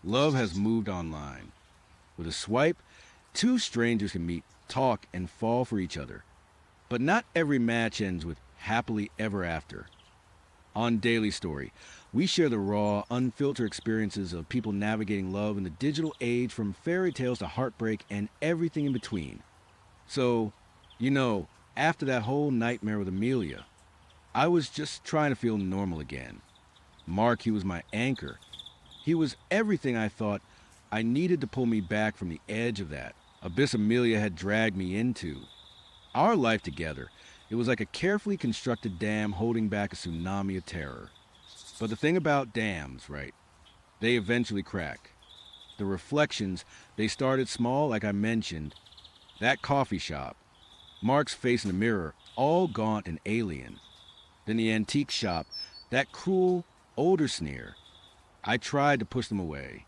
Love has moved online. With a swipe, two strangers can meet, talk, and fall for each other. But not every match ends with happily ever after. On Daily Story, we share the raw, unfiltered experiences of people navigating love in the digital age, from fairy tales to heartbreak and everything in between. So, you know, after that whole nightmare with Amelia, I was just trying to feel normal again. Mark, he was my anchor. He was everything I thought I needed to pull me back from the edge of that abyss Amelia had dragged me into. Our life together, it was like a carefully constructed dam holding back a tsunami of terror. But the thing about dams, right? They eventually crack. The reflections, they started small, like I mentioned. That coffee shop, Mark's face in the mirror, all gaunt and alien. Then the antique shop, that cruel, older sneer. I tried to push them away.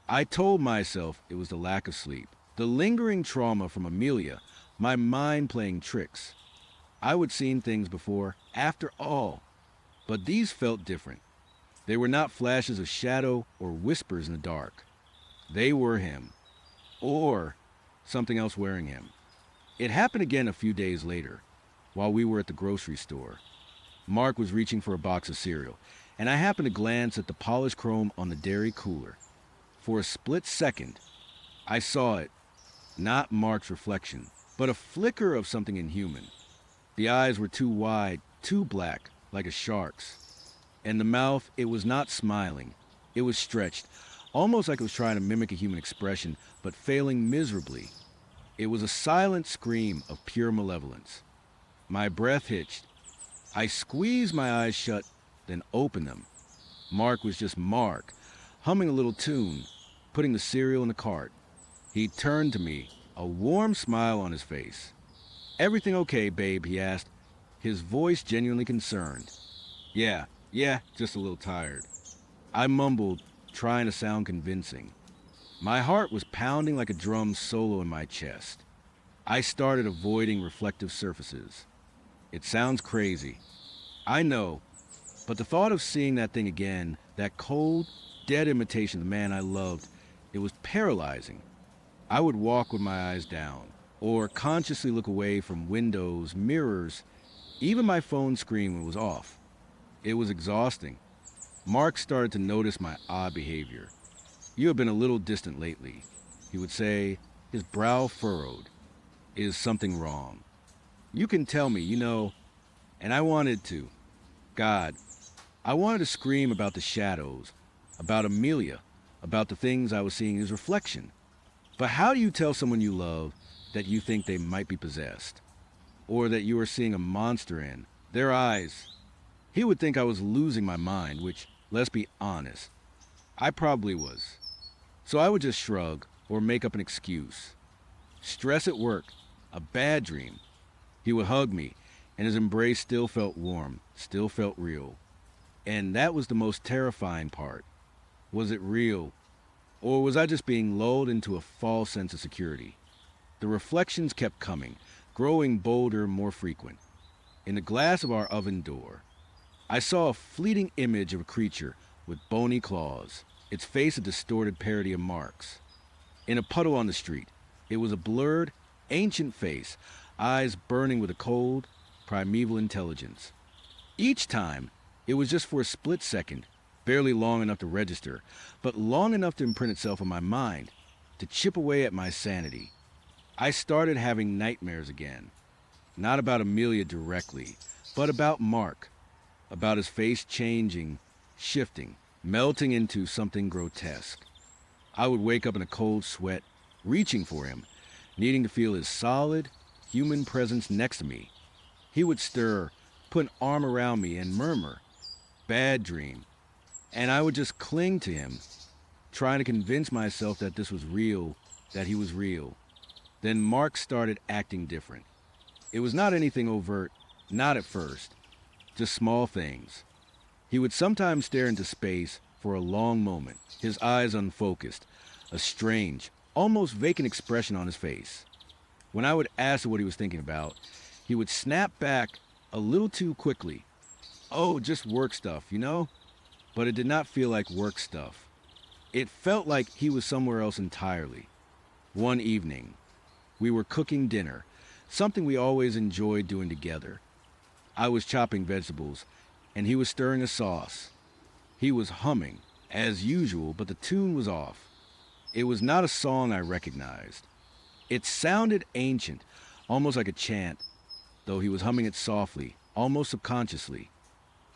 I told myself it was the lack of sleep, the lingering trauma from Amelia, my mind playing tricks. I would seen things before, after all, but these felt different. They were not flashes of shadow or whispers in the dark. They were him, or something else wearing him. It happened again a few days later, while we were at the grocery store. Mark was reaching for a box of cereal, and I happened to glance at the polished chrome on the dairy cooler. For a split second, I saw it, not Mark's reflection, but a flicker of something inhuman. The eyes were too wide, too black, like a shark's. And the mouth, it was not smiling. It was stretched, almost like it was trying to mimic a human expression, but failing miserably. It was a silent scream of pure malevolence. My breath hitched. I squeezed my eyes shut, then opened them. Mark was just Mark, humming a little tune, putting the cereal in the cart. He turned to me, a warm smile on his face. "Everything okay, babe?" he asked, his voice genuinely concerned. Yeah, just a little tired." I mumbled, trying to sound convincing. My heart was pounding like a drum solo in my chest. I started avoiding reflective surfaces. It sounds crazy. I know, but the thought of seeing that thing again, that cold, dead imitation of the man I loved, it was paralyzing. I would walk with my eyes down, or consciously look away from windows, mirrors, even my phone screen when it was off. It was exhausting. Mark started to notice my odd behavior. "You have been a little distant lately," he would say, his brow furrowed. "Is something wrong? You can tell me, you know." And I wanted to. God, I wanted to scream about the shadows, about Amelia, about the things I was seeing in his reflection. But how do you tell someone you love that you think they might be possessed? Or that you are seeing a monster in their eyes? He would think I was losing my mind, which, let's be honest, I probably was. So I would just shrug or make up an excuse. Stress at work, a bad dream. He would hug me, and his embrace still felt warm, still felt real. And that was the most terrifying part. Was it real? Or was I just being lulled into a false sense of security? The reflections kept coming, growing bolder, more frequent. In the glass of our oven door, I saw a fleeting image of a creature with bony claws, its face a distorted parody of Mark's. In a puddle on the street, it was a blurred, ancient face, eyes burning with a cold, primeval intelligence. Each time, it was just for a split second, barely long enough to register, but long enough to imprint itself on my mind, to chip away at my sanity. I started having nightmares again. Not about Amelia directly, but about Mark, about his face changing, shifting, melting into something grotesque. I would wake up in a cold sweat, reaching for him, needing to feel his solid, human presence next to me. He would stir, put an arm around me, and murmur, "Bad dream." And I would just cling to him, trying to convince myself that this was real, that he was real. Then Mark started acting different. It was not anything overt, not at first, just small things. He would sometimes stare into space for a long moment, his eyes unfocused, a strange, almost vacant expression on his face. When I would ask what he was thinking about, he would snap back a little too quickly. "Oh, just work stuff, you know?" But it did not feel like work stuff. It felt like he was somewhere else entirely. One evening, we were cooking dinner, something we always enjoyed doing together. I was chopping vegetables, and he was stirring a sauce. He was humming, as usual, but the tune was off. It was not a song I recognized. It sounded ancient, almost like a chant, though he was humming it softly, almost subconsciously.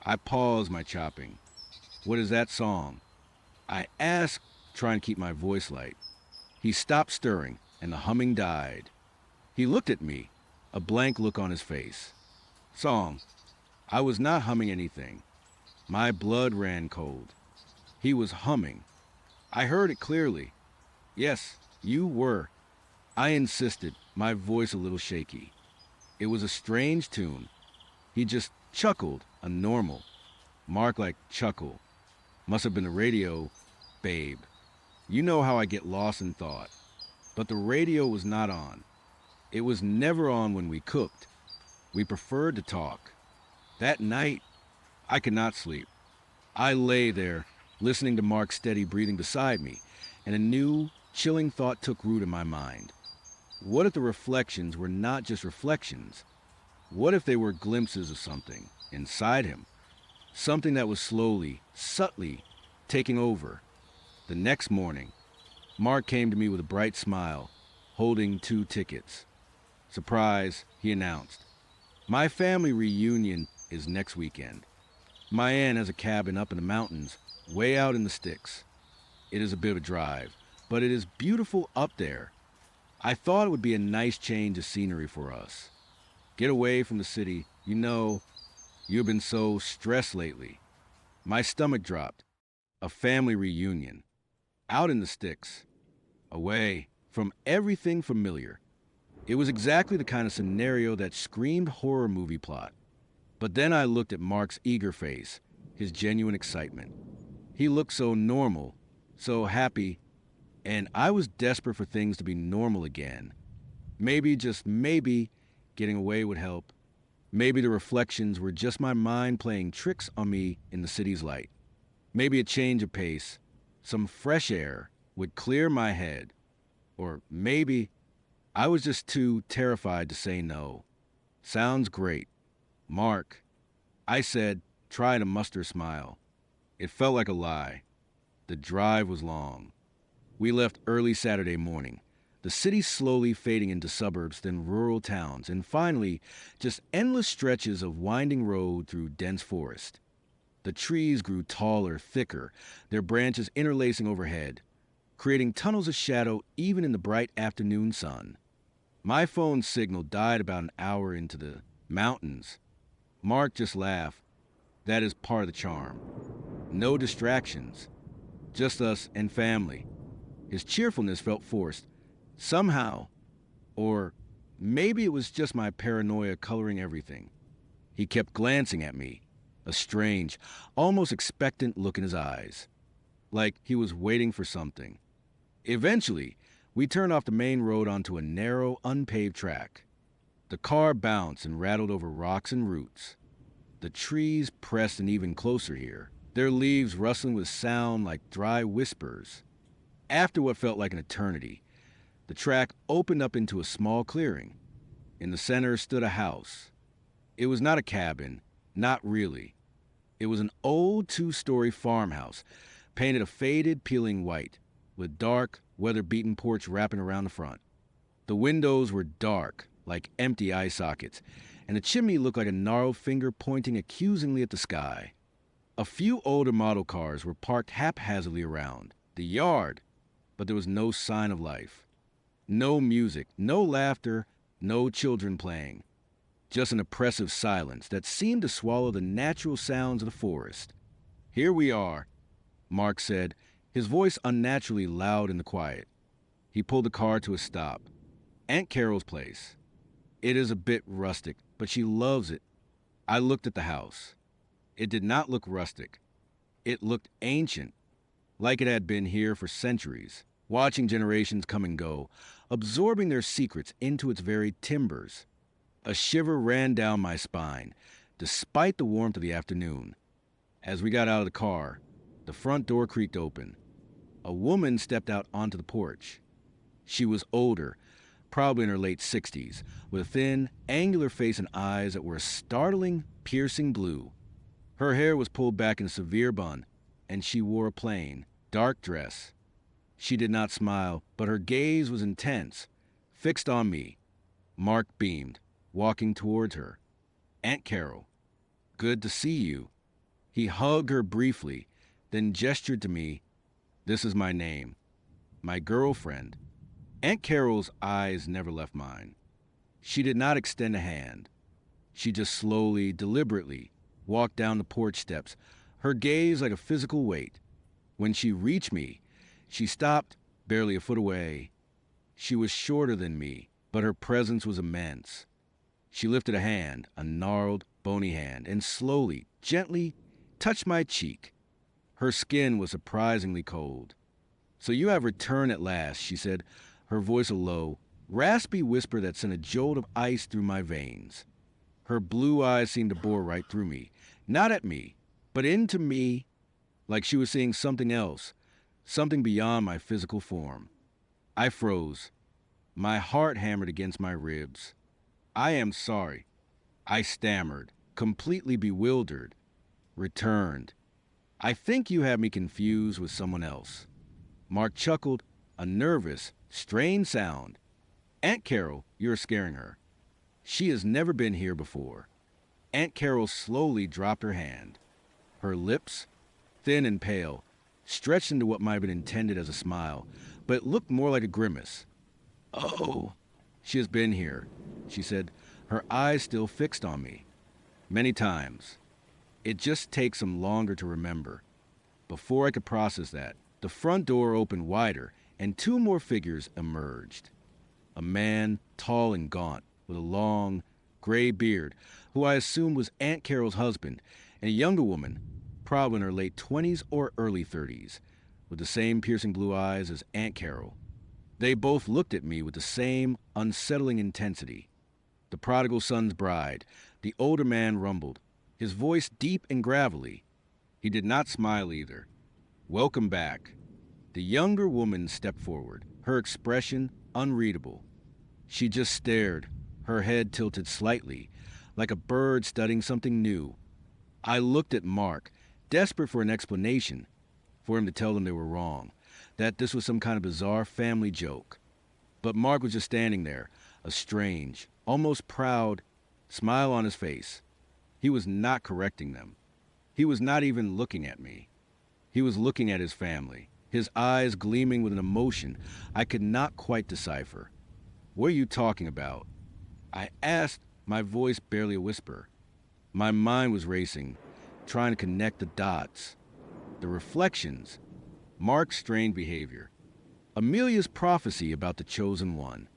I paused my chopping. "What is that song?" I asked, trying to keep my voice light. He stopped stirring, and the humming died. He looked at me, a blank look on his face. "Song." I was not humming anything. My blood ran cold. He was humming. I heard it clearly. "Yes, you were." I insisted, my voice a little shaky. It was a strange tune. He just chuckled, a normal, Mark-like chuckle. Must have been the radio, babe. You know how I get lost in thought. But the radio was not on. It was never on when we cooked. We preferred to talk. That night, I could not sleep. I lay there, listening to Mark's steady breathing beside me, and a new, chilling thought took root in my mind. What if the reflections were not just reflections? What if they were glimpses of something inside him? Something that was slowly, subtly taking over. The next morning, Mark came to me with a bright smile, holding 2 tickets. "Surprise," he announced. "My family reunion is next weekend. My aunt has a cabin up in the mountains, way out in the sticks. It is a bit of a drive, but it is beautiful up there. I thought it would be a nice change of scenery for us. Get away from the city. You know, you've been so stressed lately." My stomach dropped. A family reunion. Out in the sticks. Away from everything familiar. It was exactly the kind of scenario that screamed horror movie plot. But then I looked at Mark's eager face, his genuine excitement. He looked so normal, so happy, and I was desperate for things to be normal again. Maybe, just maybe, getting away would help. Maybe the reflections were just my mind playing tricks on me in the city's light. Maybe a change of pace, some fresh air, would clear my head. Or maybe I was just too terrified to say no. "Sounds great, Mark," I said, trying to muster a smile. It felt like a lie. The drive was long. We left early Saturday morning. The city slowly fading into suburbs, then rural towns, and finally, just endless stretches of winding road through dense forest. The trees grew taller, thicker, their branches interlacing overhead, creating tunnels of shadow even in the bright afternoon sun. My phone signal died about an hour into the mountains. Mark just laughed. That is part of the charm. No distractions. Just us and family. His cheerfulness felt forced. Somehow. Or maybe it was just my paranoia coloring everything. He kept glancing at me, a strange, almost expectant look in his eyes, like he was waiting for something. Eventually, we turned off the main road onto a narrow, unpaved track. The car bounced and rattled over rocks and roots. The trees pressed in even closer here, their leaves rustling with sound like dry whispers. After what felt like an eternity, the track opened up into a small clearing. In the center stood a house. It was not a cabin, not really. It was an old 2-story farmhouse, painted a faded, peeling white, with dark, weather-beaten porch wrapping around the front. The windows were dark, like empty eye sockets, and the chimney looked like a gnarled finger pointing accusingly at the sky. A few older model cars were parked haphazardly around the yard, but there was no sign of life. No music, no laughter, no children playing. Just an oppressive silence that seemed to swallow the natural sounds of the forest. "Here we are," Mark said, his voice unnaturally loud in the quiet. He pulled the car to a stop. "Aunt Carol's place. It is a bit rustic, but she loves it." I looked at the house. It did not look rustic. It looked ancient, like it had been here for centuries, watching generations come and go, absorbing their secrets into its very timbers. A shiver ran down my spine, despite the warmth of the afternoon. As we got out of the car, the front door creaked open. a woman stepped out onto the porch. She was older, probably in her late 60s, with a thin, angular face and eyes that were a startling, piercing blue. Her hair was pulled back in a severe bun, and she wore a plain, dark dress. She did not smile, but her gaze was intense, fixed on me. Mark beamed, walking towards her. "Aunt Carol, good to see you." He hugged her briefly, then gestured to me. "This is my name. My girlfriend." Aunt Carol's eyes never left mine. She did not extend a hand. She just slowly, deliberately walked down the porch steps, her gaze like a physical weight. When she reached me, she stopped barely a foot away. She was shorter than me, but her presence was immense. She lifted a hand, a gnarled, bony hand, and slowly, gently touched my cheek. Her skin was surprisingly cold. "So you have returned at last," she said, her voice a low, raspy whisper that sent a jolt of ice through my veins. Her blue eyes seemed to bore right through me, not at me, but into me, like she was seeing something else, something beyond my physical form. I froze. My heart hammered against my ribs. "I am sorry," I stammered, completely bewildered. Returned. "I think you have me confused with someone else." Mark chuckled, a nervous, strained sound. "Aunt Carol, you're scaring her. She has never been here before." Aunt Carol slowly dropped her hand. Her lips, thin and pale, stretched into what might have been intended as a smile, but it looked more like a grimace. "Oh, she has been here," she said, her eyes still fixed on me. "Many times. It just takes some longer to remember." Before I could process that, the front door opened wider, and two more figures emerged. A man, tall and gaunt, with a long, gray beard, who I assumed was Aunt Carol's husband, and a younger woman, probably in her late 20s or early 30s, with the same piercing blue eyes as Aunt Carol. They both looked at me with the same unsettling intensity. "The prodigal son's bride," the older man rumbled, his voice deep and gravelly. He did not smile either. "Welcome back." The younger woman stepped forward, her expression unreadable. She just stared, her head tilted slightly, like a bird studying something new. I looked at Mark, desperate for an explanation, for him to tell them they were wrong, that this was some kind of bizarre family joke. But Mark was just standing there, a strange, almost proud smile on his face. He was not correcting them. He was not even looking at me. He was looking at his family, his eyes gleaming with an emotion I could not quite decipher. "What are you talking about?" I asked, my voice barely a whisper. My mind was racing, trying to connect the dots. The reflections, Mark's strange behavior, Amelia's prophecy about the chosen one.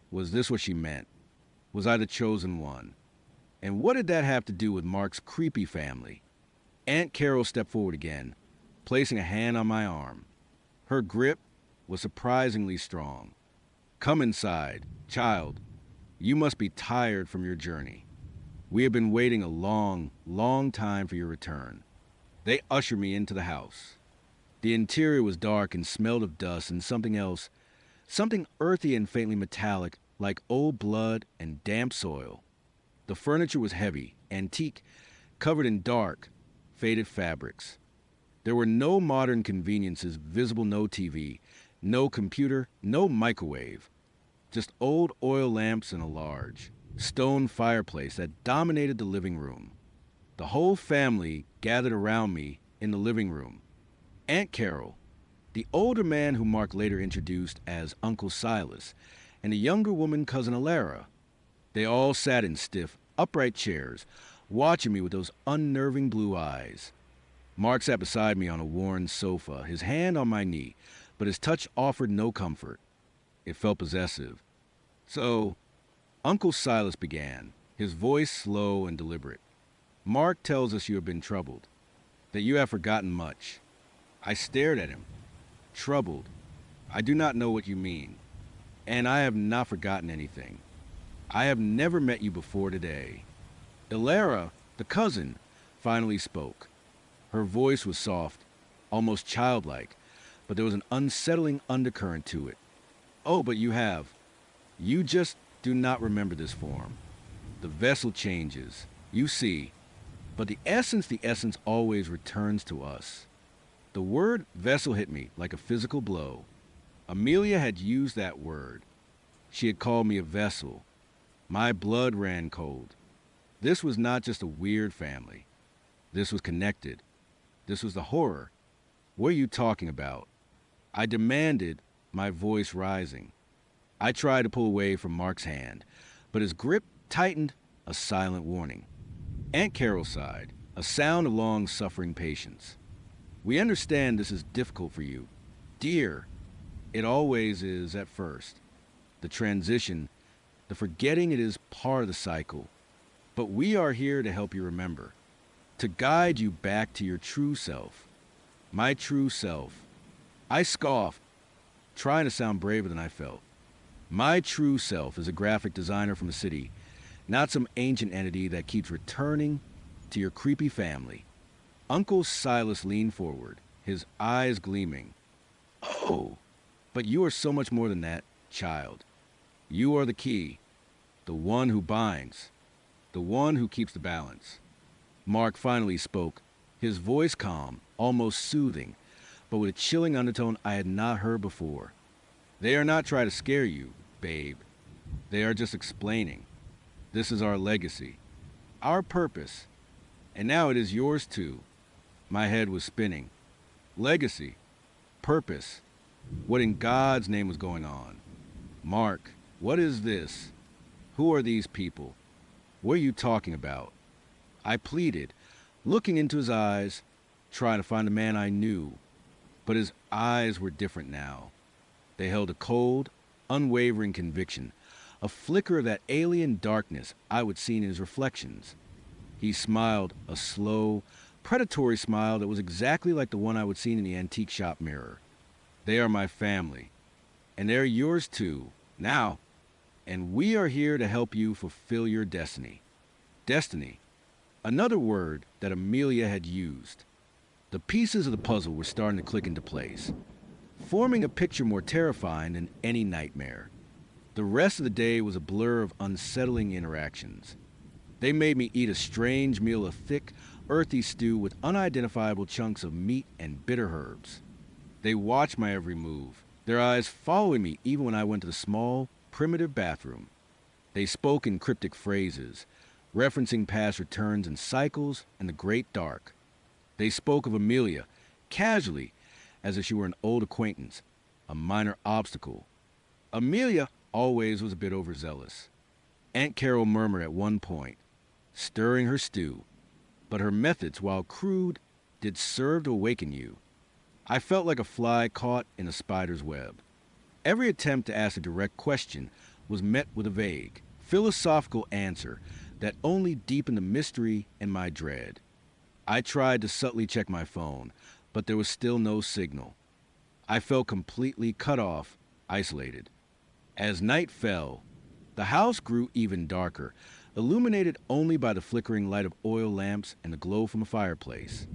Was this what she meant? Was I the chosen one? And what did that have to do with Mark's creepy family? Aunt Carol stepped forward again, placing a hand on my arm. Her grip was surprisingly strong. "Come inside, child. You must be tired from your journey. We have been waiting a long, long time for your return." They ushered me into the house. The interior was dark and smelled of dust and something else, something earthy and faintly metallic, like old blood and damp soil. The furniture was heavy, antique, covered in dark, faded fabrics. There were no modern conveniences visible, no TV, no computer, no microwave. Just old oil lamps and a large, stone fireplace that dominated the living room. The whole family gathered around me in the living room. Aunt Carol, the older man who Mark later introduced as Uncle Silas, and the younger woman, Cousin Alara. They all sat in stiff, upright chairs, watching me with those unnerving blue eyes. Mark sat beside me on a worn sofa, his hand on my knee, but his touch offered no comfort. It felt possessive. "So, Uncle Silas began, his voice slow and deliberate. "Mark tells us you have been troubled, that you have forgotten much." I stared at him, troubled. "I do not know what you mean, and I have not forgotten anything. I have never met you before today." Ilara, the cousin, finally spoke. Her voice was soft, almost childlike, but there was an unsettling undercurrent to it. Oh, but you have. You just do not remember this form. The vessel changes, you see, but the essence always returns to us. The word vessel hit me like a physical blow. Amelia had used that word. She had called me a vessel. My blood ran cold. This was not just a weird family. This was connected. This was the horror. What are you talking about? I demanded, my voice rising. I tried to pull away from Mark's hand, but his grip tightened, a silent warning. Aunt Carol sighed, a sound of long-suffering patience. We understand this is difficult for you. Dear, it always is at first. The transition, the forgetting it is part of the cycle. But we are here to help you remember, to guide you back to your true self. My true self. I scoffed, trying to sound braver than I felt. My true self is a graphic designer from the city, not some ancient entity that keeps returning to your creepy family. Uncle Silas leaned forward, his eyes gleaming. Oh, but you are so much more than that, child. You are the key, the one who binds, the one who keeps the balance. Mark finally spoke, his voice calm, almost soothing, but with a chilling undertone I had not heard before. They are not trying to scare you, babe. They are just explaining. This is our legacy, our purpose, and now it is yours too. My head was spinning. Legacy, purpose, what in God's name was going on? Mark, what is this? Who are these people? What are you talking about? I pleaded, looking into his eyes, trying to find a man I knew, but his eyes were different now. They held a cold, unwavering conviction, a flicker of that alien darkness I would see in his reflections. He smiled, a slow, predatory smile that was exactly like the one I would see in the antique shop mirror. They are my family, and they're yours too, now, and we are here to help you fulfill your destiny. Destiny, another word that Amelia had used. The pieces of the puzzle were starting to click into place, forming a picture more terrifying than any nightmare. The rest of the day was a blur of unsettling interactions. They made me eat a strange meal of thick, earthy stew with unidentifiable chunks of meat and bitter herbs. They watched my every move, their eyes following me even when I went to the small, primitive bathroom. They spoke in cryptic phrases, referencing past returns and cycles and the great dark. They spoke of Amelia, casually, as if she were an old acquaintance, a minor obstacle. Amelia always was a bit overzealous. Aunt Carol murmured at one point, stirring her stew, but her methods, while crude, did serve to awaken you. I felt like a fly caught in a spider's web. Every attempt to ask a direct question was met with a vague, philosophical answer that only deepened the mystery and my dread. I tried to subtly check my phone, but there was still no signal. I felt completely cut off, isolated. As night fell, the house grew even darker, illuminated only by the flickering light of oil lamps and the glow from a fireplace.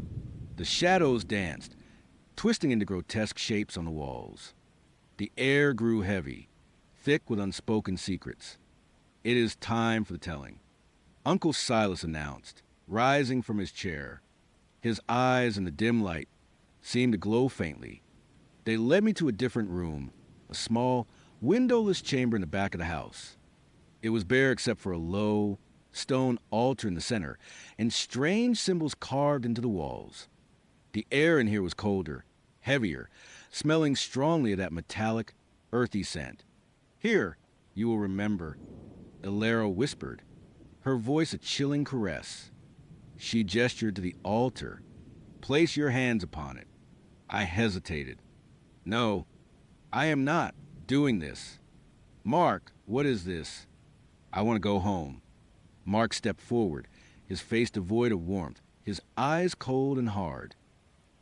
The shadows danced, twisting into grotesque shapes on the walls. The air grew heavy, thick with unspoken secrets. It is time for the telling. Uncle Silas announced, rising from his chair. His eyes in the dim light seemed to glow faintly. They led me to a different room, a small, windowless chamber in the back of the house. It was bare except for a low, stone altar in the center, and strange symbols carved into the walls. The air in here was colder, heavier, smelling strongly of that metallic, earthy scent. Here, you will remember, Ilera whispered, her voice a chilling caress. She gestured to the altar. Place your hands upon it. I hesitated. No, I am not doing this. Mark, what is this? I want to go home. Mark stepped forward, his face devoid of warmth, his eyes cold and hard.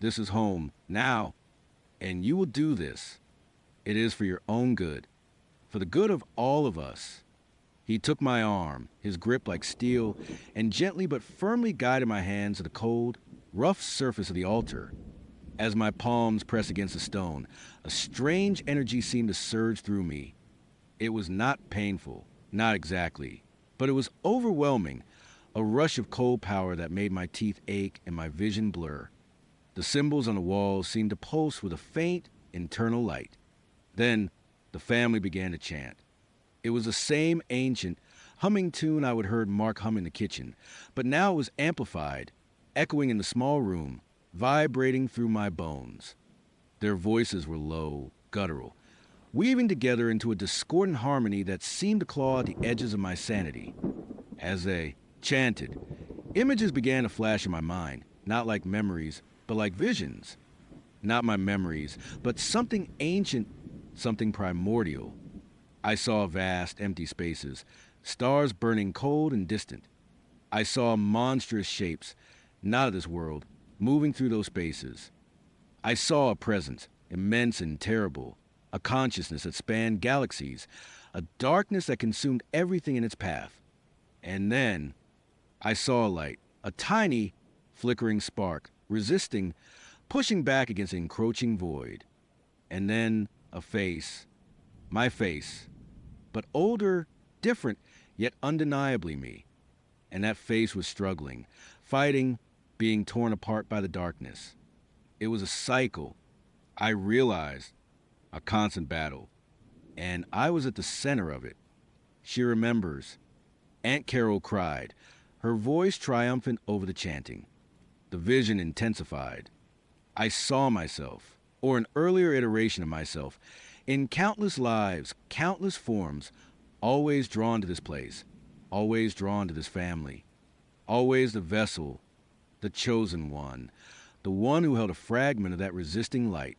This is home, now, and you will do this. It is for your own good, for the good of all of us. He took my arm, his grip like steel, and gently but firmly guided my hands to the cold, rough surface of the altar. As my palms pressed against the stone, a strange energy seemed to surge through me. It was not painful, not exactly, but it was overwhelming, a rush of cold power that made my teeth ache and my vision blur. The symbols on the walls seemed to pulse with a faint, internal light. Then, the family began to chant. It was the same ancient, humming tune I would heard Mark hum in the kitchen, but now it was amplified, echoing in the small room, vibrating through my bones. Their voices were low, guttural, weaving together into a discordant harmony that seemed to claw at the edges of my sanity. As they chanted, images began to flash in my mind, not like memories, but like visions. Not my memories, but something ancient, something primordial. I saw vast, empty spaces, stars burning cold and distant. I saw monstrous shapes, not of this world, moving through those spaces. I saw a presence, immense and terrible, a consciousness that spanned galaxies, a darkness that consumed everything in its path. And then I saw a light, a tiny, flickering spark, resisting, pushing back against the encroaching void. And then a face, my face, but older, different, yet undeniably me. And that face was struggling, fighting, being torn apart by the darkness. It was a cycle. I realized a constant battle, and I was at the center of it. She remembers. Aunt Carol cried, her voice triumphant over the chanting. The vision intensified. I saw myself, or an earlier iteration of myself, in countless lives, countless forms, always drawn to this place, always drawn to this family, always the vessel, the chosen one, the one who held a fragment of that resisting light.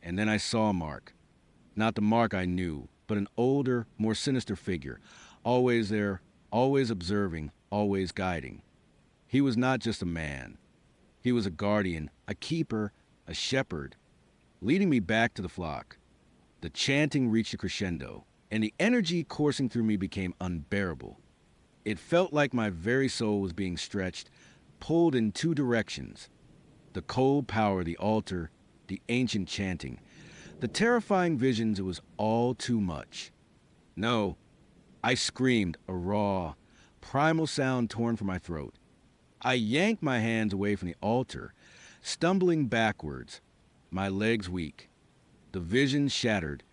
And then I saw Mark. Not the Mark I knew, but an older, more sinister figure, always there, always observing, always guiding. He was not just a man. He was a guardian, a keeper, a shepherd, leading me back to the flock. The chanting reached a crescendo, and the energy coursing through me became unbearable. It felt like my very soul was being stretched, pulled in two directions. The cold power of the altar, the ancient chanting, the terrifying visions. It was all too much. No, I screamed, a raw, primal sound torn from my throat. I yanked my hands away from the altar, stumbling backwards, my legs weak. The vision shattered,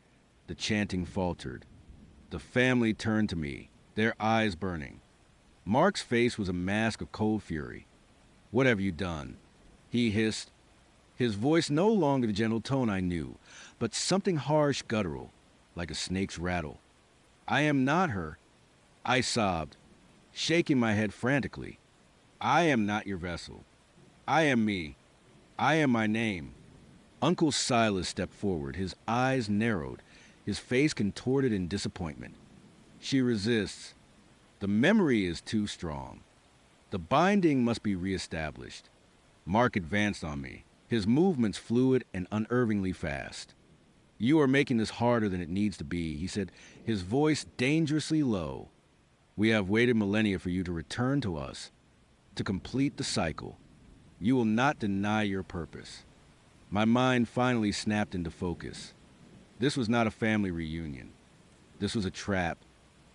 the chanting faltered. The family turned to me, their eyes burning. Mark's face was a mask of cold fury. "What have you done?" he hissed. His voice no longer the gentle tone I knew, but something harsh, guttural, like a snake's rattle. "I am not her," I sobbed, shaking my head frantically. "I am not your vessel. I am me. I am my name." Uncle Silas stepped forward, his eyes narrowed, his face contorted in disappointment. "She resists. The memory is too strong. The binding must be reestablished." Mark advanced on me, his movements fluid and unervingly fast. "You are making this harder than it needs to be," he said, his voice dangerously low. "We have waited millennia for you to return to us, to complete the cycle. You will not deny your purpose." My mind finally snapped into focus. This was not a family reunion. This was a trap.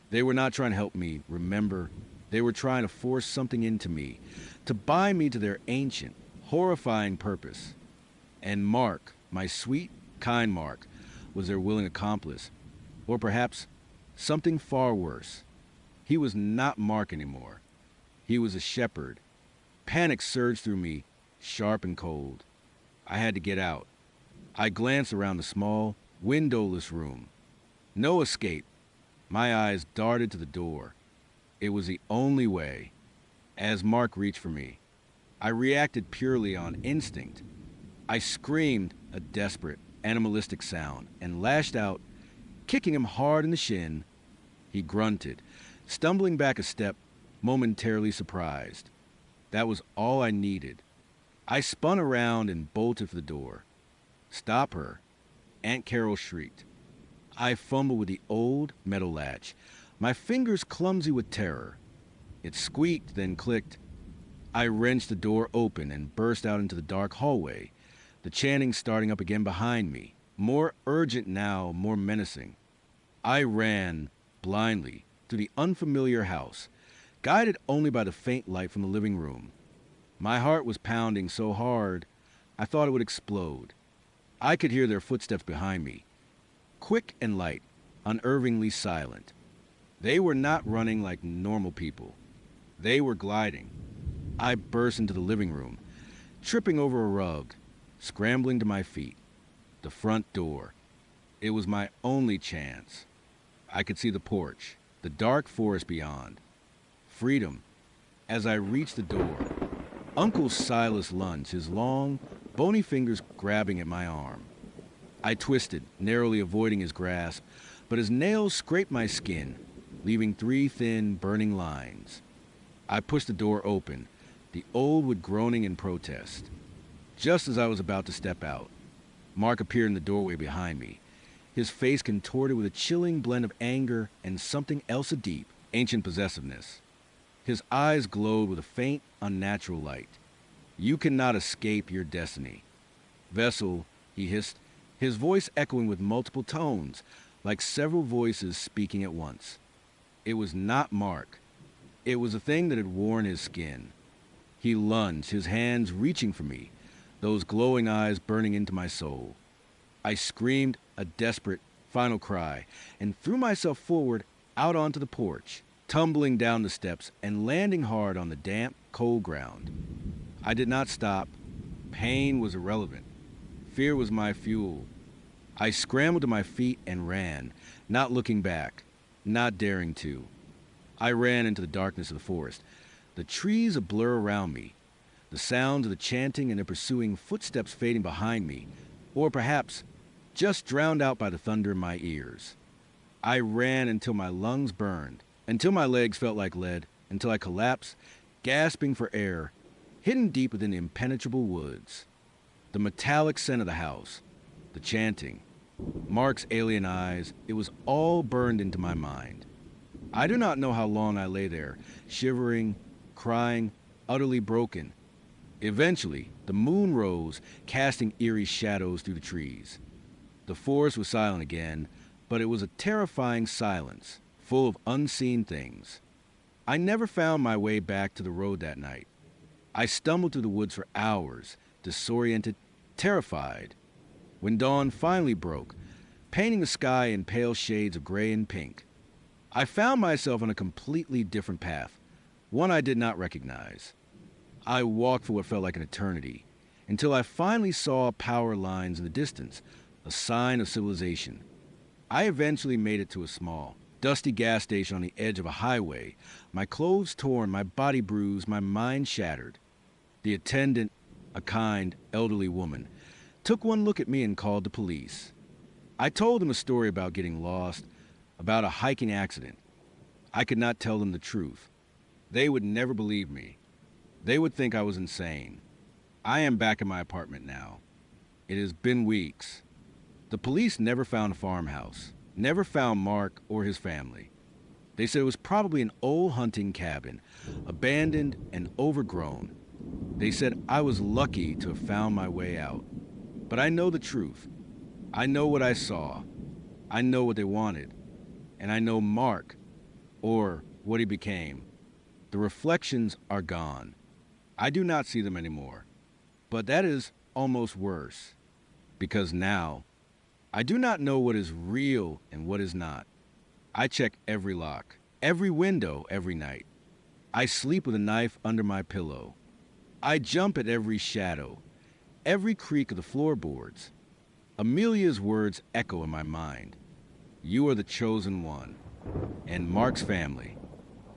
They were not trying to help me remember. They were trying to force something into me, to bind me to their ancient, horrifying purpose. And Mark, my sweet, kind Mark, was their willing accomplice. Or perhaps something far worse. He was not Mark anymore. He was a shepherd. Panic surged through me, sharp and cold. I had to get out. I glanced around the small, windowless room. No escape. My eyes darted to the door. It was the only way. As Mark reached for me, I reacted purely on instinct. I screamed a desperate, animalistic sound and lashed out, kicking him hard in the shin. He grunted, stumbling back a step, momentarily surprised. That was all I needed. I spun around and bolted for the door. "Stop her," Aunt Carol shrieked. I fumbled with the old metal latch, my fingers clumsy with terror. It squeaked, then clicked. I wrenched the door open and burst out into the dark hallway. the chanting starting up again behind me, more urgent now, more menacing. I ran, blindly, to the unfamiliar house, guided only by the faint light from the living room. My heart was pounding so hard, I thought it would explode. I could hear their footsteps behind me, quick and light, unnervingly silent. They were not running like normal people. They were gliding. I burst into the living room, tripping over a rug, scrambling to my feet. The front door. It was my only chance. I could see the porch, the dark forest beyond. Freedom. As I reached the door, Uncle Silas lunged, his long, bony fingers grabbing at my arm. I twisted, narrowly avoiding his grasp, but his nails scraped my skin, leaving 3 thin, burning lines. I pushed the door open, the old wood groaning in protest. Just as I was about to step out, Mark appeared in the doorway behind me, his face contorted with a chilling blend of anger and something else a deep, ancient possessiveness. His eyes glowed with a faint, unnatural light. "You cannot escape your destiny." "Vessel," he hissed, his voice echoing with multiple tones, like several voices speaking at once. It was not Mark. It was a thing that had worn his skin. He lunged, his hands reaching for me, those glowing eyes burning into my soul. I screamed a desperate, final cry, and threw myself forward out onto the porch, tumbling down the steps and landing hard on the damp, cold ground. I did not stop. Pain was irrelevant. Fear was my fuel. I scrambled to my feet and ran, not looking back, not daring to. I ran into the darkness of the forest, the trees a blur around me, the sounds of the chanting and the pursuing footsteps fading behind me, or perhaps just drowned out by the thunder in my ears. I ran until my lungs burned, until my legs felt like lead, until I collapsed, gasping for air, hidden deep within the impenetrable woods. The metallic scent of the house, the chanting, Mark's alien eyes, it was all burned into my mind. I do not know how long I lay there, shivering, crying, utterly broken. Eventually, the moon rose, casting eerie shadows through the trees. The forest was silent again, but it was a terrifying silence, full of unseen things. I never found my way back to the road that night. I stumbled through the woods for hours, disoriented, terrified. When dawn finally broke, painting the sky in pale shades of gray and pink, I found myself on a completely different path, one I did not recognize. I walked for what felt like an eternity, until I finally saw power lines in the distance, a sign of civilization. I eventually made it to a small, dusty gas station on the edge of a highway, my clothes torn, my body bruised, my mind shattered. The attendant, a kind, elderly woman, took one look at me and called the police. I told them a story about getting lost, about a hiking accident. I could not tell them the truth. They would never believe me. They would think I was insane. I am back in my apartment now. It has been weeks. The police never found a farmhouse, never found Mark or his family. They said it was probably an old hunting cabin, abandoned and overgrown. They said I was lucky to have found my way out. But I know the truth. I know what I saw. I know what they wanted. And I know Mark, or what he became. The reflections are gone. I do not see them anymore. But that is almost worse. Because now, I do not know what is real and what is not. I check every lock, every window every night. I sleep with a knife under my pillow. I jump at every shadow, every creak of the floorboards. Amelia's words echo in my mind. You are the chosen one. And Mark's family.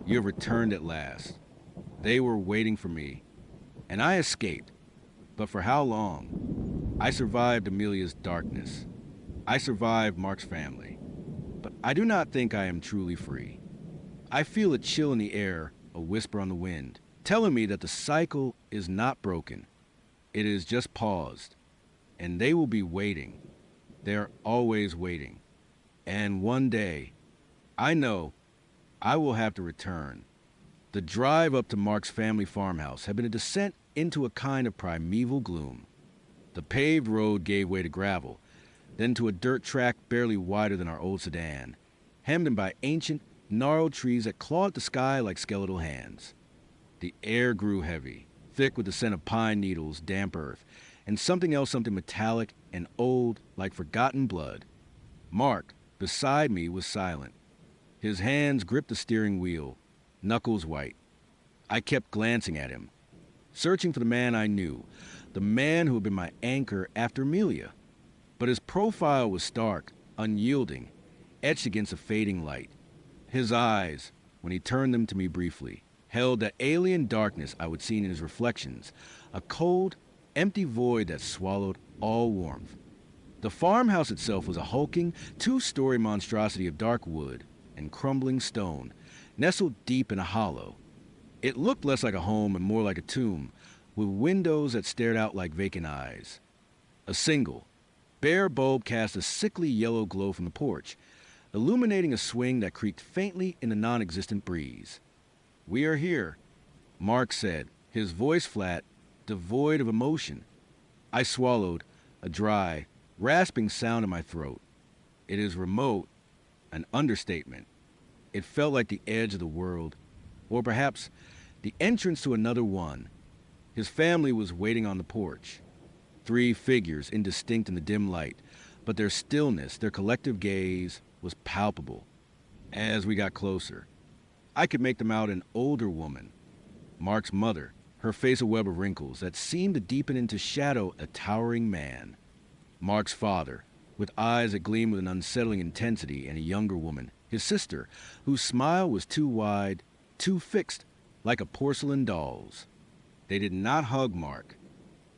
You have returned at last. They were waiting for me. And I escaped. But for how long? I survived Amelia's darkness. I survived Mark's family. But I do not think I am truly free. I feel a chill in the air, a whisper on the wind, telling me that the cycle is not broken. It is just paused. And they will be waiting. They are always waiting. And one day, I know, I will have to return. The drive up to Mark's family farmhouse had been a descent into a kind of primeval gloom. The paved road gave way to gravel, then to a dirt track barely wider than our old sedan, hemmed in by ancient, gnarled trees that clawed the sky like skeletal hands. The air grew heavy, thick with the scent of pine needles, damp earth, and something metallic and old like forgotten blood. Mark, beside me, was silent. His hands gripped the steering wheel, knuckles white. I kept glancing at him, searching for the man I knew, the man who had been my anchor after Amelia. But his profile was stark, unyielding, etched against a fading light. His eyes, when he turned them to me briefly, held that alien darkness I would see in his reflections, a cold, empty void that swallowed all warmth. The farmhouse itself was a hulking, two-story monstrosity of dark wood and crumbling stone, nestled deep in a hollow. It looked less like a home and more like a tomb, with windows that stared out like vacant eyes. A single, bare bulb cast a sickly yellow glow from the porch, illuminating a swing that creaked faintly in the non-existent breeze. "We are here," Mark said, his voice flat, devoid of emotion. I swallowed, a dry, rasping sound in my throat. It is remote, an understatement. It felt like the edge of the world, or perhaps the entrance to another one. His family was waiting on the porch. 3 figures, indistinct in the dim light, but their stillness, their collective gaze, was palpable. As we got closer, I could make them out an older woman, Mark's mother, her face a web of wrinkles that seemed to deepen into shadow a towering man. Mark's father, with eyes that gleamed with an unsettling intensity, and a younger woman, his sister, whose smile was too wide, too fixed, like a porcelain doll's. They did not hug Mark.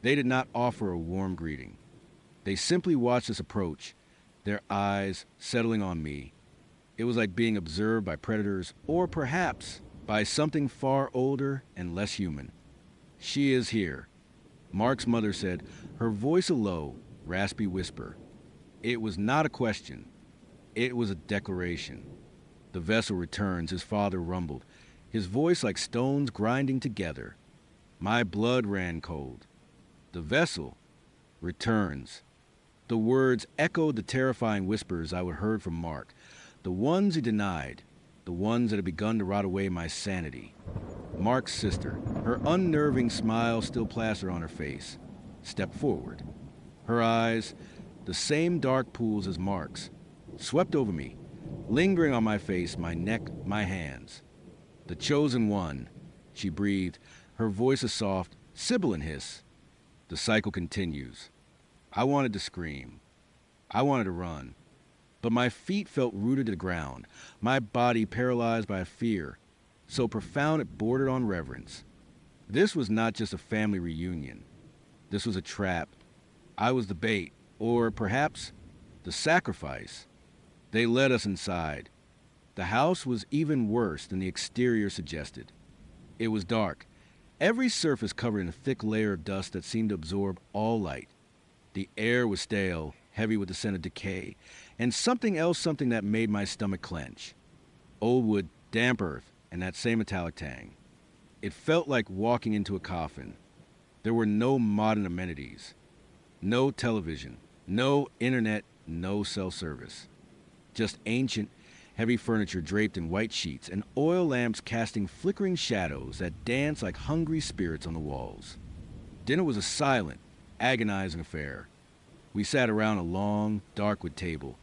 They did not offer a warm greeting. They simply watched us approach, their eyes settling on me. It was like being observed by predators, or perhaps by something far older and less human. "She is here," Mark's mother said, her voice a low, raspy whisper. It was not a question. It was a declaration. "The vessel returns," his father rumbled, his voice like stones grinding together. My blood ran cold. "The vessel returns." The words echoed the terrifying whispers I had heard from Mark, the ones he denied, the ones that had begun to rot away my sanity. Mark's sister, her unnerving smile still plastered on her face, stepped forward. Her eyes, the same dark pools as Mark's, swept over me, lingering on my face, my neck, my hands. "The chosen one," she breathed, her voice a soft, sibilant hiss. "The cycle continues." I wanted to scream. I wanted to run. But my feet felt rooted to the ground, my body paralyzed by a fear so profound it bordered on reverence. This was not just a family reunion. This was a trap. I was the bait, or perhaps the sacrifice. They led us inside. The house was even worse than the exterior suggested. It was dark, every surface covered in a thick layer of dust that seemed to absorb all light. The air was stale, heavy with the scent of decay, and something that made my stomach clench. Old wood, damp earth, and that same metallic tang. It felt like walking into a coffin. There were no modern amenities. No television, no internet, no cell service. Just ancient, heavy furniture draped in white sheets and oil lamps casting flickering shadows that danced like hungry spirits on the walls. Dinner was a silent, agonizing affair. We sat around a long, dark wood table,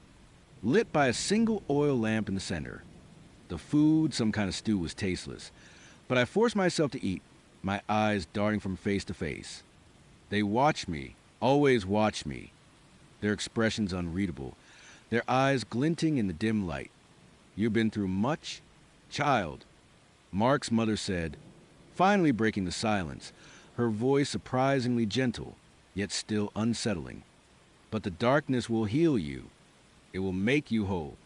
lit by a single oil lamp in the center. The food, some kind of stew, was tasteless, but I forced myself to eat, my eyes darting from face to face. They watched me, always watched me, their expressions unreadable, their eyes glinting in the dim light. "You've been through much, child," Mark's mother said, finally breaking the silence, her voice surprisingly gentle, yet still unsettling. "But the darkness will heal you. It will make you whole."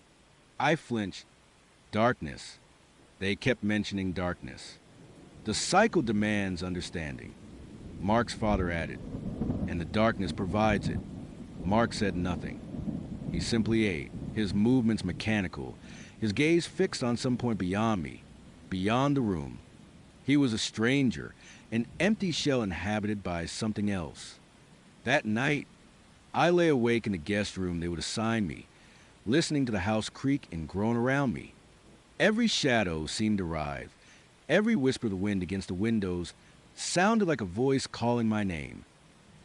I flinched. Darkness. They kept mentioning darkness. "The cycle demands understanding," Mark's father added, "and the darkness provides it." Mark said nothing. He simply ate, his movements mechanical, his gaze fixed on some point beyond me, beyond the room. He was a stranger, an empty shell inhabited by something else. That night, I lay awake in the guest room they would assign me, listening to the house creak and groan around me. Every shadow seemed to writhe. Every whisper of the wind against the windows sounded like a voice calling my name.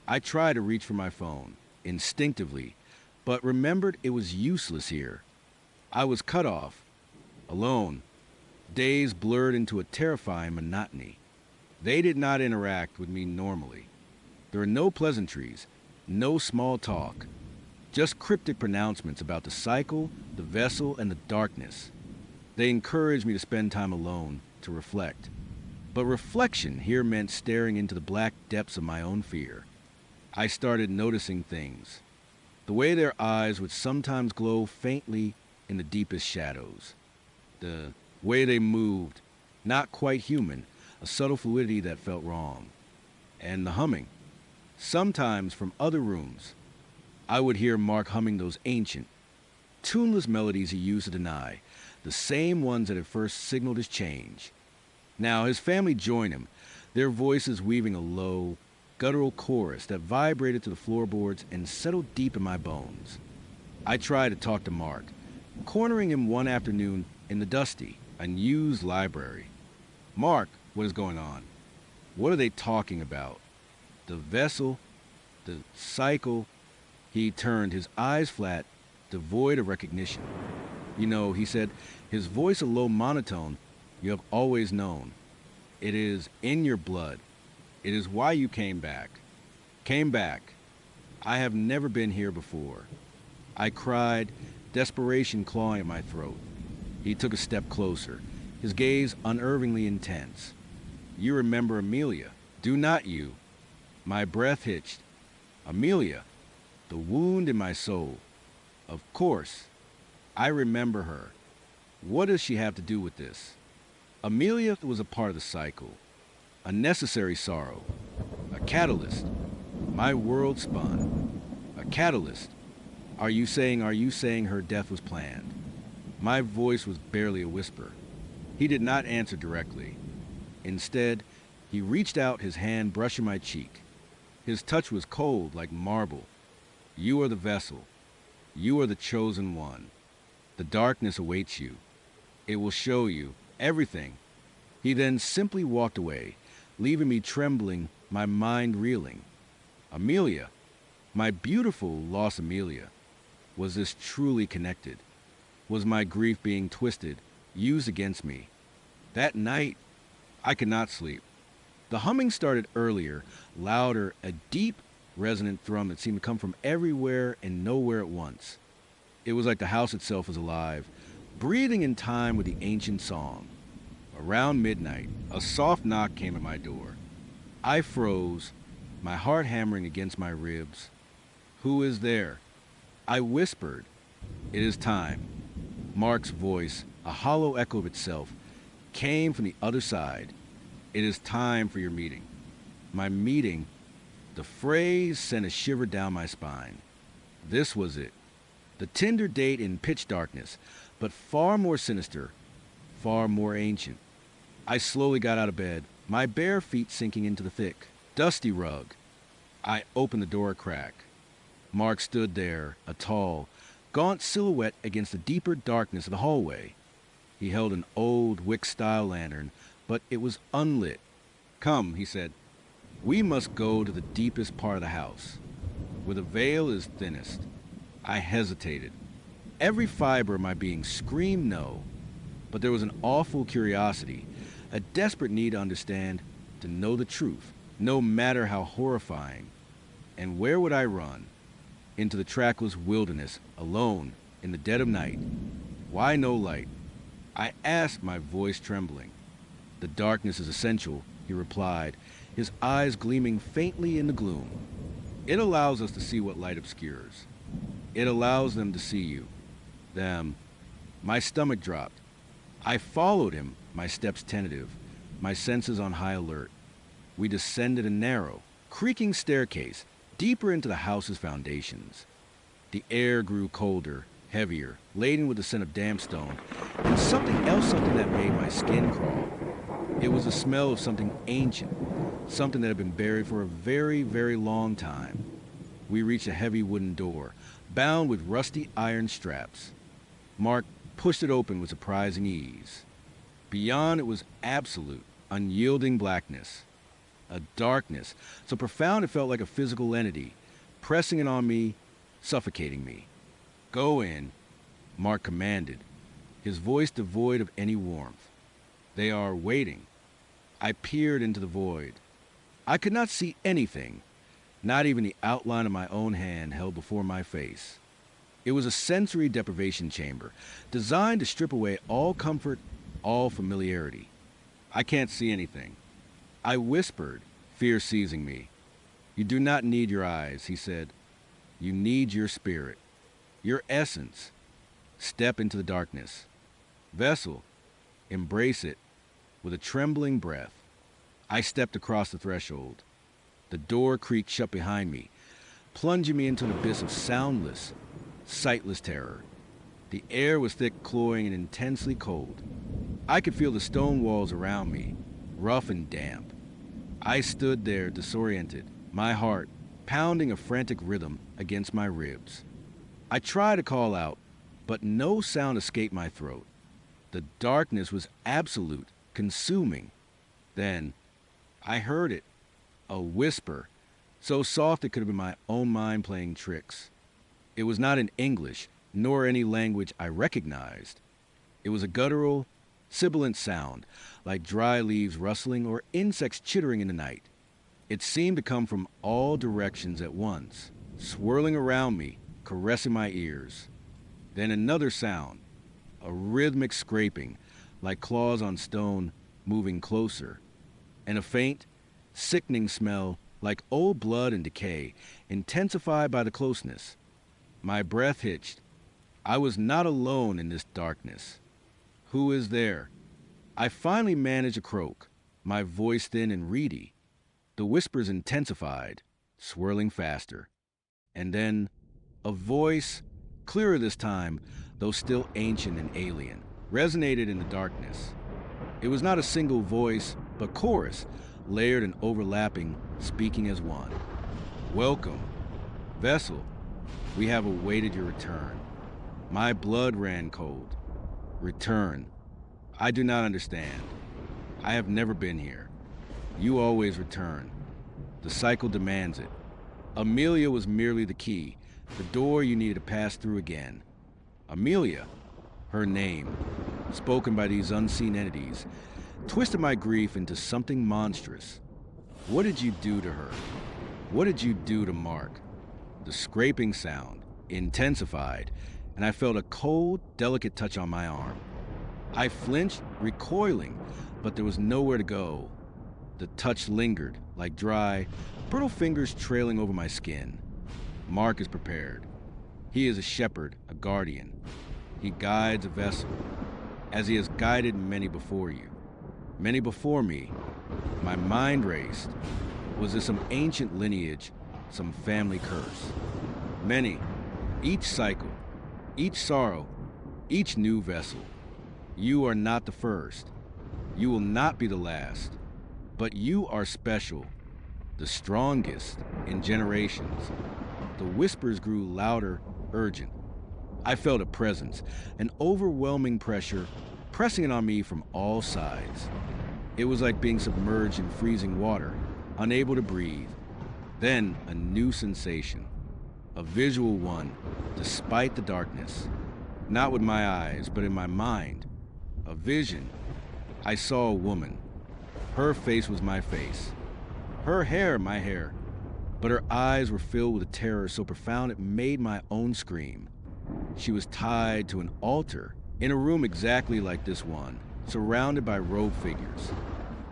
I tried to reach for my phone, instinctively, but remembered it was useless here. I was cut off, alone. Days blurred into a terrifying monotony. They did not interact with me normally. There were no pleasantries, no small talk, just cryptic pronouncements about the cycle, the vessel, and the darkness. They encouraged me to spend time alone, to reflect. But reflection here meant staring into the black depths of my own fear. I started noticing things. The way their eyes would sometimes glow faintly in the deepest shadows. The way they moved, not quite human, a subtle fluidity that felt wrong. And the humming. Sometimes from other rooms, I would hear Mark humming those ancient, tuneless melodies he used to deny, the same ones that had first signaled his change. Now his family joined him, their voices weaving a low, guttural chorus that vibrated to the floorboards and settled deep in my bones. I tried to talk to Mark, cornering him one afternoon in the dusty, unused library. "Mark, what is going on? What are they talking about? The vessel? The cycle?" He turned, his eyes flat, devoid of recognition. "You know," he said, his voice a low monotone, "you have always known. It is in your blood. It is why you came back. Came back. I have never been here before." I cried, desperation clawing at my throat. He took a step closer, his gaze unnervingly intense. "You remember Amelia, do not you?" My breath hitched. "Amelia, the wound in my soul. Of course. I remember her. What does she have to do with this?" Amelia was a part of the cycle, a necessary sorrow, a catalyst. My world spun. A catalyst. Are you saying her death was planned?" My voice was barely a whisper. He did not answer directly. Instead, he reached out, his hand brushing my cheek. His touch was cold like marble. "You are the vessel. You are the chosen one. The darkness awaits you. It will show you everything." He then simply walked away, leaving me trembling, my mind reeling. Amelia, my beautiful lost Amelia. Was this truly connected? Was my grief being twisted, used against me? That night, I could not sleep. The humming started earlier, louder, a deep, resonant thrum that seemed to come from everywhere and nowhere at once. It was like the house itself was alive, breathing in time with the ancient song. Around midnight, a soft knock came at my door. I froze, my heart hammering against my ribs. "Who is there?" I whispered. "It is time." Mark's voice, a hollow echo of itself, came from the other side. "It is time for your meeting." My meeting, the phrase sent a shiver down my spine. This was it. The Tinder date in pitch darkness, but far more sinister, far more ancient. I slowly got out of bed, my bare feet sinking into the thick, dusty rug. I opened the door a crack. Mark stood there, a tall, gaunt silhouette against the deeper darkness of the hallway. He held an old wick-style lantern, but it was unlit. "Come," he said. "We must go to the deepest part of the house, where the veil is thinnest." I hesitated. Every fiber of my being screamed no, but there was an awful curiosity, a desperate need to understand, to know the truth, no matter how horrifying. And where would I run? Into the trackless wilderness, alone, in the dead of night. Why no light? I asked, my voice trembling. "The darkness is essential," he replied, his eyes gleaming faintly in the gloom. "It allows us to see what light obscures. It allows them to see you. Them." My stomach dropped. I followed him, my steps tentative, my senses on high alert. We descended a narrow, creaking staircase, deeper into the house's foundations. The air grew colder, heavier, laden with the scent of damp stone, and something that made my skin crawl. It was the smell of something ancient, something that had been buried for a very, very long time. We reached a heavy wooden door, bound with rusty iron straps. Mark pushed it open with surprising ease. Beyond it was absolute, unyielding blackness. A darkness so profound it felt like a physical entity, pressing in on me, suffocating me. "Go in," Mark commanded, his voice devoid of any warmth. "They are waiting." I peered into the void. I could not see anything, not even the outline of my own hand held before my face. It was a sensory deprivation chamber, designed to strip away all comfort, all familiarity. "I can't see anything." I whispered, fear seizing me. "You do not need your eyes," he said. "You need your spirit, your essence. Step into the darkness. Vessel, embrace it." With a trembling breath, I stepped across the threshold. The door creaked shut behind me, plunging me into an abyss of soundless, sightless terror. The air was thick, cloying, and intensely cold. I could feel the stone walls around me, rough and damp. I stood there disoriented, my heart pounding a frantic rhythm against my ribs. I tried to call out, but no sound escaped my throat. The darkness was absolute, consuming. Then I heard it, a whisper, so soft it could have been my own mind playing tricks. It was not in English, nor any language I recognized. It was a guttural, sibilant sound, like dry leaves rustling or insects chittering in the night. It seemed to come from all directions at once, swirling around me, caressing my ears. Then another sound, a rhythmic scraping, like claws on stone, moving closer. And a faint, sickening smell, like old blood and decay, intensified by the closeness. My breath hitched. I was not alone in this darkness. "Who is there?" I finally managed to croak, my voice thin and reedy. The whispers intensified, swirling faster. And then a voice, clearer this time, though still ancient and alien, resonated in the darkness. It was not a single voice, but chorus, layered and overlapping, speaking as one. "Welcome. Vessel, we have awaited your return." My blood ran cold. "Return. I do not understand. I have never been here. You always return. The cycle demands it. Amelia was merely the key, the door you needed to pass through again." Amelia, her name, spoken by these unseen entities, twisted my grief into something monstrous. What did you do to her? What did you do to Mark? The scraping sound intensified, and I felt a cold, delicate touch on my arm. I flinched, recoiling, but there was nowhere to go. The touch lingered, like dry, brittle fingers trailing over my skin. Mark is prepared. He is a shepherd, a guardian. He guides a vessel, as he has guided many before you. Many before me. My mind raced. Was this some ancient lineage, some family curse? Many, each cycle, each sorrow, each new vessel. You are not the first. You will not be the last. But you are special, the strongest in generations. The whispers grew louder, urgent. I felt a presence, an overwhelming pressure, pressing it on me from all sides. It was like being submerged in freezing water, unable to breathe. Then a new sensation, a visual one, despite the darkness. Not with my eyes, but in my mind. A vision. I saw a woman. Her face was my face. Her hair my hair. But her eyes were filled with a terror so profound it made my own scream. She was tied to an altar in a room exactly like this one, surrounded by robed figures.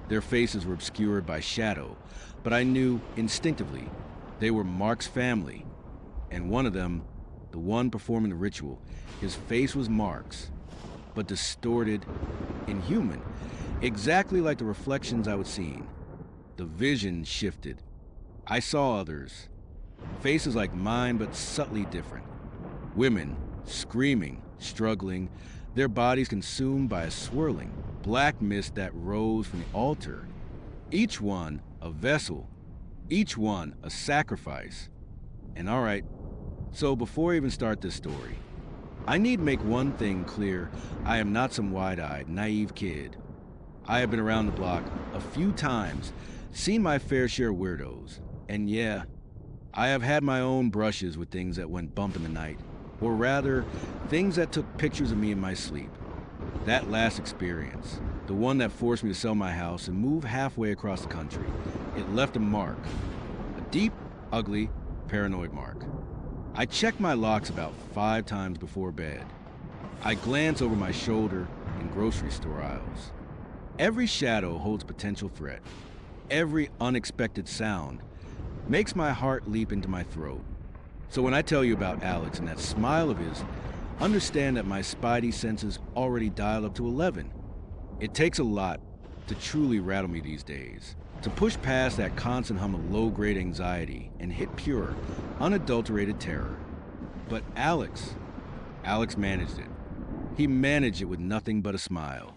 Their faces were obscured by shadow, but I knew instinctively they were Mark's family. And one of them, the one performing the ritual, his face was Mark's, but distorted, inhuman, exactly like the reflections I was seeing. The vision shifted. I saw others, faces like mine but subtly different. Women, screaming, struggling, their bodies consumed by a swirling, black mist that rose from the altar. Each one a vessel, each one a sacrifice. And all right, so before I even start this story, I need to make one thing clear. I am not some wide-eyed, naive kid. I have been around the block a few times, seen my fair share of weirdos, and yeah, I have had my own brushes with things that went bump in the night, or rather, things that took pictures of me in my sleep. That last experience, the one that forced me to sell my house and move halfway across the country, it left a mark. A deep, ugly, paranoid mark. I check my locks about 5 times before bed. I glance over my shoulder in grocery store aisles. Every shadow holds potential threat. Every unexpected sound makes my heart leap into my throat. So when I tell you about Alex and that smile of his, understand that my spidey senses already dial up to 11. It takes a lot to truly rattle me these days, to push past that constant hum of low-grade anxiety and hit pure, unadulterated terror. But Alex managed it. He managed it with nothing but a smile.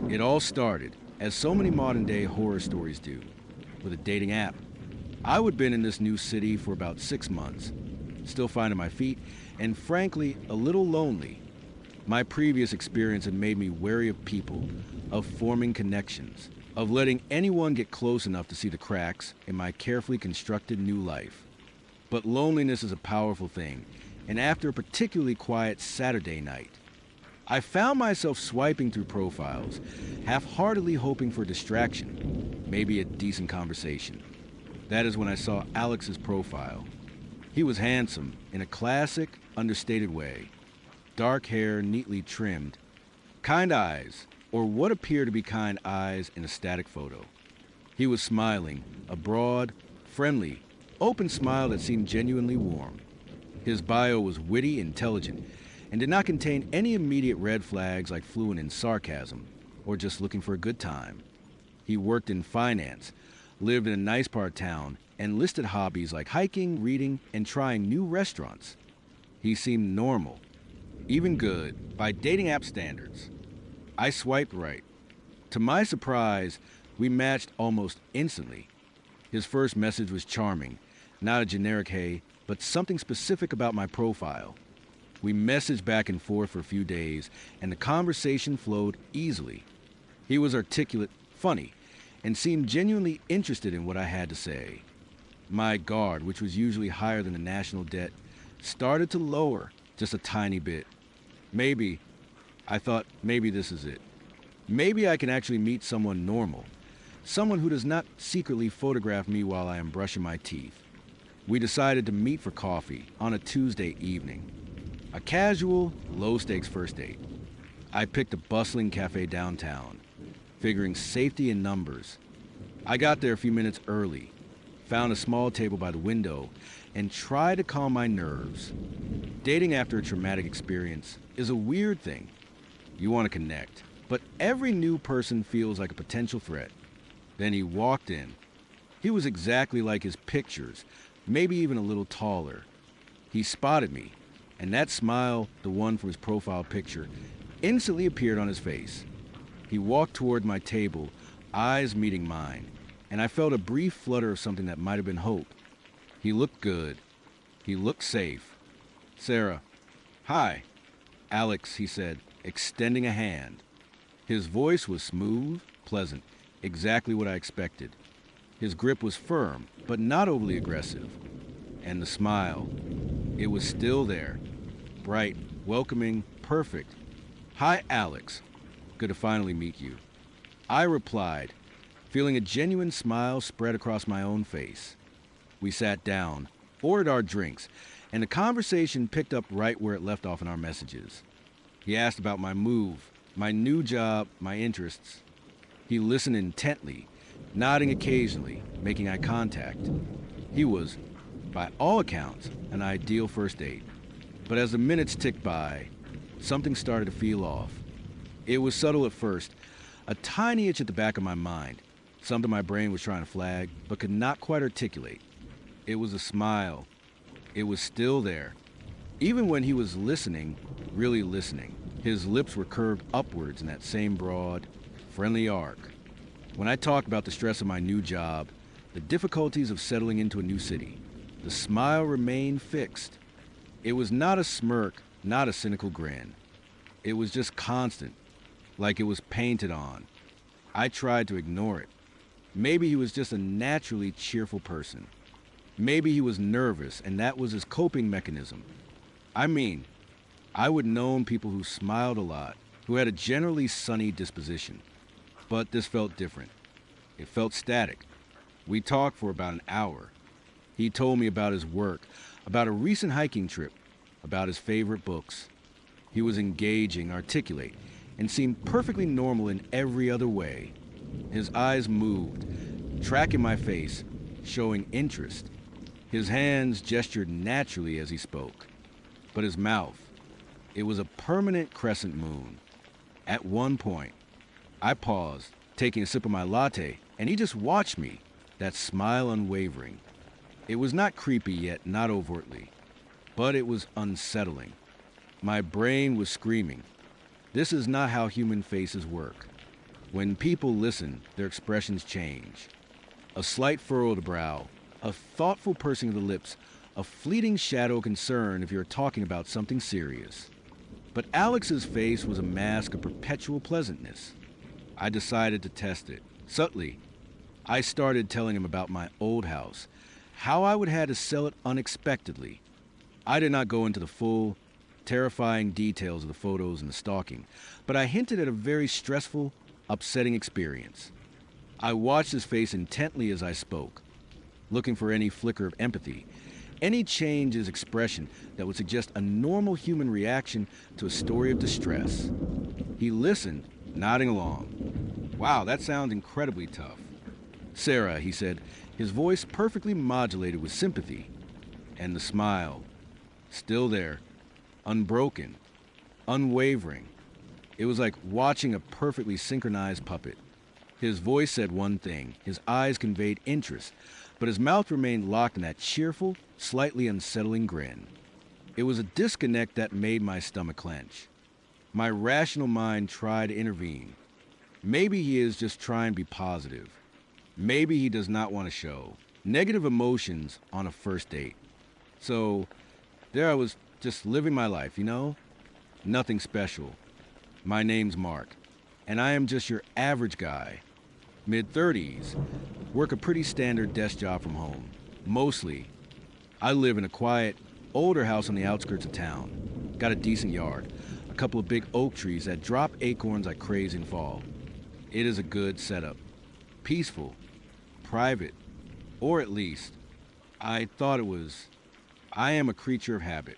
It all started, as so many modern-day horror stories do, with a dating app. I would have been in this new city for about 6 months, still finding my feet, and frankly, a little lonely. My previous experience had made me wary of people, of forming connections, of letting anyone get close enough to see the cracks in my carefully constructed new life. But loneliness is a powerful thing, and after a particularly quiet Saturday night, I found myself swiping through profiles, half-heartedly hoping for distraction, maybe a decent conversation. That is when I saw Alex's profile. He was handsome, in a classic, understated way. Dark hair, neatly trimmed. Kind eyes, or what appear to be kind eyes in a static photo. He was smiling, a broad, friendly, open smile that seemed genuinely warm. His bio was witty, intelligent, and did not contain any immediate red flags like fluent in sarcasm, or just looking for a good time. He worked in finance, lived in a nice part of town, and listed hobbies like hiking, reading, and trying new restaurants. He seemed normal, even good, by dating app standards. I swiped right. To my surprise, we matched almost instantly. His first message was charming, not a generic hey, but something specific about my profile. We messaged back and forth for a few days, and the conversation flowed easily. He was articulate, funny, and seemed genuinely interested in what I had to say. My guard, which was usually higher than the national debt, started to lower just a tiny bit. I thought maybe this is it. Maybe I can actually meet someone normal, someone who does not secretly photograph me while I am brushing my teeth. We decided to meet for coffee on a Tuesday evening. A casual, low-stakes first date. I picked a bustling cafe downtown, figuring safety in numbers. I got there a few minutes early, found a small table by the window, and tried to calm my nerves. Dating after a traumatic experience is a weird thing. You want to connect, but every new person feels like a potential threat. Then he walked in. He was exactly like his pictures, maybe even a little taller. He spotted me, and that smile, the one from his profile picture, instantly appeared on his face. He walked toward my table, eyes meeting mine, and I felt a brief flutter of something that might have been hope. He looked good. He looked safe. "Sarah." "Hi." "Alex," he said, extending a hand. His voice was smooth, pleasant, exactly what I expected. His grip was firm, but not overly aggressive. And the smile, it was still there. Bright, welcoming, perfect. "Hi, Alex. Good to finally meet you." I replied, feeling a genuine smile spread across my own face. We sat down, ordered our drinks, and the conversation picked up right where it left off in our messages. He asked about my move, my new job, my interests. He listened intently, nodding occasionally, making eye contact. He was, by all accounts, an ideal first date. But as the minutes ticked by, something started to feel off. It was subtle at first, a tiny itch at the back of my mind, something my brain was trying to flag, but could not quite articulate. It was a smile. It was still there. Even when he was listening, really listening, his lips were curved upwards in that same broad, friendly arc. When I talked about the stress of my new job, the difficulties of settling into a new city, The smile remained fixed. It was not a smirk, not a cynical grin. It was just constant, like it was painted on. I tried to ignore it. Maybe he was just a naturally cheerful person. Maybe he was nervous, and that was his coping mechanism. I mean, I would known people who smiled a lot, who had a generally sunny disposition. But this felt different. It felt static. We talked for about an hour. He told me about his work, about a recent hiking trip, about his favorite books. He was engaging, articulate, and seemed perfectly normal in every other way. His eyes moved, tracking my face, showing interest. His hands gestured naturally as he spoke. But his mouth, it was a permanent crescent moon. At one point, I paused, taking a sip of my latte, and he just watched me, that smile unwavering. It was not creepy yet, not overtly, but it was unsettling. My brain was screaming. This is not how human faces work. When people listen, their expressions change. A slight furrow of the brow, a thoughtful pursing of the lips, a fleeting shadow of concern if you're talking about something serious. But Alex's face was a mask of perpetual pleasantness. I decided to test it. Subtly, I started telling him about my old house, how I would have to sell it unexpectedly. I did not go into the full, terrifying details of the photos and the stalking, but I hinted at a very stressful, upsetting experience. I watched his face intently as I spoke, looking for any flicker of empathy, any change in his expression that would suggest a normal human reaction to a story of distress. He listened, nodding along. Wow, that sounds incredibly tough. Sarah, he said, his voice perfectly modulated with sympathy. And the smile, still there, unbroken, unwavering. It was like watching a perfectly synchronized puppet. His voice said one thing, his eyes conveyed interest, but his mouth remained locked in that cheerful, slightly unsettling grin. It was a disconnect that made my stomach clench. My rational mind tried to intervene. Maybe he is just trying to be positive. Maybe he does not want to show negative emotions on a first date. So, there I was, just living my life, you know? Nothing special. My name's Mark, and I am just your average guy. Mid-30s, work a pretty standard desk job from home. Mostly, I live in a quiet, older house on the outskirts of town. Got a decent yard, a couple of big oak trees that drop acorns like crazy in fall. It is a good setup. Peaceful, private, or at least, I thought it was. I am a creature of habit.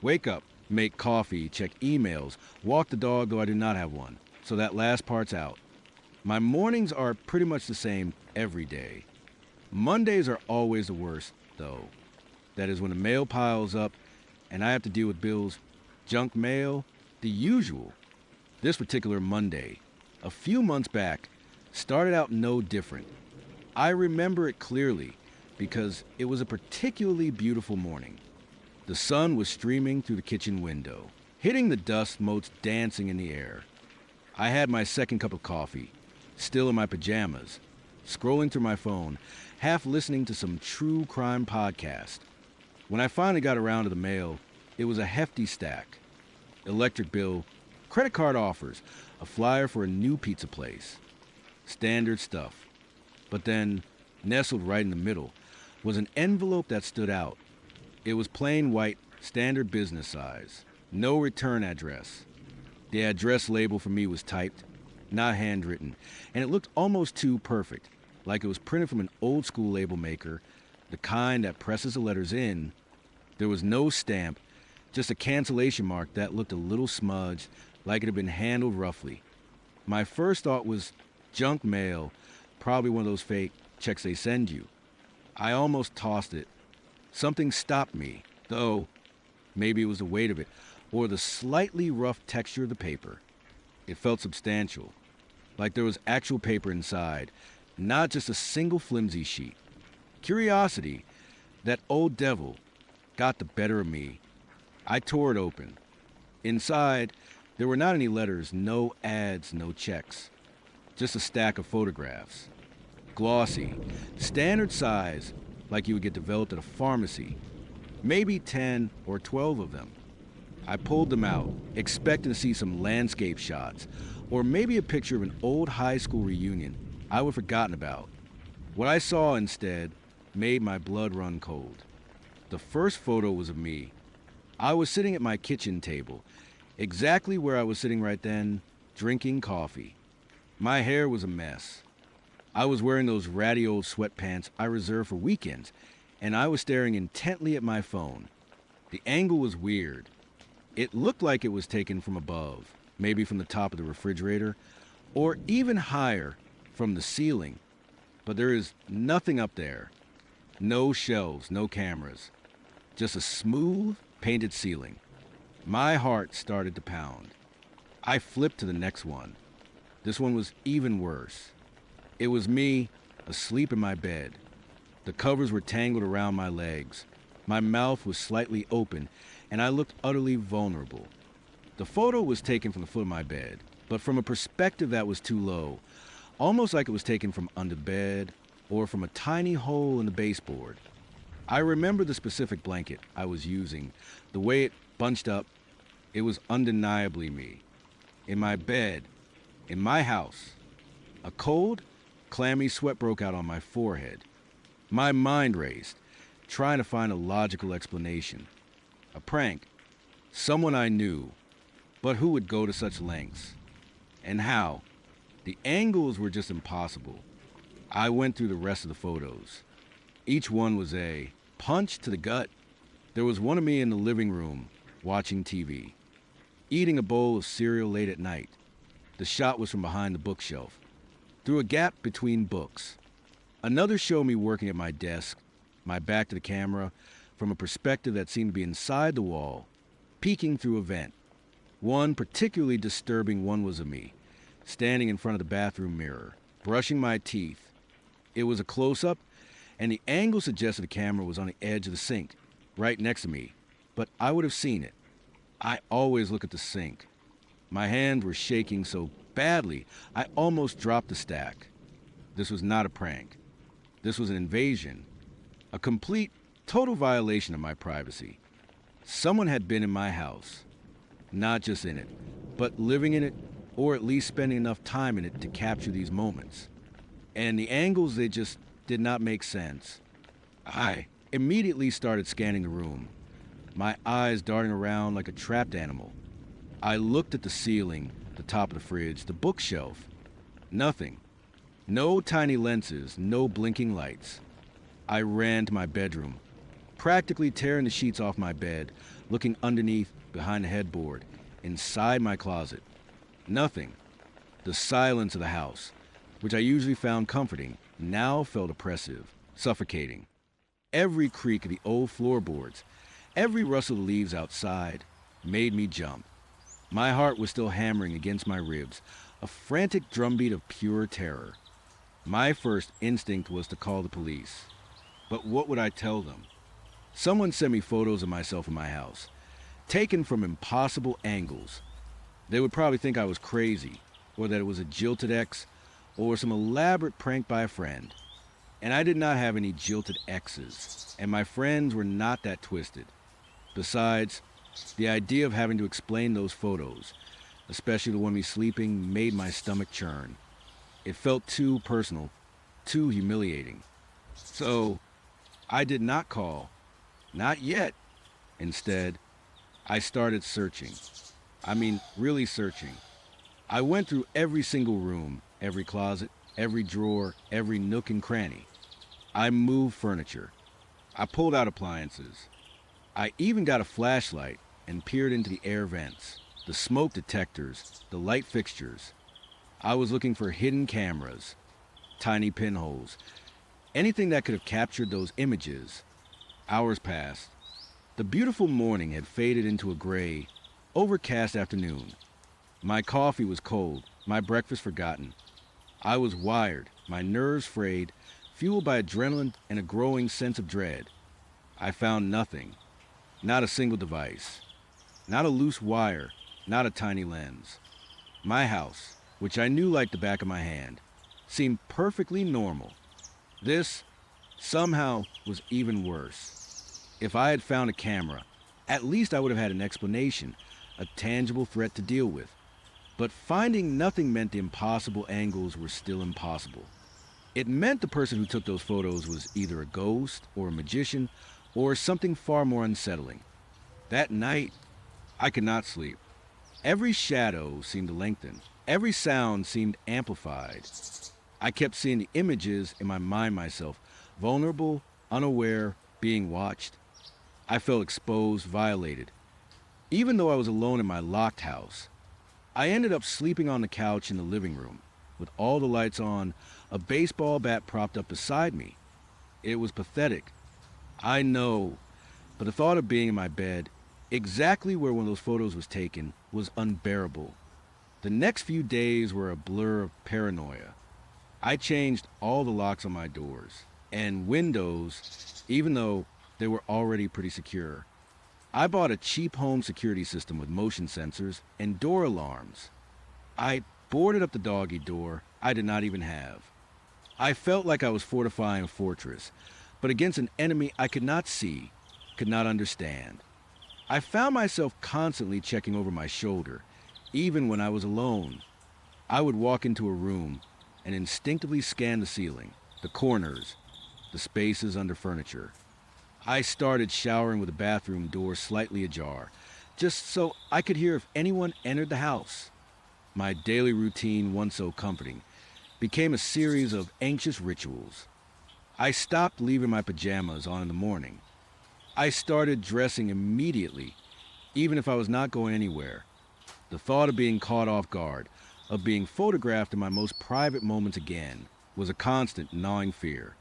Wake up, make coffee, check emails, walk the dog though I do not have one, so that last part's out. My mornings are pretty much the same every day. Mondays are always the worst, though. That is when the mail piles up and I have to deal with bills, junk mail, the usual. This particular Monday, a few months back, started out no different. I remember it clearly because it was a particularly beautiful morning. The sun was streaming through the kitchen window, hitting the dust motes dancing in the air. I had my second cup of coffee, still in my pajamas, scrolling through my phone, half listening to some true crime podcast. When I finally got around to the mail, it was a hefty stack. Electric bill, credit card offers, a flyer for a new pizza place. Standard stuff. But then, nestled right in the middle, was an envelope that stood out. It was plain white, standard business size. No return address. The address label for me was typed, not handwritten, and it looked almost too perfect, like it was printed from an old-school label maker, the kind that presses the letters in. There was no stamp, just a cancellation mark that looked a little smudged, like it had been handled roughly. My first thought was junk mail, probably one of those fake checks they send you. I almost tossed it. Something stopped me, though. Maybe it was the weight of it, or the slightly rough texture of the paper. It felt substantial, like there was actual paper inside, not just a single flimsy sheet. Curiosity, that old devil, got the better of me. I tore it open. Inside, there were not any letters, no ads, no checks. Just a stack of photographs. Glossy, standard size, like you would get developed at a pharmacy. Maybe 10 or 12 of them. I pulled them out, expecting to see some landscape shots, or maybe a picture of an old high school reunion I would have forgotten about. What I saw instead made my blood run cold. The first photo was of me. I was sitting at my kitchen table, exactly where I was sitting right then, drinking coffee. My hair was a mess. I was wearing those ratty old sweatpants I reserve for weekends, and I was staring intently at my phone. The angle was weird. It looked like it was taken from above, maybe from the top of the refrigerator, or even higher, from the ceiling. But there is nothing up there. No shelves, no cameras. Just a smooth, painted ceiling. My heart started to pound. I flipped to the next one. This one was even worse. It was me, asleep in my bed. The covers were tangled around my legs. My mouth was slightly open, and I looked utterly vulnerable. The photo was taken from the foot of my bed, but from a perspective that was too low, almost like it was taken from under the bed or from a tiny hole in the baseboard. I remember the specific blanket I was using, the way it bunched up. It was undeniably me. In my bed, in my house. A cold, clammy sweat broke out on my forehead. My mind raced, trying to find a logical explanation. A prank. Someone I knew. But who would go to such lengths? And how? The angles were just impossible. I went through the rest of the photos. Each one was a punch to the gut. There was one of me in the living room, watching TV, eating a bowl of cereal late at night. The shot was from behind the bookshelf, through a gap between books. Another showed me working at my desk, my back to the camera, from a perspective that seemed to be inside the wall, peeking through a vent. One particularly disturbing one was of me, standing in front of the bathroom mirror, brushing my teeth. It was a close-up, and the angle suggested the camera was on the edge of the sink, right next to me, but I would have seen it. I always look at the sink. My hands were shaking so badly, I almost dropped the stack. This was not a prank. This was an invasion. A complete, total violation of my privacy. Someone had been in my house. Not just in it, but living in it, or at least spending enough time in it to capture these moments. And the angles, they just did not make sense. I immediately started scanning the room, my eyes darting around like a trapped animal. I looked at the ceiling, the top of the fridge, the bookshelf. Nothing. No tiny lenses, no blinking lights. I ran to my bedroom, practically tearing the sheets off my bed, looking underneath, behind the headboard, inside my closet. Nothing. The silence of the house, which I usually found comforting, now felt oppressive, suffocating. Every creak of the old floorboards, every rustle of the leaves outside, made me jump. My heart was still hammering against my ribs, a frantic drumbeat of pure terror. My first instinct was to call the police. But what would I tell them? Someone sent me photos of myself in my house, taken from impossible angles. They would probably think I was crazy, or that it was a jilted ex, or some elaborate prank by a friend. And I did not have any jilted exes, and my friends were not that twisted. Besides, the idea of having to explain those photos, especially the one of me sleeping, made my stomach churn. It felt too personal, too humiliating. So, I did not call. Not yet. Instead, I started searching. I mean, really searching. I went through every single room, every closet, every drawer, every nook and cranny. I moved furniture. I pulled out appliances. I even got a flashlight and peered into the air vents, the smoke detectors, the light fixtures. I was looking for hidden cameras, tiny pinholes, anything that could have captured those images. Hours passed. The beautiful morning had faded into a gray, overcast afternoon. My coffee was cold, my breakfast forgotten. I was wired, my nerves frayed, fueled by adrenaline and a growing sense of dread. I found nothing. Not a single device. Not a loose wire, not a tiny lens. My house, which I knew like the back of my hand, seemed perfectly normal. This somehow was even worse. If I had found a camera, at least I would have had an explanation, a tangible threat to deal with. But finding nothing meant the impossible angles were still impossible. It meant the person who took those photos was either a ghost or a magician or something far more unsettling. That night, I could not sleep. Every shadow seemed to lengthen. Every sound seemed amplified. I kept seeing the images in my mind myself, vulnerable, unaware, being watched. I felt exposed, violated. Even though I was alone in my locked house, I ended up sleeping on the couch in the living room, with all the lights on, a baseball bat propped up beside me. It was pathetic. I know, but the thought of being in my bed, exactly where one of those photos was taken, was unbearable. The next few days were a blur of paranoia. I changed all the locks on my doors and windows, even though they were already pretty secure. I bought a cheap home security system with motion sensors and door alarms. I boarded up the doggy door I did not even have. I felt like I was fortifying a fortress, but against an enemy I could not see, could not understand. I found myself constantly checking over my shoulder, even when I was alone. I would walk into a room and instinctively scan the ceiling, the corners, the spaces under furniture. I started showering with the bathroom door slightly ajar, just so I could hear if anyone entered the house. My daily routine, once so comforting, became a series of anxious rituals. I stopped leaving my pajamas on in the morning. I started dressing immediately, even if I was not going anywhere. The thought of being caught off guard, of being photographed in my most private moments again, was a constant gnawing fear.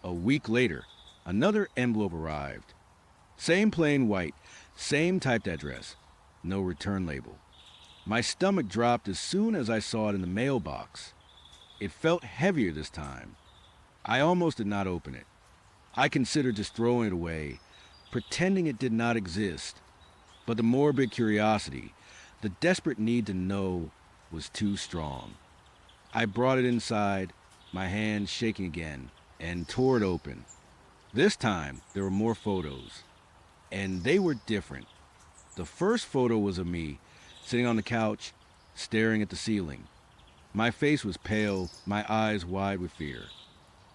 A week later, another envelope arrived. Same plain white, same typed address, no return label. My stomach dropped as soon as I saw it in the mailbox. It felt heavier this time. I almost did not open it. I considered just throwing it away, pretending it did not exist. But the morbid curiosity, the desperate need to know, was too strong. I brought it inside, my hands shaking again, and tore it open. This time, there were more photos, and they were different. The first photo was of me, sitting on the couch, staring at the ceiling. My face was pale, my eyes wide with fear.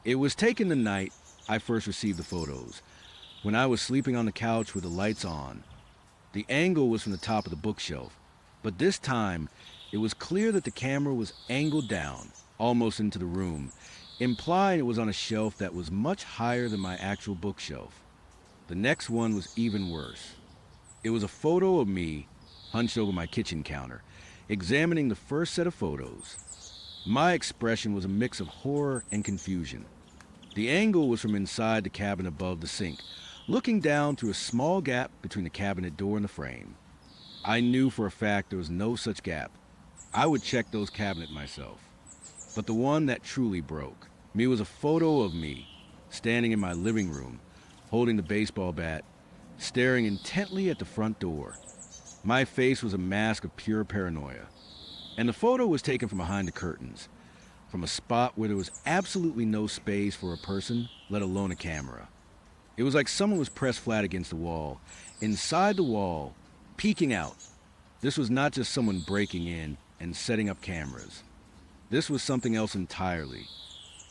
It was taken the night I first received the photos, when I was sleeping on the couch with the lights on. The angle was from the top of the bookshelf, but this time it was clear that the camera was angled down, almost into the room, implying it was on a shelf that was much higher than my actual bookshelf. The next one was even worse. It was a photo of me, hunched over my kitchen counter, examining the first set of photos. My expression was a mix of horror and confusion. The angle was from inside the cabinet above the sink, looking down through a small gap between the cabinet door and the frame. I knew for a fact there was no such gap. I would check those cabinets myself. But the one that truly broke me was a photo of me, standing in my living room, holding the baseball bat, staring intently at the front door. My face was a mask of pure paranoia. And the photo was taken from behind the curtains, from a spot where there was absolutely no space for a person, let alone a camera. It was like someone was pressed flat against the wall, inside the wall, peeking out. This was not just someone breaking in and setting up cameras. This was something else entirely.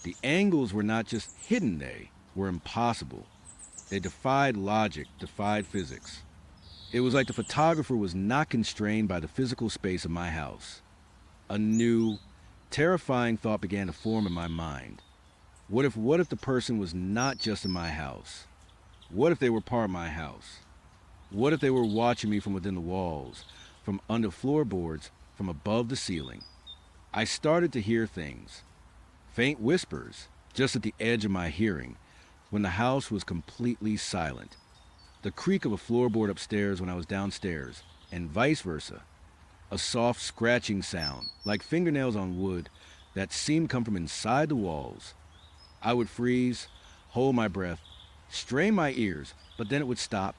The angles were not just hidden, they were impossible. They defied logic, defied physics. It was like the photographer was not constrained by the physical space of my house. A new, terrifying thought began to form in my mind. What if the person was not just in my house? What if they were part of my house? What if they were watching me from within the walls, from under floorboards, from above the ceiling? I started to hear things. Faint whispers, just at the edge of my hearing, when the house was completely silent. The creak of a floorboard upstairs when I was downstairs, and vice versa. A soft scratching sound, like fingernails on wood, that seemed to come from inside the walls. I would freeze, hold my breath, strain my ears, but then it would stop.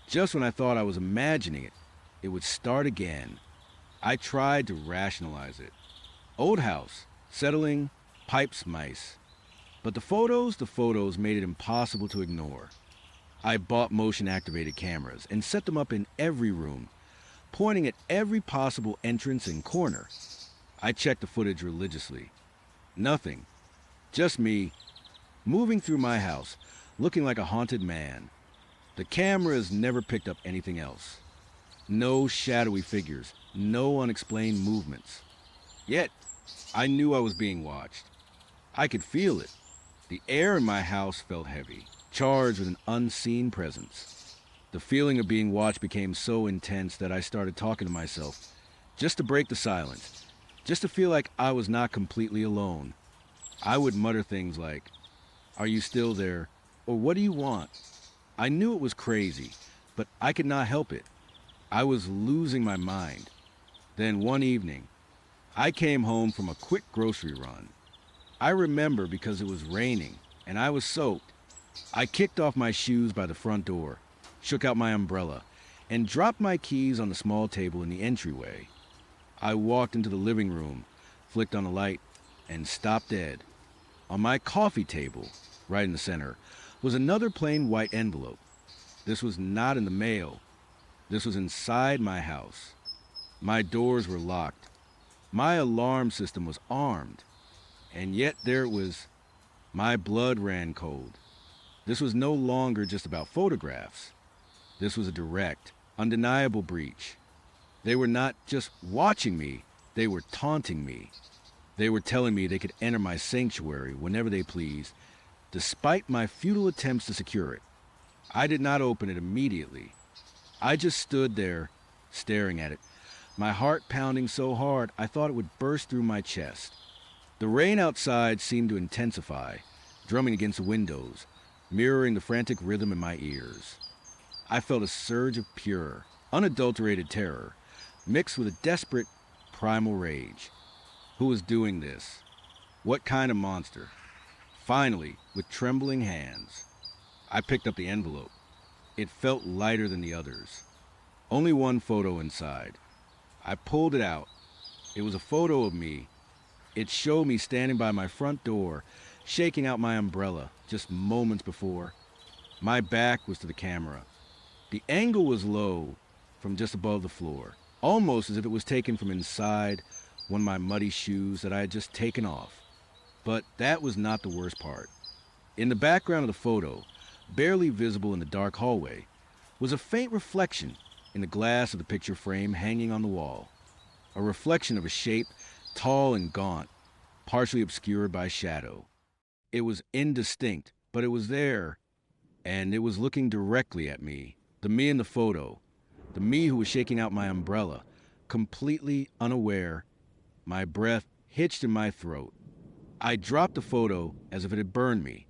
Just when I thought I was imagining it, it would start again. I tried to rationalize it. Old house, settling, pipes, mice. But the photos made it impossible to ignore. I bought motion activated cameras and set them up in every room, pointing at every possible entrance and corner. I checked the footage religiously. Nothing. Just me, moving through my house, looking like a haunted man. The cameras never picked up anything else. No shadowy figures, no unexplained movements. Yet, I knew I was being watched. I could feel it. The air in my house felt heavy, charged with an unseen presence. The feeling of being watched became so intense that I started talking to myself, just to break the silence, just to feel like I was not completely alone. I would mutter things like, "Are you still there?" or "What do you want?" I knew it was crazy, but I could not help it. I was losing my mind. Then one evening, I came home from a quick grocery run. I remember because it was raining and I was soaked. I kicked off my shoes by the front door, shook out my umbrella, and dropped my keys on the small table in the entryway. I walked into the living room, flicked on a light, and stopped dead. On my coffee table, right in the center, was another plain white envelope. This was not in the mail. This was inside my house. My doors were locked. My alarm system was armed. And yet there it was. My blood ran cold. This was no longer just about photographs. This was a direct, undeniable breach. They were not just watching me, they were taunting me. They were telling me they could enter my sanctuary whenever they pleased, despite my futile attempts to secure it. I did not open it immediately. I just stood there, staring at it, my heart pounding so hard I thought it would burst through my chest. The rain outside seemed to intensify, drumming against the windows, mirroring the frantic rhythm in my ears. I felt a surge of pure, unadulterated terror, mixed with a desperate, primal rage. Who was doing this? What kind of monster? Finally, with trembling hands, I picked up the envelope. It felt lighter than the others. Only one photo inside. I pulled it out. It was a photo of me. It showed me standing by my front door, shaking out my umbrella just moments before. My back was to the camera. The angle was low, from just above the floor, almost as if it was taken from inside one of my muddy shoes that I had just taken off. But that was not the worst part. In the background of the photo, barely visible in the dark hallway, was a faint reflection in the glass of the picture frame hanging on the wall. A reflection of a shape, tall and gaunt, partially obscured by shadow. It was indistinct, but it was there, and it was looking directly at me. The me in the photo, the me who was shaking out my umbrella, completely unaware, my breath hitched in my throat. I dropped the photo as if it had burned me.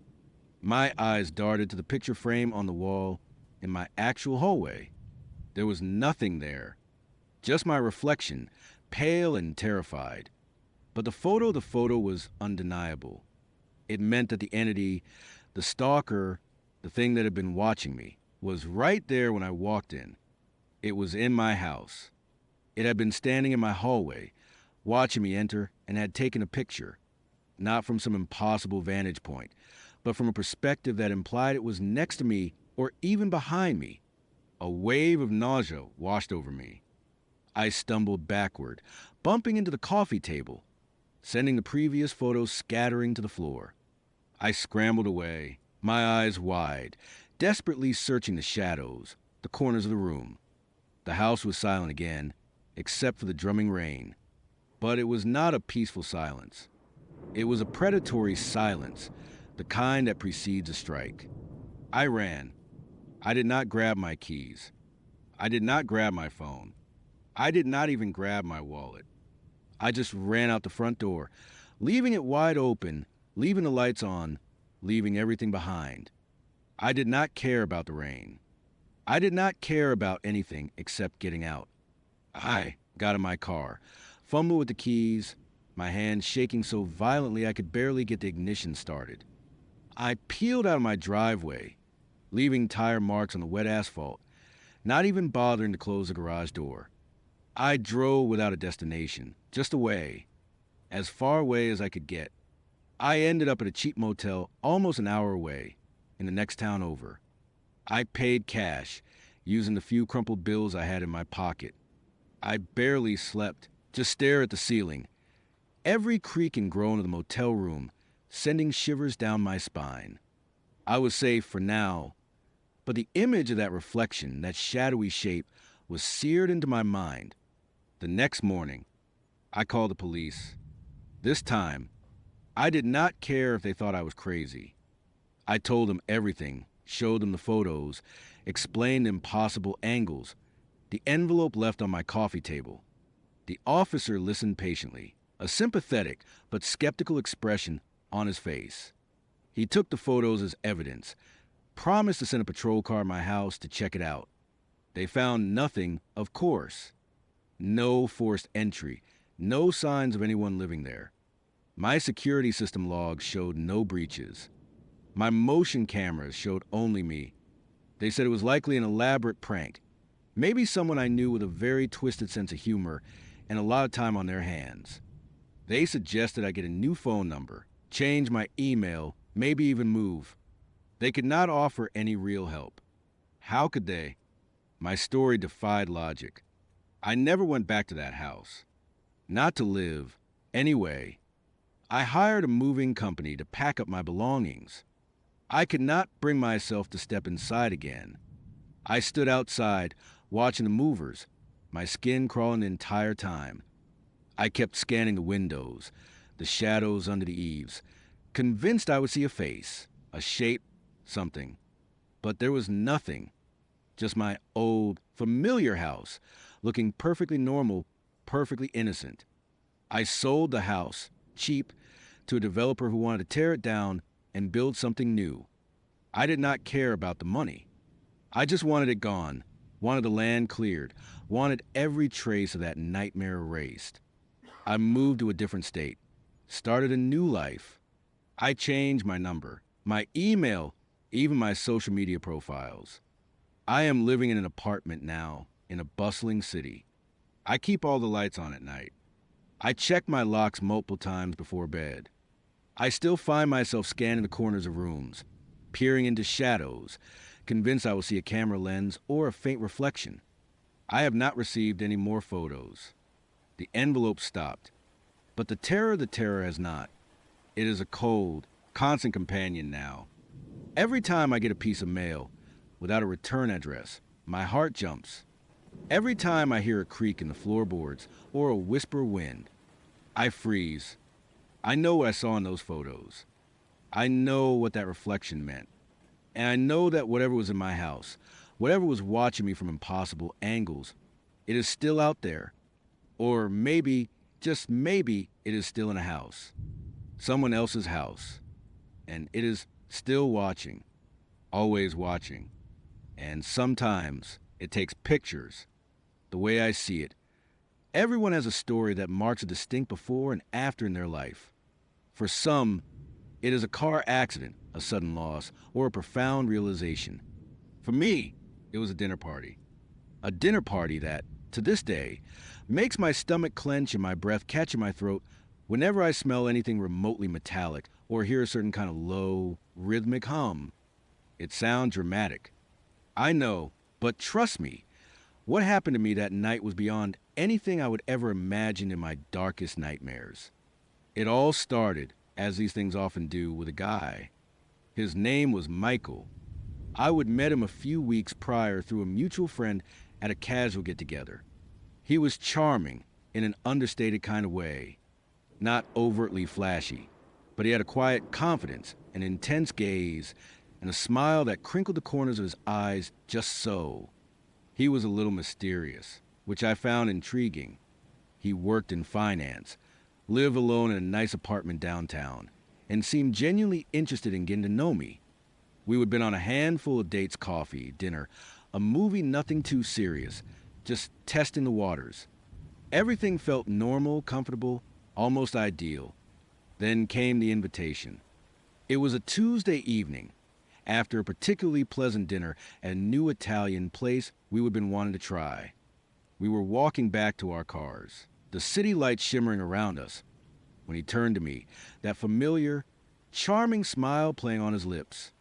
My eyes darted to the picture frame on the wall in my actual hallway. There was nothing there, just my reflection, pale and terrified. But the photo was undeniable. It meant that the entity, the stalker, the thing that had been watching me, was right there when I walked in. It was in my house. It had been standing in my hallway, watching me enter, and had taken a picture, not from some impossible vantage point, but from a perspective that implied it was next to me or even behind me. A wave of nausea washed over me. I stumbled backward, bumping into the coffee table, sending the previous photos scattering to the floor. I scrambled away, my eyes wide, desperately searching the shadows, the corners of the room. The house was silent again, except for the drumming rain. But it was not a peaceful silence. It was a predatory silence, the kind that precedes a strike. I ran. I did not grab my keys. I did not grab my phone. I did not even grab my wallet. I just ran out the front door, leaving it wide open, leaving the lights on, leaving everything behind. I did not care about the rain. I did not care about anything except getting out. I got in my car, fumbled with the keys, my hands shaking so violently I could barely get the ignition started. I peeled out of my driveway, leaving tire marks on the wet asphalt, not even bothering to close the garage door. I drove without a destination, just away, as far away as I could get. I ended up at a cheap motel almost an hour away, in the next town over. I paid cash, using the few crumpled bills I had in my pocket. I barely slept, just stared at the ceiling, every creak and groan of the motel room sending shivers down my spine. I was safe for now, but the image of that reflection, that shadowy shape, was seared into my mind. The next morning, I called the police. This time, I did not care if they thought I was crazy. I told them everything, showed them the photos, explained impossible angles, the envelope left on my coffee table. The officer listened patiently, a sympathetic but skeptical expression on his face. He took the photos as evidence, promised to send a patrol car to my house to check it out. They found nothing, of course. No forced entry, no signs of anyone living there. My security system logs showed no breaches. My motion cameras showed only me. They said it was likely an elaborate prank. Maybe someone I knew with a very twisted sense of humor and a lot of time on their hands. They suggested I get a new phone number, change my email, maybe even move. They could not offer any real help. How could they? My story defied logic. I never went back to that house. Not to live. Anyway, I hired a moving company to pack up my belongings. I could not bring myself to step inside again. I stood outside, watching the movers, my skin crawling the entire time. I kept scanning the windows, the shadows under the eaves, convinced I would see a face, a shape, something. But there was nothing. Just my old, familiar house, looking perfectly normal, perfectly innocent. I sold the house, cheap, to a developer who wanted to tear it down and build something new. I did not care about the money. I just wanted it gone, wanted the land cleared, wanted every trace of that nightmare erased. I moved to a different state, started a new life. I changed my number, my email, even my social media profiles. I am living in an apartment now, in a bustling city. I keep all the lights on at night. I check my locks multiple times before bed. I still find myself scanning the corners of rooms, peering into shadows, convinced I will see a camera lens or a faint reflection. I have not received any more photos. The envelope stopped, but the terror has not. It is a cold, constant companion now. Every time I get a piece of mail, without a return address, my heart jumps. Every time I hear a creak in the floorboards or a whisper of wind, I freeze. I know what I saw in those photos. I know what that reflection meant. And I know that whatever was in my house, whatever was watching me from impossible angles, it is still out there. Or maybe, just maybe, it is still in a house. Someone else's house. And it is still watching. Always watching. And sometimes it takes pictures. The way I see it. Everyone has a story that marks a distinct before and after in their life. For some, it is a car accident, a sudden loss, or a profound realization. For me, it was a dinner party. A dinner party that, to this day, makes my stomach clench and my breath catch in my throat whenever I smell anything remotely metallic or hear a certain kind of low, rhythmic hum. It sounds dramatic. I know, but trust me, what happened to me that night was beyond anything I would ever imagine in my darkest nightmares. It all started, as these things often do, with a guy. His name was Michael. I would met him a few weeks prior through a mutual friend at a casual get-together. He was charming in an understated kind of way. Not overtly flashy, but he had a quiet confidence, an intense gaze, and a smile that crinkled the corners of his eyes just so. He was a little mysterious, which I found intriguing. He worked in finance, lived alone in a nice apartment downtown, and seemed genuinely interested in getting to know me. We would have been on a handful of dates, coffee, dinner, a movie, nothing too serious, just testing the waters. Everything felt normal, comfortable, almost ideal. Then came the invitation. It was a Tuesday evening, after a particularly pleasant dinner at a new Italian place we would have been wanting to try. We were walking back to our cars, the city lights shimmering around us. when he turned to me, that familiar, charming smile playing on his lips.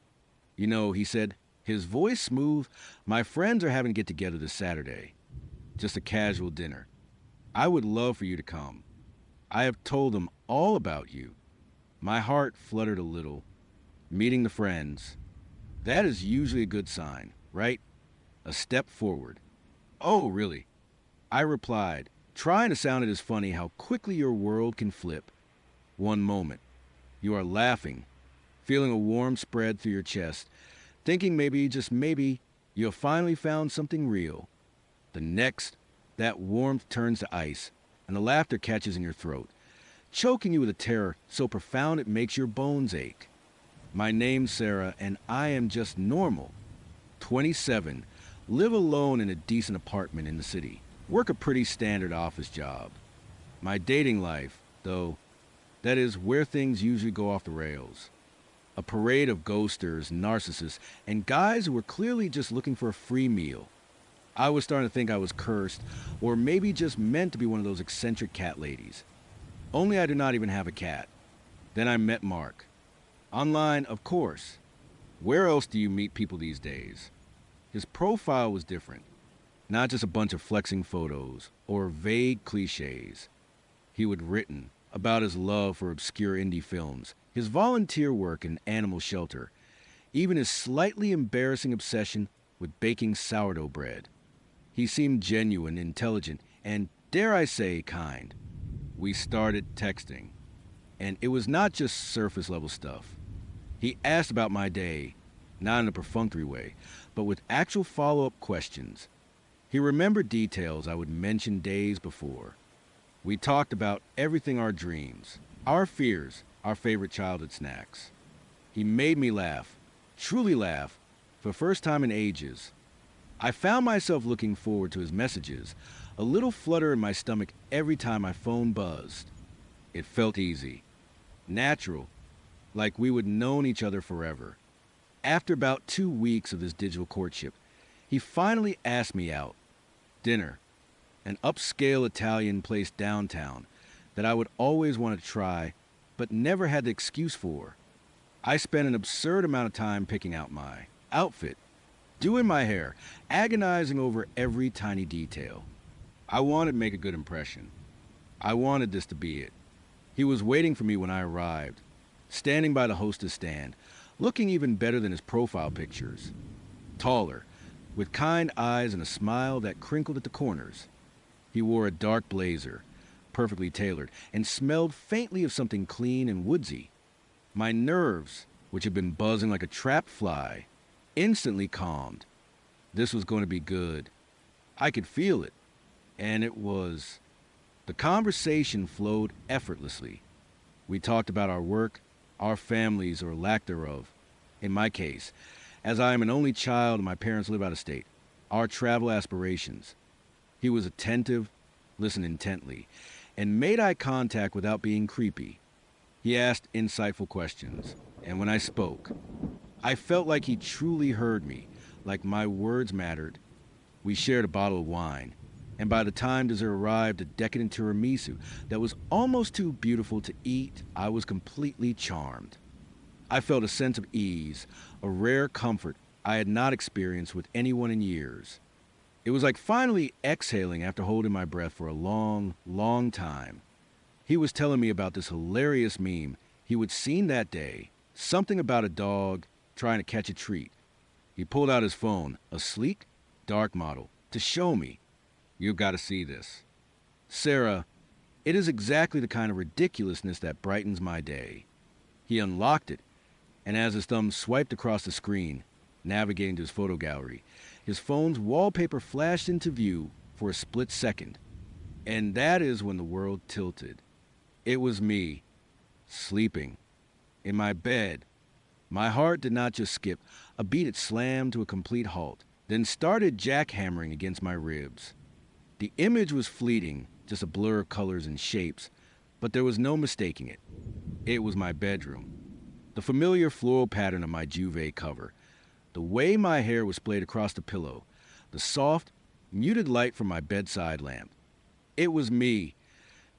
You know, he said, his voice smooth, my friends are having to get together this Saturday. Just a casual dinner. I would love for you to come. I have told them all about you. My heart fluttered a little. Meeting the friends. That is usually a good sign, right? A step forward. Oh, really? I replied, trying to sound it as funny how quickly your world can flip. One moment, you are laughing, feeling a warm spread through your chest, thinking maybe, just maybe, you have finally found something real. The next, that warmth turns to ice, and the laughter catches in your throat, choking you with a terror so profound it makes your bones ache. My name's Sarah, and I am just normal. 27, live alone in a decent apartment in the city, work a pretty standard office job. My dating life, though, that is where things usually go off the rails. A parade of ghosters, narcissists, and guys who were clearly just looking for a free meal. I was starting to think I was cursed, or maybe just meant to be one of those eccentric cat ladies. Only I do not even have a cat. Then I met Mark. Online, of course. Where else do you meet people these days? His profile was different. Not just a bunch of flexing photos or vague cliches. He would written about his love for obscure indie films, his volunteer work in animal shelter, even his slightly embarrassing obsession with baking sourdough bread. He seemed genuine, intelligent, and, dare I say, kind. We started texting, and it was not just surface-level stuff. He asked about my day, not in a perfunctory way, but with actual follow-up questions. He remembered details I would mention days before. We talked about everything: our dreams, our fears, our favorite childhood snacks. He made me laugh, truly laugh, for the first time in ages. I found myself looking forward to his messages, a little flutter in my stomach every time my phone buzzed. It felt easy, natural, like we would known each other forever. After about 2 weeks of this digital courtship, he finally asked me out. Dinner, an upscale Italian place downtown that I would always want to try, but never had the excuse for. I spent an absurd amount of time picking out my outfit, doing my hair, agonizing over every tiny detail. I wanted to make a good impression. I wanted this to be it. He was waiting for me when I arrived, standing by the hostess stand, looking even better than his profile pictures. Taller, with kind eyes and a smile that crinkled at the corners. He wore a dark blazer, perfectly tailored, and smelled faintly of something clean and woodsy. My nerves, which had been buzzing like a trapped fly, instantly calmed. This was going to be good. I could feel it. And it was. The conversation flowed effortlessly. We talked about our work, our families or lack thereof. In my case, as I am an only child and my parents live out of state, our travel aspirations. He was attentive, listened intently, and made eye contact without being creepy. He asked insightful questions, and when I spoke, I felt like he truly heard me, like my words mattered. We shared a bottle of wine, and by the time dessert arrived, a decadent tiramisu that was almost too beautiful to eat, I was completely charmed. I felt a sense of ease, a rare comfort I had not experienced with anyone in years. It was like finally exhaling after holding my breath for a long, long time. He was telling me about this hilarious meme he would seen that day, something about a dog trying to catch a treat. He pulled out his phone, a sleek, dark model, to show me. You've got to see this. Sarah, it is exactly the kind of ridiculousness that brightens my day. He unlocked it, and as his thumb swiped across the screen, navigating to his photo gallery, his phone's wallpaper flashed into view for a split second. And that is when the world tilted. It was me, sleeping, in my bed. My heart did not just skip, a beat it slammed to a complete halt, then started jackhammering against my ribs. The image was fleeting, just a blur of colors and shapes, but there was no mistaking it. It was my bedroom. The familiar floral pattern of my duvet cover, the way my hair was splayed across the pillow, the soft, muted light from my bedside lamp. It was me,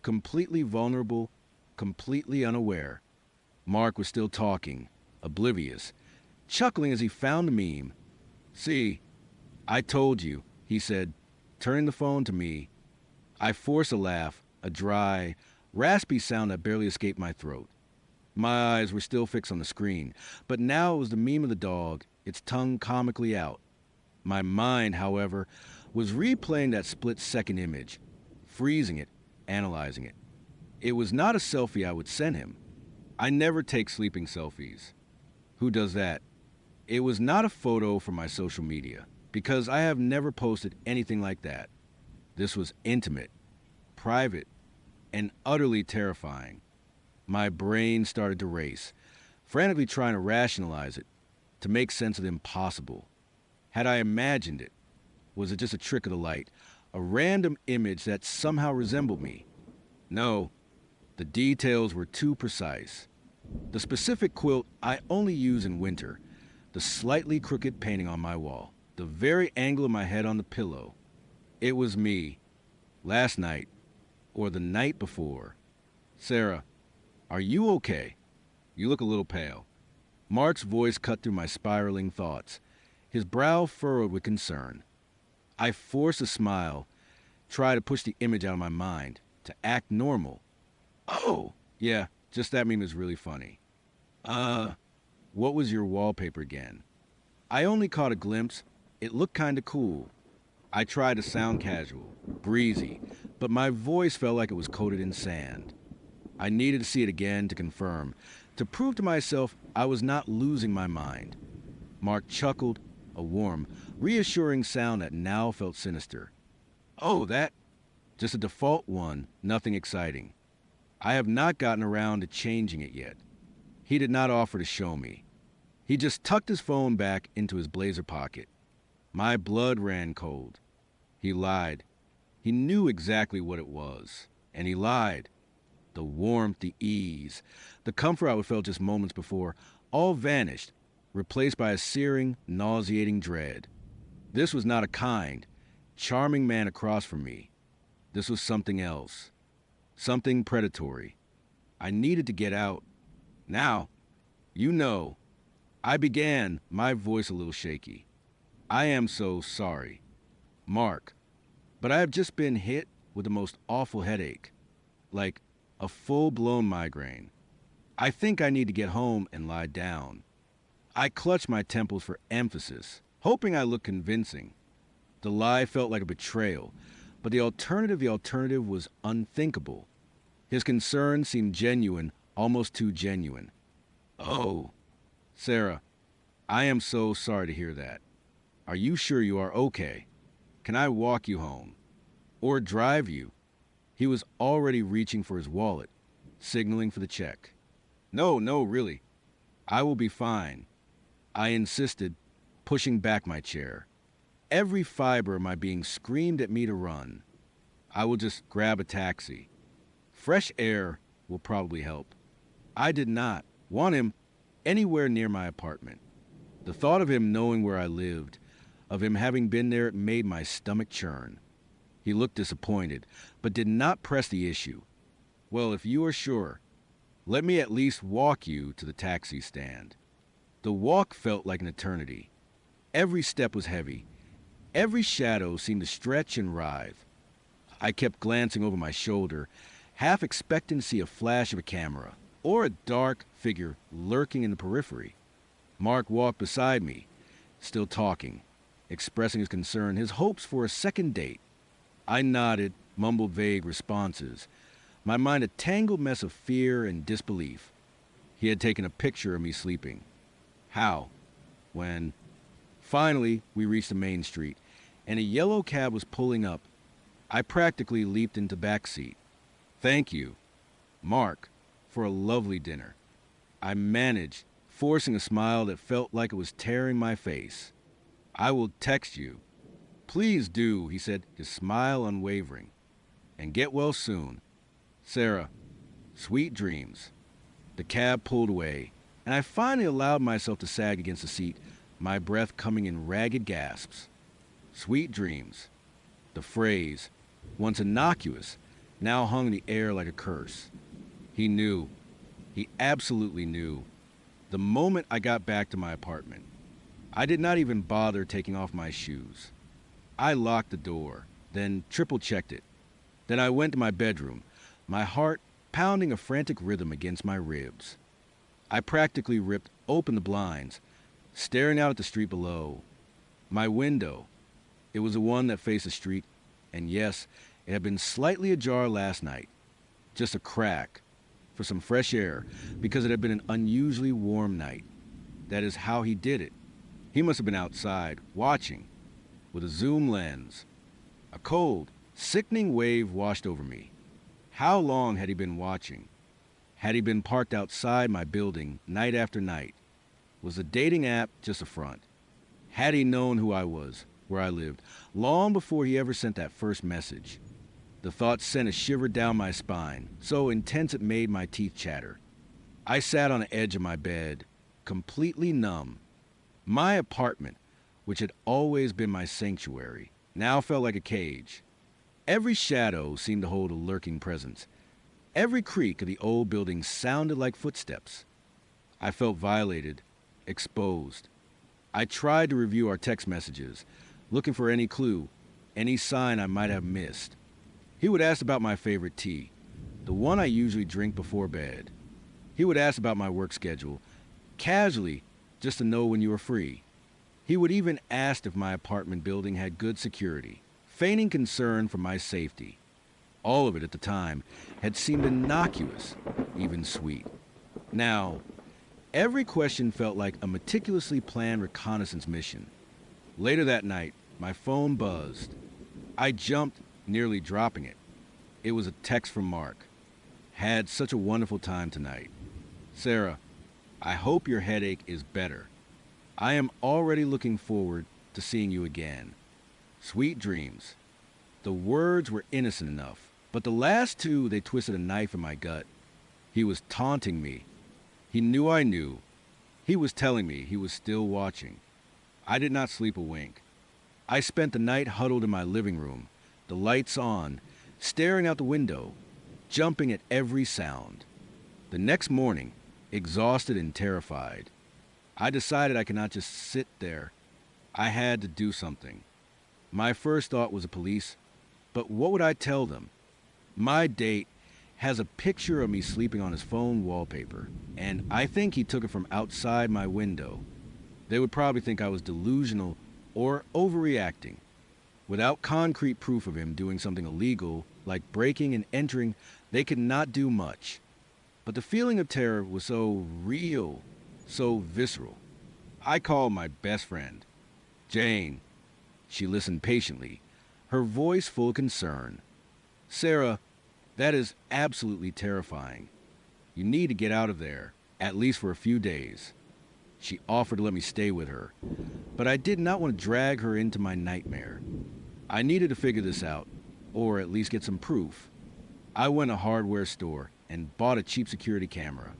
completely vulnerable, completely unaware. Mark was still talking, oblivious, chuckling as he found a meme. "See, I told you," he said, turning the phone to me. I forced a laugh, a dry, raspy sound that barely escaped my throat. My eyes were still fixed on the screen, but now it was the meme of the dog, its tongue comically out. My mind, however, was replaying that split-second image, freezing it, analyzing it. It was not a selfie I would send him. I never take sleeping selfies. Who does that? It was not a photo for my social media, because I have never posted anything like that. This was intimate, private, and utterly terrifying. My brain started to race, frantically trying to rationalize it, to make sense of the impossible. Had I imagined it? Was it just a trick of the light, a random image that somehow resembled me? No, the details were too precise. The specific quilt I only use in winter, the slightly crooked painting on my wall, the very angle of my head on the pillow. It was me, last night, or the night before. "Sarah, are you okay? You look a little pale." Mark's voice cut through my spiraling thoughts, his brow furrowed with concern. I forced a smile, tried to push the image out of my mind, to act normal. "Oh, yeah, just that meme is really funny." What was your wallpaper again?" I only caught a glimpse. It looked kinda cool. I tried to sound casual, breezy, but my voice felt like it was coated in sand. I needed to see it again to confirm, to prove to myself I was not losing my mind. Mark chuckled, a warm, reassuring sound that now felt sinister. "Oh, that? Just a default one, nothing exciting. I have not gotten around to changing it yet." He did not offer to show me. He just tucked his phone back into his blazer pocket. My blood ran cold. He lied. He knew exactly what it was. And he lied. The warmth, the ease, the comfort I would felt just moments before, all vanished, replaced by a searing, nauseating dread. This was not a kind, charming man across from me. This was something else. Something predatory. I needed to get out. "Now, you know," I began, my voice a little shaky. "I am so sorry. Mark, but I have just been hit with the most awful headache. Like a full-blown migraine. I think I need to get home and lie down." I clutched my temples for emphasis, hoping I looked convincing. The lie felt like a betrayal, but the alternative was unthinkable. His concern seemed genuine, almost too genuine. "Oh, Sarah, I am so sorry to hear that. Are you sure you are okay? Can I walk you home? Or drive you?" He was already reaching for his wallet, signaling for the check. No, really. I will be fine," I insisted, pushing back my chair. Every fiber of my being screamed at me to run. "I will just grab a taxi. Fresh air will probably help." I did not want him anywhere near my apartment. The thought of him knowing where I lived, of him having been there, made my stomach churn. He looked disappointed, but did not press the issue. "Well, if you are sure, let me at least walk you to the taxi stand." The walk felt like an eternity. Every step was heavy. Every shadow seemed to stretch and writhe. I kept glancing over my shoulder, half expecting to see a flash of a camera, or a dark figure lurking in the periphery. Mark walked beside me, still talking, expressing his concern, his hopes for a second date. I nodded, mumbled vague responses, my mind a tangled mess of fear and disbelief. He had taken a picture of me sleeping. How? When? Finally, we reached the main street, and a yellow cab was pulling up. I practically leaped into the back seat. "Thank you, Mark, for a lovely dinner," I managed, forcing a smile that felt like it was tearing my face. "I will text you." "Please do," he said, his smile unwavering. "And get well soon. Sarah, sweet dreams." The cab pulled away, and I finally allowed myself to sag against the seat, my breath coming in ragged gasps. Sweet dreams. The phrase, once innocuous, now hung in the air like a curse. He knew. He absolutely knew. The moment I got back to my apartment, I did not even bother taking off my shoes. I locked the door, then triple checked it. Then I went to my bedroom, my heart pounding a frantic rhythm against my ribs. I practically ripped open the blinds, staring out at the street below. My window, it was the one that faced the street, and yes, it had been slightly ajar last night. Just a crack for some fresh air because it had been an unusually warm night. That is how he did it. He must have been outside, watching, with a zoom lens. A cold, sickening wave washed over me. How long had he been watching? Had he been parked outside my building night after night? Was the dating app just a front? Had he known who I was, where I lived, long before he ever sent that first message? The thought sent a shiver down my spine, so intense it made my teeth chatter. I sat on the edge of my bed, completely numb. My apartment, which had always been my sanctuary, now felt like a cage. Every shadow seemed to hold a lurking presence. Every creak of the old building sounded like footsteps. I felt violated, exposed. I tried to review our text messages, looking for any clue, any sign I might have missed. He would ask about my favorite tea, the one I usually drink before bed. He would ask about my work schedule, casually, just to know when you were free. He would even ask if my apartment building had good security, feigning concern for my safety. All of it at the time had seemed innocuous, even sweet. Now, every question felt like a meticulously planned reconnaissance mission. Later that night, my phone buzzed. I jumped, nearly dropping it. It was a text from Mark. Had such a wonderful time tonight. Sarah, I hope your headache is better. I am already looking forward to seeing you again. Sweet dreams. The words were innocent enough, but the last two, they twisted a knife in my gut. He was taunting me. He knew I knew. He was telling me he was still watching. I did not sleep a wink. I spent the night huddled in my living room, the lights on, staring out the window, jumping at every sound. The next morning, exhausted and terrified, I decided I could not just sit there. I had to do something. My first thought was the police, but what would I tell them? My date has a picture of me sleeping on his phone wallpaper, and I think he took it from outside my window. They would probably think I was delusional or overreacting. Without concrete proof of him doing something illegal, like breaking and entering, they could not do much. But the feeling of terror was so real, so visceral. I called my best friend, Jane. She listened patiently, her voice full of concern. Sarah, that is absolutely terrifying. You need to get out of there, at least for a few days. She offered to let me stay with her, but I did not want to drag her into my nightmare. I needed to figure this out, or at least get some proof. I went to a hardware store and bought a cheap security camera,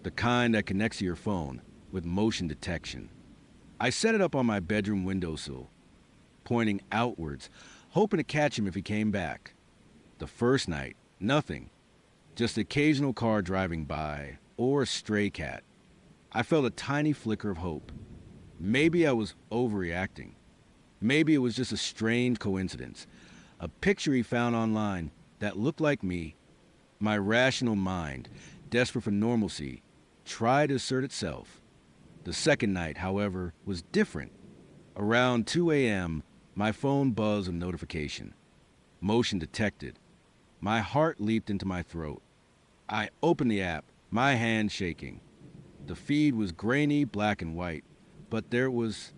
the kind that connects to your phone with motion detection. I set it up on my bedroom windowsill, pointing outwards, hoping to catch him if he came back. The first night, nothing, just the occasional car driving by or a stray cat. I felt a tiny flicker of hope. Maybe I was overreacting. Maybe it was just a strange coincidence. A picture he found online that looked like me. My rational mind, desperate for normalcy, tried to assert itself. The second night, however, was different. Around 2 a.m., my phone buzzed with notification. Motion detected. My heart leaped into my throat. I opened the app, my hand shaking. The feed was grainy, black and white, but there was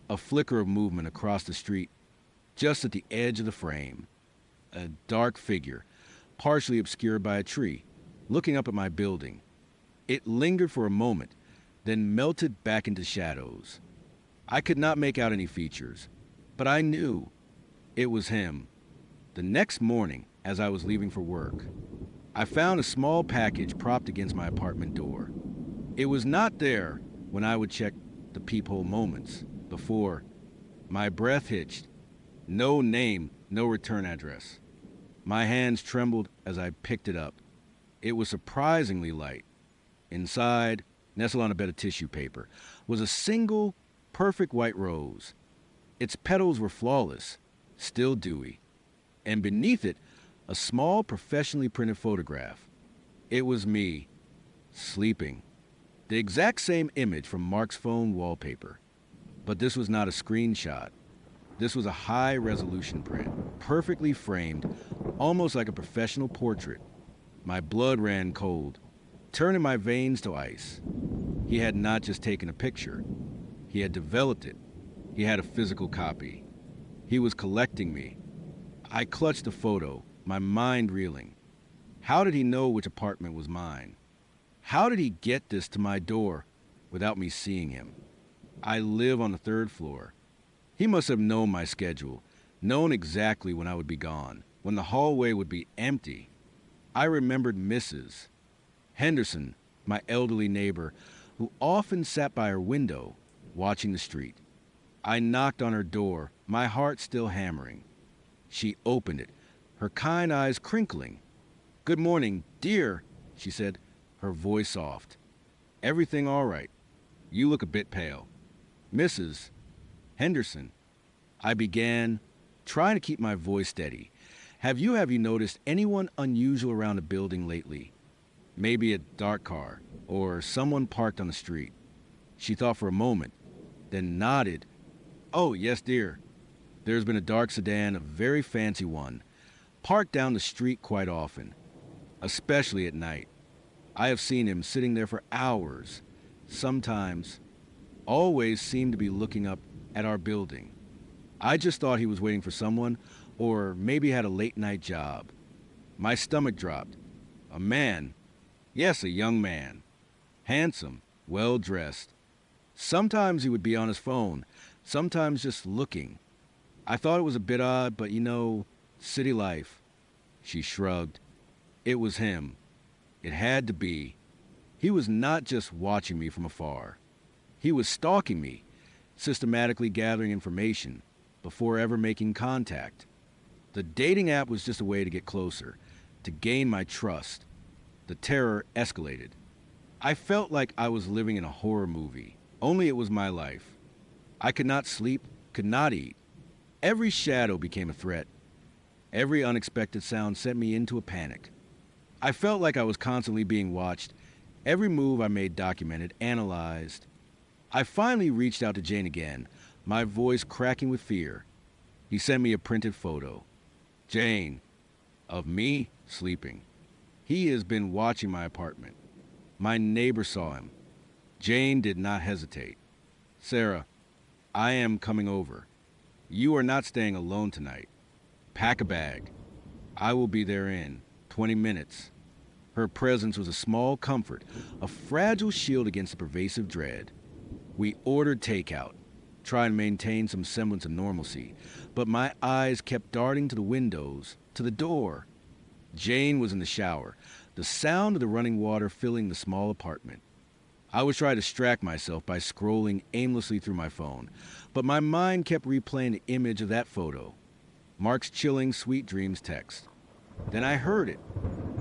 a flicker of movement across the street, just at the edge of the frame. A dark figure, partially obscured by a tree, looking up at my building. It lingered for a moment, then melted back into shadows. I could not make out any features, but I knew it was him. The next morning, as I was leaving for work, I found a small package propped against my apartment door. It was not there when I would check the peephole moments before. My breath hitched. No name, no return address. My hands trembled as I picked it up. It was surprisingly light. Inside, nestled on a bed of tissue paper, was a single, perfect white rose. Its petals were flawless, still dewy, and beneath it, a small, professionally printed photograph. It was me, sleeping. The exact same image from Mark's phone wallpaper. But this was not a screenshot. This was a high-resolution print, perfectly framed, almost like a professional portrait. My blood ran cold, turning my veins to ice. He had not just taken a picture. He had developed it. He had a physical copy. He was collecting me. I clutched the photo, my mind reeling. How did he know which apartment was mine? How did he get this to my door without me seeing him? I live on the third floor. He must have known my schedule, known exactly when I would be gone, when the hallway would be empty. I remembered Mrs. Henderson, my elderly neighbor, who often sat by her window, watching the street. I knocked on her door, my heart still hammering. She opened it, her kind eyes crinkling. "Good morning, dear," she said, her voice soft. "Everything all right? You look a bit pale." "Mrs. Henderson," I began, trying to keep my voice steady. Have you noticed anyone unusual around the building lately? Maybe a dark car, or someone parked on the street." She thought for a moment, then nodded. "Oh, yes, dear. There's been a dark sedan, a very fancy one, parked down the street quite often, especially at night. I have seen him sitting there for hours, sometimes, always seemed to be looking up at our building. I just thought he was waiting for someone, or maybe had a late-night job." My stomach dropped. A man. Yes, a young man. Handsome, well-dressed. Sometimes he would be on his phone, sometimes just looking. I thought it was a bit odd, but city life. She shrugged. It was him. It had to be. He was not just watching me from afar. He was stalking me, systematically gathering information, before ever making contact. The dating app was just a way to get closer, to gain my trust. The terror escalated. I felt like I was living in a horror movie, only it was my life. I could not sleep, could not eat. Every shadow became a threat. Every unexpected sound sent me into a panic. I felt like I was constantly being watched, every move I made documented, analyzed. I finally reached out to Jane again, my voice cracking with fear. He sent me a printed photo. "Jane, of me sleeping. He has been watching my apartment. My neighbor saw him." Jane did not hesitate. "Sarah, I am coming over. You are not staying alone tonight. Pack a bag. I will be there in 20 minutes. Her presence was a small comfort, a fragile shield against the pervasive dread. We ordered takeout, trying to maintain some semblance of normalcy, but my eyes kept darting to the windows, to the door. Jane was in the shower, the sound of the running water filling the small apartment. I was trying to distract myself by scrolling aimlessly through my phone, but my mind kept replaying the image of that photo, Mark's chilling Sweet Dreams text. Then I heard it,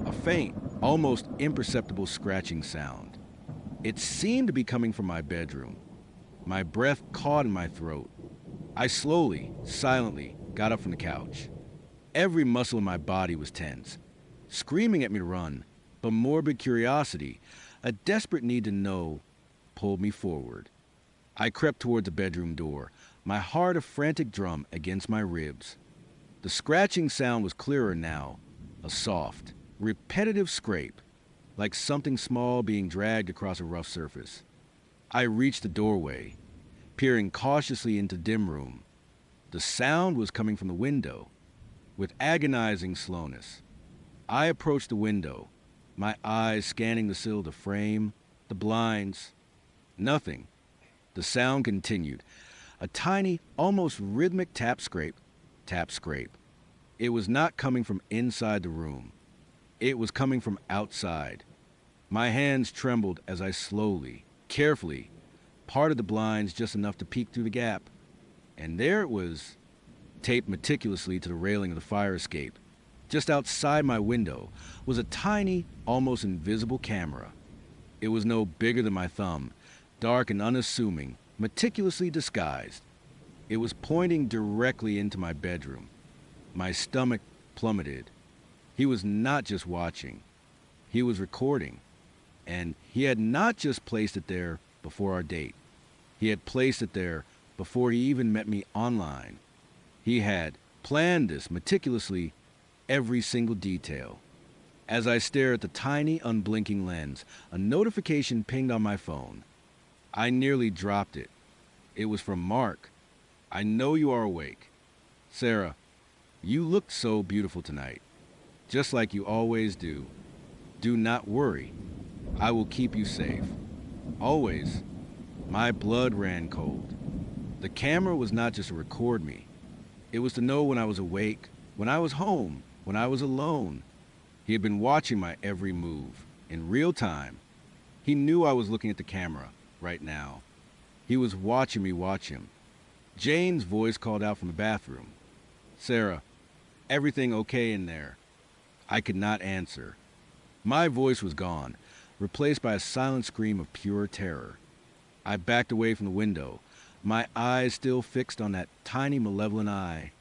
a faint, almost imperceptible scratching sound. It seemed to be coming from my bedroom. My breath caught in my throat. I slowly, silently got up from the couch. Every muscle in my body was tense, screaming at me to run, but morbid curiosity, a desperate need to know, pulled me forward. I crept toward the bedroom door, my heart a frantic drum against my ribs. The scratching sound was clearer now, a soft, repetitive scrape, like something small being dragged across a rough surface. I reached the doorway, peering cautiously into the dim room. The sound was coming from the window, with agonizing slowness. I approached the window, my eyes scanning the sill of the frame, the blinds. Nothing. The sound continued, a tiny, almost rhythmic tap scrape, tap scrape. It was not coming from inside the room. It was coming from outside. My hands trembled as I slowly, carefully, parted the blinds just enough to peek through the gap. And there it was, taped meticulously to the railing of the fire escape. Just outside my window was a tiny, almost invisible camera. It was no bigger than my thumb, dark and unassuming, meticulously disguised. It was pointing directly into my bedroom. My stomach plummeted. He was not just watching, he was recording. And he had not just placed it there before our date. He had placed it there before he even met me online. He had planned this meticulously, every single detail. As I stared at the tiny, unblinking lens, a notification pinged on my phone. I nearly dropped it. It was from Mark. I know you are awake. Sarah, you looked so beautiful tonight, just like you always do. Do not worry. I will keep you safe. Always. My blood ran cold. The camera was not just to record me. It was to know when I was awake, when I was home, when I was alone. He had been watching my every move, in real time. He knew I was looking at the camera, right now. He was watching me watch him. Jane's voice called out from the bathroom. Sarah, everything okay in there? I could not answer. My voice was gone, replaced by a silent scream of pure terror. I backed away from the window, my eyes still fixed on that tiny malevolent eye.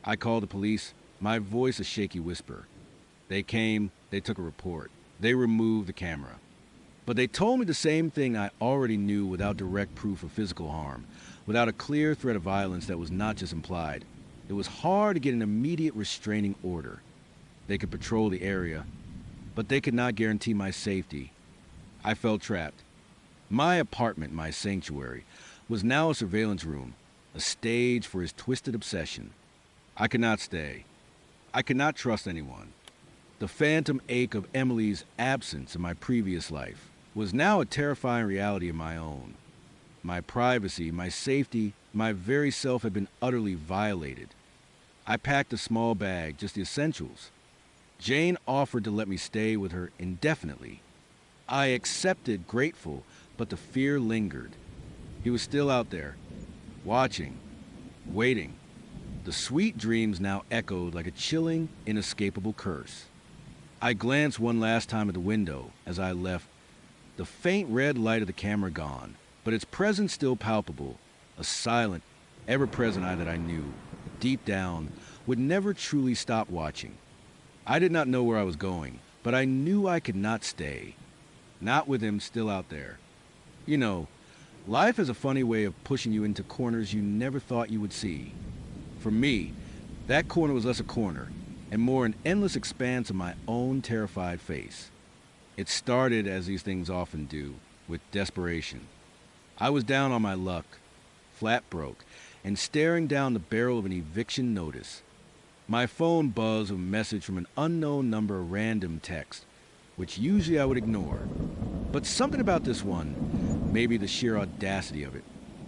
I called the police, my voice a shaky whisper. They came, they took a report. They removed the camera. But they told me the same thing I already knew without direct proof of physical harm, without a clear threat of violence that was not just implied. It was hard to get an immediate restraining order. They could patrol the area, but they could not guarantee my safety. I felt trapped. My apartment, my sanctuary, was now a surveillance room, a stage for his twisted obsession. I could not stay. I could not trust anyone. The phantom ache of Emily's absence in my previous life was now a terrifying reality of my own. My privacy, my safety, my very self had been utterly violated. I packed a small bag, just the essentials. Jane offered to let me stay with her indefinitely. I accepted, grateful, but the fear lingered. He was still out there, watching, waiting. The sweet dreams now echoed like a chilling, inescapable curse. I glanced one last time at the window as I left, the faint red light of the camera gone, but its presence still palpable, a silent, ever-present eye that I knew, deep down, would never truly stop watching. I did not know where I was going, but I knew I could not stay. Not with him still out there. You know, life has a funny way of pushing you into corners you never thought you would see. For me, that corner was less a corner, and more an endless expanse of my own terrified face. It started, as these things often do, with desperation. I was down on my luck, flat broke, and staring down the barrel of an eviction notice. My phone buzzed with a message from an unknown number of random text, which usually I would ignore. But something about this one, maybe the sheer audacity of it,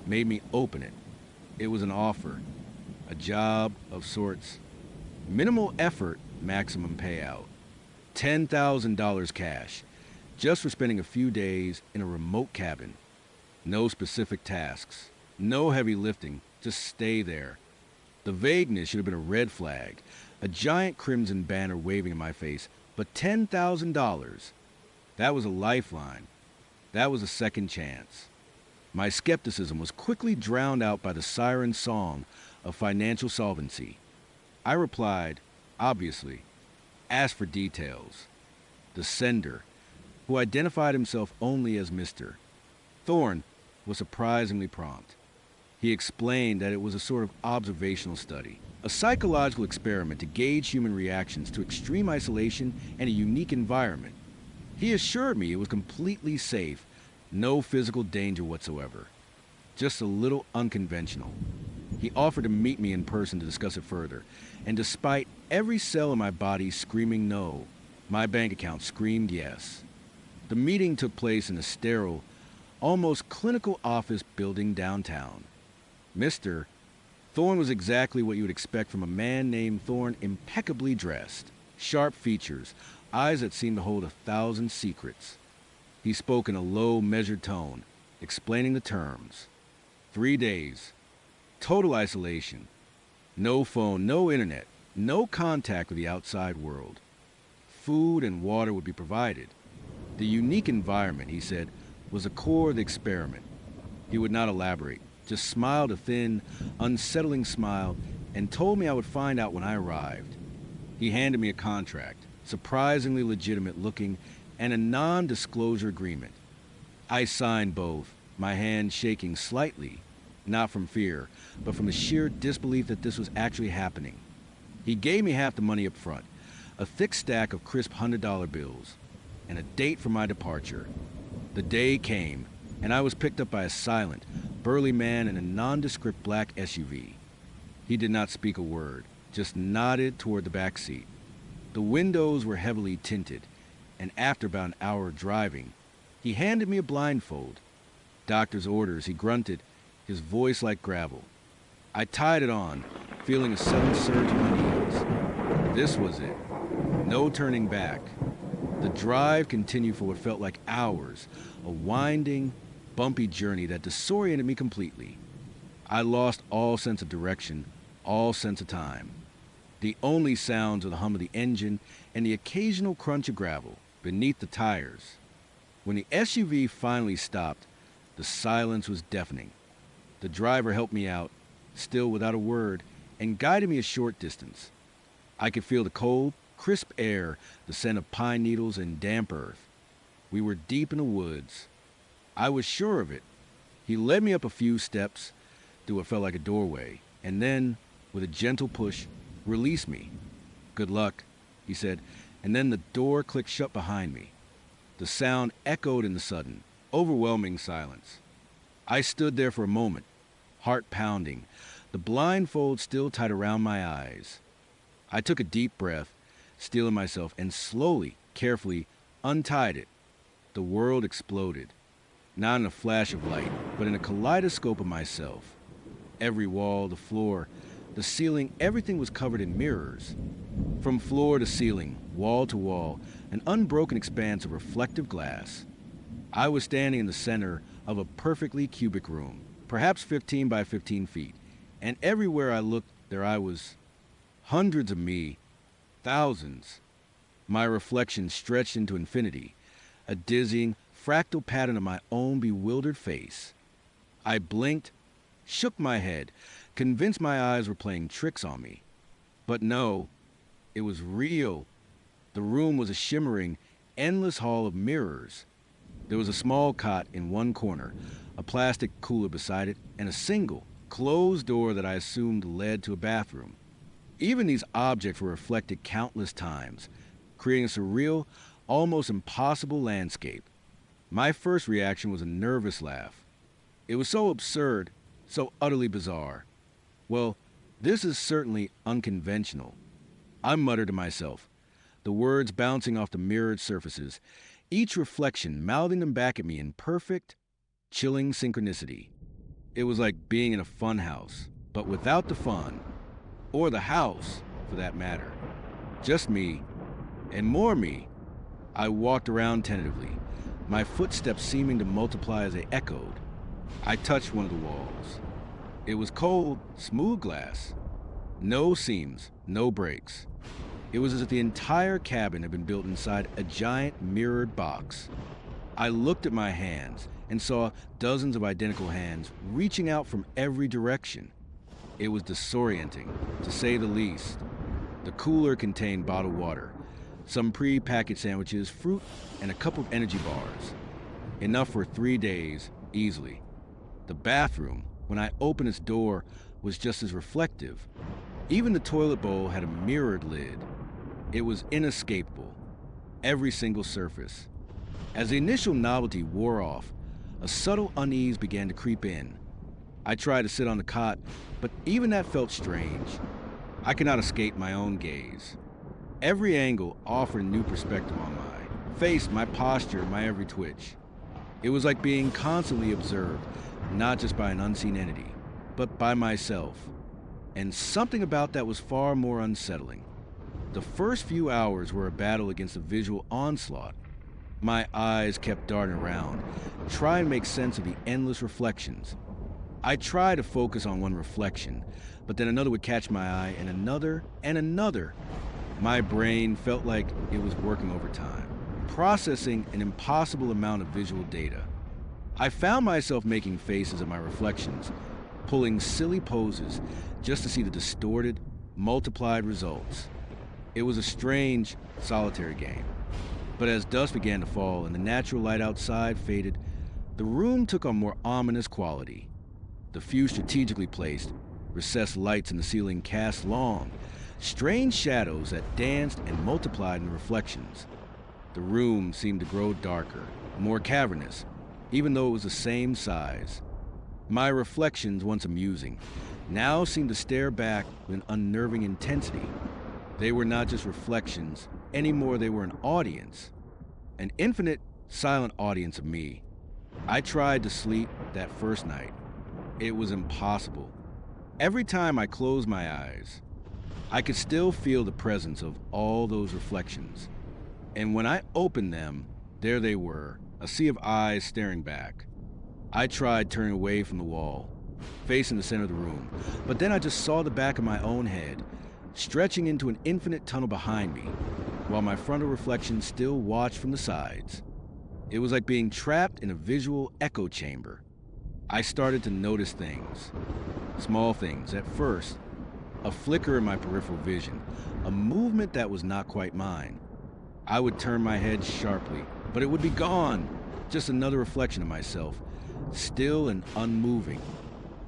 made me open it. It was an offer, a job of sorts. Minimal effort, maximum payout. $10,000 cash, just for spending a few days in a remote cabin. No specific tasks, no heavy lifting, just stay there. The vagueness should have been a red flag, a giant crimson banner waving in my face, but $10,000, that was a lifeline. That was a second chance. My skepticism was quickly drowned out by the siren song of financial solvency. I replied, obviously, asked for details. The sender, who identified himself only as Mr. Thorne, was surprisingly prompt. He explained that it was a sort of observational study, a psychological experiment to gauge human reactions to extreme isolation and a unique environment. He assured me it was completely safe, no physical danger whatsoever. Just a little unconventional. He offered to meet me in person to discuss it further, and despite every cell in my body screaming no, my bank account screamed yes. The meeting took place in a sterile, almost clinical office building downtown. Mr. Thorne was exactly what you would expect from a man named Thorne, impeccably dressed, sharp features, eyes that seemed to hold 1,000 secrets. He spoke in a low, measured tone, explaining the terms. 3 days. Total isolation. No phone, no internet. No contact with the outside world. Food and water would be provided. The unique environment, he said, was the core of the experiment. He would not elaborate, just smiled a thin, unsettling smile and told me I would find out when I arrived. He handed me a contract, surprisingly legitimate looking, and a non-disclosure agreement. I signed both, my hand shaking slightly, not from fear, but from the sheer disbelief that this was actually happening. He gave me half the money up front, a thick stack of crisp $100 bills, and a date for my departure. The day came, and I was picked up by a silent, burly man in a nondescript black SUV. He did not speak a word, just nodded toward the back seat. The windows were heavily tinted, and after about an hour of driving, he handed me a blindfold. Doctor's orders, he grunted, his voice like gravel. I tied it on, feeling a sudden surge in my knees. This was it. No turning back. The drive continued for what felt like hours, a winding, bumpy journey that disoriented me completely. I lost all sense of direction, all sense of time. The only sounds were the hum of the engine and the occasional crunch of gravel beneath the tires. When the SUV finally stopped, the silence was deafening. The driver helped me out, still without a word, and guided me a short distance. I could feel the cold, crisp air, the scent of pine needles and damp earth. We were deep in the woods. I was sure of it. He led me up a few steps, through what felt like a doorway, and then, with a gentle push, released me. "Good luck," he said, and then the door clicked shut behind me. The sound echoed in the sudden, overwhelming silence. I stood there for a moment, heart pounding, the blindfold still tied around my eyes. I took a deep breath, steeling myself, and slowly, carefully untied it. The world exploded, not in a flash of light, but in a kaleidoscope of myself. Every wall, the floor, the ceiling, everything was covered in mirrors. From floor to ceiling, wall to wall, an unbroken expanse of reflective glass. I was standing in the center of a perfectly cubic room, perhaps 15 by 15 feet, and everywhere I looked, there I was. Hundreds of me, thousands. My reflection stretched into infinity, a dizzying, fractal pattern of my own bewildered face. I blinked, shook my head, convinced my eyes were playing tricks on me. But no, it was real. The room was a shimmering, endless hall of mirrors. There was a small cot in one corner, a plastic cooler beside it, and a single, closed door that I assumed led to a bathroom. Even these objects were reflected countless times, creating a surreal, almost impossible landscape. My first reaction was a nervous laugh. It was so absurd, so utterly bizarre. Well, this is certainly unconventional. I muttered to myself, the words bouncing off the mirrored surfaces, each reflection mouthing them back at me in perfect, chilling synchronicity. It was like being in a fun house, but without the fun, or the house, for that matter. Just me, and more me. I walked around tentatively, my footsteps seeming to multiply as they echoed. I touched one of the walls. It was cold, smooth glass. No seams, no breaks. It was as if the entire cabin had been built inside a giant mirrored box. I looked at my hands and saw dozens of identical hands reaching out from every direction. It was disorienting, to say the least. The cooler contained bottled water, some pre-packaged sandwiches, fruit, and a couple of energy bars. Enough for 3 days, easily. The bathroom, when I opened its door, was just as reflective. Even the toilet bowl had a mirrored lid. It was inescapable, every single surface. As the initial novelty wore off, a subtle unease began to creep in. I tried to sit on the cot, but even that felt strange. I could not escape my own gaze. Every angle offered a new perspective on my face, my posture, my every twitch. It was like being constantly observed, not just by an unseen entity, but by myself. And something about that was far more unsettling. The first few hours were a battle against a visual onslaught. My eyes kept darting around, trying to make sense of the endless reflections. I tried to focus on one reflection, but then another would catch my eye, and another, and another. My brain felt like it was working overtime, processing an impossible amount of visual data. I found myself making faces at my reflections, pulling silly poses just to see the distorted, multiplied results. It was a strange, solitary game. But as dusk began to fall and the natural light outside faded, the room took on more ominous quality. The few strategically placed, recessed lights in the ceiling cast long, strange shadows that danced and multiplied in the reflections. The room seemed to grow darker, more cavernous, even though it was the same size. My reflections, once amusing, now seemed to stare back with an unnerving intensity. They were not just reflections, anymore they were an audience. An infinite, silent audience of me. I tried to sleep that first night. It was impossible. Every time I closed my eyes, I could still feel the presence of all those reflections. And when I opened them, there they were, a sea of eyes staring back. I tried turning away from the wall, facing the center of the room, but then I just saw the back of my own head, stretching into an infinite tunnel behind me, while my frontal reflection still watched from the sides. It was like being trapped in a visual echo chamber. I started to notice things, small things at first, a flicker in my peripheral vision, a movement that was not quite mine. I would turn my head sharply, but it would be gone, just another reflection of myself, still and unmoving.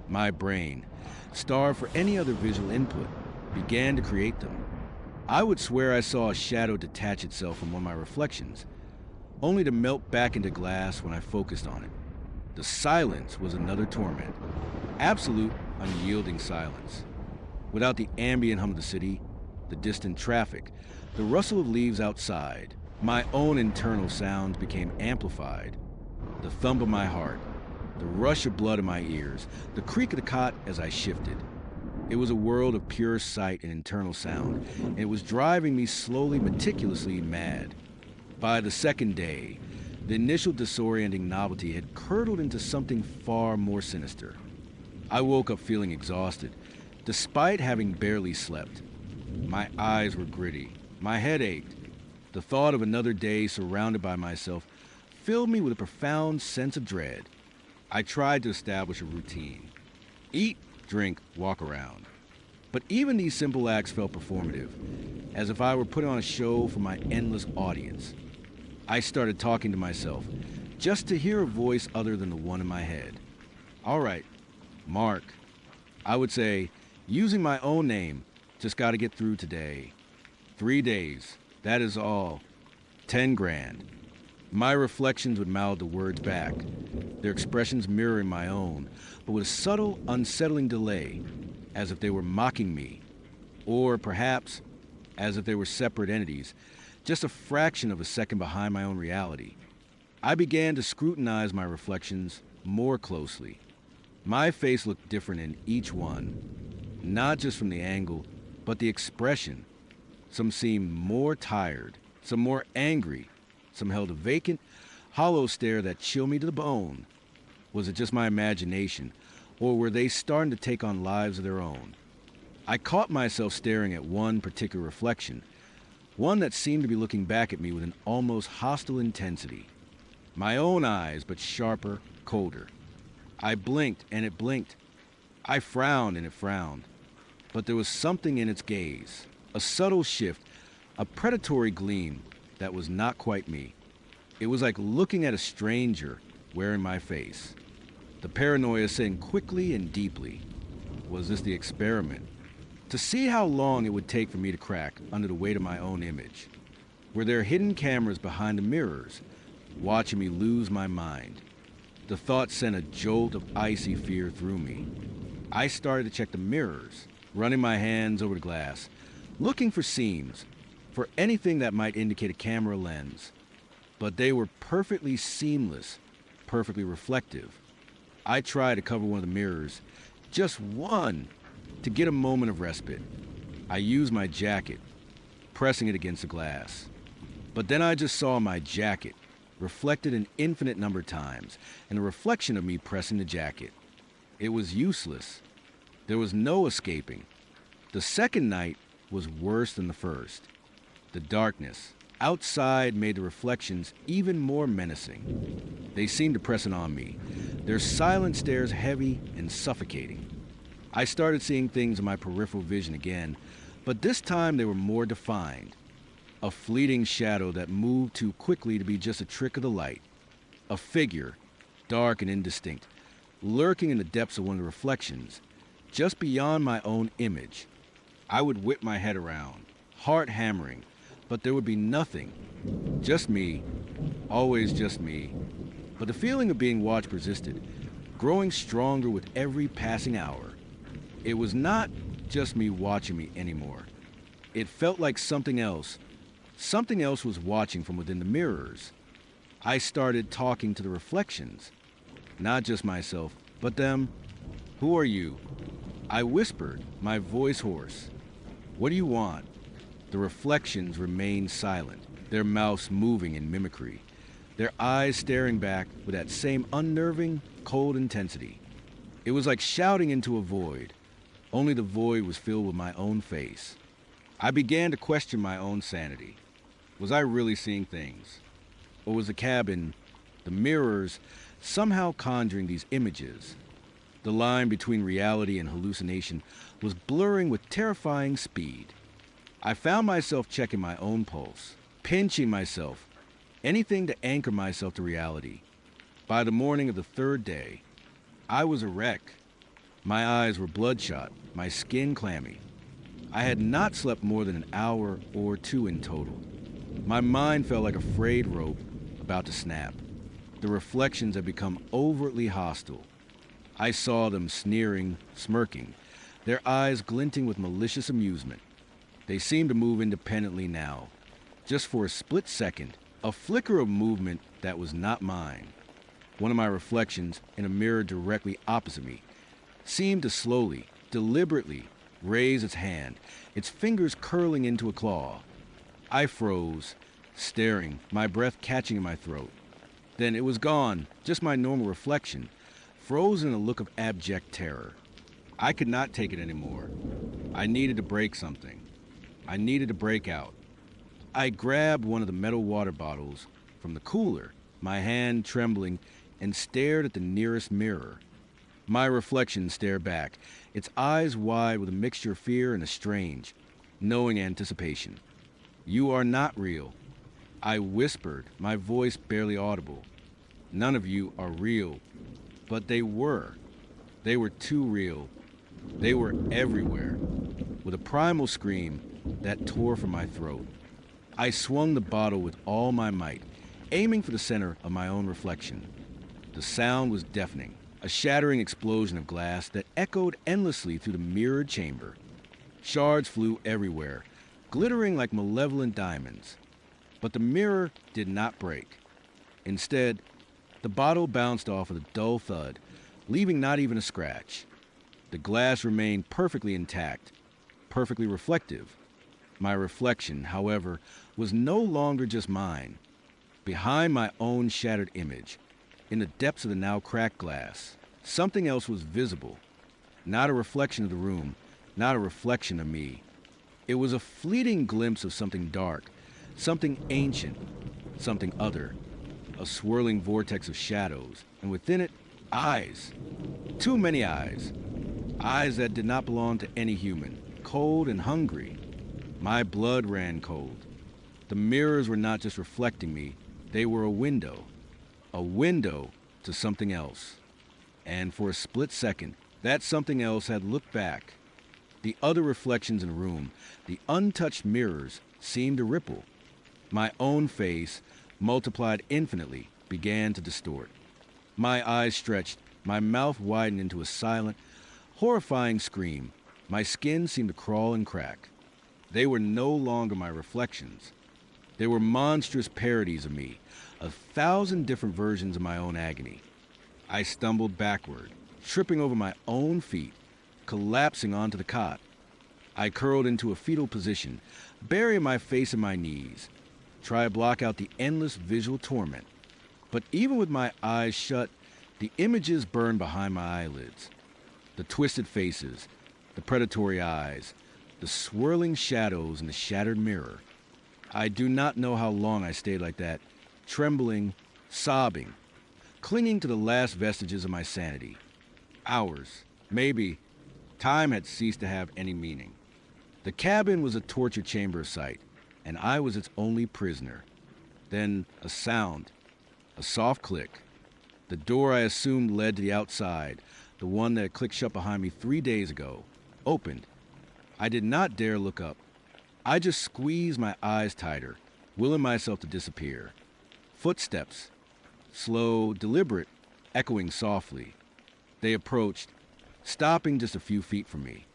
My brain, starved for any other visual input, began to create them. I would swear I saw a shadow detach itself from one of my reflections, only to melt back into glass when I focused on it. The silence was another torment. Absolute, unyielding silence. Without the ambient hum of the city, the distant traffic, the rustle of leaves outside, my own internal sounds became amplified. The thump of my heart, the rush of blood in my ears, the creak of the cot as I shifted. It was a world of pure sight and internal sound, and it was driving me slowly, meticulously mad. By the second day, the initial disorienting novelty had curdled into something far more sinister. I woke up feeling exhausted, despite having barely slept. My eyes were gritty, my head ached. The thought of another day surrounded by myself filled me with a profound sense of dread. I tried to establish a routine. Eat, drink, walk around. But even these simple acts felt performative, as if I were putting on a show for my endless audience. I started talking to myself, just to hear a voice other than the one in my head. All right, Mark. I would say, using my own name, just gotta get through today. 3 days, that is all. 10 grand. My reflections would mouth the words back, their expressions mirroring my own, but with a subtle, unsettling delay, as if they were mocking me, or perhaps as if they were separate entities, just a fraction of a second behind my own reality. I began to scrutinize my reflections more closely. My face looked different in each one, not just from the angle, but the expression. Some seemed more tired, some more angry, some held a vacant, hollow stare that chilled me to the bone. Was it just my imagination, or were they starting to take on lives of their own? I caught myself staring at one particular reflection, one that seemed to be looking back at me with an almost hostile intensity. My own eyes, but sharper, colder. I blinked, and it blinked. I frowned, and it frowned. But there was something in its gaze, a subtle shift, a predatory gleam that was not quite me. It was like looking at a stranger wearing my face. The paranoia setting quickly and deeply. Was this the experiment? To see how long it would take for me to crack under the weight of my own image. Were there hidden cameras behind the mirrors, watching me lose my mind? The thought sent a jolt of icy fear through me. I started to check the mirrors, running my hands over the glass, looking for seams, for anything that might indicate a camera lens. But they were perfectly seamless, perfectly reflective. I tried to cover one of the mirrors, just one, to get a moment of respite. I used my jacket, pressing it against the glass. But then I just saw my jacket, reflected an infinite number of times, and a reflection of me pressing the jacket. It was useless. There was no escaping. The second night was worse than the first. The darkness outside made the reflections even more menacing. They seemed to press in on me, their silent stares heavy and suffocating. I started seeing things in my peripheral vision again, but this time they were more defined. A fleeting shadow that moved too quickly to be just a trick of the light. A figure, dark and indistinct, lurking in the depths of one of the reflections, just beyond my own image. I would whip my head around, heart hammering, but there would be nothing. Just me, always just me. But the feeling of being watched persisted, growing stronger with every passing hour. It was not just me watching me anymore. It felt like something else was watching from within the mirrors. I started talking to the reflections. Not just myself, but them. Who are you? I whispered, my voice hoarse. What do you want? The reflections remained silent, their mouths moving in mimicry, their eyes staring back with that same unnerving, cold intensity. It was like shouting into a void, only the void was filled with my own face. I began to question my own sanity. Was I really seeing things? Or was the cabin, the mirrors, somehow conjuring these images? The line between reality and hallucination was blurring with terrifying speed. I found myself checking my own pulse, pinching myself, anything to anchor myself to reality. By the morning of the third day, I was a wreck. My eyes were bloodshot, my skin clammy. I had not slept more than an hour or two in total. My mind felt like a frayed rope about to snap. The reflections had become overtly hostile. I saw them sneering, smirking, their eyes glinting with malicious amusement. They seemed to move independently now, just for a split second, a flicker of movement that was not mine. One of my reflections, in a mirror directly opposite me, seemed to slowly, deliberately raise its hand, its fingers curling into a claw. I froze, staring, my breath catching in my throat. Then it was gone, just my normal reflection, frozen in a look of abject terror. I could not take it anymore. I needed to break something. I needed to break out. I grabbed one of the metal water bottles from the cooler, my hand trembling, and stared at the nearest mirror. My reflection stared back, its eyes wide with a mixture of fear and a strange, knowing anticipation. You are not real. I whispered, my voice barely audible. None of you are real. But they were. They were too real. They were everywhere. With a primal scream that tore from my throat, I swung the bottle with all my might, aiming for the center of my own reflection. The sound was deafening, a shattering explosion of glass that echoed endlessly through the mirrored chamber. Shards flew everywhere, glittering like malevolent diamonds. But the mirror did not break. Instead, the bottle bounced off with a dull thud, leaving not even a scratch. The glass remained perfectly intact, perfectly reflective. My reflection, however, was no longer just mine. Behind my own shattered image, in the depths of the now cracked glass, something else was visible. Not a reflection of the room, not a reflection of me. It was a fleeting glimpse of something dark, something ancient, something other. A swirling vortex of shadows, and within it, eyes. Too many eyes. Eyes that did not belong to any human, cold and hungry. My blood ran cold. The mirrors were not just reflecting me, they were a window to something else. And for a split second, that something else had looked back. The other reflections in the room, the untouched mirrors, seemed to ripple. My own face, multiplied infinitely, began to distort. My eyes stretched, my mouth widened into a silent, horrifying scream. My skin seemed to crawl and crack. They were no longer my reflections. They were monstrous parodies of me, 1,000 different versions of my own agony. I stumbled backward, tripping over my own feet, collapsing onto the cot. I curled into a fetal position, burying my face in my knees, try to block out the endless visual torment. But even with my eyes shut, the images burned behind my eyelids. The twisted faces, the predatory eyes, the swirling shadows in the shattered mirror. I do not know how long I stayed like that, trembling, sobbing, clinging to the last vestiges of my sanity. Hours, maybe. Time had ceased to have any meaning. The cabin was a torture chamber site, and I was its only prisoner. Then a sound, a soft click. The door I assumed led to the outside, the one that had clicked shut behind me 3 days ago, opened. I did not dare look up. I just squeezed my eyes tighter, willing myself to disappear. Footsteps, slow, deliberate, echoing softly. They approached, stopping just a few feet from me.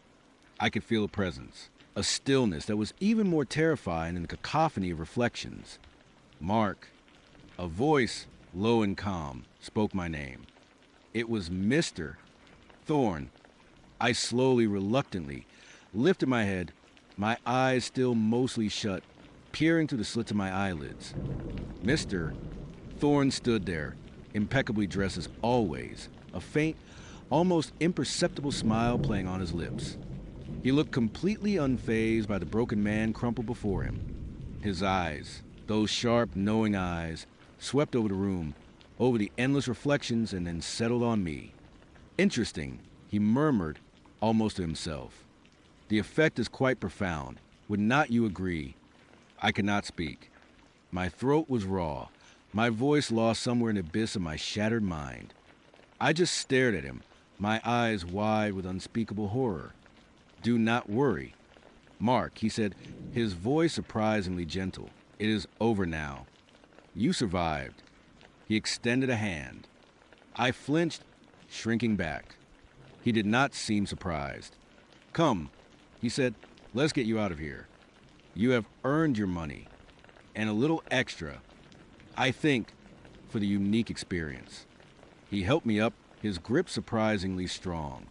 I could feel a presence, a stillness that was even more terrifying than the cacophony of reflections. Mark. A voice, low and calm, spoke my name. It was Mr. Thorne. I slowly, reluctantly, lifted my head, my eyes still mostly shut, peering through the slits of my eyelids. Mr. Thorne stood there, impeccably dressed as always, a faint, almost imperceptible smile playing on his lips. He looked completely unfazed by the broken man crumpled before him. His eyes, those sharp, knowing eyes, swept over the room, over the endless reflections, and then settled on me. Interesting, he murmured, almost to himself. The effect is quite profound. Would not you agree? I could not speak. My throat was raw, my voice lost somewhere in the abyss of my shattered mind. I just stared at him, my eyes wide with unspeakable horror. Do not worry. Mark, he said, his voice surprisingly gentle. It is over now. You survived. He extended a hand. I flinched, shrinking back. He did not seem surprised. Come, he said, let's get you out of here. You have earned your money, and a little extra, I think, for the unique experience. He helped me up, his grip surprisingly strong,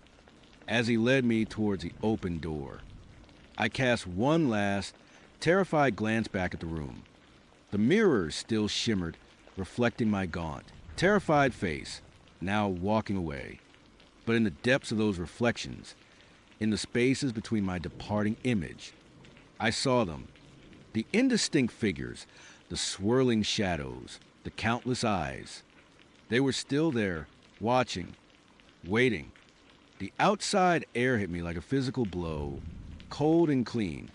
as he led me towards the open door. I cast one last, terrified glance back at the room. The mirrors still shimmered, reflecting my gaunt, terrified face, now walking away. But in the depths of those reflections, in the spaces between my departing image, I saw them. The indistinct figures, the swirling shadows, the countless eyes. They were still there, watching, waiting. The outside air hit me like a physical blow, cold and clean.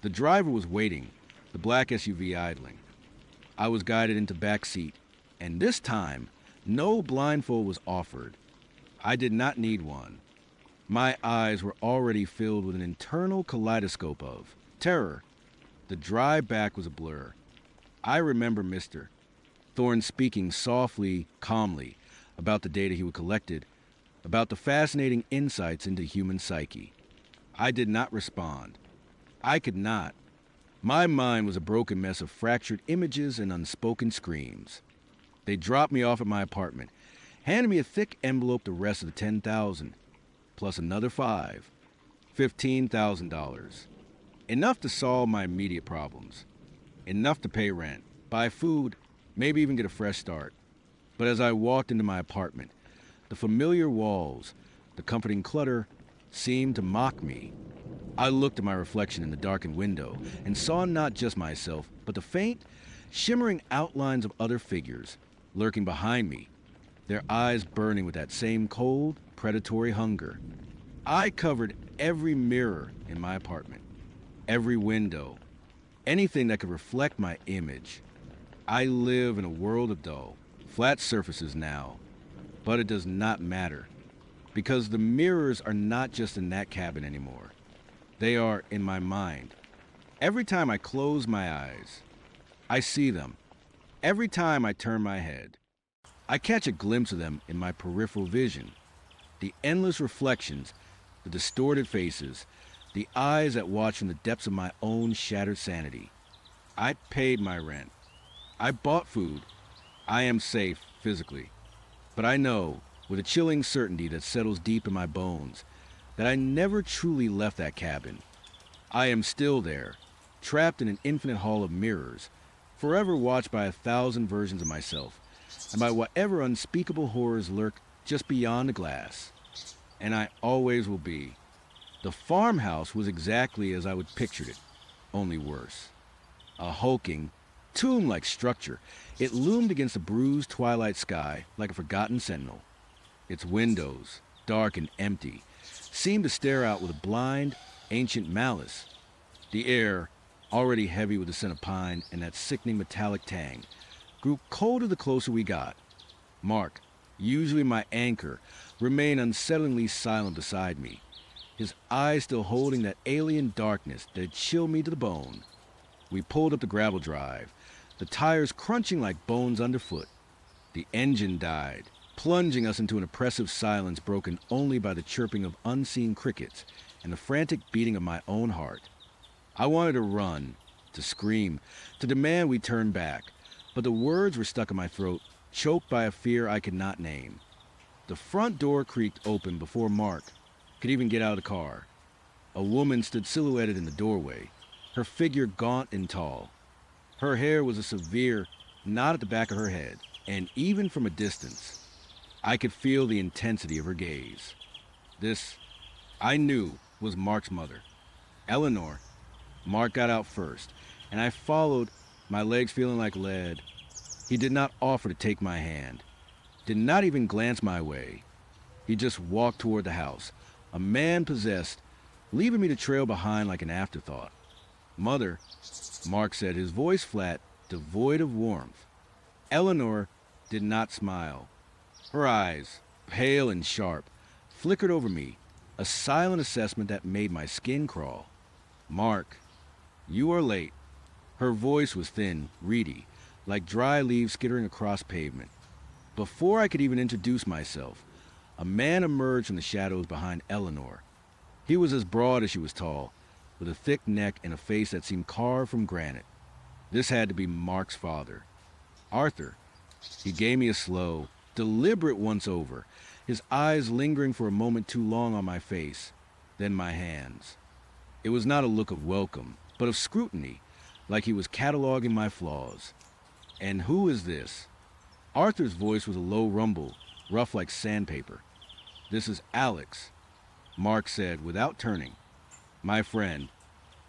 The driver was waiting, the black SUV idling. I was guided into back seat, and this time, no blindfold was offered. I did not need one. My eyes were already filled with an internal kaleidoscope of terror. The dry back was a blur. I remember Mr. Thorne speaking softly, calmly, about the data he had collected, about the fascinating insights into human psyche. I did not respond. I could not. My mind was a broken mess of fractured images and unspoken screams. They dropped me off at my apartment, handed me a thick envelope the rest of the $10,000, plus another $15,000. Enough to solve my immediate problems. Enough to pay rent, buy food, maybe even get a fresh start. But as I walked into my apartment, the familiar walls, the comforting clutter, seemed to mock me. I looked at my reflection in the darkened window and saw not just myself, but the faint, shimmering outlines of other figures lurking behind me, their eyes burning with that same cold, predatory hunger. I covered every mirror in my apartment, every window, anything that could reflect my image. I live in a world of dull, flat surfaces now, but it does not matter, because the mirrors are not just in that cabin anymore. They are in my mind. Every time I close my eyes, I see them. Every time I turn my head, I catch a glimpse of them in my peripheral vision. The endless reflections, the distorted faces, the eyes that watch from the depths of my own shattered sanity. I paid my rent. I bought food. I am safe, physically. But I know, with a chilling certainty that settles deep in my bones, that I never truly left that cabin. I am still there, trapped in an infinite hall of mirrors, forever watched by 1,000 versions of myself, and by whatever unspeakable horrors lurk just beyond the glass. and I always will be. The farmhouse was exactly as I would pictured it, only worse. A hulking, tomb-like structure, it loomed against the bruised twilight sky like a forgotten sentinel. Its windows, dark and empty, seemed to stare out with a blind, ancient malice. The air, already heavy with the scent of pine and that sickening metallic tang, grew colder the closer we got. Mark, usually my anchor, remained unsettlingly silent beside me, his eyes still holding that alien darkness that had chilled me to the bone. We pulled up the gravel drive, the tires crunching like bones underfoot. The engine died, plunging us into an oppressive silence broken only by the chirping of unseen crickets and the frantic beating of my own heart. I wanted to run, to scream, to demand we turn back, but the words were stuck in my throat, choked by a fear I could not name. The front door creaked open before Mark could even get out of the car. A woman stood silhouetted in the doorway, her figure gaunt and tall. Her hair was a severe knot at the back of her head, and even from a distance, I could feel the intensity of her gaze. This, I knew, was Mark's mother, Eleanor. Mark got out first, and I followed, my legs feeling like lead. He did not offer to take my hand, did not even glance my way. He just walked toward the house, a man possessed, leaving me to trail behind like an afterthought. "Mother," Mark said, his voice flat, devoid of warmth. Eleanor did not smile. Her eyes, pale and sharp, flickered over me, a silent assessment that made my skin crawl. "Mark, you are late." Her voice was thin, reedy, like dry leaves skittering across pavement. Before I could even introduce myself, a man emerged from the shadows behind Eleanor. He was as broad as she was tall, with a thick neck and a face that seemed carved from granite. This had to be Mark's father, Arthur. He gave me a slow, deliberate once-over, his eyes lingering for a moment too long on my face, then my hands. It was not a look of welcome, but of scrutiny, like he was cataloging my flaws. "And who is this?" Arthur's voice was a low rumble, rough like sandpaper. "This is Alex," Mark said without turning. "My friend."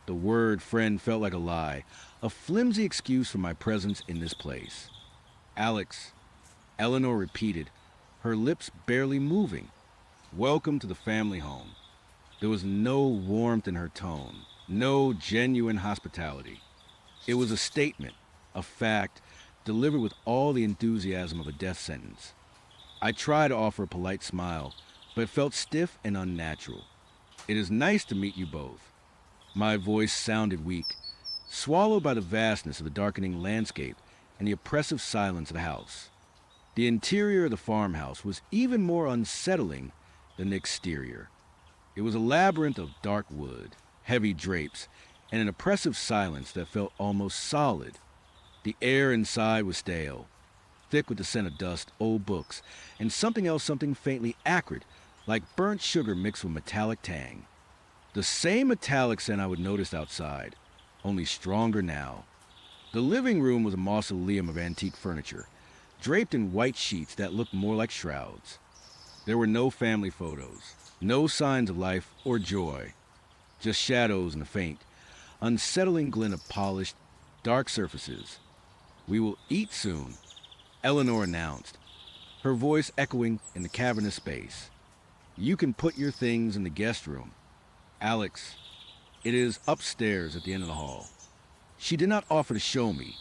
The word friend felt like a lie, a flimsy excuse for my presence in this place. "Alex," Eleanor repeated, her lips barely moving. "Welcome to the family home." There was no warmth in her tone, no genuine hospitality. It was a statement, a fact, delivered with all the enthusiasm of a death sentence. I tried to offer a polite smile, but it felt stiff and unnatural. "It is nice to meet you both." My voice sounded weak, swallowed by the vastness of the darkening landscape and the oppressive silence of the house. The interior of the farmhouse was even more unsettling than the exterior. It was a labyrinth of dark wood, heavy drapes, and an oppressive silence that felt almost solid. The air inside was stale, thick with the scent of dust, old books, and something faintly acrid, like burnt sugar mixed with metallic tang. The same metallic scent I would notice outside, only stronger now. The living room was a mausoleum of antique furniture, draped in white sheets that looked more like shrouds. There were no family photos, no signs of life or joy, just shadows and a faint, unsettling glint of polished, dark surfaces. "We will eat soon," Eleanor announced, her voice echoing in the cavernous space. "You can put your things in the guest room. Alex, it is upstairs at the end of the hall." She did not offer to show me,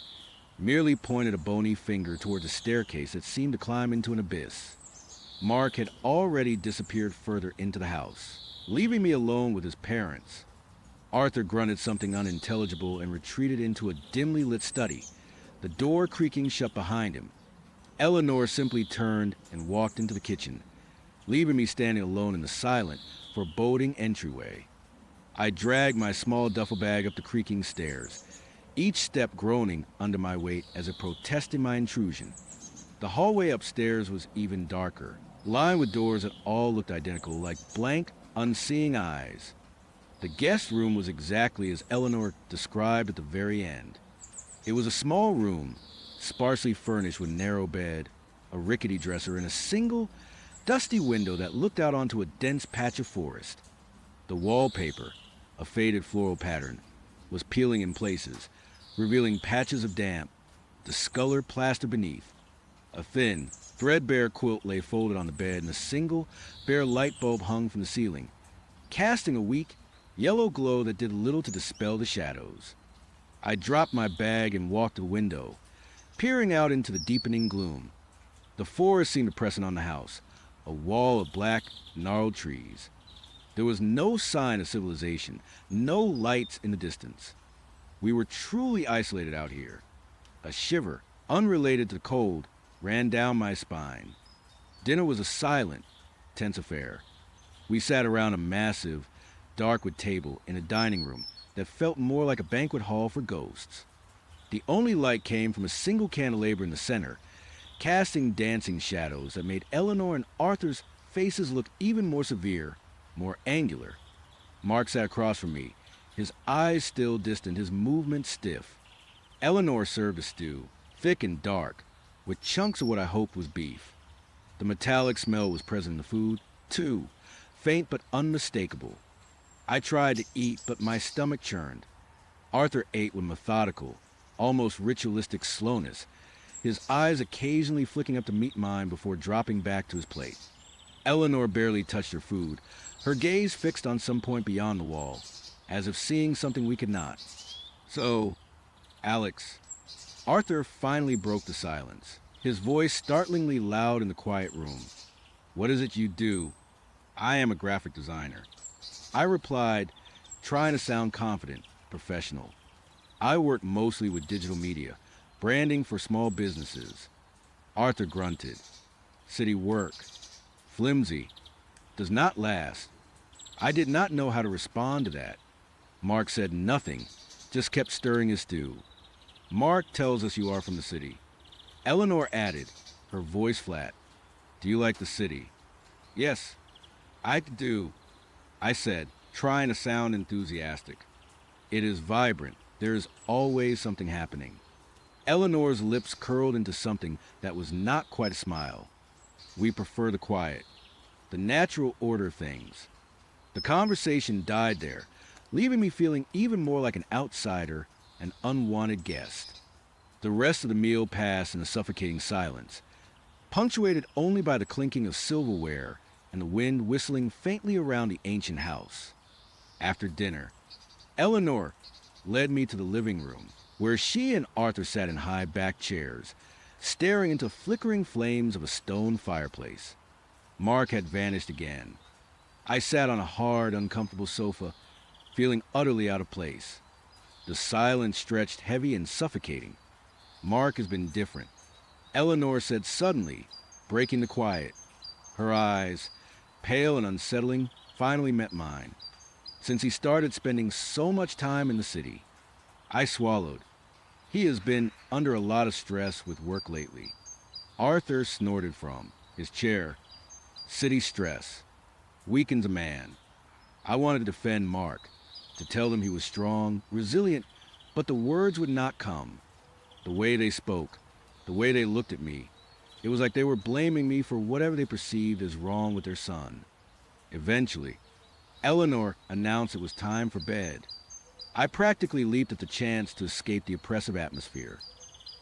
merely pointed a bony finger towards a staircase that seemed to climb into an abyss. Mark had already disappeared further into the house, leaving me alone with his parents. Arthur grunted something unintelligible and retreated into a dimly lit study, the door creaking shut behind him. Eleanor simply turned and walked into the kitchen, leaving me standing alone in the silent, foreboding entryway. I dragged my small duffel bag up the creaking stairs, each step groaning under my weight as it protested my intrusion. The hallway upstairs was even darker, lined with doors that all looked identical, like blank, unseeing eyes. The guest room was exactly as Eleanor described at the very end. It was a small room, sparsely furnished with a narrow bed, a rickety dresser, and a single, dusty window that looked out onto a dense patch of forest. The wallpaper, a faded floral pattern, was peeling in places, revealing patches of damp, discolored plaster beneath. A thin, threadbare quilt lay folded on the bed, and a single, bare light bulb hung from the ceiling, casting a weak, yellow glow that did little to dispel the shadows. I dropped my bag and walked to the window, peering out into the deepening gloom. The forest seemed to press in on the house, a wall of black, gnarled trees. There was no sign of civilization, no lights in the distance. We were truly isolated out here. A shiver, unrelated to the cold, ran down my spine. Dinner was a silent, tense affair. We sat around a massive, dark-wood table in a dining room that felt more like a banquet hall for ghosts. The only light came from a single candelabra in the center, casting dancing shadows that made Eleanor and Arthur's faces look even more severe, more angular. Mark sat across from me, his eyes still distant, his movement stiff. Eleanor served a stew, thick and dark, with chunks of what I hoped was beef. The metallic smell was present in the food, too, faint but unmistakable. I tried to eat, but my stomach churned. Arthur ate with methodical, almost ritualistic slowness, his eyes occasionally flicking up to meet mine before dropping back to his plate. Eleanor barely touched her food, her gaze fixed on some point beyond the wall, as if seeing something we could not. So, Alex, Arthur finally broke the silence, his voice startlingly loud in the quiet room. What is it you do? I am a graphic designer. I replied, trying to sound confident, professional. I work mostly with digital media, branding for small businesses. Arthur grunted. City work. Flimsy. Does not last. I did not know how to respond to that. Mark said nothing, just kept stirring his stew. Mark tells us you are from the city. Eleanor added, her voice flat. Do you like the city? Yes, I do, I said, trying to sound enthusiastic. It is vibrant. There is always something happening. Eleanor's lips curled into something that was not quite a smile. We prefer the quiet, the natural order of things. The conversation died there, leaving me feeling even more like an outsider, an unwanted guest. The rest of the meal passed in a suffocating silence, punctuated only by the clinking of silverware and the wind whistling faintly around the ancient house. After dinner, Eleanor led me to the living room, where she and Arthur sat in high-backed chairs, staring into flickering flames of a stone fireplace. Mark had vanished again. I sat on a hard, uncomfortable sofa, feeling utterly out of place. The silence stretched heavy and suffocating. Mark has been different, Eleanor said suddenly, breaking the quiet. Her eyes, pale and unsettling, finally met mine. Since he started spending so much time in the city, I swallowed. He has been under a lot of stress with work lately. Arthur snorted from his chair. City stress weakens a man. I wanted to defend Mark, to tell him he was strong, resilient, but the words would not come. The way they spoke, the way they looked at me, it was like they were blaming me for whatever they perceived as wrong with their son. Eventually, Eleanor announced it was time for bed. I practically leaped at the chance to escape the oppressive atmosphere.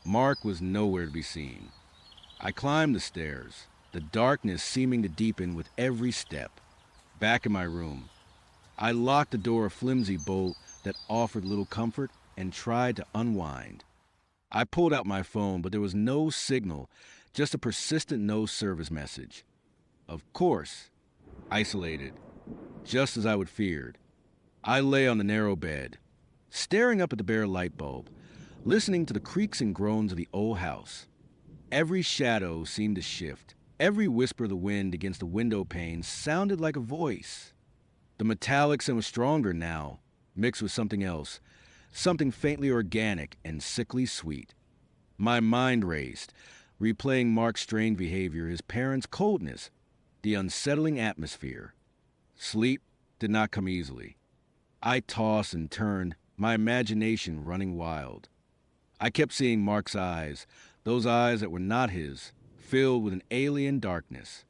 Mark was nowhere to be seen. I climbed the stairs, the darkness seeming to deepen with every step. Back in my room, I locked the door, a flimsy bolt that offered little comfort, and tried to unwind. I pulled out my phone, but there was no signal, just a persistent no service message. Of course, isolated, just as I would feared. I lay on the narrow bed, staring up at the bare light bulb, listening to the creaks and groans of the old house. Every shadow seemed to shift. Every whisper of the wind against the window pane sounded like a voice. The metallic sound was stronger now, mixed with something else, something faintly organic and sickly sweet. My mind raced, replaying Mark's strange behavior, his parents' coldness, the unsettling atmosphere. Sleep did not come easily. I tossed and turned, my imagination running wild. I kept seeing Mark's eyes, those eyes that were not his, filled with an alien darkness.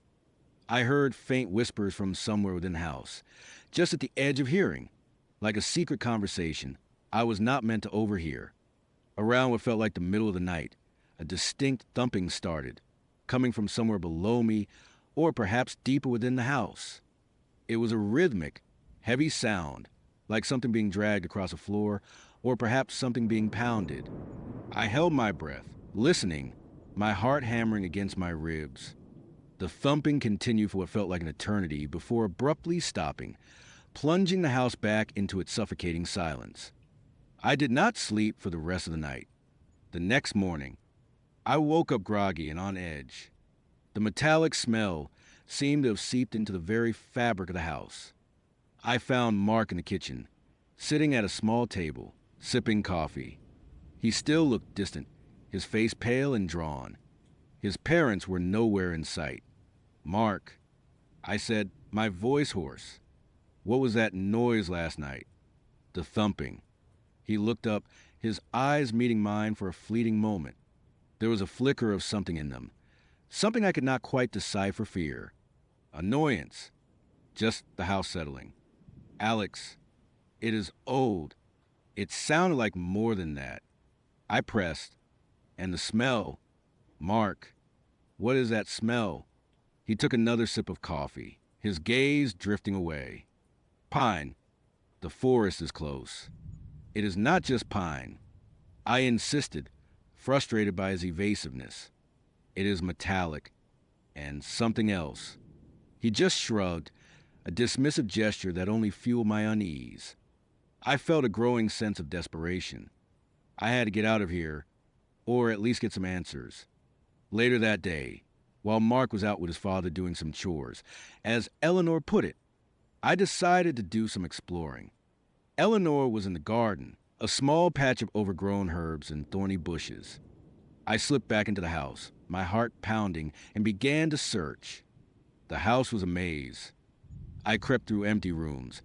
I heard faint whispers from somewhere within the house, just at the edge of hearing, like a secret conversation I was not meant to overhear. Around what felt like the middle of the night, a distinct thumping started, coming from somewhere below me or perhaps deeper within the house. It was a rhythmic, heavy sound, like something being dragged across a floor or perhaps something being pounded. I held my breath, listening, my heart hammering against my ribs. The thumping continued for what felt like an eternity before abruptly stopping, plunging the house back into its suffocating silence. I did not sleep for the rest of the night. The next morning, I woke up groggy and on edge. The metallic smell seemed to have seeped into the very fabric of the house. I found Mark in the kitchen, sitting at a small table, sipping coffee. He still looked distant, his face pale and drawn. His parents were nowhere in sight. "Mark," I said, my voice hoarse. "What was that noise last night?" "The thumping." He looked up, his eyes meeting mine for a fleeting moment. There was a flicker of something in them, something I could not quite decipher fear. Annoyance. Just the house settling. "Alex, it is old." It sounded like more than that. I pressed. "And the smell." "Mark, what is that smell?" He took another sip of coffee, his gaze drifting away. "Pine. The forest is close." "It is not just pine." I insisted, frustrated by his evasiveness. "It is metallic, and something else." He just shrugged, a dismissive gesture that only fueled my unease. I felt a growing sense of desperation. I had to get out of here, or at least get some answers. Later that day, while Mark was out with his father doing some chores, as Eleanor put it, I decided to do some exploring. Eleanor was in the garden, a small patch of overgrown herbs and thorny bushes. I slipped back into the house, my heart pounding, and began to search. The house was a maze. I crept through empty rooms,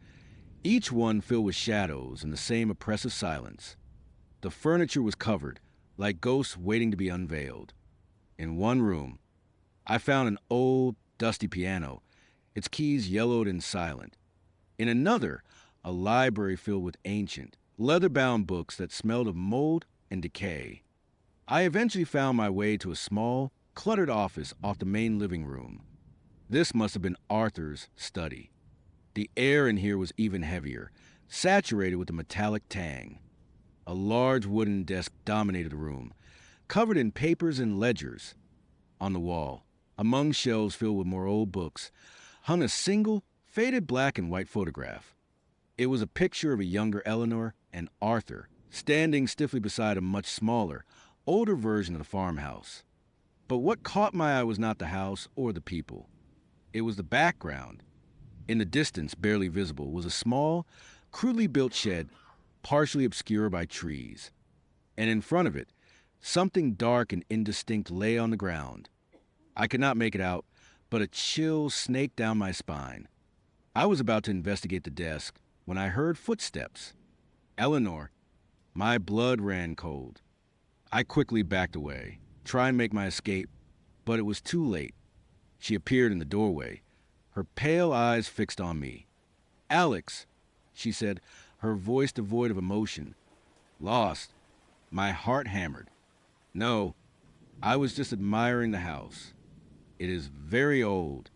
each one filled with shadows and the same oppressive silence. The furniture was covered, like ghosts waiting to be unveiled. In one room, I found an old, dusty piano, its keys yellowed and silent. In another, a library filled with ancient, leather-bound books that smelled of mold and decay. I eventually found my way to a small, cluttered office off the main living room. This must have been Arthur's study. The air in here was even heavier, saturated with a metallic tang. A large wooden desk dominated the room, covered in papers and ledgers. On the wall, among shelves filled with more old books, hung a single, faded black and white photograph. It was a picture of a younger Eleanor and Arthur, standing stiffly beside a much smaller, older version of the farmhouse. But what caught my eye was not the house or the people. It was the background. In the distance, barely visible, was a small, crudely built shed, partially obscured by trees. And in front of it, something dark and indistinct lay on the ground. I could not make it out, but a chill snaked down my spine. I was about to investigate the desk when I heard footsteps. Eleanor. My blood ran cold. I quickly backed away, trying to make my escape, but it was too late. She appeared in the doorway, her pale eyes fixed on me. "Alex," she said, her voice devoid of emotion. "Lost." My heart hammered. "No, I was just admiring the house. It is very old."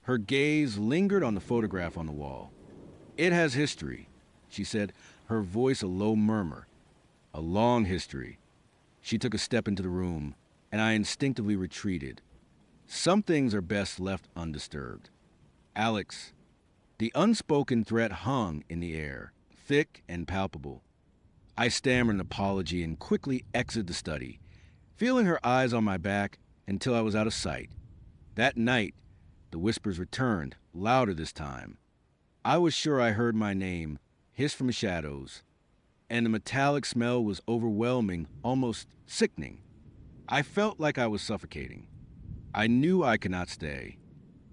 Her gaze lingered on the photograph on the wall. "It has history," she said, her voice a low murmur. "A long history." She took a step into the room, and I instinctively retreated. Some things are best left undisturbed. "Alex." The unspoken threat hung in the air, thick and palpable. I stammered an apology and quickly exited the study, feeling her eyes on my back until I was out of sight. That night, the whispers returned, louder this time. I was sure I heard my name, hissed from the shadows, and the metallic smell was overwhelming, almost sickening. I felt like I was suffocating. I knew I could not stay.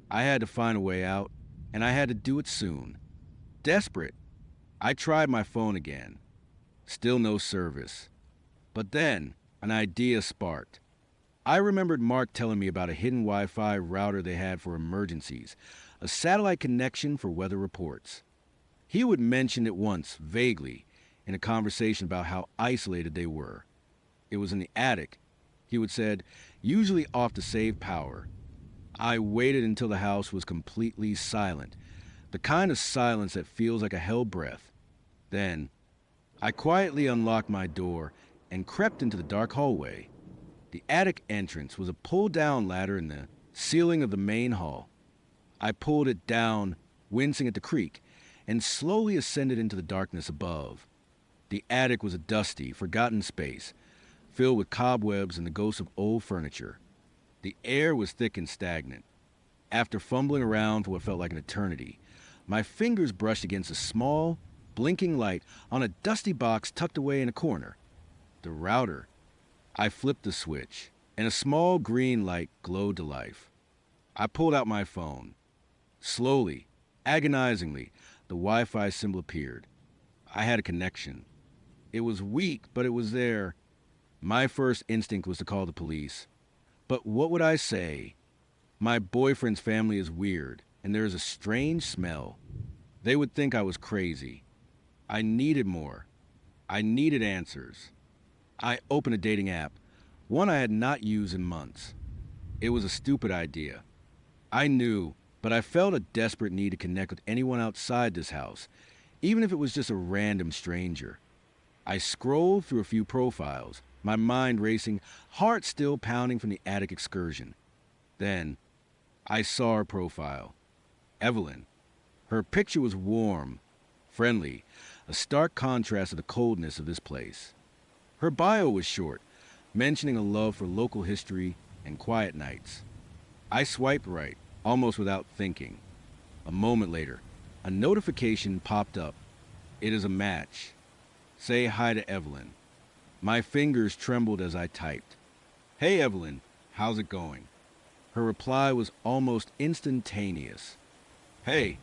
I had to find a way out, and I had to do it soon. Desperate, I tried my phone again. Still no service. But then, an idea sparked. I remembered Mark telling me about a hidden Wi-Fi router they had for emergencies, a satellite connection for weather reports. He would mention it once, vaguely, in a conversation about how isolated they were. It was in the attic. He would said, usually off to save power. I waited until the house was completely silent, the kind of silence that feels like a held breath. Then, I quietly unlocked my door and crept into the dark hallway. The attic entrance was a pull-down ladder in the ceiling of the main hall. I pulled it down, wincing at the creak, and slowly ascended into the darkness above. The attic was a dusty, forgotten space, filled with cobwebs and the ghosts of old furniture. The air was thick and stagnant. After fumbling around for what felt like an eternity, my fingers brushed against a small, blinking light on a dusty box tucked away in a corner. The router. I flipped the switch, and a small green light glowed to life. I pulled out my phone. Slowly, agonizingly, the Wi-Fi symbol appeared. I had a connection. It was weak, but it was there. My first instinct was to call the police. But what would I say? My boyfriend's family is weird, and there is a strange smell. They would think I was crazy. I needed more. I needed answers. I opened a dating app, one I had not used in months. It was a stupid idea. I knew, but I felt a desperate need to connect with anyone outside this house, even if it was just a random stranger. I scrolled through a few profiles, my mind racing, heart still pounding from the attic excursion. Then, I saw her profile. Evelyn. Her picture was warm, friendly, a stark contrast to the coldness of this place. Her bio was short, mentioning a love for local history and quiet nights. I swiped right, almost without thinking. A moment later, a notification popped up. It is a match. Say hi to Evelyn. My fingers trembled as I typed. Hey Evelyn, how's it going? Her reply was almost instantaneous. Hey,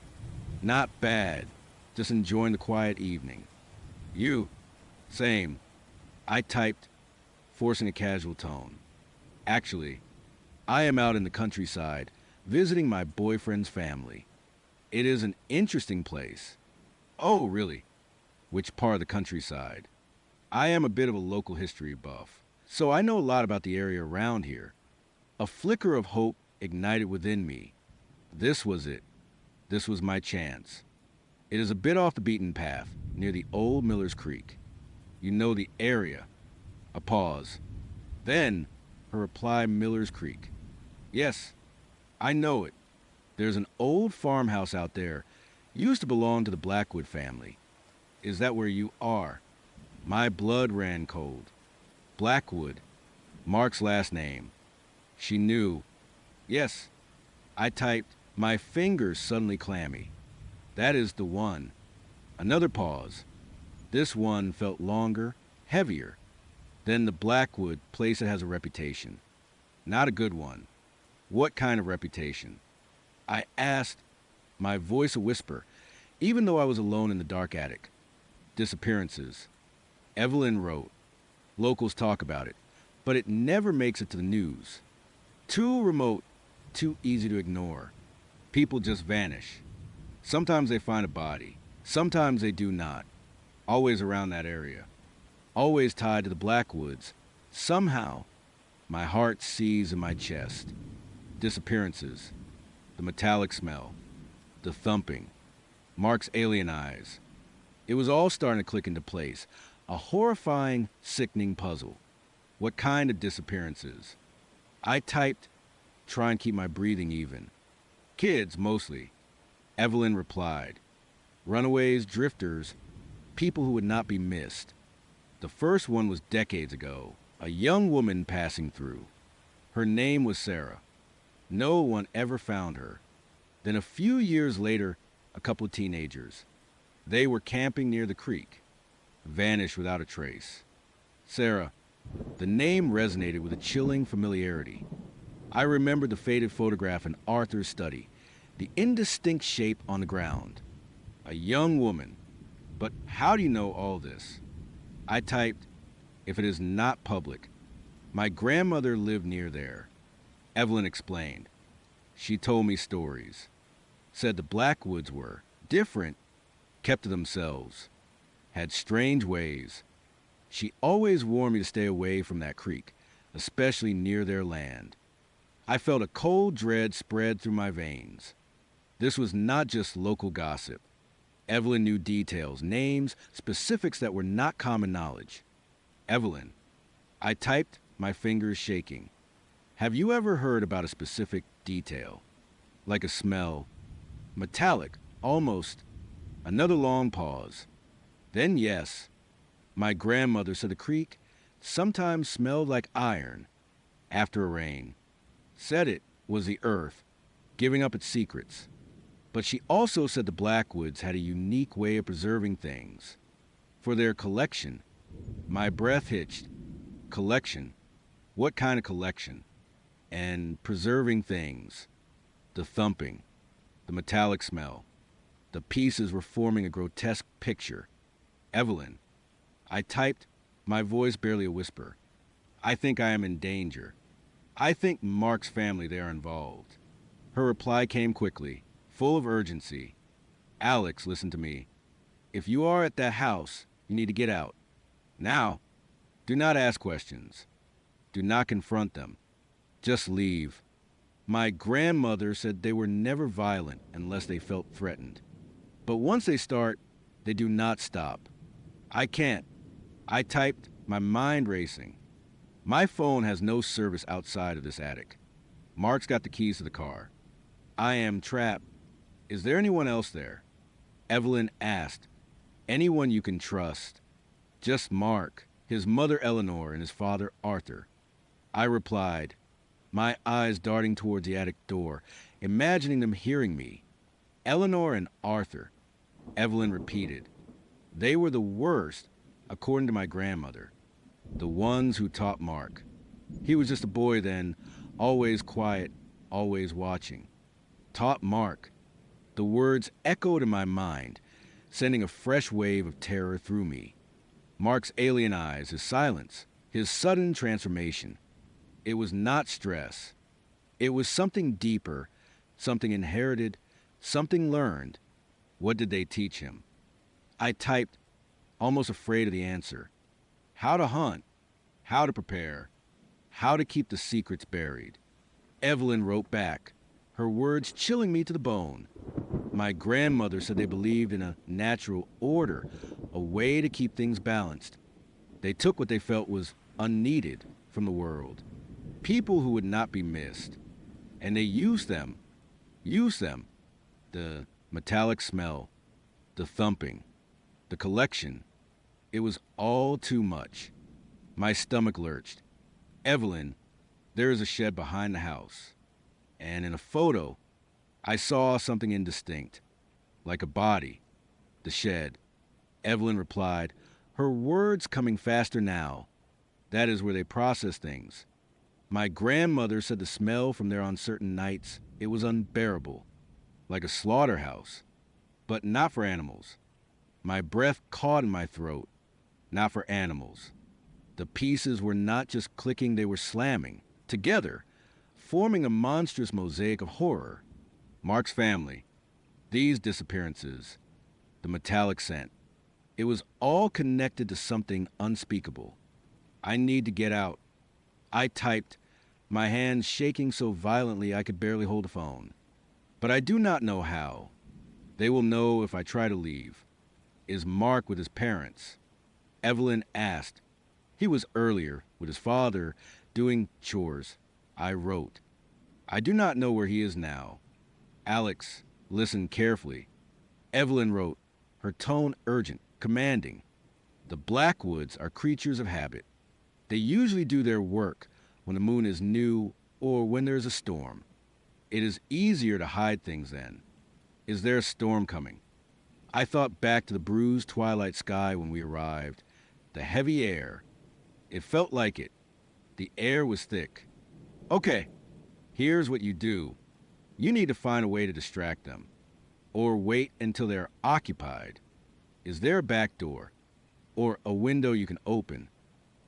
not bad. Just enjoying the quiet evening. You? Same. I typed, forcing a casual tone. Actually, I am out in the countryside, visiting my boyfriend's family. It is an interesting place. Oh, really? Which part of the countryside? I am a bit of a local history buff, so I know a lot about the area around here. A flicker of hope ignited within me. This was it. This was my chance. It is a bit off the beaten path, near the old Miller's Creek. You know the area. A pause. Then, her reply, Miller's Creek. Yes, I know it. There's an old farmhouse out there. Used to belong to the Blackwood family. Is that where you are? My blood ran cold. Blackwood. Mark's last name. She knew. Yes. I typed, my fingers suddenly clammy. That is the one. Another pause. This one felt longer, heavier. Then the Blackwood place that has a reputation. Not a good one. What kind of reputation? I asked, my voice a whisper, even though I was alone in the dark attic. Disappearances. Evelyn wrote. Locals talk about it, but it never makes it to the news. Too remote, too easy to ignore. People just vanish. Sometimes they find a body. Sometimes they do not. Always around that area. Always tied to the Blackwoods. Somehow, my heart seized in my chest. Disappearances. The metallic smell. The thumping. Mark's alien eyes. It was all starting to click into place. A horrifying, sickening puzzle. What kind of disappearances? I typed, try and keep my breathing even. Kids, mostly. Evelyn replied. Runaways, drifters, people who would not be missed. The first one was decades ago, a young woman passing through. Her name was Sarah. No one ever found her. Then a few years later, a couple of teenagers. They were camping near the creek. Vanished without a trace. Sarah. The name resonated with a chilling familiarity. I remembered the faded photograph in Arthur's study, the indistinct shape on the ground. A young woman. But how do you know all this? I typed, if it is not public, My grandmother lived near there. Evelyn explained. She told me stories. Said the Blackwoods were different, kept to themselves, had strange ways. She always warned me to stay away from that creek, especially near their land. I felt a cold dread spread through my veins. This was not just local gossip. Evelyn knew details, names, specifics that were not common knowledge. Evelyn, I typed, my fingers shaking. Have you ever heard about a specific detail? Like a smell, metallic, almost. Another long pause. Then yes. My grandmother said the creek sometimes smelled like iron after a rain. Said it was the earth, giving up its secrets. But she also said the Blackwoods had a unique way of preserving things. For their collection. My breath hitched. Collection? What kind of collection? And preserving things. The thumping. The metallic smell. The pieces were forming a grotesque picture. Evelyn. I typed, my voice barely a whisper. I think I am in danger. I think Mark's family there involved. Her reply came quickly, full of urgency. Alex, listen to me. If you are at that house, you need to get out. Now. Do not ask questions. Do not confront them. Just leave. My grandmother said they were never violent unless they felt threatened. But once they start, they do not stop. I can't. I typed, my mind racing. My phone has no service outside of this attic. Mark's got the keys to the car. I am trapped. Is there anyone else there? Evelyn asked. Anyone you can trust. Just Mark, his mother Eleanor, and his father Arthur. I replied, my eyes darting towards the attic door, imagining them hearing me. Eleanor and Arthur. Evelyn repeated. They were the worst, according to my grandmother. The ones who taught Mark. He was just a boy then, always quiet, always watching. Taught Mark. The words echoed in my mind, sending a fresh wave of terror through me. Mark's alien eyes, his silence, his sudden transformation. It was not stress. It was something deeper, something inherited, something learned. What did they teach him? I typed, almost afraid of the answer. How to hunt, how to prepare, how to keep the secrets buried. Evelyn wrote back, her words chilling me to the bone. My grandmother said they believed in a natural order, a way to keep things balanced. They took what they felt was unneeded from the world, people who would not be missed, and they used them. The metallic smell, the thumping, the collection. It was all too much. My stomach lurched. Evelyn, there is a shed behind the house. And in a photo, I saw something indistinct, like a body. The shed. Evelyn replied, her words coming faster now. That is where they process things. My grandmother said the smell from there on certain nights, it was unbearable, like a slaughterhouse, but not for animals. My breath caught in my throat, not for animals. The pieces were not just clicking, they were slamming, together, forming a monstrous mosaic of horror. Mark's family, these disappearances, the metallic scent. It was all connected to something unspeakable. I need to get out. I typed, my hands shaking so violently I could barely hold the phone. But I do not know how. They will know if I try to leave. Is Mark with his parents? Evelyn asked. He was earlier, with his father, doing chores. I wrote. I do not know where he is now. Alex, listen carefully. Evelyn wrote, her tone urgent, commanding. The Blackwoods are creatures of habit. They usually do their work when the moon is new or when there is a storm. It is easier to hide things then. Is there a storm coming? I thought back to the bruised twilight sky when we arrived. The heavy air. It felt like it. The air was thick. Okay, here's what you do. You need to find a way to distract them. Or wait until they're occupied. Is there a back door? Or a window you can open?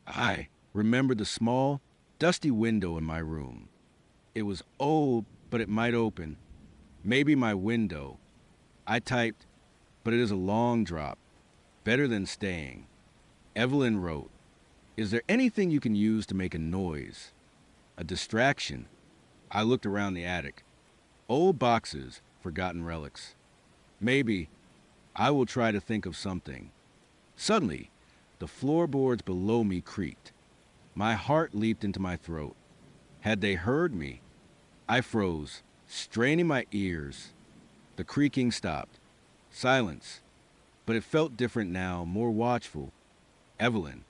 I remembered the small, dusty window in my room. It was old, but it might open. Maybe my window. I typed, but it is a long drop. Better than staying. Evelyn wrote, "Is there anything you can use to make a noise? A distraction?" I looked around the attic. Old boxes, forgotten relics. Maybe. I will try to think of something. Suddenly, the floorboards below me creaked. My heart leaped into my throat. Had they heard me? I froze, straining my ears. The creaking stopped. Silence. But it felt different now, more watchful. "Evelyn,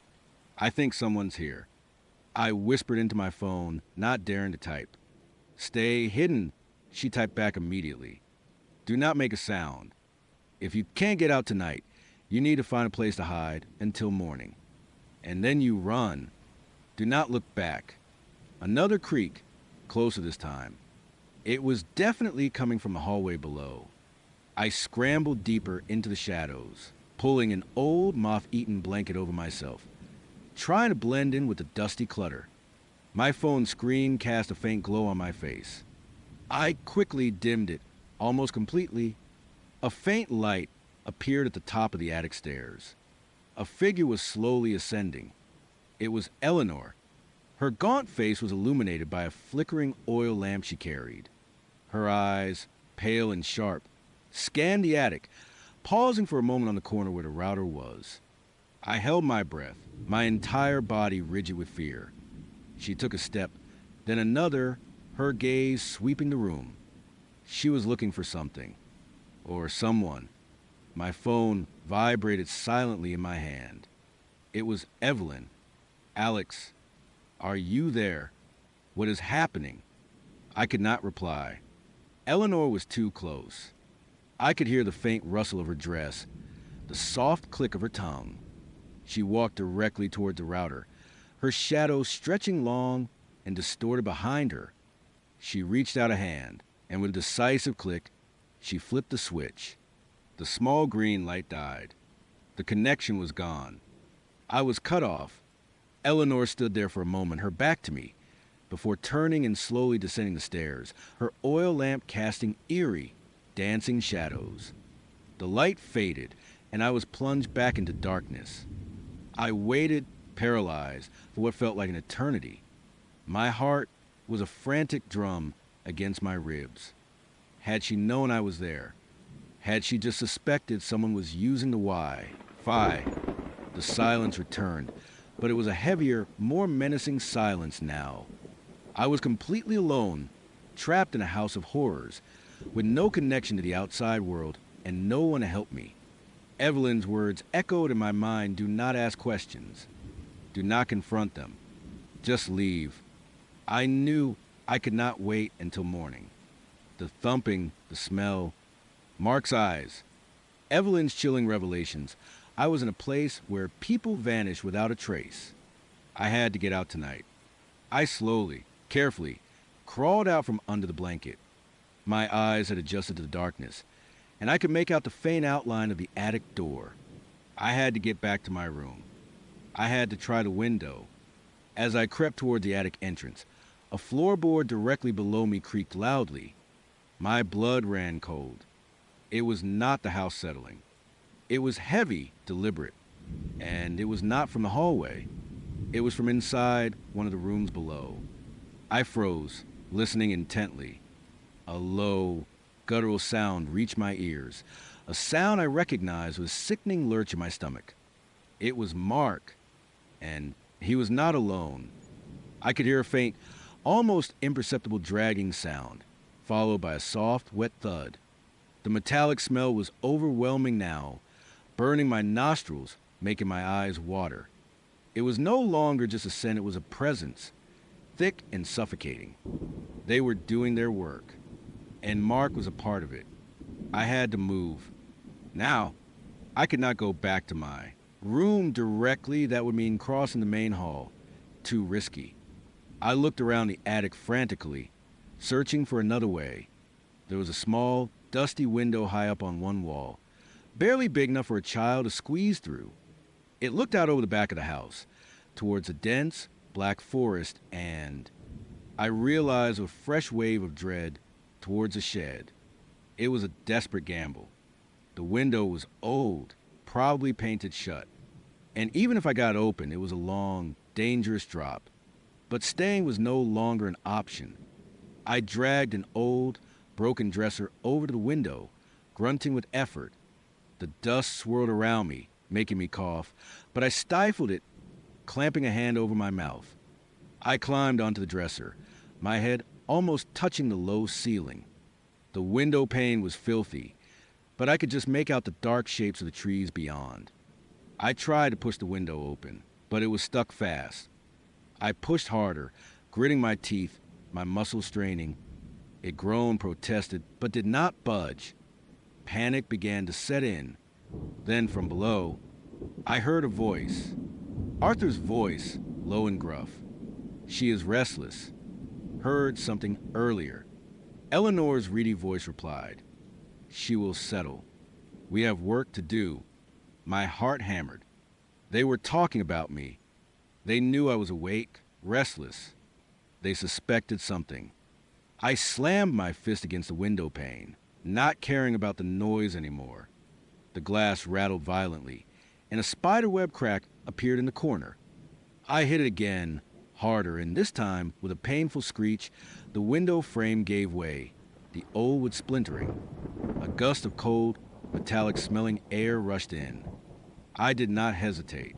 I think someone's here." I whispered into my phone, not daring to type. "Stay hidden," she typed back immediately. "Do not make a sound. If you can't get out tonight, you need to find a place to hide until morning. And then you run. Do not look back." Another creak, closer this time. It was definitely coming from the hallway below. I scrambled deeper into the shadows, pulling an old moth-eaten blanket over myself, trying to blend in with the dusty clutter. My phone screen cast a faint glow on my face. I quickly dimmed it, almost completely. A faint light appeared at the top of the attic stairs. A figure was slowly ascending. It was Eleanor. Her gaunt face was illuminated by a flickering oil lamp she carried. Her eyes, pale and sharp, scanned the attic, pausing for a moment on the corner where the router was. I held my breath, my entire body rigid with fear. She took a step, then another, her gaze sweeping the room. She was looking for something. Or someone. My phone vibrated silently in my hand. It was Evelyn. "Alex, are you there? What is happening?" I could not reply. Eleanor was too close. I could hear the faint rustle of her dress, the soft click of her tongue. She walked directly toward the router, her shadow stretching long and distorted behind her. She reached out a hand, and with a decisive click, she flipped the switch. The small green light died. The connection was gone. I was cut off. Eleanor stood there for a moment, her back to me, before turning and slowly descending the stairs, her oil lamp casting eerie, dancing shadows. The light faded, and I was plunged back into darkness. I waited, paralyzed, for what felt like an eternity. My heart was a frantic drum against my ribs. Had she known I was there? Had she just suspected someone was using the Wi-Fi? The silence returned, but it was a heavier, more menacing silence now. I was completely alone, trapped in a house of horrors, with no connection to the outside world and no one to help me. Evelyn's words echoed in my mind: "Do not ask questions. Do not confront them. Just leave." I knew I could not wait until morning. The thumping, the smell, Mark's eyes, Evelyn's chilling revelations. I was in a place where people vanish without a trace. I had to get out tonight. I slowly, carefully, crawled out from under the blanket. My eyes had adjusted to the darkness, and I could make out the faint outline of the attic door. I had to get back to my room. I had to try the window. As I crept toward the attic entrance, a floorboard directly below me creaked loudly. My blood ran cold. It was not the house settling. It was heavy, deliberate, and it was not from the hallway. It was from inside one of the rooms below. I froze, listening intently. A low, guttural sound reached my ears, a sound I recognized with a sickening lurch in my stomach. It was Mark, and he was not alone. I could hear a faint, almost imperceptible dragging sound, followed by a soft, wet thud. The metallic smell was overwhelming now, burning my nostrils, making my eyes water. It was no longer just a scent, it was a presence, thick and suffocating. They were doing their work, and Mark was a part of it. I had to move. Now, I could not go back to my room directly. That would mean crossing the main hall. Too risky. I looked around the attic frantically, searching for another way. There was a small, dusty window high up on one wall, barely big enough for a child to squeeze through. It looked out over the back of the house, towards a dense, black forest, and I realized with a fresh wave of dread towards a shed. It was a desperate gamble. The window was old, probably painted shut. And even if I got open, it was a long, dangerous drop. But staying was no longer an option. I dragged an old, broken dresser over to the window, grunting with effort. The dust swirled around me, making me cough, but I stifled it, clamping a hand over my mouth. I climbed onto the dresser, my head almost touching the low ceiling. The window pane was filthy, but I could just make out the dark shapes of the trees beyond. I tried to push the window open, but it was stuck fast. I pushed harder, gritting my teeth, my muscles straining. It groaned, protested, but did not budge. Panic began to set in. Then from below, I heard a voice. Arthur's voice, low and gruff. She is restless. Heard something earlier. Eleanor's reedy voice replied. She will settle. We have work to do. My heart hammered. They were talking about me. They knew I was awake, restless. They suspected something. I slammed my fist against the window pane, not caring about the noise anymore. The glass rattled violently, and a spiderweb crack appeared in the corner. I hit it again, harder, and this time, with a painful screech, the window frame gave way, the old wood splintering. A gust of cold, metallic-smelling air rushed in. I did not hesitate.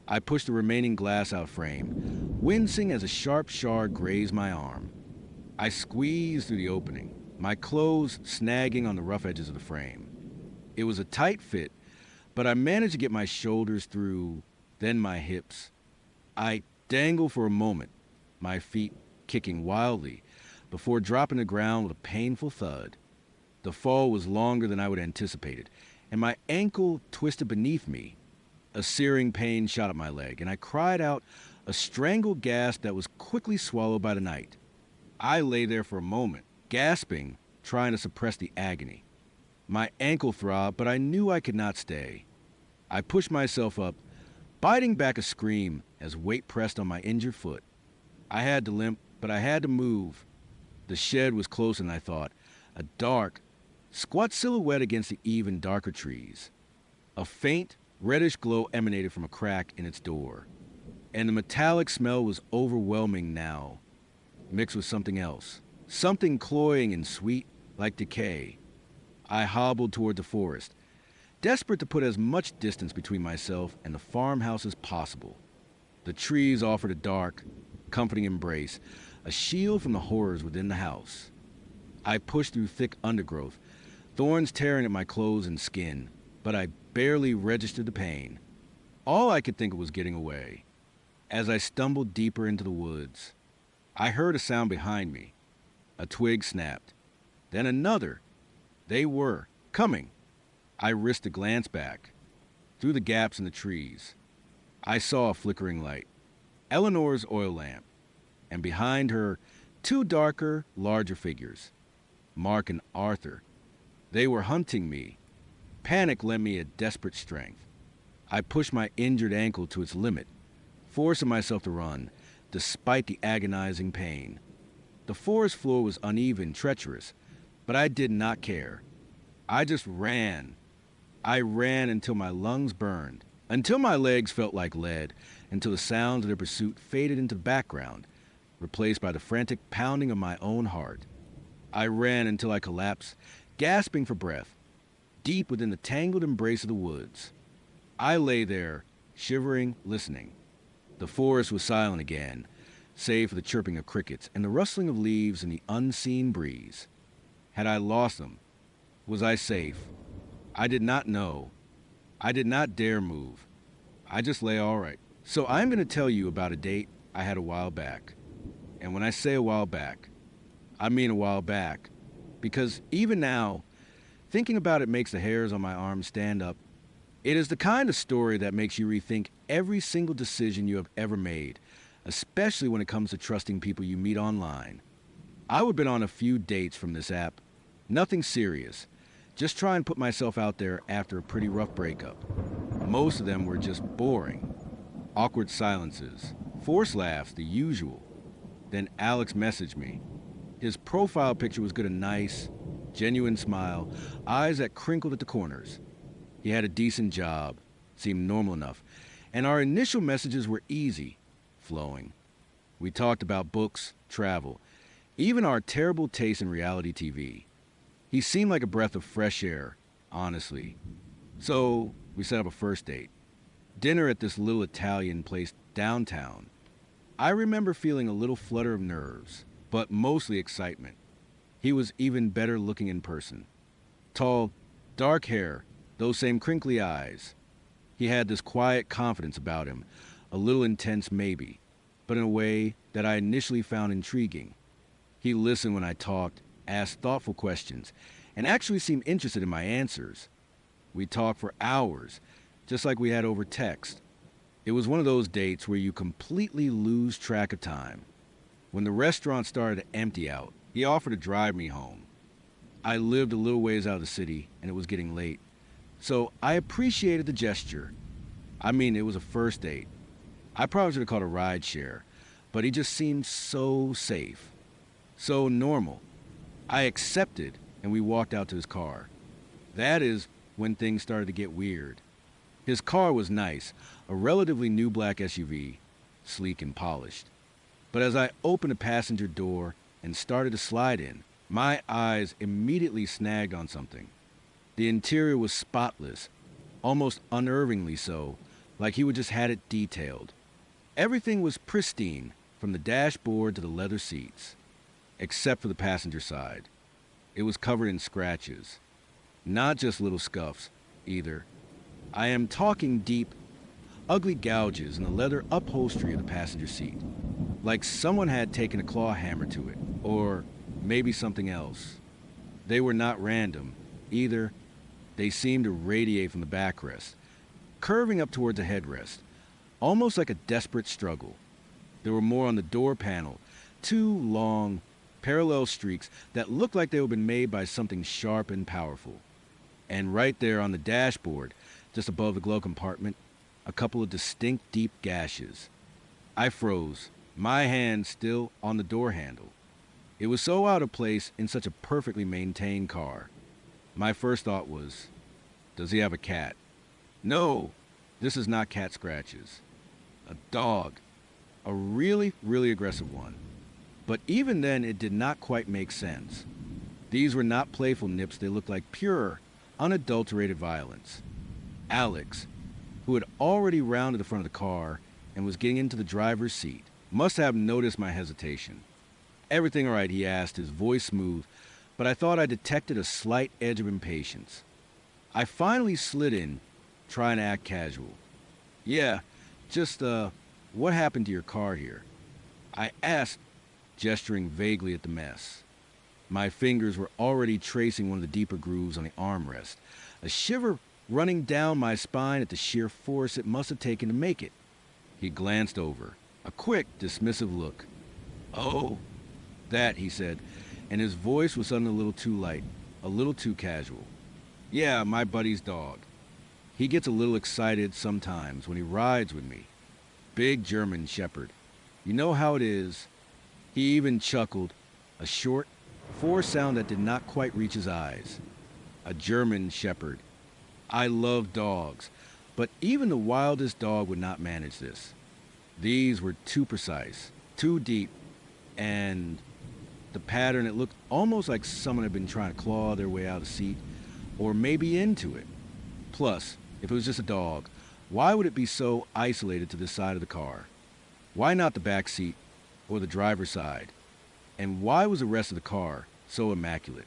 I pushed the remaining glass-out frame, wincing as a sharp shard grazed my arm. I squeezed through the opening, my clothes snagging on the rough edges of the frame. It was a tight fit, but I managed to get my shoulders through, then my hips. I dangled for a moment, my feet kicking wildly, before dropping to the ground with a painful thud. The fall was longer than I would anticipated, and my ankle twisted beneath me. A searing pain shot up my leg, and I cried out a strangled gasp that was quickly swallowed by the night. I lay there for a moment, gasping, trying to suppress the agony. My ankle throbbed, but I knew I could not stay. I pushed myself up, biting back a scream as weight pressed on my injured foot. I had to limp, but I had to move. The shed was closer than I thought, a dark, squat silhouette against the even darker trees. A faint, reddish glow emanated from a crack in its door, and the metallic smell was overwhelming now, mixed with something else, something cloying and sweet like decay. I hobbled toward the forest, desperate to put as much distance between myself and the farmhouse as possible. The trees offered a dark, comforting embrace, a shield from the horrors within the house. I pushed through thick undergrowth, thorns tearing at my clothes and skin, but I barely registered the pain. All I could think of was getting away. As I stumbled deeper into the woods, I heard a sound behind me. A twig snapped. Then another. They were coming. I risked a glance back. Through the gaps in the trees, I saw a flickering light. Eleanor's oil lamp. And behind her, two darker, larger figures. Mark and Arthur. They were hunting me. Panic lent me a desperate strength. I pushed my injured ankle to its limit, forcing myself to run, despite the agonizing pain. The forest floor was uneven, treacherous, but I did not care. I just ran. I ran until my lungs burned, until my legs felt like lead, until the sounds of their pursuit faded into the background, replaced by the frantic pounding of my own heart. I ran until I collapsed, gasping for breath, deep within the tangled embrace of the woods. I lay there, shivering, listening. The forest was silent again, save for the chirping of crickets and the rustling of leaves in the unseen breeze. Had I lost them? Was I safe? I did not know. I did not dare move. I just lay all right. So I'm going to tell you about a date I had a while back. And when I say a while back, I mean a while back. Because even now, thinking about it makes the hairs on my arms stand up. It is the kind of story that makes you rethink every single decision you have ever made, especially when it comes to trusting people you meet online. I would have been on a few dates from this app. Nothing serious. Just try and put myself out there after a pretty rough breakup. Most of them were just boring. Awkward silences, Forced laughs, the usual. Then Alex messaged me. His profile picture was good and nice, genuine smile, eyes that crinkled at the corners. He had a decent job, seemed normal enough, and our initial messages were easy, flowing. We talked about books, travel, even our terrible taste in reality TV. He seemed like a breath of fresh air, honestly. So we set up a first date. Dinner at this little Italian place downtown. I remember feeling a little flutter of nerves, but mostly excitement. He was even better looking in person. Tall, dark hair, those same crinkly eyes. He had this quiet confidence about him, a little intense maybe, but in a way that I initially found intriguing. He listened when I talked, asked thoughtful questions, and actually seemed interested in my answers. We talked for hours, just like we had over text. It was one of those dates where you completely lose track of time. When the restaurant started to empty out, he offered to drive me home. I lived a little ways out of the city, and it was getting late. So I appreciated the gesture. I mean, it was a first date. I probably should have called a ride share, but he just seemed so safe, so normal. I accepted, and we walked out to his car. That is when things started to get weird. His car was nice, a relatively new black SUV, sleek and polished. But as I opened the passenger door and started to slide in, my eyes immediately snagged on something. The interior was spotless, almost unnervingly so, like he would just had it detailed. Everything was pristine, from the dashboard to the leather seats, except for the passenger side. It was covered in scratches. Not just little scuffs, either. I am talking deep, ugly gouges in the leather upholstery of the passenger seat, like someone had taken a claw hammer to it, or maybe something else. They were not random, either. They seemed to radiate from the backrest, curving up towards the headrest, almost like a desperate struggle. There were more on the door panel, two long, parallel streaks that looked like they had been made by something sharp and powerful. And right there on the dashboard, just above the glove compartment, a couple of distinct deep gashes. I froze, my hand still on the door handle. It was so out of place in such a perfectly maintained car. My first thought was, does he have a cat? No, this is not cat scratches. A dog. A really, really aggressive one. But even then, it did not quite make sense. These were not playful nips, they looked like pure, unadulterated violence. Alex, who had already rounded the front of the car and was getting into the driver's seat, must have noticed my hesitation. Everything all right, he asked, his voice smooth, but I thought I detected a slight edge of impatience. I finally slid in, trying to act casual. Yeah, just, what happened to your car here? I asked, gesturing vaguely at the mess. My fingers were already tracing one of the deeper grooves on the armrest, a shiver running down my spine at the sheer force it must have taken to make it. He glanced over, a quick, dismissive look. Oh, that, he said, and his voice was suddenly a little too light, a little too casual. Yeah, my buddy's dog. He gets a little excited sometimes when he rides with me. Big German shepherd. You know how it is. He even chuckled, a short, forced sound that did not quite reach his eyes. A German shepherd. I love dogs, but even the wildest dog would not manage this. These were too precise, too deep, and the pattern, it looked almost like someone had been trying to claw their way out of the seat, or maybe into it. Plus, if it was just a dog, why would it be so isolated to this side of the car? Why not the back seat or the driver's side? And why was the rest of the car so immaculate?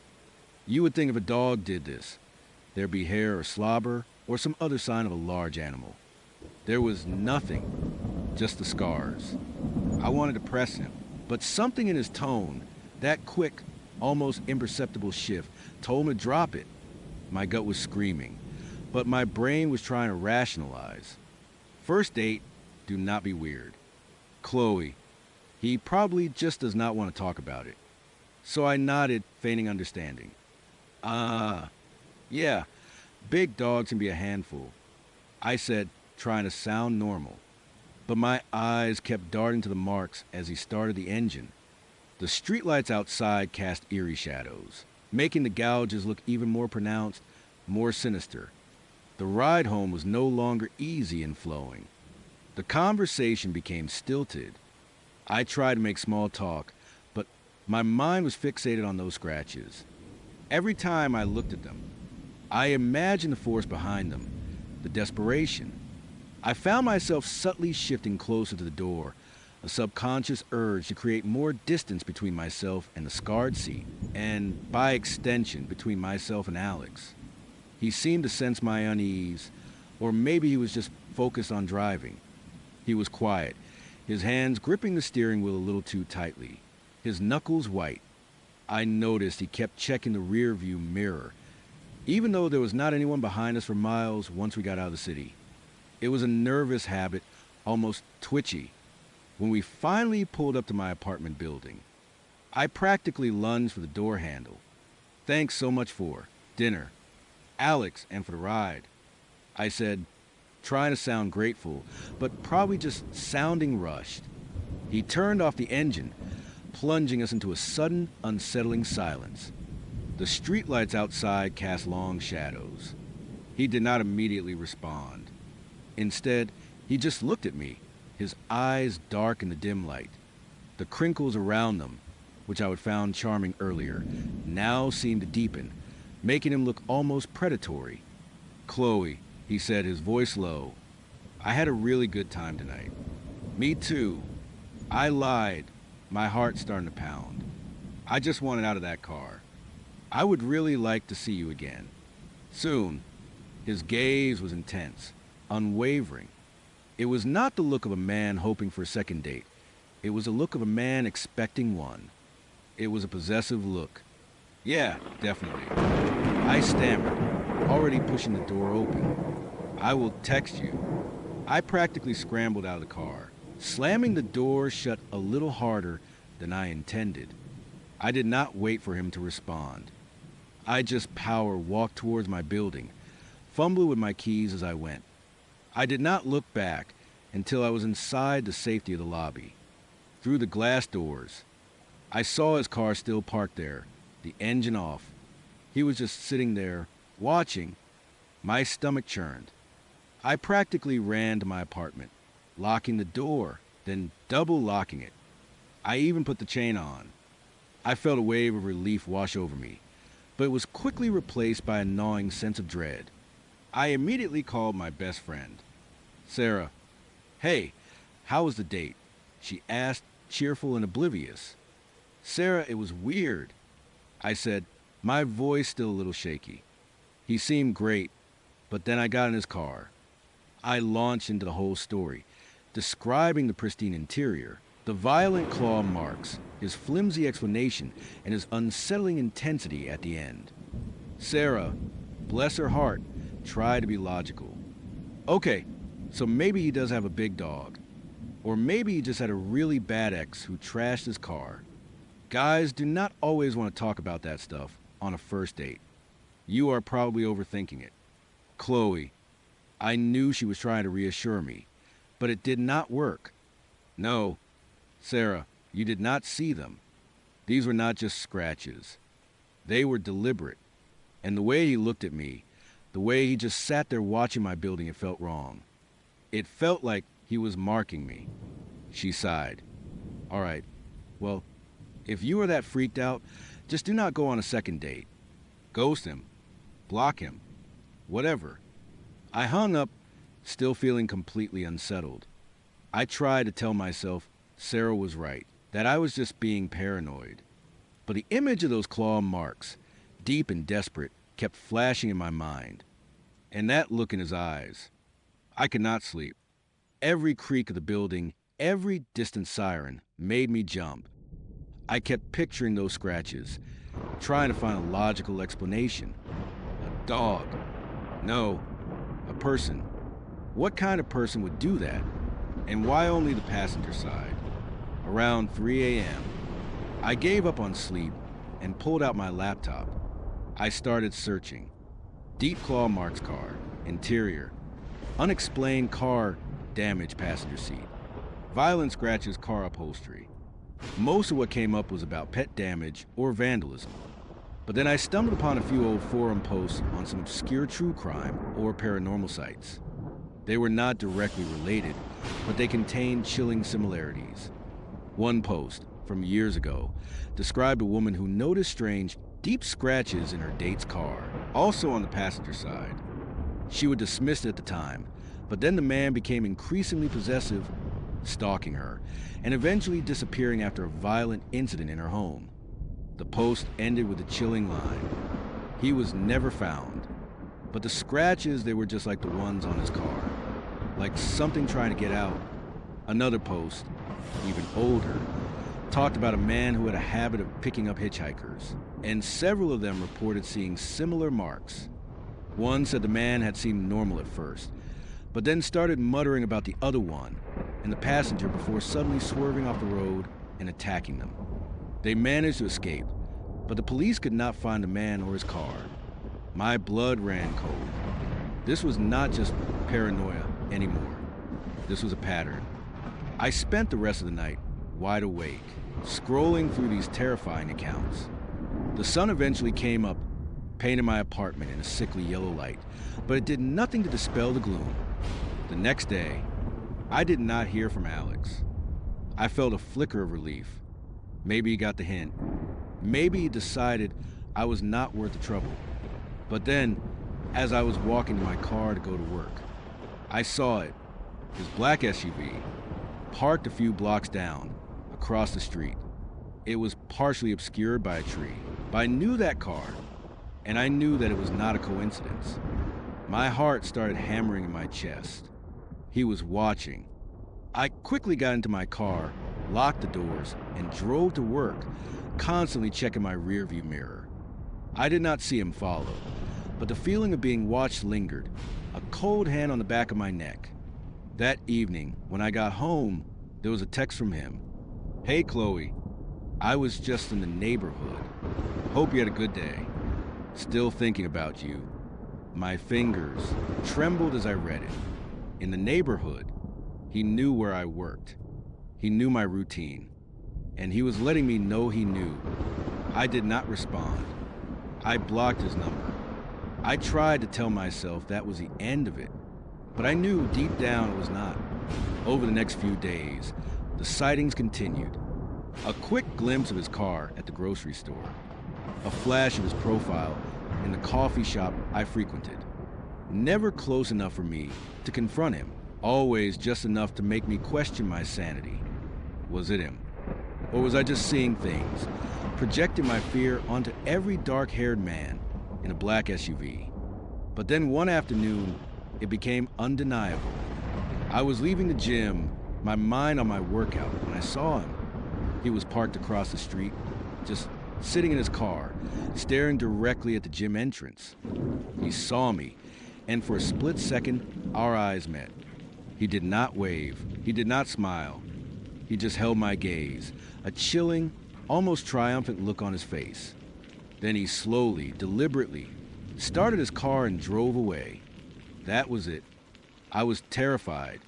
You would think if a dog did this, there'd be hair or slobber or some other sign of a large animal. There was nothing, just the scars. I wanted to press him, but something in his tone, that quick, almost imperceptible shift, told me to drop it. My gut was screaming, but my brain was trying to rationalize. First date, do not be weird. Chloe, he probably just does not want to talk about it. So I nodded, feigning understanding. Yeah, big dogs can be a handful. I said, trying to sound normal. but my eyes kept darting to the marks as he started the engine. The streetlights outside cast eerie shadows, making the gouges look even more pronounced, more sinister. The ride home was no longer easy and flowing. The conversation became stilted. I tried to make small talk, but my mind was fixated on those scratches. Every time I looked at them, I imagined the force behind them, the desperation. I found myself subtly shifting closer to the door, a subconscious urge to create more distance between myself and the scarred seat, and, by extension, between myself and Alex. He seemed to sense my unease, or maybe he was just focused on driving. He was quiet, his hands gripping the steering wheel a little too tightly, his knuckles white. I noticed he kept checking the rear-view mirror, even though there was not anyone behind us for miles once we got out of the city. It was a nervous habit, almost twitchy. When we finally pulled up to my apartment building, I practically lunged for the door handle. "Thanks so much for dinner, Alex, and for the ride," I said, trying to sound grateful, but probably just sounding rushed. He turned off the engine, plunging us into a sudden, unsettling silence. The streetlights outside cast long shadows. He did not immediately respond. Instead, he just looked at me, his eyes dark in the dim light. The crinkles around them, which I had found charming earlier, now seemed to deepen, making him look almost predatory. "Chloe," he said, his voice low, "I had a really good time tonight." "Me too." I lied, my heart starting to pound. "I just wanted out of that car. I would really like to see you again. Soon." His gaze was intense, unwavering. It was not the look of a man hoping for a second date. It was the look of a man expecting one. It was a possessive look. "Yeah, definitely." I stammered, already pushing the door open. "I will text you." I practically scrambled out of the car, slamming the door shut a little harder than I intended. I did not wait for him to respond. I just power walked towards my building, fumbling with my keys as I went. I did not look back until I was inside the safety of the lobby. Through the glass doors, I saw his car still parked there, the engine off. He was just sitting there, watching. My stomach churned. I practically ran to my apartment, locking the door, then double locking it. I even put the chain on. I felt a wave of relief wash over me, but it was quickly replaced by a gnawing sense of dread. I immediately called my best friend, Sarah. "Hey, how was the date?" she asked, cheerful and oblivious. "Sarah, it was weird," I said, my voice still a little shaky. He seemed great, but then I got in his car. I launched into the whole story, describing the pristine interior, the violent claw marks, his flimsy explanation, and his unsettling intensity at the end. Sarah, bless her heart, tried to be logical. "Okay, so maybe he does have a big dog. Or maybe he just had a really bad ex who trashed his car. Guys do not always want to talk about that stuff on a first date. You are probably overthinking it." Chloe. I knew she was trying to reassure me, but it did not work. "No, Sarah, you did not see them. These were not just scratches. They were deliberate. And the way he looked at me, the way he just sat there watching my building, it felt wrong. It felt like he was marking me." She sighed. "All right, well, if you are that freaked out, just do not go on a second date. Ghost him. Block him. Whatever." I hung up, still feeling completely unsettled. I tried to tell myself Sarah was right, that I was just being paranoid. But the image of those claw marks, deep and desperate, kept flashing in my mind. And that look in his eyes. I could not sleep. Every creak of the building, every distant siren made me jump. I kept picturing those scratches, trying to find a logical explanation. A dog. No, a person. What kind of person would do that? And why only the passenger side? Around 3 a.m., I gave up on sleep and pulled out my laptop. I started searching. Deep claw marks car, interior, unexplained car, damaged passenger seat. violent scratches, car upholstery. Most of what came up was about pet damage or vandalism. But then I stumbled upon a few old forum posts on some obscure true crime or paranormal sites. They were not directly related, but they contained chilling similarities. One post, from years ago, described a woman who noticed strange, deep scratches in her date's car, also on the passenger side. She would dismiss it at the time, but then the man became increasingly possessive, stalking her, and eventually disappearing after a violent incident in her home. The post ended with a chilling line. He was never found, but the scratches, they were just like the ones on his car, like something trying to get out. Another post, even older, talked about a man who had a habit of picking up hitchhikers, and several of them reported seeing similar marks. One said the man had seemed normal at first, but then started muttering about the other one and the passenger before suddenly swerving off the road and attacking them. They managed to escape, but the police could not find the man or his car. My blood ran cold. This was not just paranoia anymore. This was a pattern. I spent the rest of the night wide awake, scrolling through these terrifying accounts. The sun eventually came up, painted my apartment in a sickly yellow light, but it did nothing to dispel the gloom. The next day, I did not hear from Alex. I felt a flicker of relief. Maybe he got the hint. Maybe he decided I was not worth the trouble. But then, as I was walking to my car to go to work, I saw it, his black SUV, parked a few blocks down, across the street. It was partially obscured by a tree, but I knew that car, and I knew that it was not a coincidence. My heart started hammering in my chest. He was watching. I quickly got into my car, locked the doors, and drove to work, constantly checking my rearview mirror. I did not see him follow, but the feeling of being watched lingered, a cold hand on the back of my neck. That evening, when I got home, there was a text from him. "Hey, Chloe. I was just in the neighborhood. Hope you had a good day. Still thinking about you." My fingers trembled as I read it. In the neighborhood, he knew where I worked. He knew my routine. And he was letting me know he knew. I did not respond. I blocked his number. I tried to tell myself that was the end of it, but I knew deep down it was not. Over the next few days, the sightings continued. A quick glimpse of his car at the grocery store. A flash of his profile in the coffee shop I frequented. Never close enough for me to confront him. Always just enough to make me question my sanity. Was it him? Or was I just seeing things, projecting my fear onto every dark-haired man in a black SUV? But then one afternoon, it became undeniable. I was leaving the gym, my mind on my workout, when I saw him. He was parked across the street, just sitting in his car, staring directly at the gym entrance. He saw me, and for a split second, our eyes met. He did not wave. He did not smile. He just held my gaze, a chilling, almost triumphant look on his face. Then he slowly, deliberately, started his car and drove away. That was it. I was terrified.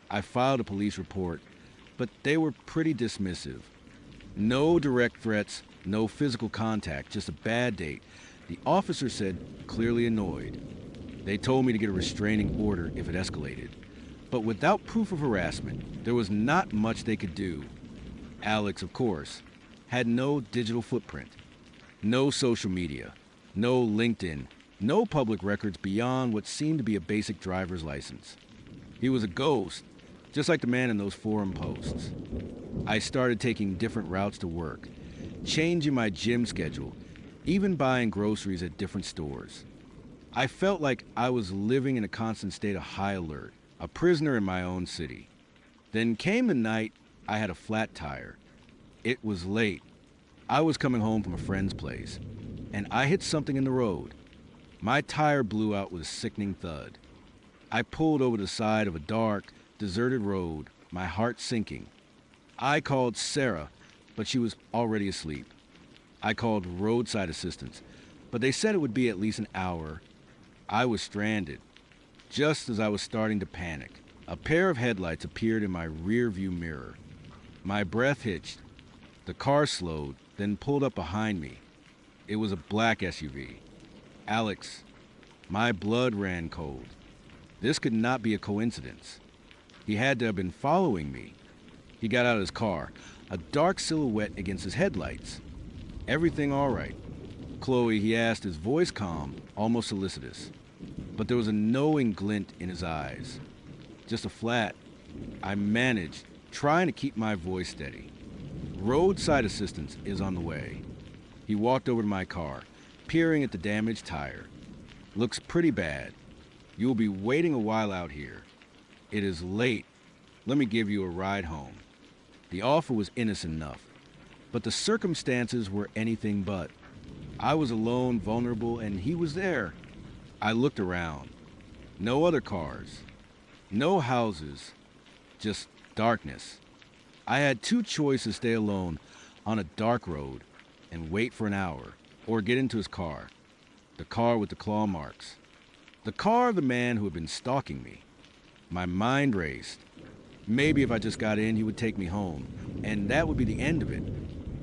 I filed a police report, but they were pretty dismissive. No direct threats, no physical contact, just a bad date. The officer said, clearly annoyed. They told me to get a restraining order if it escalated. But without proof of harassment, there was not much they could do. Alex, of course, had no digital footprint, no social media, no LinkedIn, no public records beyond what seemed to be a basic driver's license. He was a ghost, just like the man in those forum posts. I started taking different routes to work, changing my gym schedule, even buying groceries at different stores. I felt like I was living in a constant state of high alert, a prisoner in my own city. Then came the night I had a flat tire. It was late. I was coming home from a friend's place, and I hit something in the road. My tire blew out with a sickening thud. I pulled over the side of a dark, deserted road, my heart sinking. I called Sarah, but she was already asleep. I called roadside assistance, but they said it would be at least an hour. I was stranded. Just as I was starting to panic, A pair of headlights appeared in my rear view mirror. My breath hitched. The car slowed, then pulled up behind me. It was a black SUV. Alex, my blood ran cold. This could not be a coincidence. He had to have been following me. He got out of his car, a dark silhouette against his headlights. Everything all right? Chloe, he asked, his voice calm, almost solicitous. But there was a knowing glint in his eyes. Just a flat. I managed, trying to keep my voice steady. Roadside assistance is on the way. He walked over to my car, peering at the damaged tire. Looks pretty bad. You will be waiting a while out here. It is late. Let me give you a ride home. The offer was innocent enough, but the circumstances were anything but. I was alone, vulnerable, and he was there. I looked around. No other cars. No houses. Just darkness. I had two choices: stay alone on a dark road and wait for an hour, or get into his car. The car with the claw marks. The car of the man who had been stalking me. My mind raced. Maybe if I just got in, he would take me home, and that would be the end of it.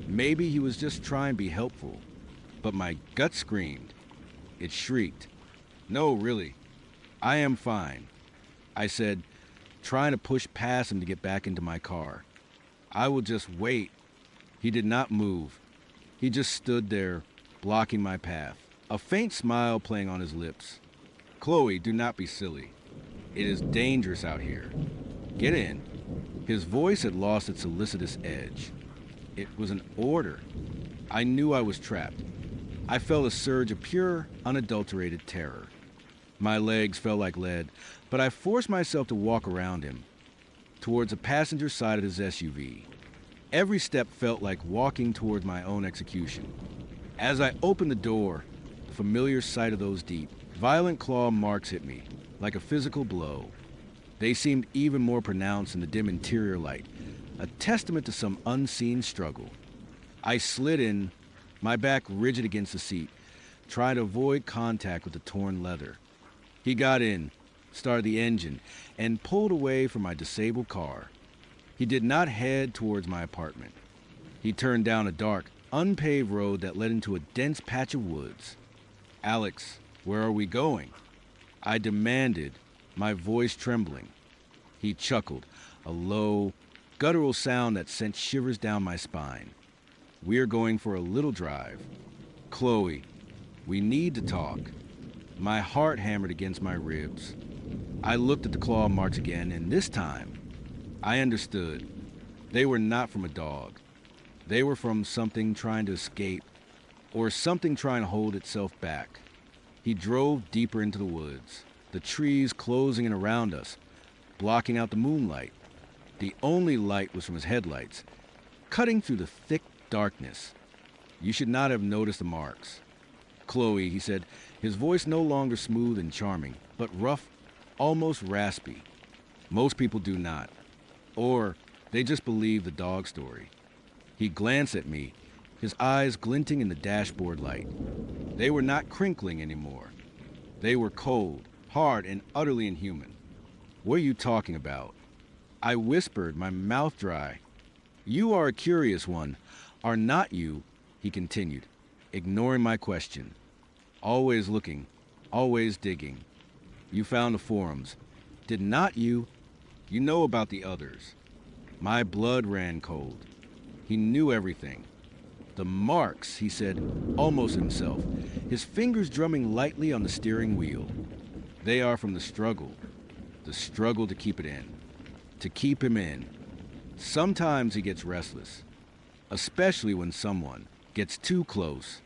Maybe he was just trying to be helpful. But my gut screamed. It shrieked. No, really. I am fine, I said, trying to push past him to get back into my car. I will just wait. He did not move. He just stood there, blocking my path, a faint smile playing on his lips. Chloe, do not be silly. It is dangerous out here. Get in. His voice had lost its solicitous edge. It was an order. I knew I was trapped. I felt a surge of pure, unadulterated terror. My legs felt like lead, but I forced myself to walk around him, towards the passenger side of his SUV. Every step felt like walking towards my own execution. As I opened the door, the familiar sight of those deep, violent claw marks hit me, like a physical blow. They seemed even more pronounced in the dim interior light, a testament to some unseen struggle. I slid in, my back rigid against the seat, trying to avoid contact with the torn leather. He got in, started the engine, and pulled away from my disabled car. He did not head towards my apartment. He turned down a dark, unpaved road that led into a dense patch of woods. Alex, where are we going? I demanded, my voice trembling. He chuckled, a low, guttural sound that sent shivers down my spine. We are going for a little drive. Chloe, we need to talk. My heart hammered against my ribs. I looked at the claw marks again, and this time, I understood. They were not from a dog. They were from something trying to escape, or something trying to hold itself back. He drove deeper into the woods, the trees closing in around us, blocking out the moonlight. The only light was from his headlights, cutting through the thick darkness. You should not have noticed the marks. Chloe, he said, his voice no longer smooth and charming, but rough, almost raspy. Most people do not. Or they just believe the dog story. He glanced at me, his eyes glinting in the dashboard light. They were not crinkling anymore. They were cold, hard, and utterly inhuman. What are you talking about? I whispered, my mouth dry. You are a curious one, are not you? He continued, ignoring my question. Always looking, always digging. You found the forums. Did not you? You know about the others. My blood ran cold. He knew everything. The marks, he said, almost himself, his fingers drumming lightly on the steering wheel. They are from the struggle to keep it in, to keep him in. Sometimes he gets restless, especially when someone gets too close,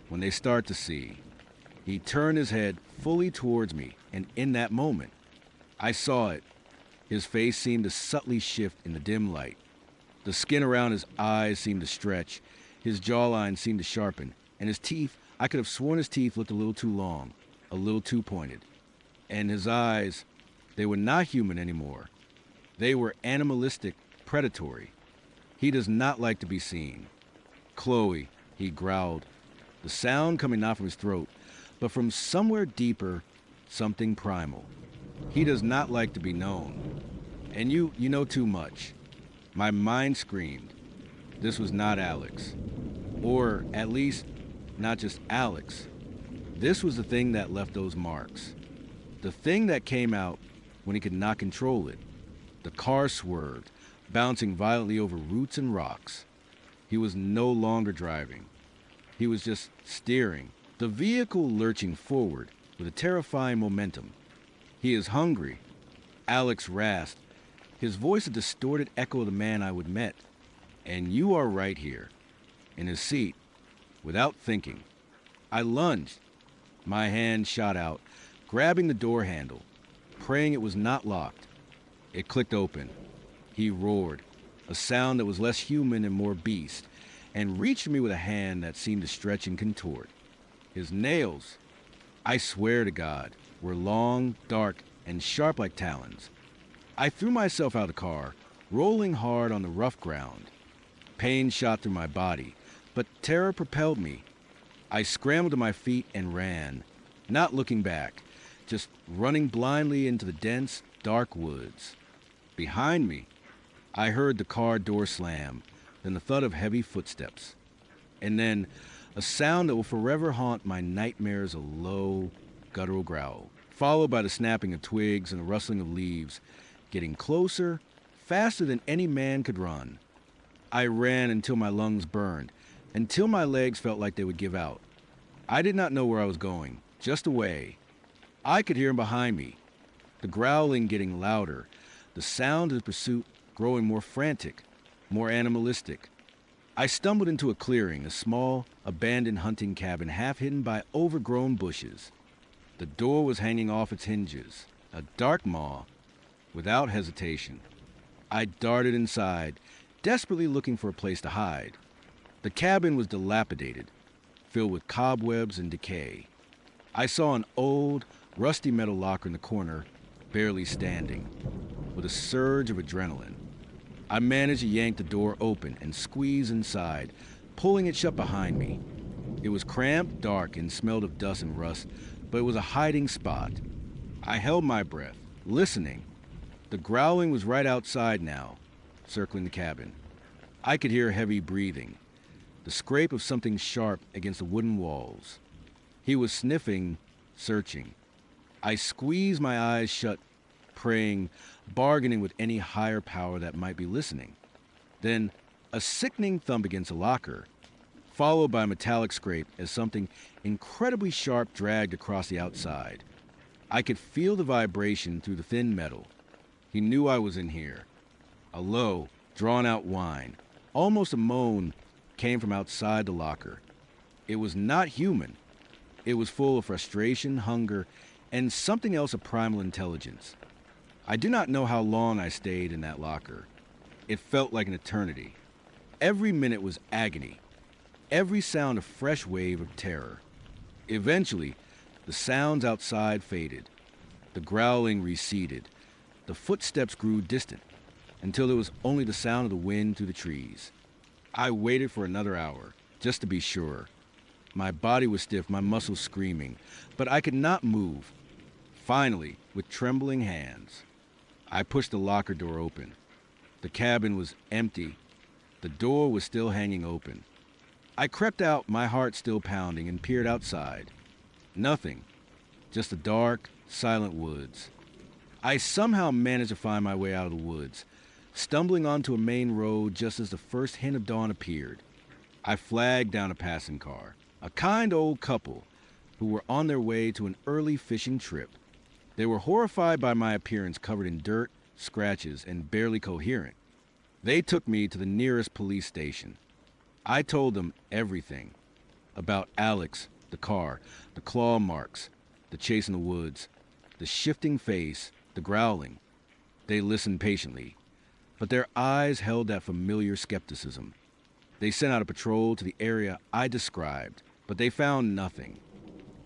when they start to see. He turned his head fully towards me, and in that moment, I saw it. His face seemed to subtly shift in the dim light. The skin around his eyes seemed to stretch, his jawline seemed to sharpen, and his teeth, I could have sworn his teeth looked a little too long, a little too pointed. And his eyes, they were not human anymore. They were animalistic, predatory. He does not like to be seen. Chloe, he growled, the sound coming not from his throat, but from somewhere deeper, something primal. He does not like to be known. And you know too much. My mind screamed. This was not Alex. Or at least, not just Alex. This was the thing that left those marks. The thing that came out when he could not control it. The car swerved, bouncing violently over roots and rocks. He was no longer driving. He was just steering, the vehicle lurching forward with a terrifying momentum. He is hungry. Alex rasped, his voice a distorted echo of the man I would met. And you are right here, in his seat, without thinking. I lunged. My hand shot out, grabbing the door handle, praying it was not locked. It clicked open. He roared, a sound that was less human and more beast, and reached me with a hand that seemed to stretch and contort. His nails, I swear to God, were long, dark, and sharp like talons. I threw myself out of the car, rolling hard on the rough ground. Pain shot through my body, but terror propelled me. I scrambled to my feet and ran, not looking back, just running blindly into the dense, dark woods. Behind me, I heard the car door slam, then the thud of heavy footsteps. And then a sound that will forever haunt my nightmares, a low, guttural growl, followed by the snapping of twigs and the rustling of leaves, getting closer, faster than any man could run. I ran until my lungs burned, until my legs felt like they would give out. I did not know where I was going, just away. I could hear him behind me, the growling getting louder, the sound of the pursuit growing more frantic, more animalistic. I stumbled into a clearing, a small, abandoned hunting cabin half hidden by overgrown bushes. The door was hanging off its hinges, a dark maw. Without hesitation, I darted inside, desperately looking for a place to hide. The cabin was dilapidated, filled with cobwebs and decay. I saw an old, rusty metal locker in the corner, barely standing. With a surge of adrenaline, I managed to yank the door open and squeeze inside, pulling it shut behind me. It was cramped, dark, and smelled of dust and rust, but it was a hiding spot. I held my breath, listening. The growling was right outside now, circling the cabin. I could hear heavy breathing, the scrape of something sharp against the wooden walls. He was sniffing, searching. I squeezed my eyes shut, praying, bargaining with any higher power that might be listening. Then a sickening thump against the locker, followed by a metallic scrape as something incredibly sharp dragged across the outside. I could feel the vibration through the thin metal. He knew I was in here. A low, drawn-out whine, almost a moan, came from outside the locker. It was not human. It was full of frustration, hunger, and something else of primal intelligence. I do not know how long I stayed in that locker. It felt like an eternity. Every minute was agony. Every sound a fresh wave of terror. Eventually, the sounds outside faded. The growling receded. The footsteps grew distant, until there was only the sound of the wind through the trees. I waited for another hour, just to be sure. My body was stiff, my muscles screaming, but I could not move. Finally, with trembling hands, I pushed the locker door open. The cabin was empty. The door was still hanging open. I crept out, my heart still pounding, and peered outside. Nothing. Just the dark, silent woods. I somehow managed to find my way out of the woods, stumbling onto a main road just as the first hint of dawn appeared. I flagged down a passing car, a kind old couple who were on their way to an early fishing trip. They were horrified by my appearance covered in dirt, scratches, and barely coherent. They took me to the nearest police station. I told them everything about Alex, the car, the claw marks, the chase in the woods, the shifting face, the growling. They listened patiently, but their eyes held that familiar skepticism. They sent out a patrol to the area I described, but they found nothing.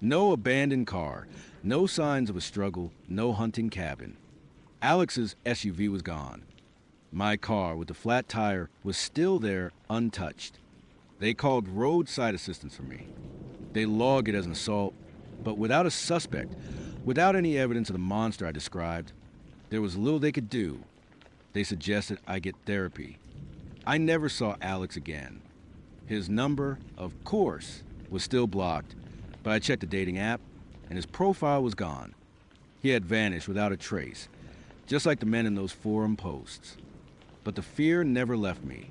No abandoned car, no signs of a struggle, no hunting cabin. Alex's SUV was gone. My car with the flat tire was still there, untouched. They called roadside assistance for me. They logged it as an assault, but without a suspect, without any evidence of the monster I described, there was little they could do. They suggested I get therapy. I never saw Alex again. His number, of course, was still blocked, but I checked the dating app, and his profile was gone. He had vanished without a trace, just like the men in those forum posts. But the fear never left me.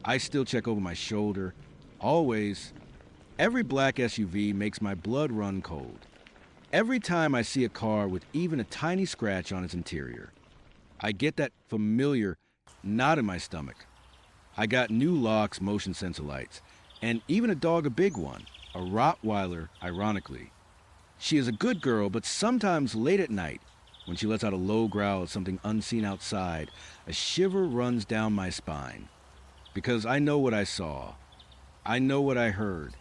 I still check over my shoulder, always. Every black SUV makes my blood run cold. Every time I see a car with even a tiny scratch on its interior, I get that familiar knot in my stomach. I got new locks, motion sensor lights, and even a dog, a big one, a Rottweiler, ironically. She is a good girl, but sometimes late at night, when she lets out a low growl at something unseen outside, a shiver runs down my spine. Because I know what I saw, I know what I heard,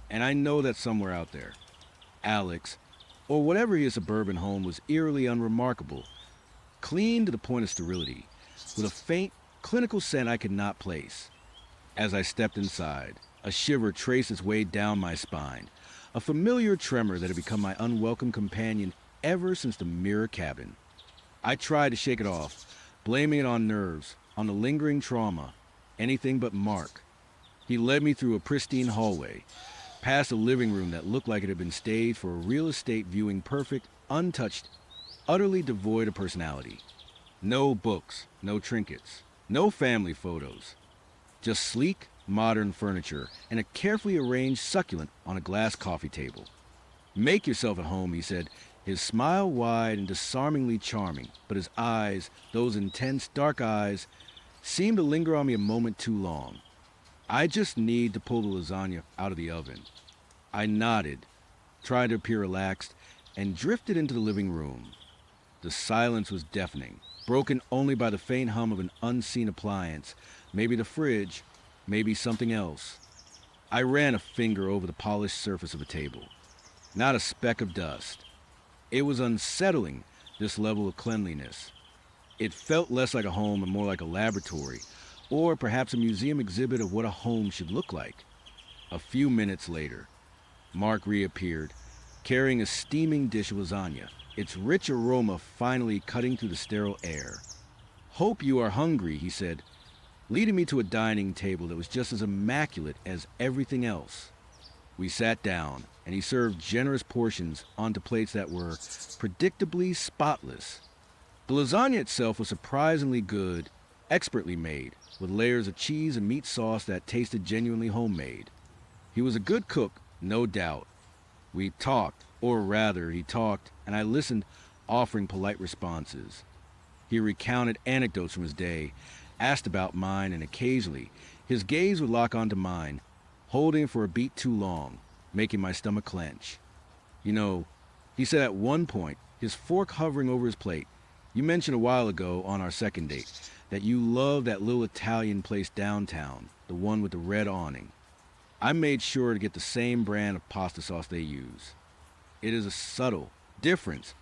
and I know that somewhere out there, Alex, or whatever his suburban home was eerily unremarkable, clean to the point of sterility, with a faint, clinical scent I could not place. As I stepped inside, a shiver traced its way down my spine, a familiar tremor that had become my unwelcome companion ever since the mirror cabin. I tried to shake it off, blaming it on nerves, on the lingering trauma, anything but Mark. He led me through a pristine hallway, past a living room that looked like it had been staged for a real estate viewing, perfect, untouched, utterly devoid of personality. No books, no trinkets, no family photos. Just sleek, modern furniture and a carefully arranged succulent on a glass coffee table. "Make yourself at home," he said, his smile wide and disarmingly charming, but his eyes, those intense, dark eyes, seemed to linger on me a moment too long. "I just need to pull the lasagna out of the oven." I nodded, tried to appear relaxed, and drifted into the living room. The silence was deafening, broken only by the faint hum of an unseen appliance, maybe the fridge, maybe something else. I ran a finger over the polished surface of a table. Not a speck of dust. It was unsettling, this level of cleanliness. It felt less like a home and more like a laboratory, or perhaps a museum exhibit of what a home should look like. A few minutes later, Mark reappeared, carrying a steaming dish of lasagna, its rich aroma finally cutting through the sterile air. "Hope you are hungry," he said, leading me to a dining table that was just as immaculate as everything else. We sat down, and he served generous portions onto plates that were predictably spotless. The lasagna itself was surprisingly good, expertly made, with layers of cheese and meat sauce that tasted genuinely homemade. He was a good cook, no doubt. We talked, or rather, he talked, and I listened, offering polite responses. He recounted anecdotes from his day, asked about mine, and occasionally, his gaze would lock onto mine, holding for a beat too long, making my stomach clench. "You know," he said at one point, his fork hovering over his plate, "you mentioned a while ago on our second date that you love that little Italian place downtown, the one with the red awning. I made sure to get the same brand of pasta sauce they use. It is a subtle difference,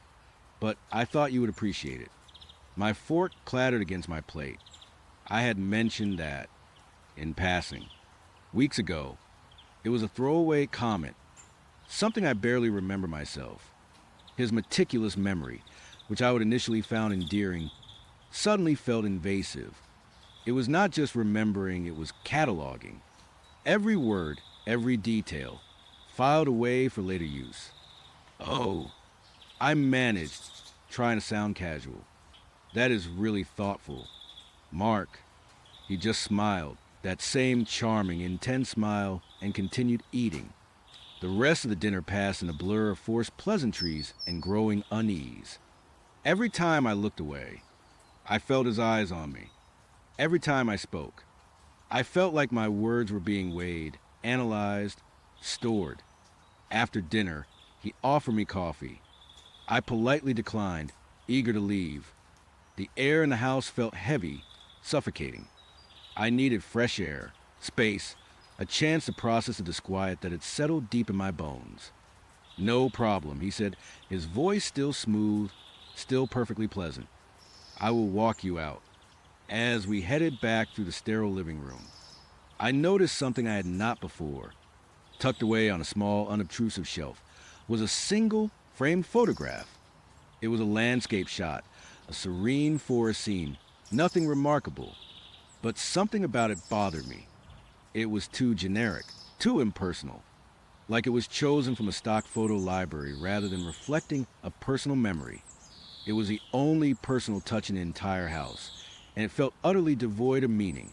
but I thought you would appreciate it." My fork clattered against my plate. I had mentioned that, in passing, weeks ago. It was a throwaway comment, something I barely remember myself. His meticulous memory, which I would initially found endearing, suddenly felt invasive. It was not just remembering, it was cataloging. Every word, every detail, filed away for later use. "Oh," I managed, trying to sound casual. "That is really thoughtful. Mark." He just smiled, that same charming, intense smile, and continued eating. The rest of the dinner passed in a blur of forced pleasantries and growing unease. Every time I looked away, I felt his eyes on me. Every time I spoke, I felt like my words were being weighed, analyzed, stored. After dinner, he offered me coffee. I politely declined, eager to leave. The air in the house felt heavy, suffocating. I needed fresh air, space, a chance to process the disquiet that had settled deep in my bones. "No problem," he said, his voice still smooth, still perfectly pleasant. "I will walk you out." As we headed back through the sterile living room, I noticed something I had not before. Tucked away on a small, unobtrusive shelf was a single framed photograph. It was a landscape shot, a serene forest scene, Nothing remarkable, but something about it bothered me. It was too generic, too impersonal, like it was chosen from a stock photo library rather than reflecting a personal memory. It was the only personal touch in the entire house, and it felt utterly devoid of meaning.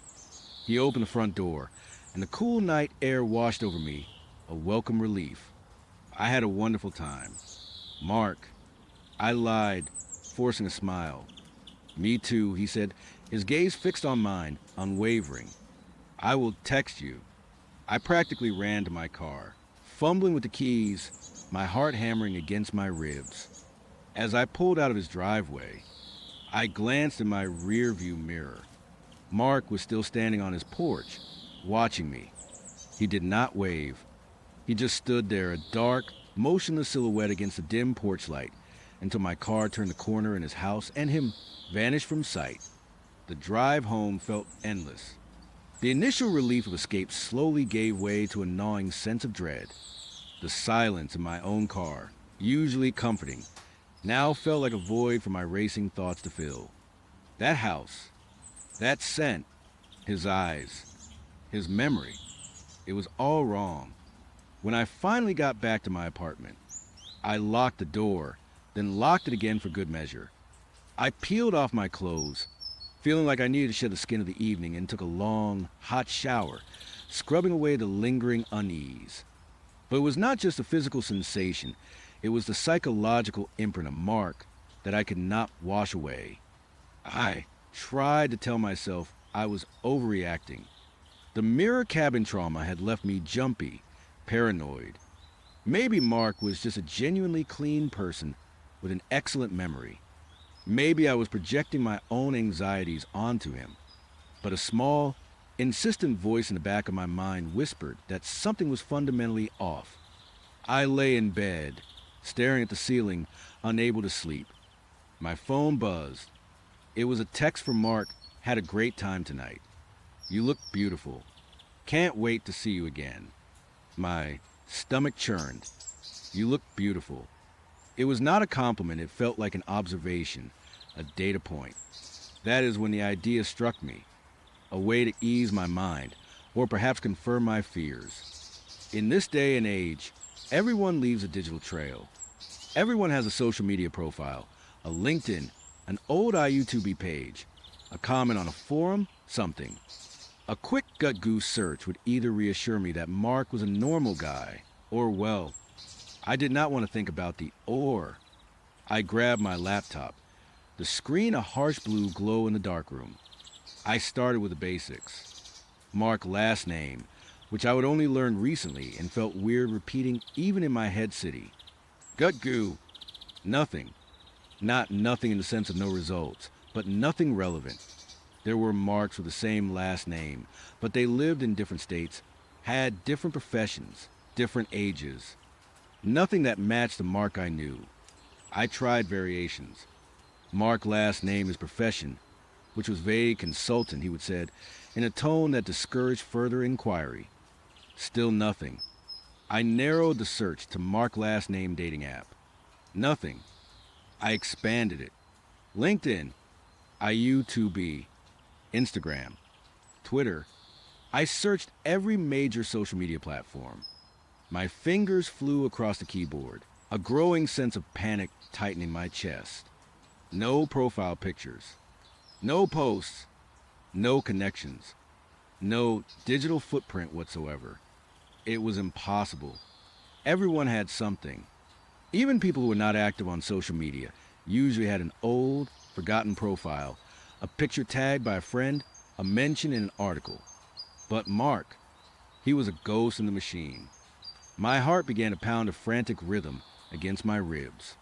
He opened the front door, and the cool night air washed over me, a welcome relief. I had a wonderful time. Mark, I lied, forcing a smile. Me too, he said, his gaze fixed on mine, unwavering. I will text you. I practically ran to my car, fumbling with the keys, my heart hammering against my ribs. As I pulled out of his driveway, I glanced in my rearview mirror. Mark was still standing on his porch, watching me. He did not wave. He just stood there, a dark, motionless silhouette against the dim porch light, until my car turned the corner in his house and him vanished from sight. The drive home felt endless. The initial relief of escape slowly gave way to a gnawing sense of dread. The silence in my own car, usually comforting, now felt like a void for my racing thoughts to fill. That house, that scent, his eyes, his memory, it was all wrong. When I finally got back to my apartment, I locked the door, then locked it again for good measure. I peeled off my clothes, feeling like I needed to shed the skin of the evening, and took a long, hot shower, scrubbing away the lingering unease. But it was not just a physical sensation, it was the psychological imprint, a mark that I could not wash away. I tried to tell myself I was overreacting. The mirror cabin trauma had left me jumpy, paranoid. Maybe Mark was just a genuinely clean person with an excellent memory. Maybe I was projecting my own anxieties onto him. But a small, insistent voice in the back of my mind whispered that something was fundamentally off. I lay in bed, staring at the ceiling, unable to sleep. My phone buzzed. It was a text from Mark. Had a great time tonight. You look beautiful. Can't wait to see you again. My stomach churned. You look beautiful. It was not a compliment, it felt like an observation, a data point. That is when the idea struck me, a way to ease my mind, or perhaps confirm my fears. In this day and age, everyone leaves a digital trail. Everyone has a social media profile, a LinkedIn, an old IUTB page, a comment on a forum, something. A quick gut goose search would either reassure me that Mark was a normal guy, or, well, I did not want to think about the or. I grabbed my laptop, the screen a harsh blue glow in the darkroom. I started with the basics. Mark last name, which I would only learn recently and felt weird repeating even in my head city. Gut goo. Nothing. Not nothing in the sense of no results, but nothing relevant. There were Marks with the same last name, but they lived in different states, had different professions, different ages. Nothing that matched the Mark I knew. I tried variations. Mark last name is profession, which was vague consultant, he would said, in a tone that discouraged further inquiry. Still nothing. I narrowed the search to Mark last name dating app. Nothing. I expanded it. LinkedIn, IU2B, Instagram, Twitter. I searched every major social media platform. My fingers flew across the keyboard, a growing sense of panic tightening my chest. No profile pictures, no posts, no connections, no digital footprint whatsoever. It was impossible. Everyone had something. Even people who were not active on social media usually had an old, forgotten profile, a picture tagged by a friend, a mention in an article. But Mark, he was a ghost in the machine. My heart began to pound a frantic rhythm against my ribs.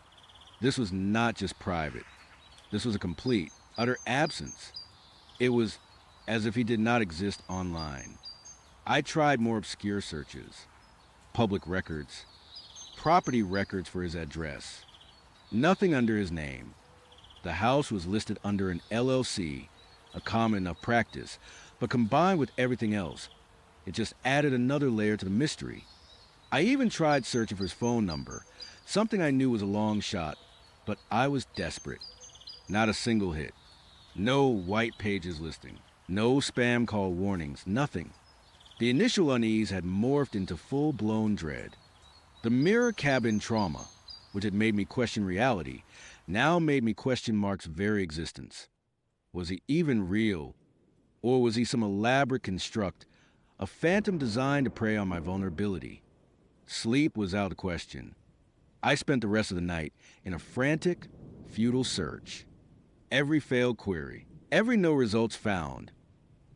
This was not just private. This was a complete, utter absence. It was as if he did not exist online. I tried more obscure searches. Public records. Property records for his address. Nothing under his name. The house was listed under an LLC, a common enough practice, but combined with everything else, it just added another layer to the mystery. I even tried searching for his phone number, something I knew was a long shot, but I was desperate. Not a single hit. No white pages listing, no spam call warnings, nothing. The initial unease had morphed into full blown dread. The mirror cabin trauma, which had made me question reality, now made me question Mark's very existence. Was he even real? Or was he some elaborate construct, a phantom designed to prey on my vulnerability? Sleep was out of question. I spent the rest of the night in a frantic, futile search. Every failed query, every no results found,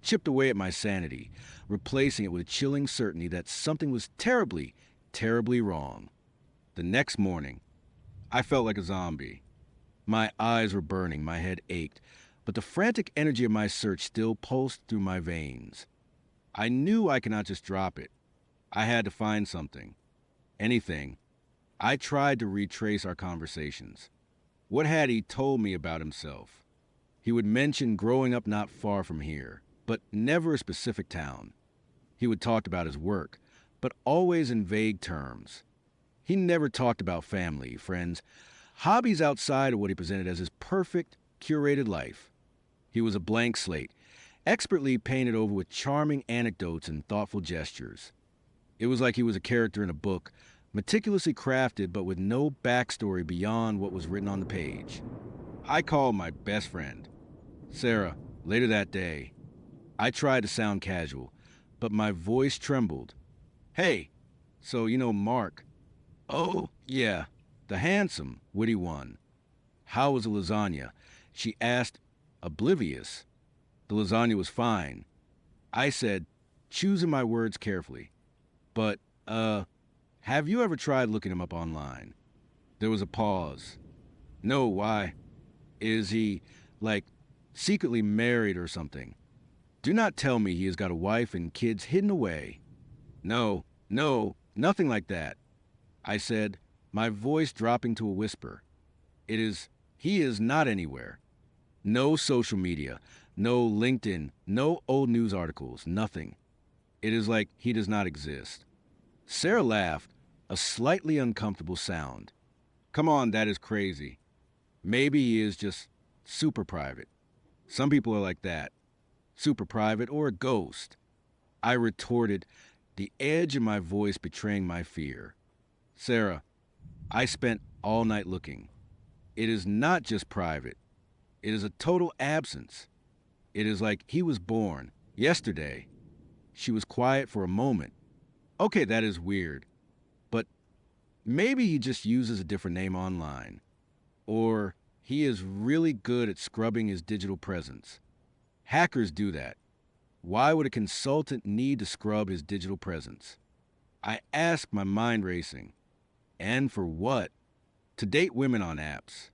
chipped away at my sanity, replacing it with a chilling certainty that something was terribly, terribly wrong. The next morning, I felt like a zombie. My eyes were burning, my head ached, but the frantic energy of my search still pulsed through my veins. I knew I could not just drop it. I had to find something. Anything. I tried to retrace our conversations. What had he told me about himself? He would mention growing up not far from here, but never a specific town. He would talk about his work, but always in vague terms. He never talked about family, friends, hobbies outside of what he presented as his perfect, curated life. He was a blank slate, expertly painted over with charming anecdotes and thoughtful gestures. It was like he was a character in a book, meticulously crafted but with no backstory beyond what was written on the page. I called my best friend, Sarah, later that day. I tried to sound casual, but my voice trembled. Hey, so you know Mark? Oh, yeah, the handsome, witty one. How was the lasagna? She asked, oblivious. The lasagna was fine. I said, choosing my words carefully. But, have you ever tried looking him up online? There was a pause. No, why? Is he, like, secretly married or something? Do not tell me he has got a wife and kids hidden away. No, nothing like that. I said, my voice dropping to a whisper. He is not anywhere. No social media, no LinkedIn, no old news articles, nothing. It is like he does not exist. Sarah laughed, a slightly uncomfortable sound. Come on, that is crazy. Maybe he is just super private. Some people are like that. Super private or a ghost. I retorted, the edge of my voice betraying my fear. Sarah, I spent all night looking. It is not just private. It is a total absence. It is like he was born yesterday. She was quiet for a moment. Okay, that is weird. But maybe he just uses a different name online. Or he is really good at scrubbing his digital presence. Hackers do that. Why would a consultant need to scrub his digital presence? I asked, my mind racing. And for what? To date women on apps.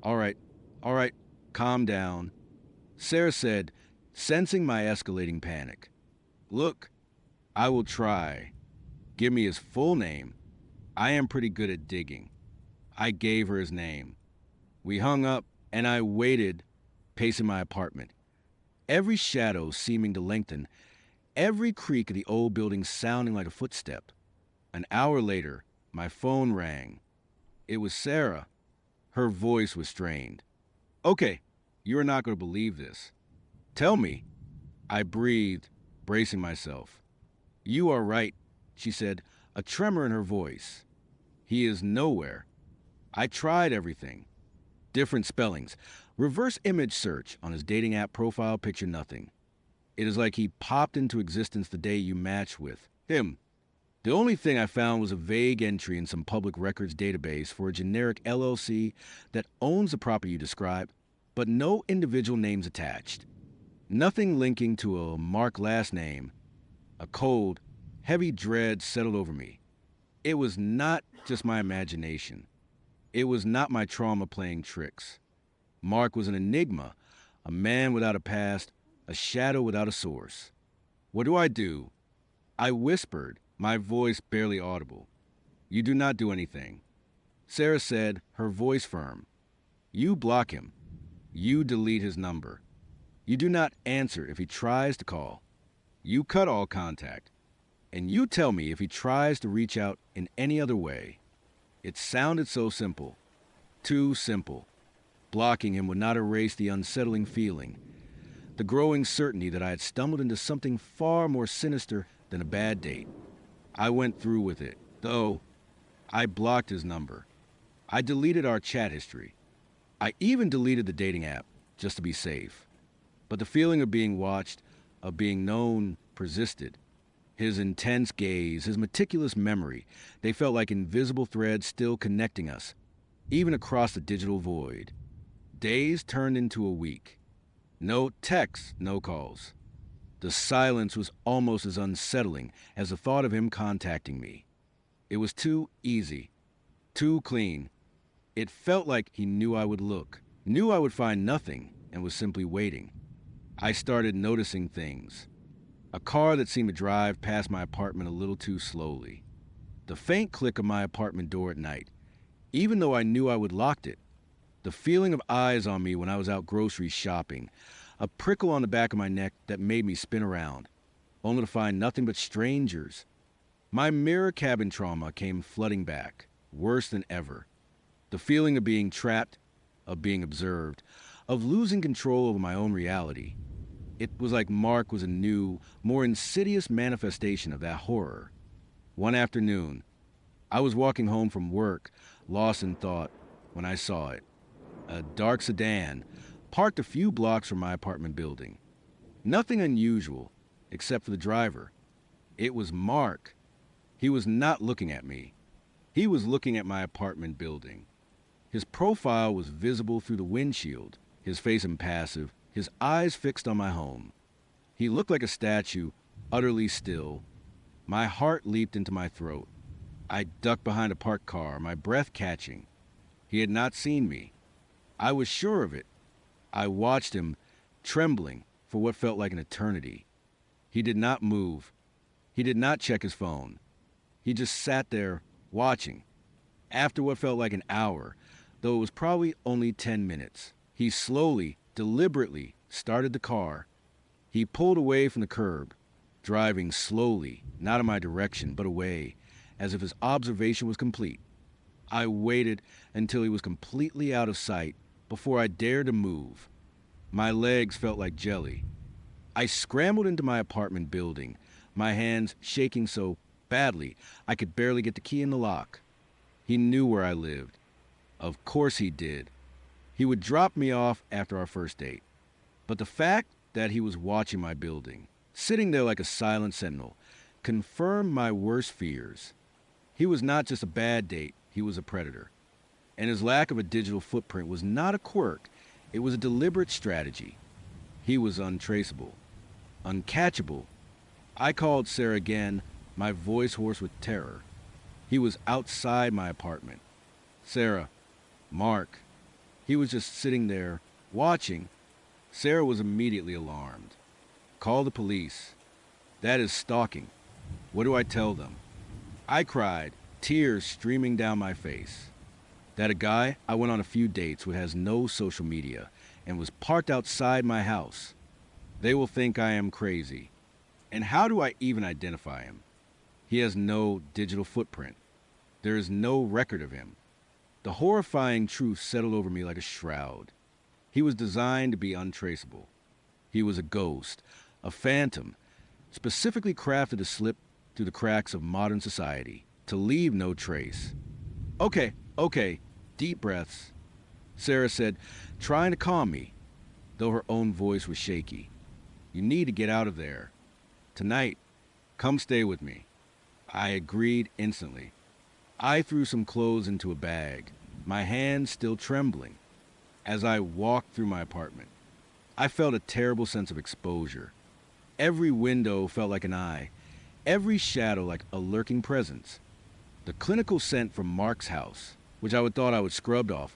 All right, calm down. Sarah said, sensing my escalating panic. Look, I will try. Give me his full name. I am pretty good at digging. I gave her his name. We hung up, and I waited, pacing my apartment. Every shadow seeming to lengthen, every creak of the old building sounding like a footstep. An hour later, my phone rang. It was Sarah. Her voice was strained. Okay, you are not going to believe this. Tell me. I breathed, bracing myself. You are right, she said, a tremor in her voice. He is nowhere. I tried everything. Different spellings. Reverse image search on his dating app profile picture nothing. It is like he popped into existence the day you matched with him. The only thing I found was a vague entry in some public records database for a generic LLC that owns the property you described, but no individual names attached. Nothing linking to a Mark last name. A cold, heavy dread settled over me. It was not just my imagination. It was not my trauma playing tricks. Mark was an enigma, a man without a past, a shadow without a source. What do? I whispered, my voice barely audible. You do not do anything. Sarah said, her voice firm. You block him. You delete his number. You do not answer if he tries to call. You cut all contact. And you tell me if he tries to reach out in any other way. It sounded so simple. Too simple. Blocking him would not erase the unsettling feeling, the growing certainty that I had stumbled into something far more sinister than a bad date. I went through with it, though. I blocked his number. I deleted our chat history. I even deleted the dating app, just to be safe. But the feeling of being watched, of being known, persisted. His intense gaze, his meticulous memory, they felt like invisible threads still connecting us, even across the digital void. Days turned into a week. No texts, no calls. The silence was almost as unsettling as the thought of him contacting me. It was too easy, too clean. It felt like he knew I would look, knew I would find nothing, and was simply waiting. I started noticing things. A car that seemed to drive past my apartment a little too slowly. The faint click of my apartment door at night, even though I knew I would locked it. The feeling of eyes on me when I was out grocery shopping. A prickle on the back of my neck that made me spin around, only to find nothing but strangers. My mirror cabin trauma came flooding back, worse than ever. The feeling of being trapped, of being observed, of losing control over my own reality. It was like Mark was a new, more insidious manifestation of that horror. One afternoon, I was walking home from work, lost in thought, when I saw it. A dark sedan, parked a few blocks from my apartment building. Nothing unusual, except for the driver. It was Mark. He was not looking at me. He was looking at my apartment building. His profile was visible through the windshield, his face impassive, his eyes fixed on my home. He looked like a statue, utterly still. My heart leaped into my throat. I ducked behind a parked car, my breath catching. He had not seen me. I was sure of it. I watched him, trembling for what felt like an eternity. He did not move. He did not check his phone. He just sat there, watching. After what felt like an hour, though it was probably only 10 minutes, he slowly, deliberately started the car. He pulled away from the curb, driving slowly, not in my direction, but away, as if his observation was complete. I waited until he was completely out of sight before I dared to move. My legs felt like jelly. I scrambled into my apartment building, my hands shaking so badly I could barely get the key in the lock. He knew where I lived. Of course he did. He would drop me off after our first date. But the fact that he was watching my building, sitting there like a silent sentinel, confirmed my worst fears. He was not just a bad date, he was a predator. And his lack of a digital footprint was not a quirk, it was a deliberate strategy. He was untraceable, uncatchable. I called Sarah again, my voice hoarse with terror. He was outside my apartment. Sarah, Mark. He was just sitting there, watching. Sarah was immediately alarmed. Call the police. That is stalking. What do I tell them? I cried, tears streaming down my face. That a guy I went on a few dates with has no social media and was parked outside my house. They will think I am crazy. And how do I even identify him? He has no digital footprint. There is no record of him. The horrifying truth settled over me like a shroud. He was designed to be untraceable. He was a ghost, a phantom, specifically crafted to slip through the cracks of modern society, to leave no trace. Okay, deep breaths. Sarah said, trying to calm me, though her own voice was shaky. You need to get out of there. Tonight, come stay with me. I agreed instantly. I threw some clothes into a bag, my hands still trembling. As I walked through my apartment, I felt a terrible sense of exposure. Every window felt like an eye, every shadow like a lurking presence. The clinical scent from Mark's house, which I thought I would scrubbed off,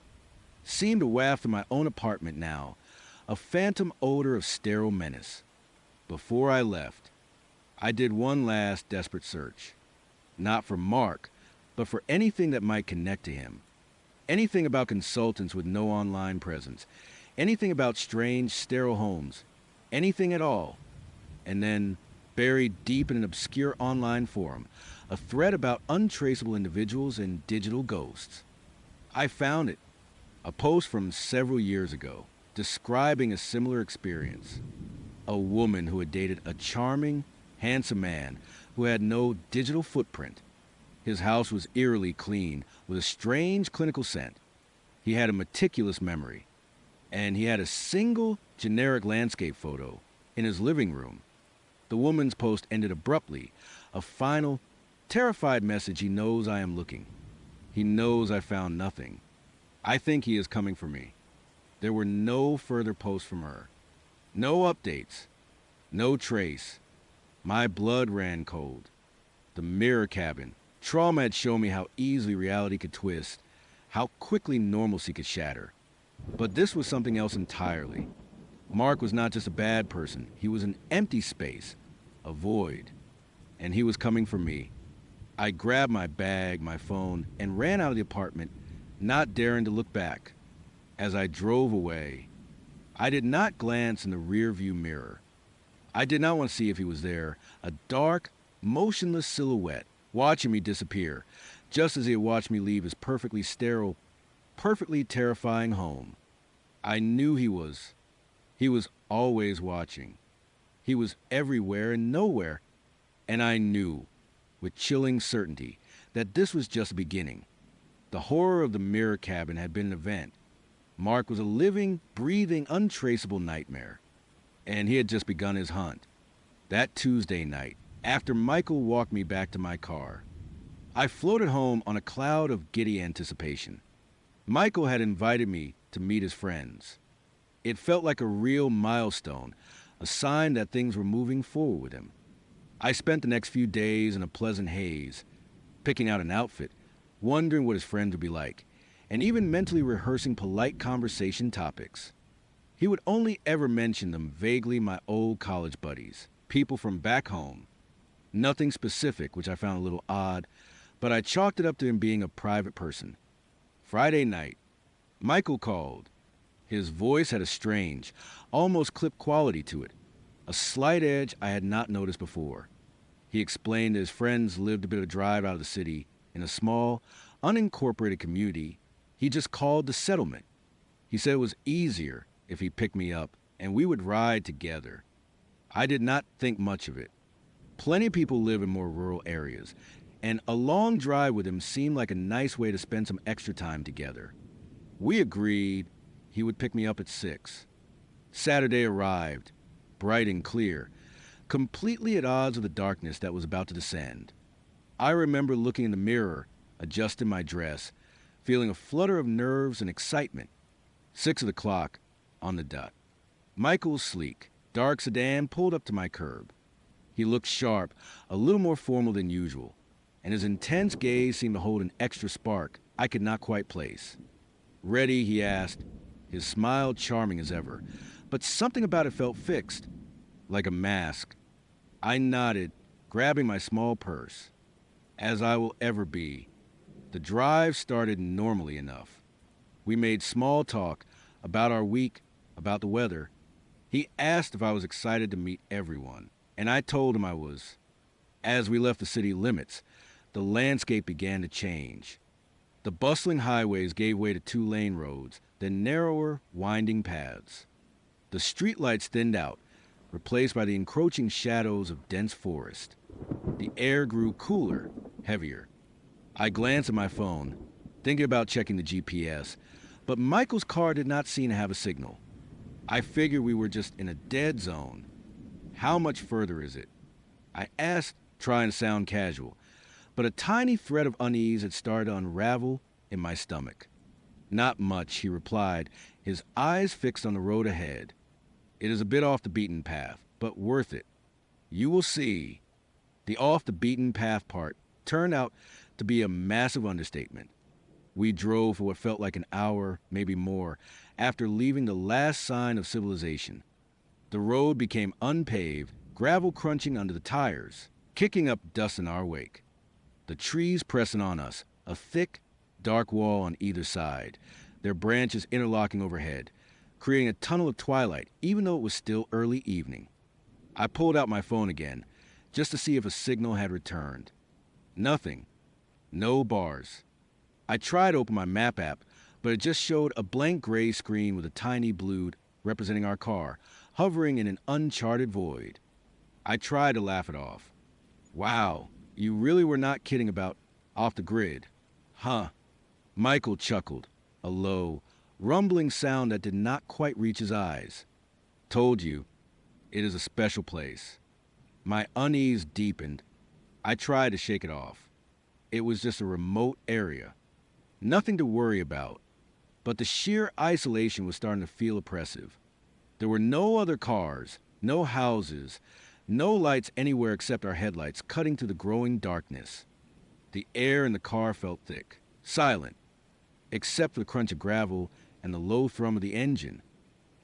seemed to waft through my own apartment now, a phantom odor of sterile menace. Before I left, I did one last desperate search. Not for Mark, but for anything that might connect to him. Anything about consultants with no online presence. Anything about strange, sterile homes. Anything at all. And then, buried deep in an obscure online forum, a thread about untraceable individuals and digital ghosts. I found it. A post from several years ago describing a similar experience. A woman who had dated a charming, handsome man who had no digital footprint. His house was eerily clean with a strange clinical scent. He had a meticulous memory, and he had a single generic landscape photo in his living room. The woman's post ended abruptly, a final, terrified message: he knows I am looking. He knows I found nothing. I think he is coming for me. There were no further posts from her. No updates. No trace. My blood ran cold. The mirror cabin. Trauma had shown me how easily reality could twist, how quickly normalcy could shatter. But this was something else entirely. Mark was not just a bad person. He was an empty space, a void. And he was coming for me. I grabbed my bag, my phone, and ran out of the apartment, not daring to look back. As I drove away, I did not glance in the rearview mirror. I did not want to see if he was there, a dark, motionless silhouette, watching me disappear, just as he had watched me leave his perfectly sterile, perfectly terrifying home. I knew he was. He was always watching. He was everywhere and nowhere. And I knew, with chilling certainty, that this was just the beginning. The horror of the mirror cabin had been an event. Mark was a living, breathing, untraceable nightmare. And he had just begun his hunt. That Tuesday night, after Michael walked me back to my car, I floated home on a cloud of giddy anticipation. Michael had invited me to meet his friends. It felt like a real milestone, a sign that things were moving forward with him. I spent the next few days in a pleasant haze, picking out an outfit, wondering what his friends would be like, and even mentally rehearsing polite conversation topics. He would only ever mention them vaguely: my old college buddies, people from back home. Nothing specific, which I found a little odd, but I chalked it up to him being a private person. Friday night, Michael called. His voice had a strange, almost clipped quality to it, a slight edge I had not noticed before. He explained that his friends lived a bit of a drive out of the city in a small, unincorporated community he just called the settlement. He said it was easier if he picked me up and we would ride together. I did not think much of it. Plenty of people live in more rural areas, and a long drive with him seemed like a nice way to spend some extra time together. We agreed he would pick me up at 6. Saturday arrived, bright and clear, completely at odds with the darkness that was about to descend. I remember looking in the mirror, adjusting my dress, feeling a flutter of nerves and excitement. 6 o'clock on the dot. Michael's sleek, dark sedan pulled up to my curb. He looked sharp, a little more formal than usual, and his intense gaze seemed to hold an extra spark I could not quite place. "Ready?" he asked, his smile charming as ever, but something about it felt fixed, like a mask. I nodded, grabbing my small purse. As I will ever be. The drive started normally enough. We made small talk about our week, about the weather. He asked if I was excited to meet everyone, and I told him I was. As we left the city limits, the landscape began to change. The bustling highways gave way to 2-lane roads, then narrower, winding paths. The streetlights thinned out, replaced by the encroaching shadows of dense forest. The air grew cooler, heavier. I glanced at my phone, thinking about checking the GPS, but Michael's car did not seem to have a signal. I figured we were just in a dead zone. "How much further is it?" I asked, trying to sound casual, but a tiny thread of unease had started to unravel in my stomach. "Not much," he replied, his eyes fixed on the road ahead. "It is a bit off the beaten path, but worth it. You will see." The off the beaten path part turned out to be a massive understatement. We drove for what felt like an hour, maybe more, after leaving the last sign of civilization. The road became unpaved, gravel crunching under the tires, kicking up dust in our wake. The trees pressing on us, a thick, dark wall on either side, their branches interlocking overhead, creating a tunnel of twilight, even though it was still early evening. I pulled out my phone again, just to see if a signal had returned. Nothing. No bars. I tried to open my map app, but it just showed a blank gray screen with a tiny blue representing our car, hovering in an uncharted void. I tried to laugh it off. Wow, you really were not kidding about off the grid. Huh. Michael chuckled, a low, rumbling sound that did not quite reach his eyes. Told you, it is a special place. My unease deepened. I tried to shake it off. It was just a remote area. Nothing to worry about. But the sheer isolation was starting to feel oppressive. There were no other cars, no houses, no lights anywhere except our headlights cutting through the growing darkness. The air in the car felt thick, silent, except for the crunch of gravel and the low thrum of the engine.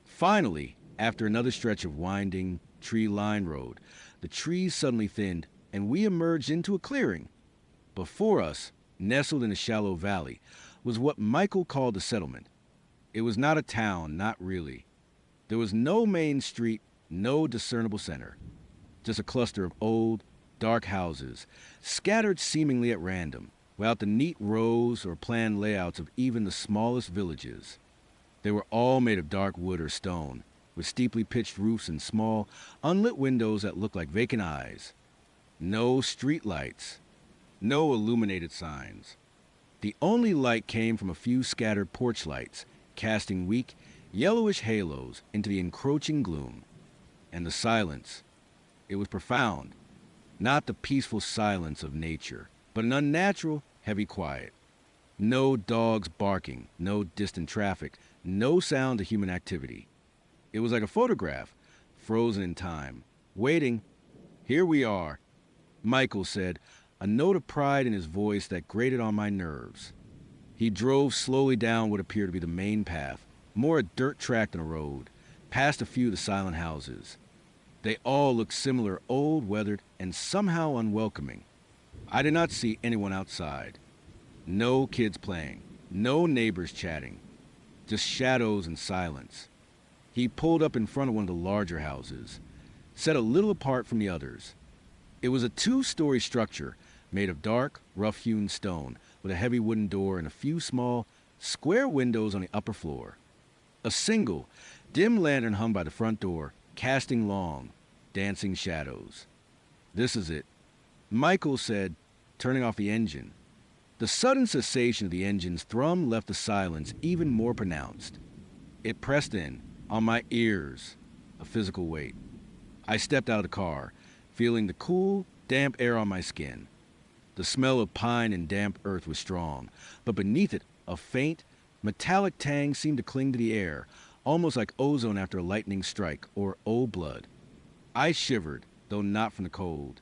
Finally, after another stretch of winding, tree-lined road, the trees suddenly thinned and we emerged into a clearing. Before us, nestled in a shallow valley, was what Michael called a settlement. It was not a town, not really. There was no main street, no discernible center. Just a cluster of old, dark houses, scattered seemingly at random, without the neat rows or planned layouts of even the smallest villages. They were all made of dark wood or stone, with steeply pitched roofs and small, unlit windows that looked like vacant eyes. No street lights, no illuminated signs. The only light came from a few scattered porch lights, casting weak, yellowish halos into the encroaching gloom. And the silence. It was profound. Not the peaceful silence of nature, but an unnatural, heavy quiet. No dogs barking, no distant traffic, no sound of human activity. It was like a photograph, frozen in time, waiting. Here we are, Michael said, a note of pride in his voice that grated on my nerves. He drove slowly down what appeared to be the main path, more a dirt track than a road, past a few of the silent houses. They all looked similar, old, weathered, and somehow unwelcoming. I did not see anyone outside. No kids playing, no neighbors chatting, just shadows and silence. He pulled up in front of one of the larger houses, set a little apart from the others. It was a two-story structure made of dark, rough-hewn stone with a heavy wooden door and a few small, square windows on the upper floor. A single, dim lantern hung by the front door, casting long, dancing shadows. This is it, Michael said, turning off the engine. The sudden cessation of the engine's thrum left the silence even more pronounced. It pressed in, on my ears, a physical weight. I stepped out of the car, feeling the cool, damp air on my skin. The smell of pine and damp earth was strong, but beneath it, a faint, metallic tang seemed to cling to the air, almost like ozone after a lightning strike or old blood. I shivered, though not from the cold.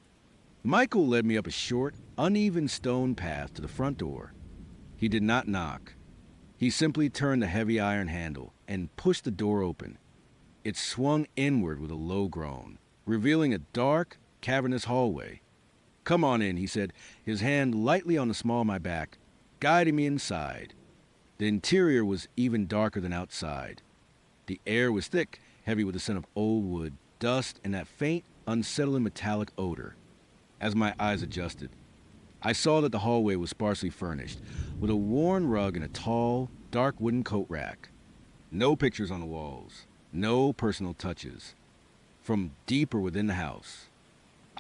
Michael led me up a short, uneven stone path to the front door. He did not knock. He simply turned the heavy iron handle and pushed the door open. It swung inward with a low groan, revealing a dark, cavernous hallway. "Come on in," he said, his hand lightly on the small of my back, guiding me inside. The interior was even darker than outside. The air was thick, heavy with the scent of old wood, dust, and that faint, unsettling metallic odor. As my eyes adjusted, I saw that the hallway was sparsely furnished, with a worn rug and a tall, dark wooden coat rack. No pictures on the walls, no personal touches. From deeper within the house,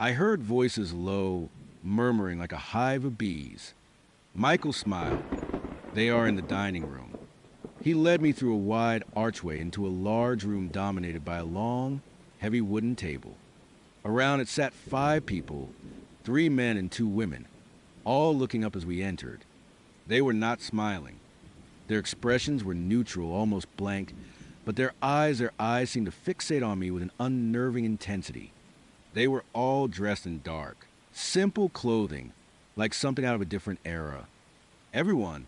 I heard voices low, murmuring like a hive of bees. Michael smiled. "They are in the dining room." He led me through a wide archway into a large room dominated by a long, heavy wooden table. Around it sat 5 people, 3 men and 2 women, all looking up as we entered. They were not smiling. Their expressions were neutral, almost blank, but their eyes seemed to fixate on me with an unnerving intensity. They were all dressed in dark, simple clothing, like something out of a different era. "Everyone,"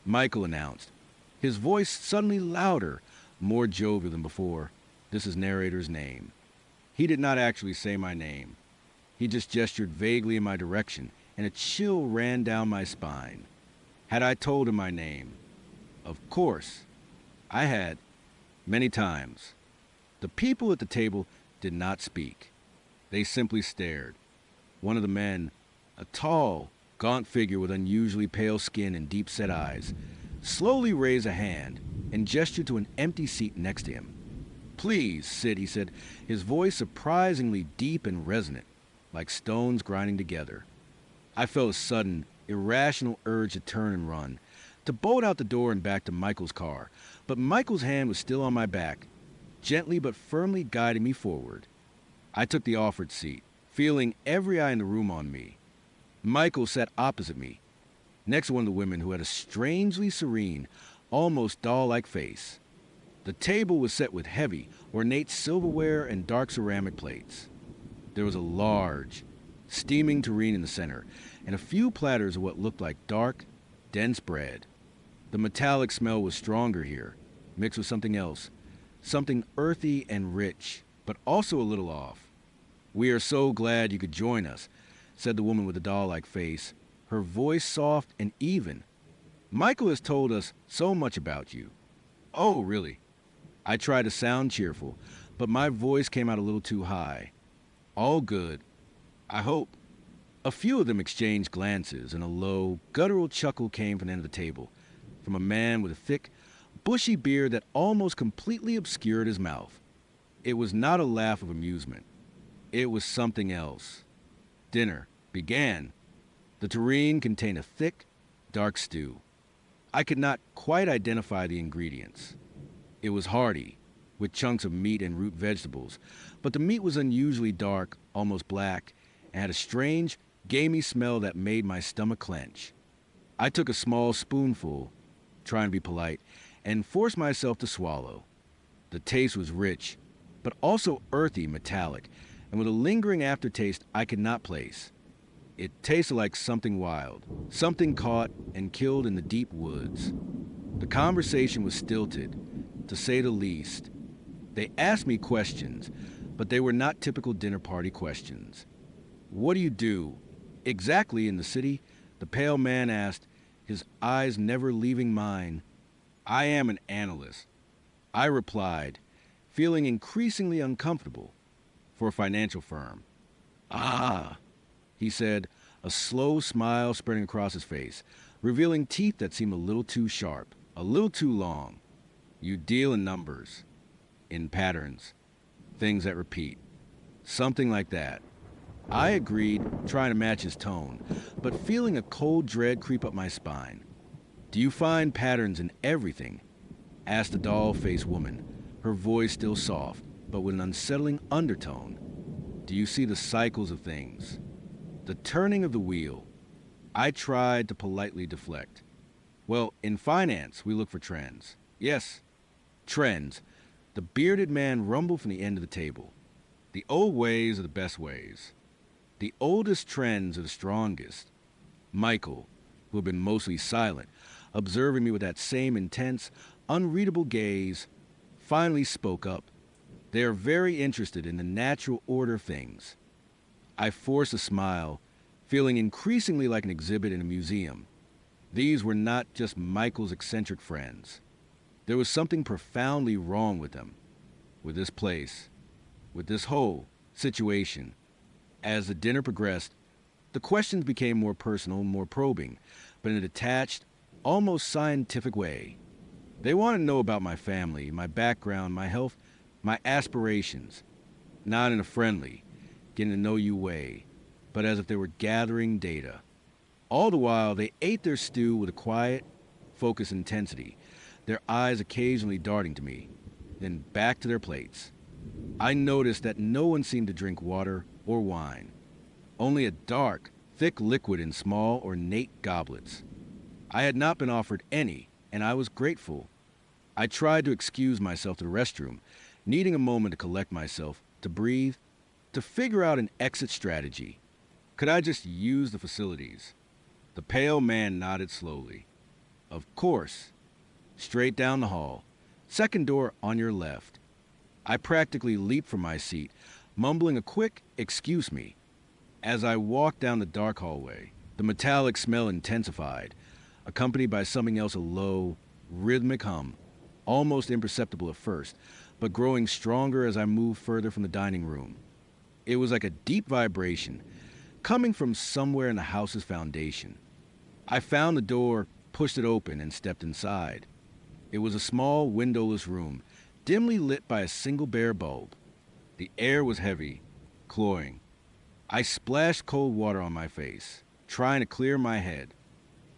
Michael announced, his voice suddenly louder, more jovial than before. "This is narrator's name." He did not actually say my name. He just gestured vaguely in my direction, and a chill ran down my spine. Had I told him my name? Of course. I had, many times. The people at the table did not speak. They simply stared. One of the men, a tall, gaunt figure with unusually pale skin and deep-set eyes, slowly raised a hand and gestured to an empty seat next to him. "Please sit," he said, his voice surprisingly deep and resonant, like stones grinding together. I felt a sudden, irrational urge to turn and run, to bolt out the door and back to Michael's car, but Michael's hand was still on my back, gently but firmly guiding me forward. I took the offered seat, feeling every eye in the room on me. Michael sat opposite me, next to one of the women who had a strangely serene, almost doll-like face. The table was set with heavy, ornate silverware and dark ceramic plates. There was a large, steaming tureen in the center, and a few platters of what looked like dark, dense bread. The metallic smell was stronger here, mixed with something else, something earthy and rich, but also a little off. "We are so glad you could join us," said the woman with the doll-like face, her voice soft and even. "Michael has told us so much about you." "Oh, really?" I tried to sound cheerful, but my voice came out a little too high. "All good, I hope." A few of them exchanged glances, and a low, guttural chuckle came from the end of the table, from a man with a thick, bushy beard that almost completely obscured his mouth. It was not a laugh of amusement. It was something else. Dinner began. The tureen contained a thick, dark stew. I could not quite identify the ingredients. It was hearty, with chunks of meat and root vegetables, but the meat was unusually dark, almost black, and had a strange, gamey smell that made my stomach clench. I took a small spoonful, trying to be polite, and forced myself to swallow. The taste was rich, but also earthy, metallic, and with a lingering aftertaste I could not place. It tasted like something wild, something caught and killed in the deep woods. The conversation was stilted, to say the least. They asked me questions, but they were not typical dinner party questions. "What do you do exactly in the city?" the pale man asked, his eyes never leaving mine. "I am an analyst," I replied, feeling increasingly uncomfortable, "for a financial firm." "Ah," he said, a slow smile spreading across his face, revealing teeth that seemed a little too sharp, a little too long. "You deal in numbers, in patterns, things that repeat." Something like that. I agreed, trying to match his tone, but feeling a cold dread creep up my spine. "Do you find patterns in everything?" asked the doll-faced woman, her voice still soft, but with an unsettling undertone. "Do you see the cycles of things? The turning of the wheel?" I tried to politely deflect. "Well, in finance, we look for trends." "Yes, trends," the bearded man rumbled from the end of the table. "The old ways are the best ways. The oldest trends are the strongest." Michael, who had been mostly silent, observing me with that same intense, unreadable gaze, finally spoke up. "They are very interested in the natural order of things." I forced a smile, feeling increasingly like an exhibit in a museum. These were not just Michael's eccentric friends. There was something profoundly wrong with them, with this place, with this whole situation. As the dinner progressed, the questions became more personal, more probing, but in a detached, almost scientific way. They wanted to know about my family, my background, my health, my aspirations, not in a friendly, getting to know you way, but as if they were gathering data. All the while, they ate their stew with a quiet, focused intensity, their eyes occasionally darting to me, then back to their plates. I noticed that no one seemed to drink water or wine, only a dark, thick liquid in small, ornate goblets. I had not been offered any, and I was grateful. I tried to excuse myself to the restroom, needing a moment to collect myself, to breathe, to figure out an exit strategy. Could I just use the facilities? The pale man nodded slowly. "Of course. Straight down the hall. Second door on your left." I practically leaped from my seat, mumbling a quick "excuse me." As I walked down the dark hallway, the metallic smell intensified, accompanied by something else, a low, rhythmic hum, almost imperceptible at first, but growing stronger as I moved further from the dining room. It was like a deep vibration, coming from somewhere in the house's foundation. I found the door, pushed it open and stepped inside. It was a small, windowless room, dimly lit by a single bare bulb. The air was heavy, cloying. I splashed cold water on my face, trying to clear my head.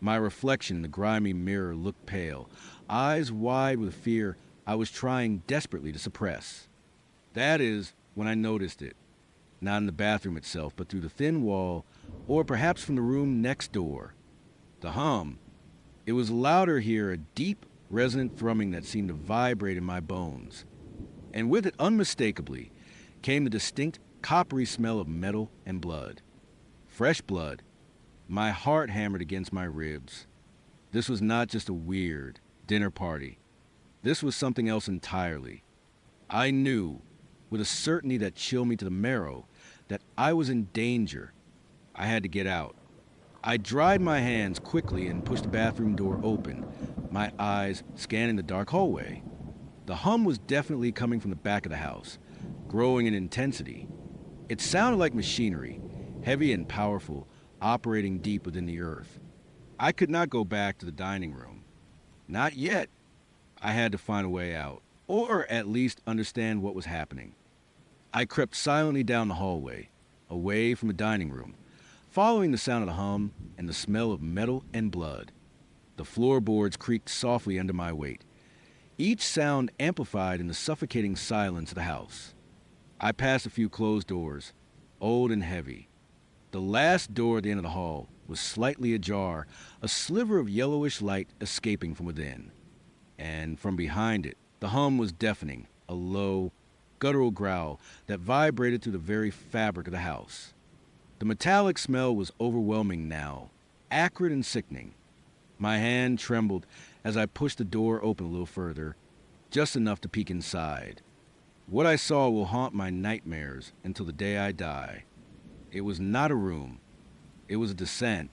My reflection in the grimy mirror looked pale, eyes wide with fear I was trying desperately to suppress. That is when I noticed it, not in the bathroom itself, but through the thin wall, or perhaps from the room next door. The hum. It was louder here, a deep, resonant thrumming that seemed to vibrate in my bones. And with it, unmistakably, came the distinct, coppery smell of metal and blood. Fresh blood. My heart hammered against my ribs. This was not just a weird dinner party. This was something else entirely. I knew, with a certainty that chilled me to the marrow, that I was in danger. I had to get out. I dried my hands quickly and pushed the bathroom door open, my eyes scanning the dark hallway. The hum was definitely coming from the back of the house, growing in intensity. It sounded like machinery, heavy and powerful, operating deep within the earth. I could not go back to the dining room. Not yet. I had to find a way out, or at least understand what was happening. I crept silently down the hallway, away from the dining room, following the sound of the hum and the smell of metal and blood. The floorboards creaked softly under my weight, each sound amplified in the suffocating silence of the house. I passed a few closed doors, old and heavy. The last door at the end of the hall was slightly ajar, a sliver of yellowish light escaping from within. And from behind it, the hum was deafening, a low, guttural growl that vibrated through the very fabric of the house. The metallic smell was overwhelming now, acrid and sickening. My hand trembled as I pushed the door open a little further, just enough to peek inside. What I saw will haunt my nightmares until the day I die. It was not a room. It was a descent.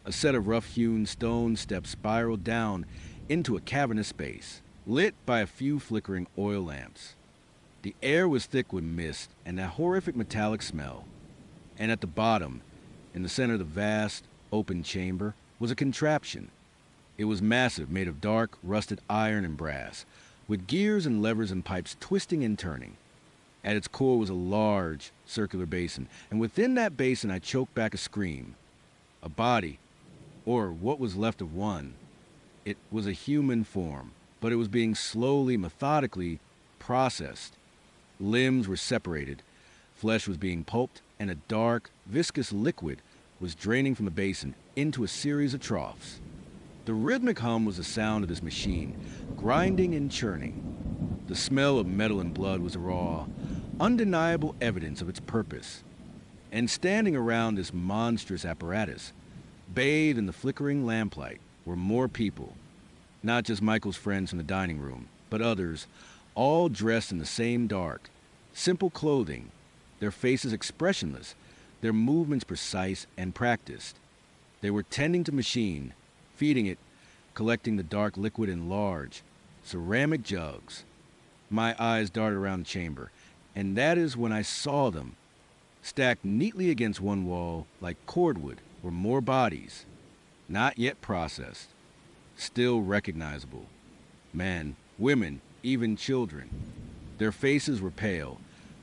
A set of rough-hewn stone steps spiraled down into a cavernous space, lit by a few flickering oil lamps. The air was thick with mist and that horrific metallic smell. And at the bottom, in the center of the vast, open chamber, was a contraption. It was massive, made of dark, rusted iron and brass, with gears and levers and pipes twisting and turning. At its core was a large, circular basin, and within that basin I choked back a scream. A body, or what was left of one. It was a human form, but it was being slowly, methodically processed. Limbs were separated, flesh was being pulped, and a dark, viscous liquid was draining from the basin into a series of troughs. The rhythmic hum was the sound of this machine, grinding and churning. The smell of metal and blood was raw, undeniable evidence of its purpose. And standing around this monstrous apparatus, bathed in the flickering lamplight, were more people. Not just Michael's friends from the dining room, but others, all dressed in the same dark, simple clothing, their faces expressionless, their movements precise and practiced. They were tending to machine, feeding it, collecting the dark liquid in large, ceramic jugs. My eyes darted around the chamber, and that is when I saw them. Stacked neatly against one wall, like cordwood, were more bodies, not yet processed, still recognizable. Men, women, even children. Their faces were pale,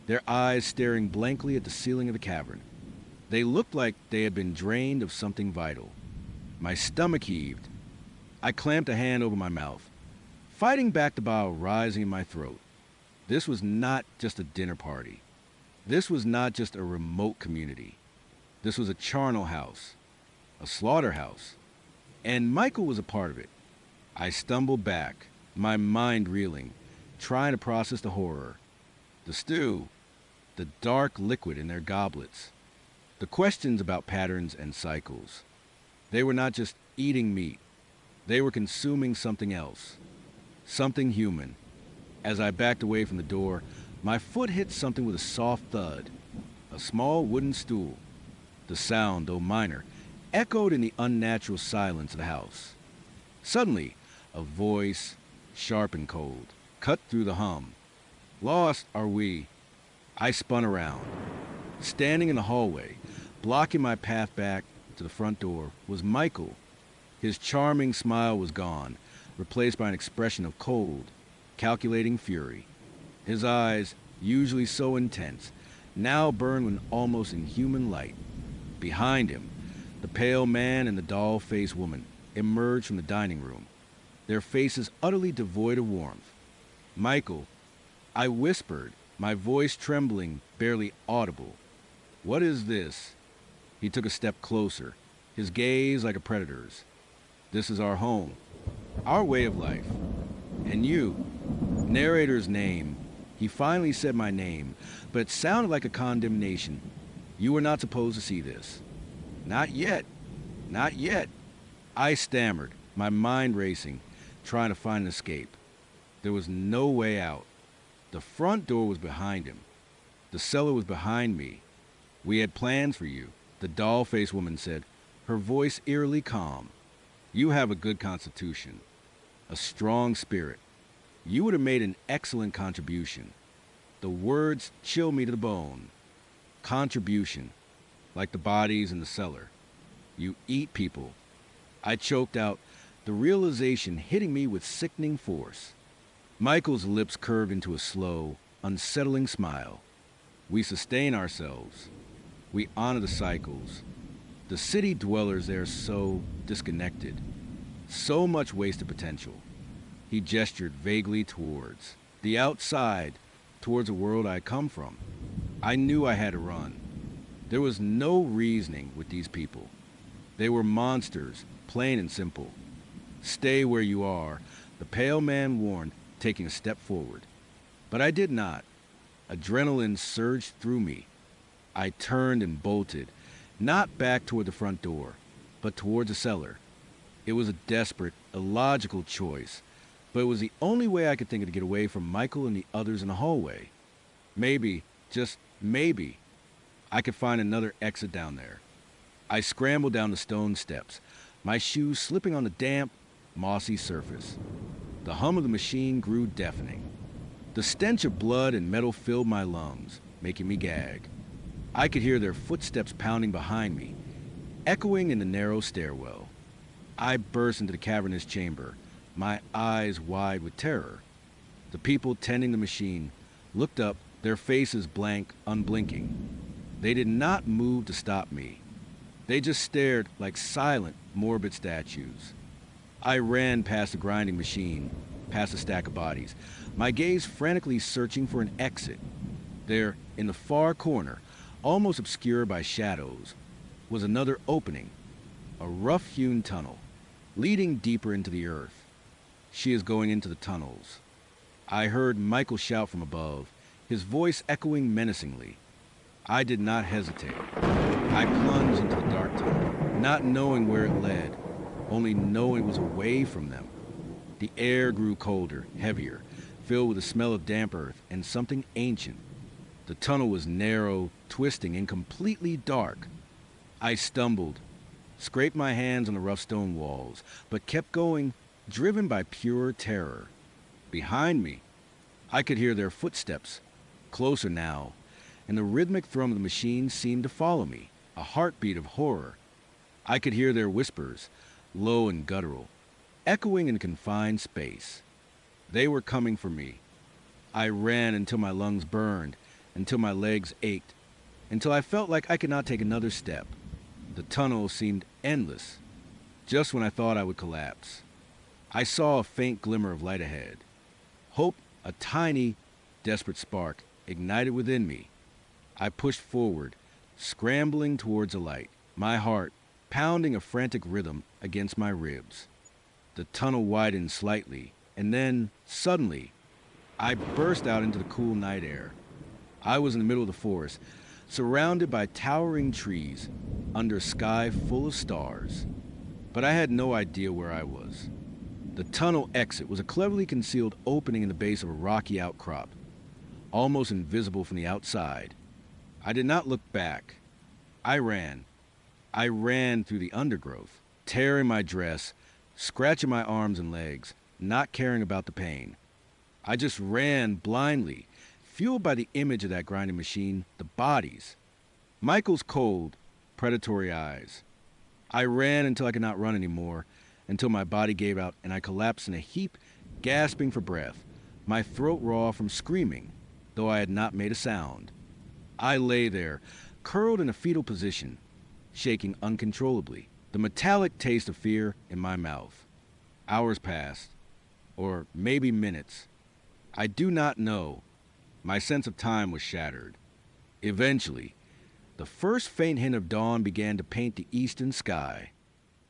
their eyes staring blankly at the ceiling of the cavern. They looked like they had been drained of something vital. My stomach heaved. I clamped a hand over my mouth, fighting back the bile rising in my throat. This was not just a dinner party. This was not just a remote community. This was a charnel house, a slaughterhouse, and Michael was a part of it. I stumbled back, my mind reeling, trying to process the horror. The stew, the dark liquid in their goblets, the questions about patterns and cycles. They were not just eating meat. They were consuming something else, something human. As I backed away from the door, my foot hit something with a soft thud, a small wooden stool. The sound, though minor, echoed in the unnatural silence of the house. Suddenly, a voice, sharp and cold, cut through the hum. Lost are we. I spun around. Standing in the hallway, blocking my path back to the front door, was Michael. His charming smile was gone, replaced by an expression of cold, calculating fury. His eyes, usually so intense, now burned with an almost inhuman light. Behind him, the pale man and the doll-faced woman emerged from the dining room, their faces utterly devoid of warmth. "Michael," I whispered, my voice trembling, barely audible. "What is this?" He took a step closer, his gaze like a predator's. "This is our home, our way of life. And you," narrator's name. He finally said my name, but it sounded like a condemnation. "You were not supposed to see this." "Not yet. Not yet." I stammered, my mind racing, trying to find an escape. There was no way out. The front door was behind him. The cellar was behind me. "We had plans for you," the doll-faced woman said, her voice eerily calm. "You have a good constitution, a strong spirit. You would have made an excellent contribution." The words chill me to the bone. Contribution, like the bodies in the cellar. You eat people. I choked out, the realization hitting me with sickening force. Michael's lips curved into a slow, unsettling smile. "We sustain ourselves. We honor the cycles. The city dwellers there are so disconnected. So much wasted potential." He gestured vaguely towards the outside, towards a world I come from. I knew I had to run. There was no reasoning with these people. They were monsters, plain and simple. "Stay where you are," the pale man warned, taking a step forward. But I did not. Adrenaline surged through me. I turned and bolted, not back toward the front door, but towards the cellar. It was a desperate, illogical choice, but it was the only way I could think of to get away from Michael and the others in the hallway. Maybe, just maybe, I could find another exit down there. I scrambled down the stone steps, my shoes slipping on the damp, mossy surface. The hum of the machine grew deafening. The stench of blood and metal filled my lungs, making me gag. I could hear their footsteps pounding behind me, echoing in the narrow stairwell. I burst into the cavernous chamber, my eyes wide with terror. The people tending the machine looked up, their faces blank, unblinking. They did not move to stop me. They just stared like silent, morbid statues. I ran past the grinding machine, past a stack of bodies, my gaze frantically searching for an exit. There, in the far corner, almost obscured by shadows, was another opening, a rough-hewn tunnel, leading deeper into the earth. "She is going into the tunnels." I heard Michael shout from above, his voice echoing menacingly. I did not hesitate. I plunged into the dark tunnel, not knowing where it led, only knowing it was away from them. The air grew colder, heavier, filled with the smell of damp earth and something ancient. The tunnel was narrow, twisting, and completely dark. I stumbled, scraped my hands on the rough stone walls, but kept going, driven by pure terror. Behind me, I could hear their footsteps, closer now, and the rhythmic thrum of the machine seemed to follow me, a heartbeat of horror. I could hear their whispers, low and guttural, echoing in confined space. They were coming for me. I ran until my lungs burned, until my legs ached, until I felt like I could not take another step. The tunnel seemed endless, just when I thought I would collapse. I saw a faint glimmer of light ahead. Hope, a tiny, desperate spark, ignited within me. I pushed forward, scrambling towards the light, my heart pounding a frantic rhythm against my ribs. The tunnel widened slightly, and then, suddenly, I burst out into the cool night air. I was in the middle of the forest, surrounded by towering trees, under a sky full of stars. But I had no idea where I was. The tunnel exit was a cleverly concealed opening in the base of a rocky outcrop, almost invisible from the outside. I did not look back. I ran. I ran through the undergrowth, tearing my dress, scratching my arms and legs, not caring about the pain. I just ran blindly, fueled by the image of that grinding machine, the bodies. Michael's cold, predatory eyes. I ran until I could not run anymore, until my body gave out and I collapsed in a heap, gasping for breath, my throat raw from screaming, though I had not made a sound. I lay there, curled in a fetal position, shaking uncontrollably, the metallic taste of fear in my mouth. Hours passed, or maybe minutes. I do not know. My sense of time was shattered. Eventually, the first faint hint of dawn began to paint the eastern sky.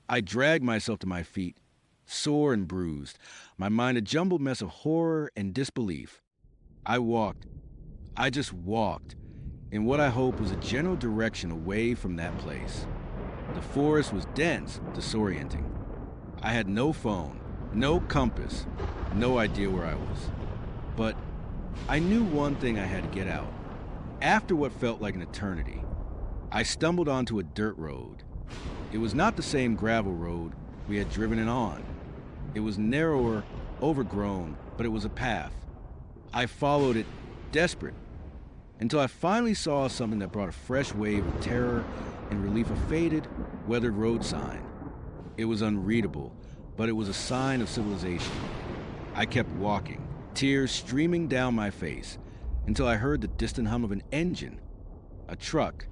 I dragged myself to my feet, sore and bruised, my mind a jumbled mess of horror and disbelief. I walked. I just walked, in what I hoped was a general direction away from that place. The forest was dense, disorienting. I had no phone, no compass, no idea where I was. But I knew one thing I had to get out. After what felt like an eternity, I stumbled onto a dirt road. It was not the same gravel road we had driven it on. It was narrower, overgrown, but it was a path. I followed it, desperate, until I finally saw something that brought a fresh wave of terror and relief, a faded, weathered road sign. It was unreadable, but it was a sign of civilization. I kept walking, tears streaming down my face, until I heard the distant hum of an engine, a truck.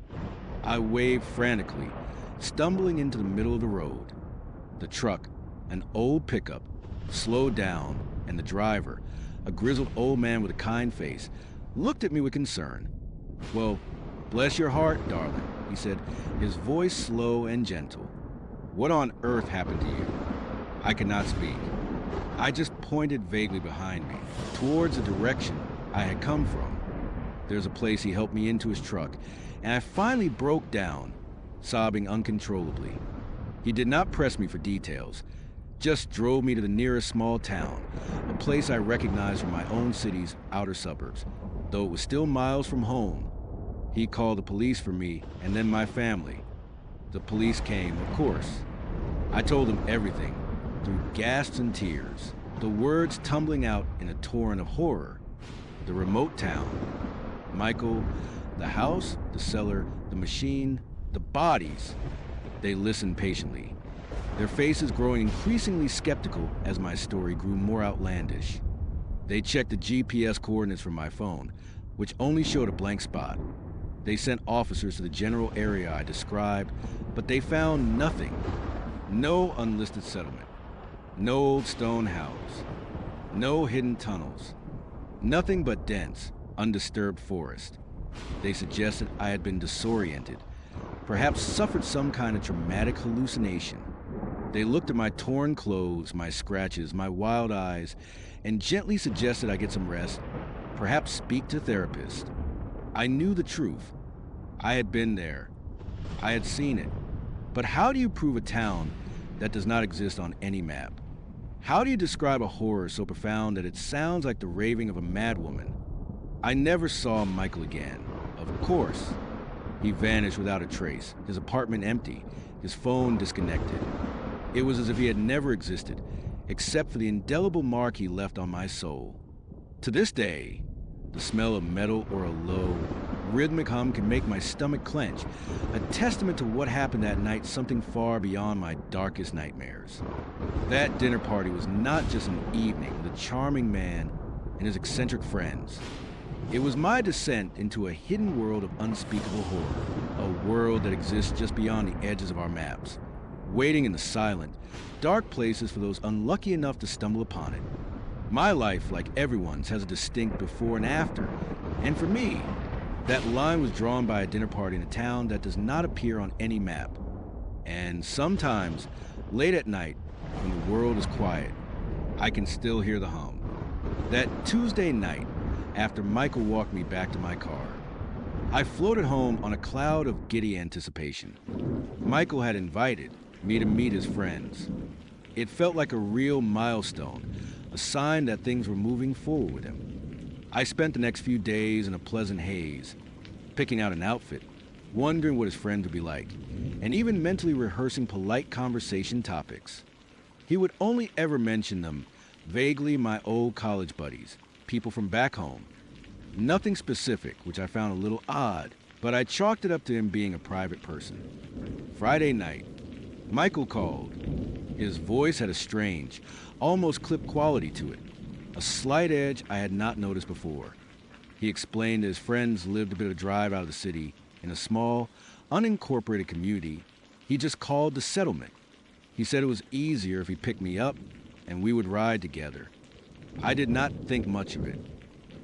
I waved frantically, stumbling into the middle of the road. The truck, an old pickup, slowed down, and the driver, a grizzled old man with a kind face, looked at me with concern. "Well, bless your heart, darling," he said, his voice slow and gentle. "What on earth happened to you?" I could not speak. I just pointed vaguely behind me, towards the direction I had come from. There's a place he helped me into his truck, and I finally broke down, sobbing uncontrollably. He did not press me for details, just drove me to the nearest small town, a place I recognized from my own city's outer suburbs, though it was still miles from home. He called the police for me and then my family. The police came, of course. I told them everything, through gasps and tears, the words tumbling out in a torrent of horror. The remote town, Michael, the house, the cellar, the machine, the bodies. They listened patiently, their faces growing increasingly skeptical as my story grew more outlandish. They checked the GPS coordinates from my phone, which only showed a blank spot. They sent officers to the general area I described, but they found nothing. No unlisted settlement, no old stone house, no hidden tunnels, nothing but dense, undisturbed forest. They suggested I had been disoriented, perhaps suffered some kind of traumatic hallucination. They looked at my torn clothes, my scratches, my wild eyes, and gently suggested I get some rest, perhaps speak to a therapist. I knew the truth. I had been there. I had seen it. But how do you prove a town that does not exist on any map? How do you describe a horror so profound that it sounds like the raving of a madwoman? I never saw Michael again, of course. He vanished without a trace, his apartment empty, his phone disconnected. It was as if he had never existed, except for the indelible mark he left on my soul. To this day, the smell of metal or a low, rhythmic hum can make my stomach clench, a testament to what happened that night, something far beyond my darkest nightmares. That dinner party was not just an evening with a charming man and his eccentric friends. It was my descent into a hidden world of unspeakable horror, a world that exists just beyond the edges of our maps, waiting in the silent, dark places for those unlucky enough to stumble upon it. My life, like everyone's, has a distinct before and after, and for me, that line was drawn by a dinner party in a town that does not appear on any map. And sometimes, late at night, when the world is quiet, I can still hear the hum. That Tuesday night, after Michael walked me back to my car, I floated home on a cloud of giddy anticipation. Michael had invited me to meet his friends. It felt like a real milestone, a sign that things were moving forward with him. I spent the next few days in a pleasant haze, picking out an outfit, wondering what his friends would be like, and even mentally rehearsing polite conversation topics. He would only ever mention them, vaguely my old college buddies, people from back home. Nothing specific, which I found a little odd, but I chalked it up to him being a private person. Friday night, Michael called. His voice had a strange, almost clipped quality to it, a slight edge I had not noticed before. He explained that his friends lived a bit of a drive out of the city in a small, unincorporated community he just called the settlement. He said it was easier if he picked me up and we would ride together. I did not think much of it.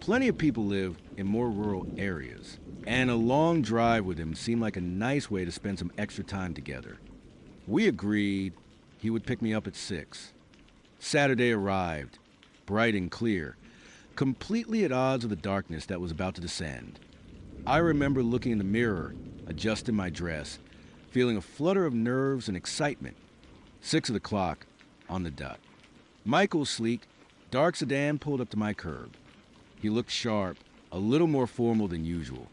Plenty of people live in more rural areas, and a long drive with him seemed like a nice way to spend some extra time together. We agreed he would pick me up at 6. Saturday arrived, bright and clear, completely at odds with the darkness that was about to descend. I remember looking in the mirror, adjusting my dress, feeling a flutter of nerves and excitement. 6 o'clock on the dot. Michael's sleek, dark sedan pulled up to my curb. He looked sharp, a little more formal than usual,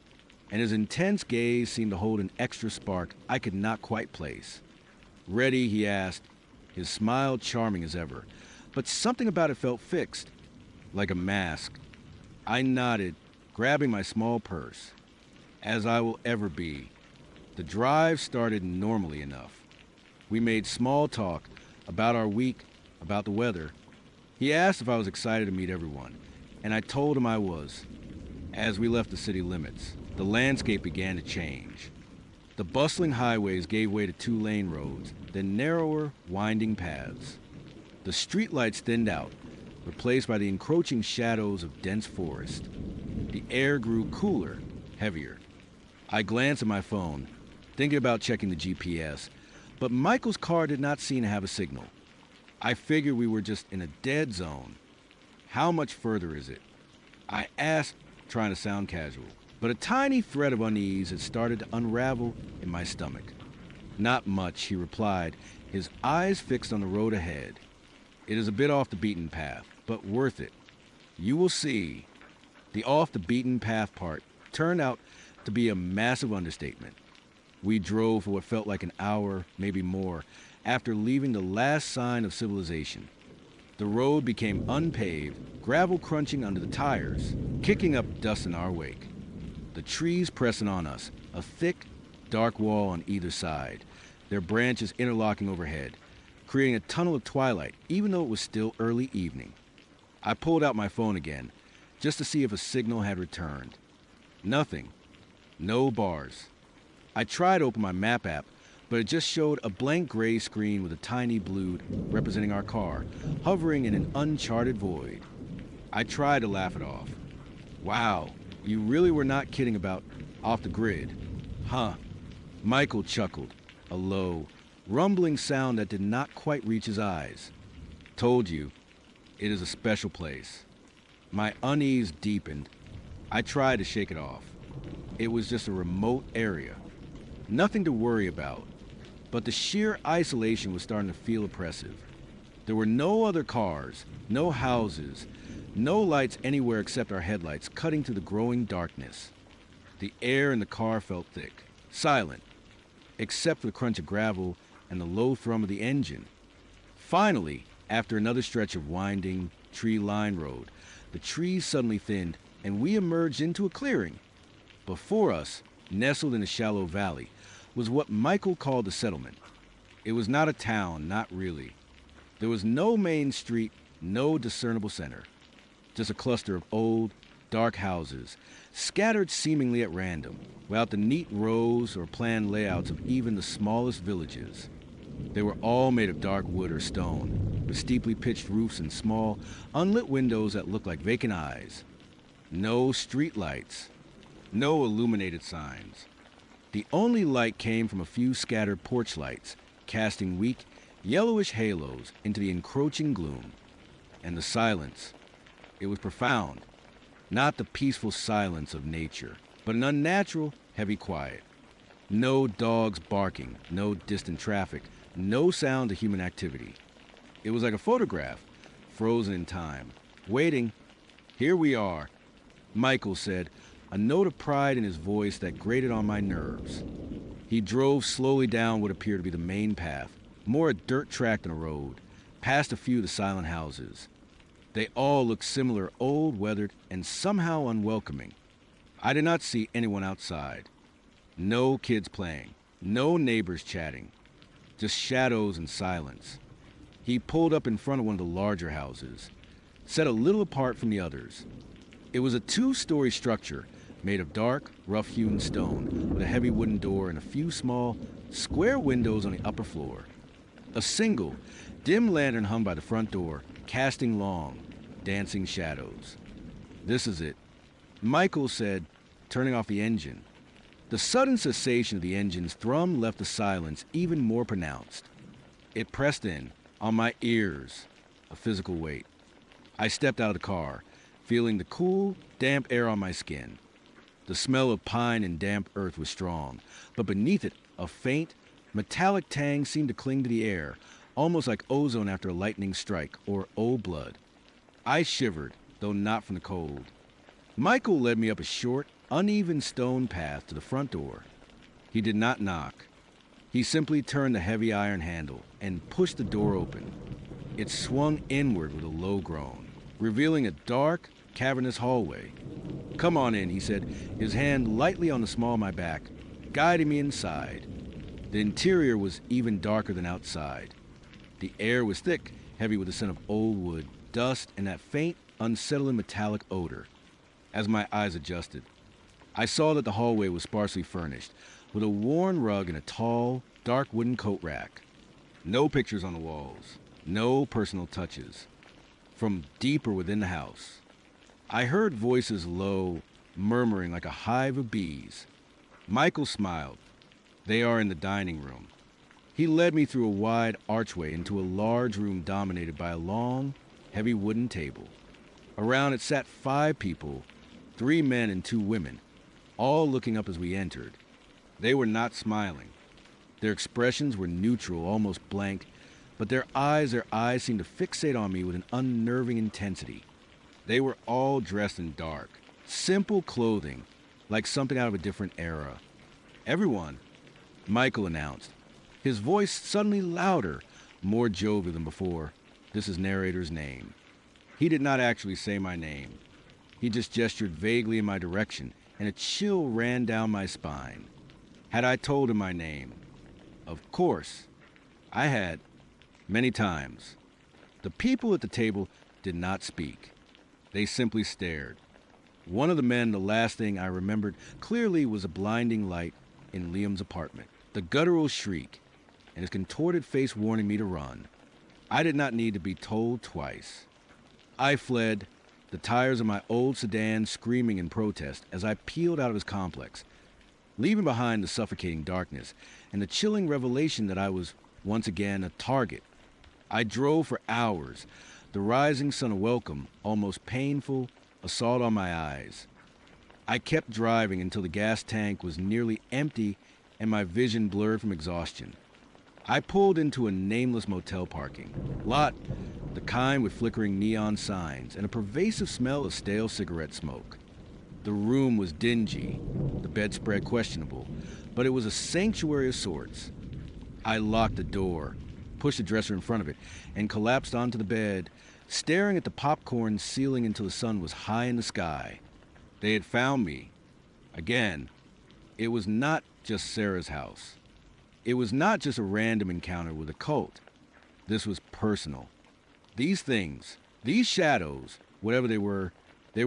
and his intense gaze seemed to hold an extra spark I could not quite place. "Ready?" he asked, his smile charming as ever, but something about it felt fixed, like a mask. I nodded, grabbing my small purse. As I will ever be. The drive started normally enough. We made small talk about our week, about the weather. He asked if I was excited to meet everyone, and I told him I was. As we left the city limits, the landscape began to change. The bustling highways gave way to 2-lane roads, then narrower, winding paths. The streetlights thinned out, replaced by the encroaching shadows of dense forest. The air grew cooler, heavier. I glanced at my phone, thinking about checking the GPS, but Michael's car did not seem to have a signal. I figured we were just in a dead zone. "How much further is it?" I asked, trying to sound casual, but a tiny thread of unease had started to unravel in my stomach. "Not much," he replied, his eyes fixed on the road ahead. "It is a bit off the beaten path, but worth it. You will see." The off the beaten path part turned out to be a massive understatement. We drove for what felt like an hour, maybe more, after leaving the last sign of civilization. The road became unpaved, gravel crunching under the tires, kicking up dust in our wake. The trees pressing on us, a thick, dark wall on either side, their branches interlocking overhead, creating a tunnel of twilight, even though it was still early evening. I pulled out my phone again, just to see if a signal had returned. Nothing. No bars. I tried to open my map app, but it just showed a blank gray screen with a tiny blue representing our car, hovering in an uncharted void. I tried to laugh it off. "Wow, you really were not kidding about off the grid, huh?" Michael chuckled, a low, rumbling sound that did not quite reach his eyes. "Told you, it is a special place." My unease deepened. I tried to shake it off. It was just a remote area. Nothing to worry about. But the sheer isolation was starting to feel oppressive. There were no other cars, no houses, no lights anywhere except our headlights cutting through the growing darkness. The air in the car felt thick, silent, except for the crunch of gravel and the low thrum of the engine. Finally, after another stretch of winding, tree-lined road, the trees suddenly thinned and we emerged into a clearing. Before us, nestled in a shallow valley, was what Michael called the settlement. It was not a town, not really. There was no main street, no discernible center. Just a cluster of old, dark houses, scattered seemingly at random, without the neat rows or planned layouts of even the smallest villages. They were all made of dark wood or stone, with steeply pitched roofs and small, unlit windows that looked like vacant eyes. No street lights. No illuminated signs. The only light came from a few scattered porch lights, casting weak, yellowish halos into the encroaching gloom. And the silence. It was profound. Not the peaceful silence of nature, but an unnatural, heavy quiet. No dogs barking, no distant traffic, no sound of human activity. It was like a photograph, frozen in time, waiting. "Here we are," Michael said, a note of pride in his voice that grated on my nerves. He drove slowly down what appeared to be the main path, more a dirt track than a road, past a few of the silent houses. They all looked similar, old, weathered, and somehow unwelcoming. I did not see anyone outside. No kids playing, no neighbors chatting, just shadows and silence. He pulled up in front of one of the larger houses, set a little apart from the others. It was a two-story structure made of dark, rough-hewn stone with a heavy wooden door and a few small, square windows on the upper floor. A single, dim lantern hung by the front door, casting long, dancing shadows. "This is it," Michael said, turning off the engine. The sudden cessation of the engine's thrum left the silence even more pronounced. It pressed in, on my ears, a physical weight. I stepped out of the car, feeling the cool, damp air on my skin. The smell of pine and damp earth was strong, but beneath it, a faint, metallic tang seemed to cling to the air, almost like ozone after a lightning strike, or old blood. I shivered, though not from the cold. Michael led me up a short, uneven stone path to the front door. He did not knock. He simply turned the heavy iron handle and pushed the door open. It swung inward with a low groan, revealing a dark, cavernous hallway. "Come on in," he said, his hand lightly on the small of my back, guiding me inside. The interior was even darker than outside. The air was thick, heavy with the scent of old wood, dust, and that faint, unsettling metallic odor. As my eyes adjusted, I saw that the hallway was sparsely furnished, with a worn rug and a tall, dark wooden coat rack. No pictures on the walls, no personal touches. From deeper within the house, I heard voices low, murmuring like a hive of bees. Michael smiled. "They are in the dining room." He led me through a wide archway into a large room dominated by a long, heavy wooden table. Around it sat 5 people, 3 men and 2 women, all looking up as we entered. They were not smiling. Their expressions were neutral, almost blank, but their eyes seemed to fixate on me with an unnerving intensity. They were all dressed in dark, simple clothing, like something out of a different era. "Everyone," Michael announced, his voice suddenly louder, more jovial than before. "This is narrator's name." He did not actually say my name. He just gestured vaguely in my direction, and a chill ran down my spine. Had I told him my name? Of course. I had, many times. The people at the table did not speak. They simply stared. One of the men, the last thing I remembered clearly, was a blinding light in Liam's apartment, the guttural shriek, and his contorted face warning me to run. I did not need to be told twice. I fled, the tires of my old sedan screaming in protest as I peeled out of his complex, leaving behind the suffocating darkness and the chilling revelation that I was once again a target. I drove for hours, the rising sun a welcome, almost painful, assault on my eyes. I kept driving until the gas tank was nearly empty and my vision blurred from exhaustion. I pulled into a nameless motel parking lot, the kind with flickering neon signs and a pervasive smell of stale cigarette smoke. The room was dingy, the bedspread questionable, but it was a sanctuary of sorts. I locked the door, pushed the dresser in front of it, and collapsed onto the bed, staring at the popcorn ceiling until the sun was high in the sky. They had found me. Again, it was not just Sarah's house. It was not just a random encounter with a cult. This was personal. These things, these shadows, whatever they were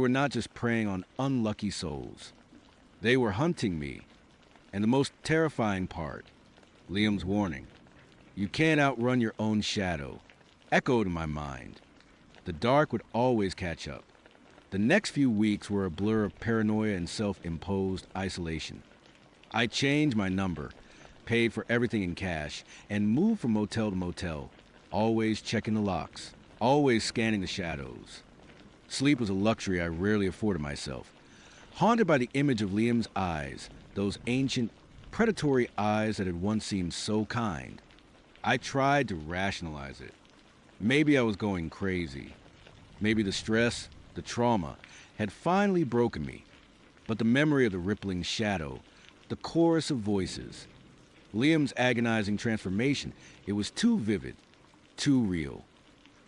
not just preying on unlucky souls. They were hunting me. And the most terrifying part, Liam's warning, "You can't outrun your own shadow," echoed in my mind. The dark would always catch up. The next few weeks were a blur of paranoia and self-imposed isolation. I changed my number, paid for everything in cash, and moved from motel to motel, always checking the locks, always scanning the shadows. Sleep was a luxury I rarely afforded myself. Haunted by the image of Liam's eyes, those ancient, predatory eyes that had once seemed so kind, I tried to rationalize it. Maybe I was going crazy. Maybe the stress, the trauma, had finally broken me. But the memory of the rippling shadow, the chorus of voices, Liam's agonizing transformation, it was too vivid, too real.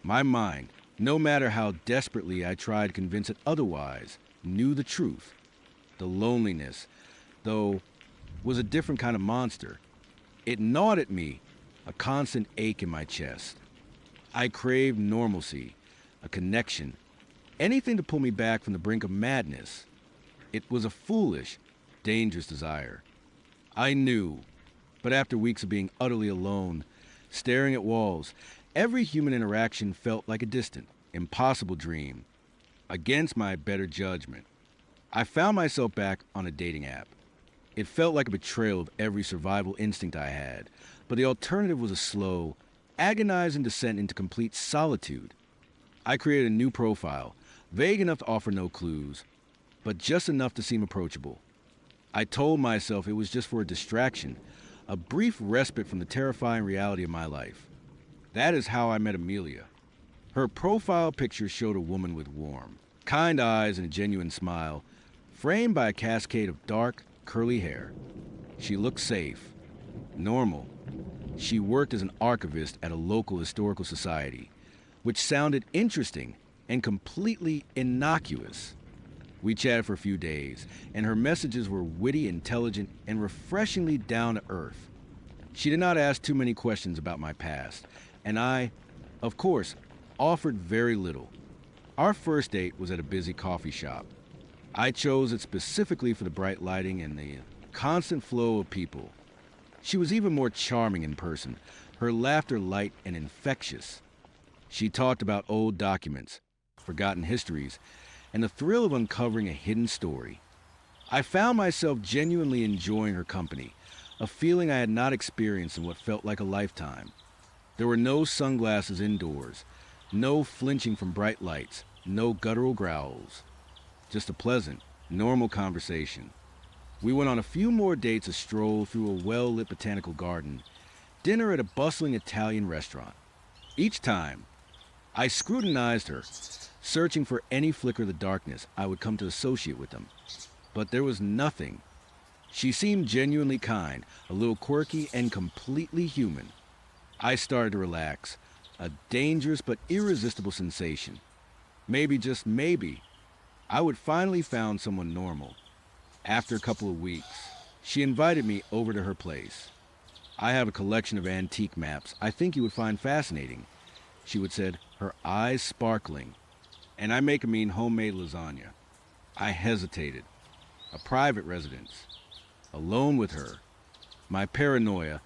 My mind, no matter how desperately I tried to convince it otherwise, knew the truth. The loneliness, though, was a different kind of monster. It gnawed at me, a constant ache in my chest. I craved normalcy, a connection, anything to pull me back from the brink of madness. It was a foolish, dangerous desire. I knew, but after weeks of being utterly alone, staring at walls, every human interaction felt like a distant, impossible dream. Against my better judgment, I found myself back on a dating app. It felt like a betrayal of every survival instinct I had, but the alternative was a slow, agonizing descent into complete solitude. I created a new profile, vague enough to offer no clues, but just enough to seem approachable. I told myself it was just for a distraction, a brief respite from the terrifying reality of my life. That is how I met Amelia. Her profile picture showed a woman with warm, kind eyes and a genuine smile, framed by a cascade of dark, curly hair. She looked safe, normal. She worked as an archivist at a local historical society, which sounded interesting and completely innocuous. We chatted for a few days, and her messages were witty, intelligent, and refreshingly down to earth. She did not ask too many questions about my past, and I, of course, offered very little. Our first date was at a busy coffee shop. I chose it specifically for the bright lighting and the constant flow of people. She was even more charming in person, her laughter light and infectious. She talked about old documents, forgotten histories, and the thrill of uncovering a hidden story. I found myself genuinely enjoying her company, a feeling I had not experienced in what felt like a lifetime. There were no sunglasses indoors, no flinching from bright lights, no guttural growls. Just a pleasant, normal conversation. We went on a few more dates, a stroll through a well-lit botanical garden, dinner at a bustling Italian restaurant. Each time, I scrutinized her, searching for any flicker of the darkness I would come to associate with them. But there was nothing. She seemed genuinely kind, a little quirky, and completely human. I started to relax, a dangerous but irresistible sensation. Maybe, just maybe, I would finally found someone normal. After a couple of weeks, she invited me over to her place. I have a collection of antique maps I think you would find fascinating, she would said, her eyes sparkling. And I make a mean homemade lasagna. I hesitated. A private residence. Alone with her. My paranoia,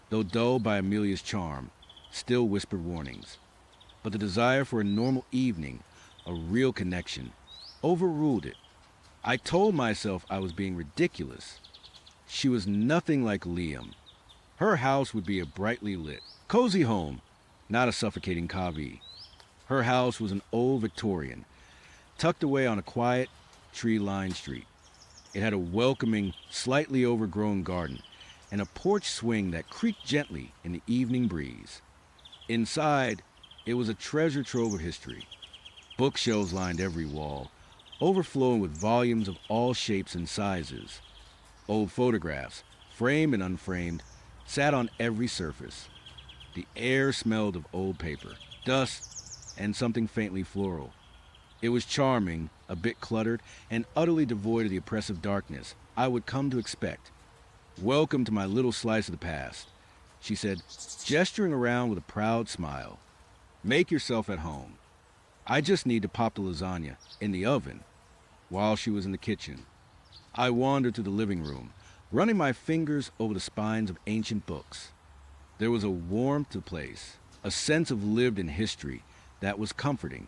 though dulled by Amelia's charm, still whispered warnings. But the desire for a normal evening, a real connection, overruled it. I told myself I was being ridiculous. She was nothing like Liam. Her house would be a brightly lit, cozy home, not a suffocating cavie. Her house was an old Victorian, tucked away on a quiet, tree-lined street. It had a welcoming, slightly overgrown garden and a porch swing that creaked gently in the evening breeze. Inside, it was a treasure trove of history. Bookshelves lined every wall, overflowing with volumes of all shapes and sizes. Old photographs, framed and unframed, sat on every surface. The air smelled of old paper, dust, and something faintly floral. It was charming, a bit cluttered, and utterly devoid of the oppressive darkness I would come to expect. "Welcome to my little slice of the past," she said, gesturing around with a proud smile. "Make yourself at home. I just need to pop the lasagna in the oven." While she was in the kitchen, I wandered through the living room, running my fingers over the spines of ancient books. There was a warmth to the place, a sense of lived-in history that was comforting.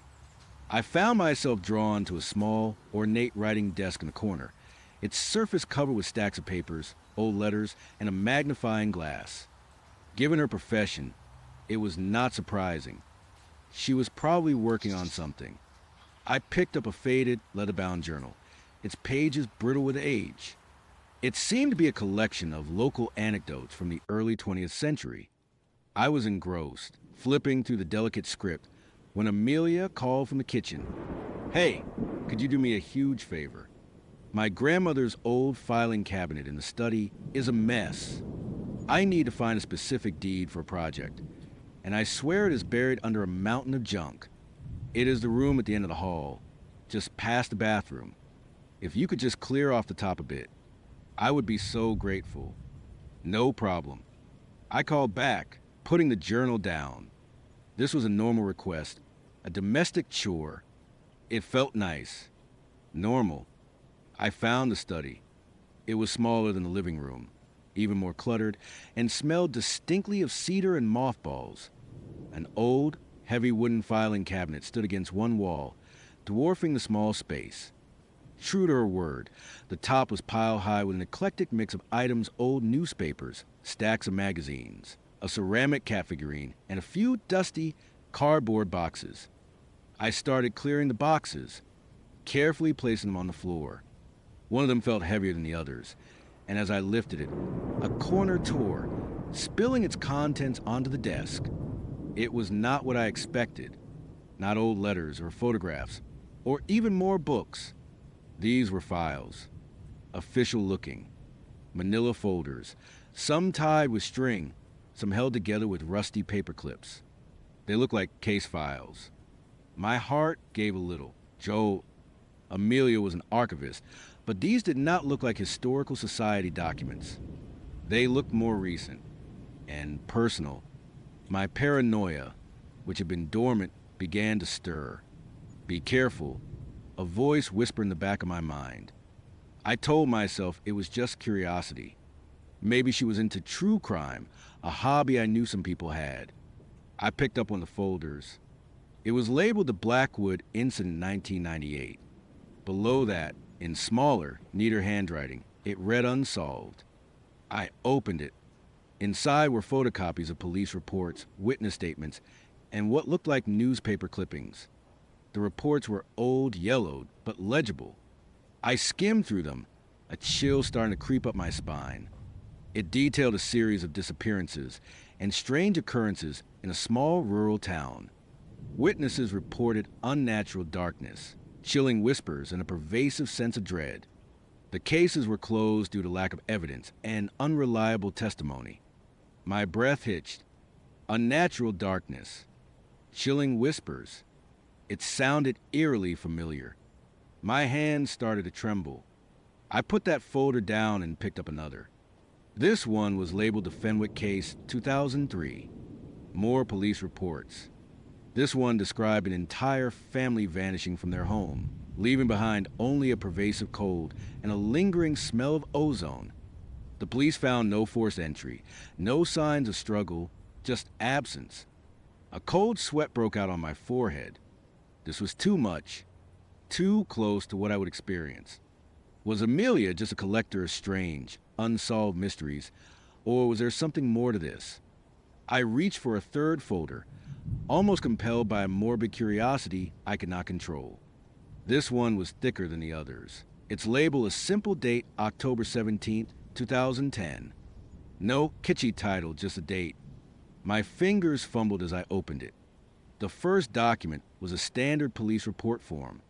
I found myself drawn to a small, ornate writing desk in the corner, its surface covered with stacks of papers, old letters, and a magnifying glass. Given her profession, it was not surprising. She was probably working on something. I picked up a faded, leather-bound journal, its pages brittle with age. It seemed to be a collection of local anecdotes from the early 20th century. I was engrossed, flipping through the delicate script, when Amelia called from the kitchen. "Hey, could you do me a huge favor? My grandmother's old filing cabinet in the study is a mess. I need to find a specific deed for a project, and I swear it is buried under a mountain of junk. It is the room at the end of the hall, just past the bathroom. If you could just clear off the top a bit, I would be so grateful." "No problem." I called back, putting the journal down. This was a normal request, a domestic chore. It felt nice, normal. I found the study. It was smaller than the living room, even more cluttered, and smelled distinctly of cedar and mothballs. An old, heavy wooden filing cabinet stood against one wall, dwarfing the small space. True to her word, the top was pile high with an eclectic mix of items: old newspapers, stacks of magazines, a ceramic cat figurine, and a few dusty cardboard boxes. I started clearing the boxes, carefully placing them on the floor. One of them felt heavier than the others, and as I lifted it, a corner tore, spilling its contents onto the desk. It was not what I expected. Not old letters or photographs, or even more books. These were files, official looking, manila folders, some tied with string, some held together with rusty paper clips. They looked like case files. My heart gave a little. Amelia was an archivist, but these did not look like historical society documents. They looked more recent and personal. My paranoia, which had been dormant, began to stir. Be careful, a voice whispered in the back of my mind. I told myself it was just curiosity. Maybe she was into true crime, a hobby I knew some people had. I picked up one of the folders. It was labeled the Blackwood Incident 1998. Below that, in smaller, neater handwriting, it read unsolved. I opened it. Inside were photocopies of police reports, witness statements, and what looked like newspaper clippings. The reports were old, yellowed, but legible. I skimmed through them, a chill starting to creep up my spine. It detailed a series of disappearances and strange occurrences in a small rural town. Witnesses reported unnatural darkness, chilling whispers, and a pervasive sense of dread. The cases were closed due to lack of evidence and unreliable testimony. My breath hitched. Unnatural darkness, chilling whispers. It sounded eerily familiar. My hands started to tremble. I put that folder down and picked up another. This one was labeled the Fenwick Case 2003. More police reports. This one described an entire family vanishing from their home, leaving behind only a pervasive cold and a lingering smell of ozone. The police found no forced entry, no signs of struggle, just absence. A cold sweat broke out on my forehead. This was too much, too close to what I would experience. Was Amelia just a collector of strange, unsolved mysteries, or was there something more to this? I reached for a third folder, almost compelled by a morbid curiosity I could not control. This one was thicker than the others. Its label a simple date, October 17th, 2010. No kitschy title, just a date. My fingers fumbled as I opened it. The first document was a standard police report form.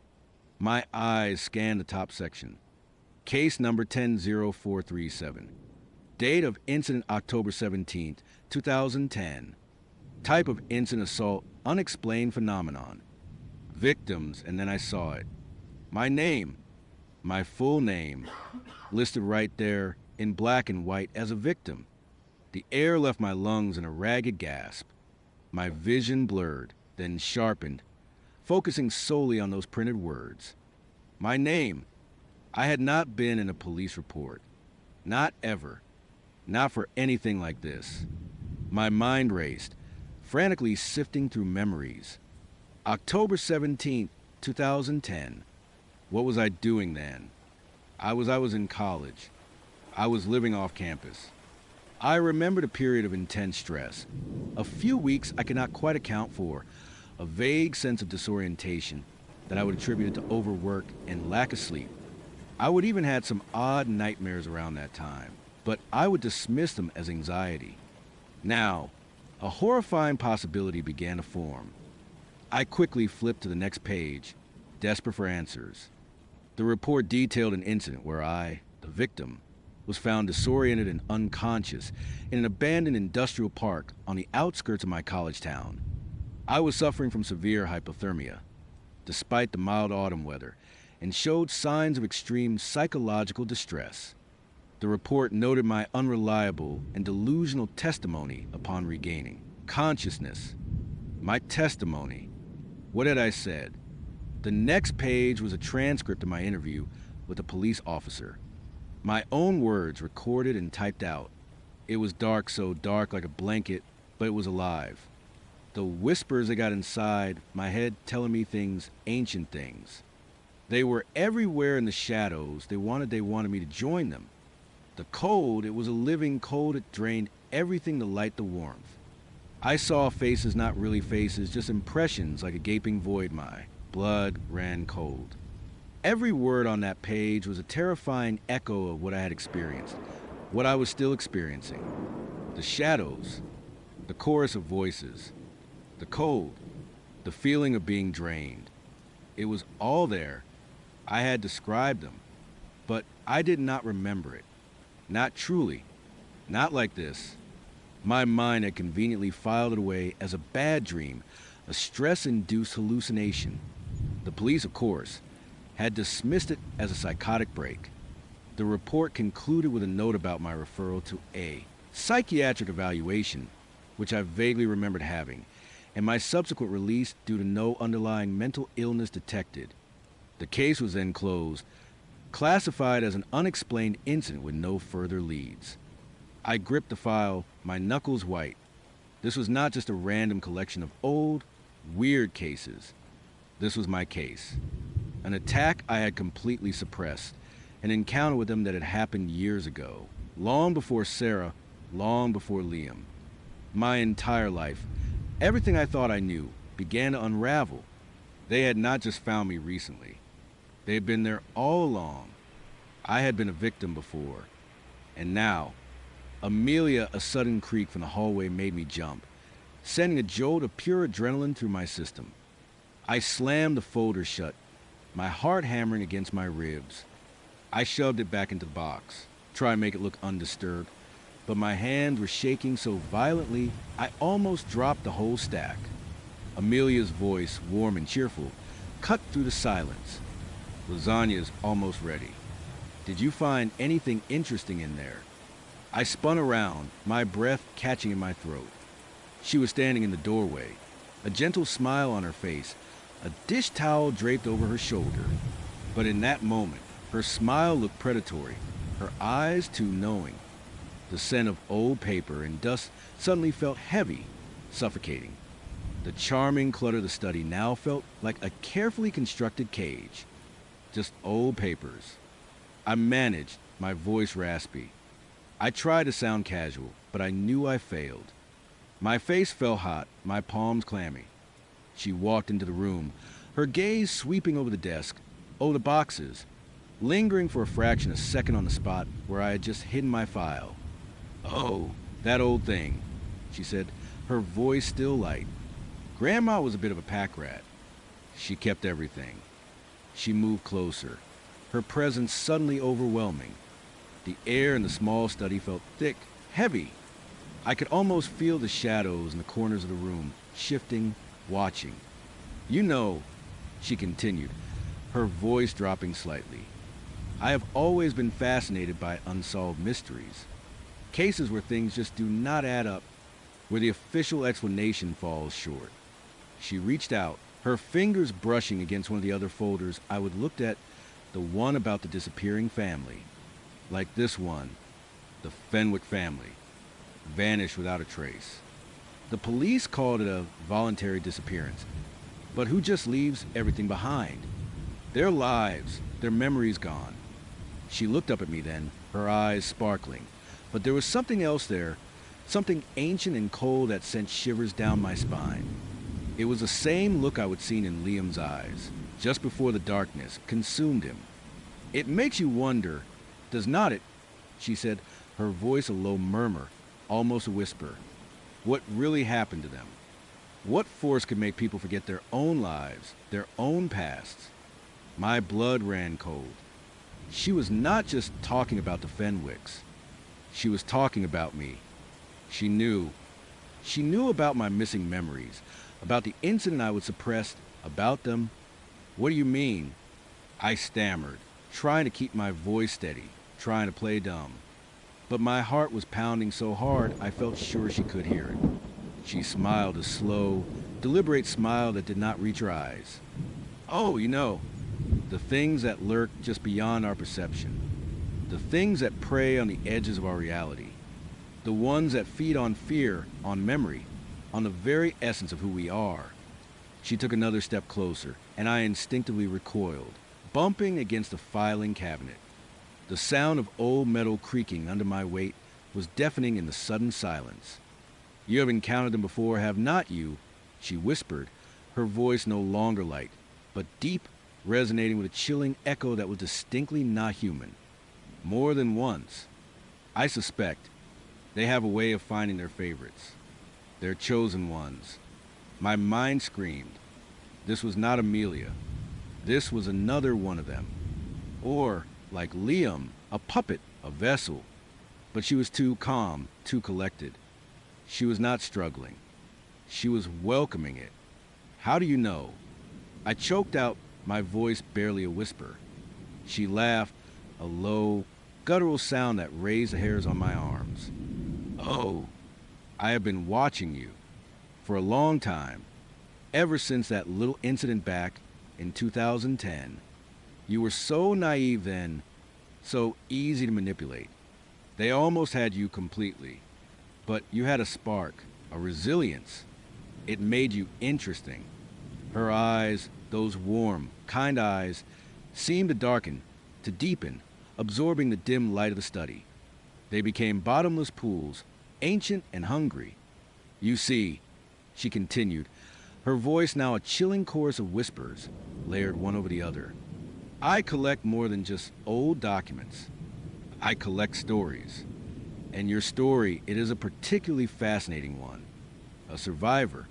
My eyes scanned the top section. Case number 100437. Date of incident October 17th, 2010. Type of incident: assault, unexplained phenomenon. Victims, and then I saw it. My name, my full name, listed right there in black and white as a victim. The air left my lungs in a ragged gasp. My vision blurred, then sharpened, focusing solely on those printed words. My name. I had not been in a police report. Not ever. Not for anything like this. My mind raced, frantically sifting through memories. October 17th, 2010. What was I doing then? I was in college. I was living off campus. I remembered a period of intense stress. A few weeks I could not quite account for. A vague sense of disorientation that I would attribute to overwork and lack of sleep. I would even had some odd nightmares around that time, but I would dismiss them as anxiety. Now, a horrifying possibility began to form. I quickly flipped to the next page, desperate for answers. The report detailed an incident where I, the victim, was found disoriented and unconscious in an abandoned industrial park on the outskirts of my college town. I was suffering from severe hypothermia, despite the mild autumn weather, and showed signs of extreme psychological distress. The report noted my unreliable and delusional testimony upon regaining consciousness. My testimony. What had I said? The next page was a transcript of my interview with a police officer. My own words recorded and typed out. It was dark, so dark like a blanket, but it was alive. The whispers that got inside my head telling me things, ancient things. They were everywhere in the shadows. They wanted me to join them. The cold, it was a living cold. It drained everything to light the warmth. I saw faces, not really faces, just impressions like a gaping void. My blood ran cold. Every word on that page was a terrifying echo of what I had experienced, what I was still experiencing. The shadows, the chorus of voices, the cold, the feeling of being drained. It was all there. I had described them, but I did not remember it. Not truly. Not like this. My mind had conveniently filed it away as a bad dream, a stress-induced hallucination. The police, of course, had dismissed it as a psychotic break. The report concluded with a note about my referral to a psychiatric evaluation, which I vaguely remembered having, and my subsequent release due to no underlying mental illness detected. The case was then closed, classified as an unexplained incident with no further leads. I gripped the file, my knuckles white. This was not just a random collection of old, weird cases. This was my case. An attack I had completely suppressed, an encounter with them that had happened years ago, long before Sarah, long before Liam. My entire life, everything I thought I knew, began to unravel. They had not just found me recently. They had been there all along. I had been a victim before. And now, Amelia, a sudden creak from the hallway made me jump, sending a jolt of pure adrenaline through my system. I slammed the folder shut, my heart hammering against my ribs. I shoved it back into the box, trying to make it look undisturbed, but my hands were shaking so violently I almost dropped the whole stack. Amelia's voice, warm and cheerful, cut through the silence. Lasagna's almost ready. Did you find anything interesting in there? I spun around, my breath catching in my throat. She was standing in the doorway, a gentle smile on her face, a dish towel draped over her shoulder. But in that moment, her smile looked predatory, her eyes too knowing. The scent of old paper and dust suddenly felt heavy, suffocating. The charming clutter of the study now felt like a carefully constructed cage. Just old papers. I managed, my voice raspy. I tried to sound casual, but I knew I failed. My face felt hot, my palms clammy. She walked into the room, her gaze sweeping over the desk, over the boxes, lingering for a fraction of a second on the spot where I had just hidden my file. "Oh, that old thing," she said, her voice still light. Grandma was a bit of a pack rat. She kept everything. She moved closer, her presence suddenly overwhelming. The air in the small study felt thick, heavy. I could almost feel the shadows in the corners of the room, shifting, watching. "You know," she continued, her voice dropping slightly, "I have always been fascinated by unsolved mysteries. Cases where things just do not add up, where the official explanation falls short." She reached out, her fingers brushing against one of the other folders I would looked at, the one about the disappearing family. Like this one, the Fenwick family, vanished without a trace. The police called it a voluntary disappearance, but who just leaves everything behind? Their lives, their memories gone. She looked up at me then, her eyes sparkling, but there was something else there, something ancient and cold that sent shivers down my spine. It was the same look I would seen in Liam's eyes, just before the darkness consumed him. "It makes you wonder, does not it?" she said, her voice a low murmur, almost a whisper. "What really happened to them? What force could make people forget their own lives, their own pasts?" My blood ran cold. She was not just talking about the Fenwicks. She was talking about me. She knew. She knew about my missing memories, about the incident I would suppress, about them. "What do you mean?" I stammered, trying to keep my voice steady, trying to play dumb. But my heart was pounding so hard I felt sure she could hear it. She smiled a slow, deliberate smile that did not reach her eyes. Oh, the things that lurk just beyond our perception. The things that prey on the edges of our reality. The ones that feed on fear, on memory, on the very essence of who we are. She took another step closer, and I instinctively recoiled, bumping against the filing cabinet. The sound of old metal creaking under my weight was deafening in the sudden silence. You have encountered them before, have not you? She whispered, her voice no longer light, but deep, resonating with a chilling echo that was distinctly not human. More than once. I suspect they have a way of finding their favorites, their chosen ones. My mind screamed. This was not Amelia. This was another one of them. Or, like Liam, a puppet, a vessel. But she was too calm, too collected. She was not struggling. She was welcoming it. How do you know? I choked out, my voice barely a whisper. She laughed, a low, guttural sound that raised the hairs on my arms. Oh, I have been watching you for a long time, ever since that little incident back in 2010. You were so naive then, so easy to manipulate. They almost had you completely, but you had a spark, a resilience. It made you interesting. Her eyes, those warm, kind eyes, seemed to darken, to deepen, absorbing the dim light of the study. They became bottomless pools, ancient and hungry. You see, she continued, her voice now a chilling chorus of whispers, layered one over the other. I collect more than just old documents. I collect stories. And your story, it is a particularly fascinating one. A survivor.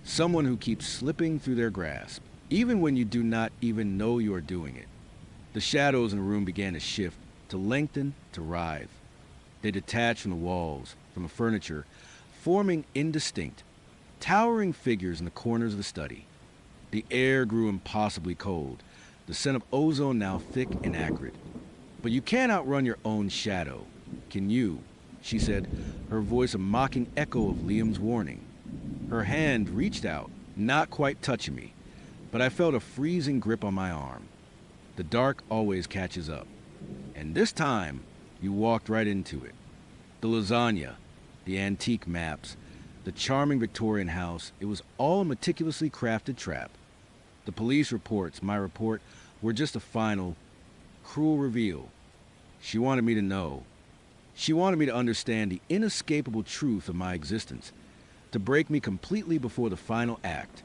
Someone who keeps slipping through their grasp, even when you do not even know you are doing it. The shadows in the room began to shift, to lengthen, to writhe. They detached from the walls, from the furniture, forming indistinct, towering figures in the corners of the study. The air grew impossibly cold, the scent of ozone now thick and acrid. But you can't outrun your own shadow, can you? She said, her voice a mocking echo of Liam's warning. Her hand reached out, not quite touching me, but I felt a freezing grip on my arm. The dark always catches up. And this time, you walked right into it. The lasagna, the antique maps, the charming Victorian house, it was all a meticulously crafted trap. The police reports, my report, were just a final, cruel reveal. She wanted me to know. She wanted me to understand the inescapable truth of my existence, to break me completely before the final act.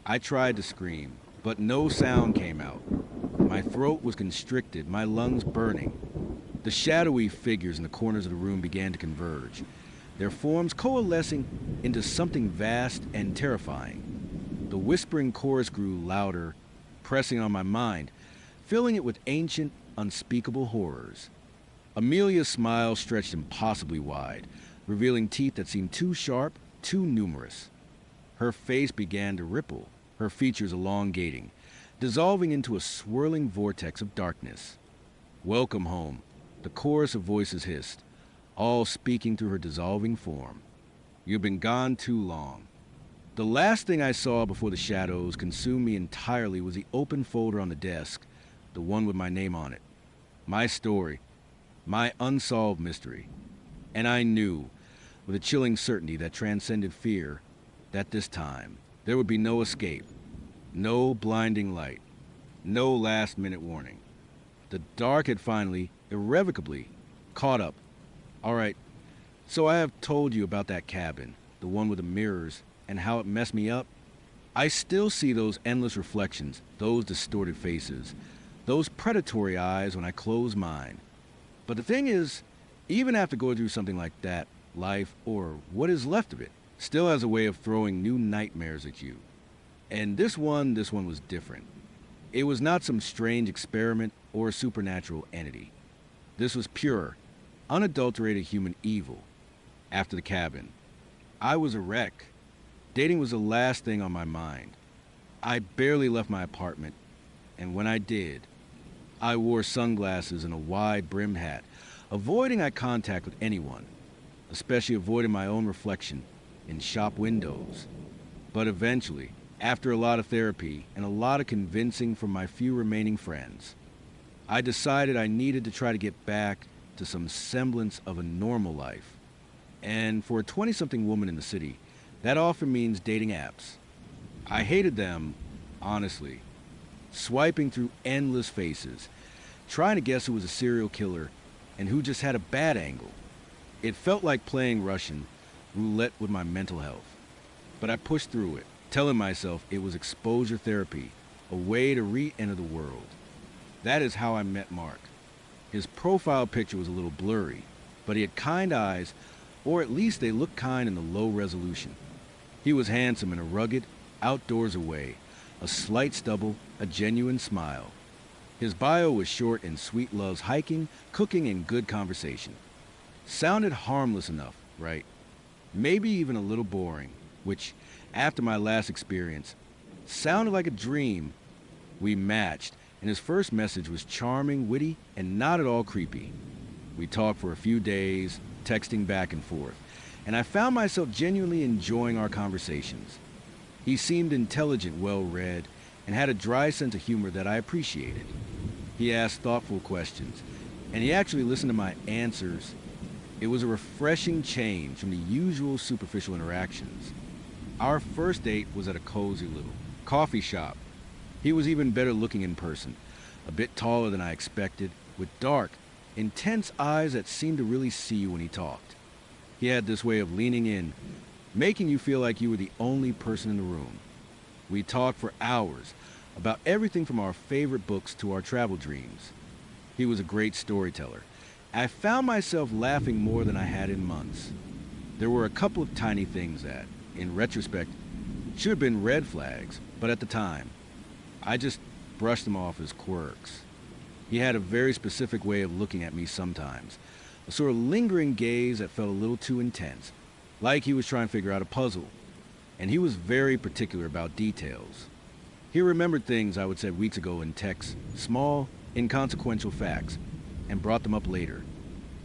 I tried to scream, but no sound came out. My throat was constricted, my lungs burning. The shadowy figures in the corners of the room began to converge, their forms coalescing into something vast and terrifying. The whispering chorus grew louder, pressing on my mind, filling it with ancient, unspeakable horrors. Amelia's smile stretched impossibly wide, revealing teeth that seemed too sharp, too numerous. Her face began to ripple, her features elongating, dissolving into a swirling vortex of darkness. Welcome home, the chorus of voices hissed, all speaking through her dissolving form. You've been gone too long. The last thing I saw before the shadows consumed me entirely was the open folder on the desk, the one with my name on it. My story, my unsolved mystery. And I knew, with a chilling certainty that transcended fear, that this time there would be no escape, no blinding light, no last-minute warning. The dark had finally, irrevocably, caught up. All right, so I have told you about that cabin, the one with the mirrors, and how it messed me up. I still see those endless reflections, those distorted faces, those predatory eyes when I close mine. But the thing is, even after going through something like that, life, or what is left of it, still has a way of throwing new nightmares at you. And this one was different. It was not some strange experiment or a supernatural entity. This was pure, unadulterated human evil. After the cabin, I was a wreck. Dating was the last thing on my mind. I barely left my apartment, and when I did, I wore sunglasses and a wide-brimmed hat, avoiding eye contact with anyone, especially avoiding my own reflection in shop windows. But eventually, after a lot of therapy and a lot of convincing from my few remaining friends, I decided I needed to try to get back to some semblance of a normal life. And for a 20-something woman in the city, that often means dating apps. I hated them, honestly. Swiping through endless faces, trying to guess who was a serial killer and who just had a bad angle. It felt like playing Russian roulette with my mental health. But I pushed through it, telling myself it was exposure therapy, a way to re-enter the world. That is how I met Mark. His profile picture was a little blurry, but he had kind eyes, or at least they looked kind in the low resolution. He was handsome in a rugged, outdoors way, a slight stubble, a genuine smile. His bio was short and sweet, loves hiking, cooking, and good conversation. Sounded harmless enough, right? Maybe even a little boring, which, after my last experience, sounded like a dream. We matched, and his first message was charming, witty, and not at all creepy. We talked for a few days, texting back and forth, and I found myself genuinely enjoying our conversations. He seemed intelligent, well-read, and had a dry sense of humor that I appreciated. He asked thoughtful questions, and he actually listened to my answers. It was a refreshing change from the usual superficial interactions. Our first date was at a cozy little coffee shop. He was even better looking in person, a bit taller than I expected, with dark, intense eyes that seemed to really see you when he talked. He had this way of leaning in, making you feel like you were the only person in the room. We talked for hours about everything from our favorite books to our travel dreams. He was a great storyteller. I found myself laughing more than I had in months. There were a couple of tiny things that, in retrospect, should have been red flags, but at the time, I just brushed them off as quirks. He had a very specific way of looking at me sometimes, a sort of lingering gaze that felt a little too intense, like he was trying to figure out a puzzle. And he was very particular about details. He remembered things I would said weeks ago in texts, small, inconsequential facts, and brought them up later.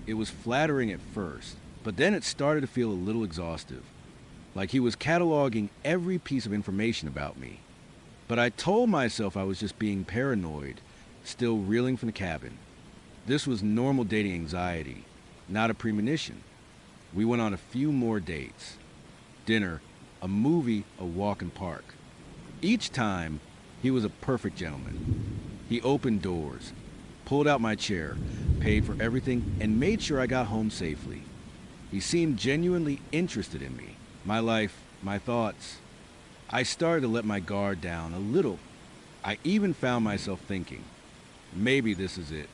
It was flattering at first, but then it started to feel a little exhaustive, like he was cataloging every piece of information about me. But I told myself I was just being paranoid, still reeling from the cabin. This was normal dating anxiety, not a premonition. We went on a few more dates. Dinner, a movie, a walk in park. Each time, he was a perfect gentleman. He opened doors, pulled out my chair, paid for everything, and made sure I got home safely. He seemed genuinely interested in me, my life, my thoughts. I started to let my guard down a little. I even found myself thinking, maybe this is it.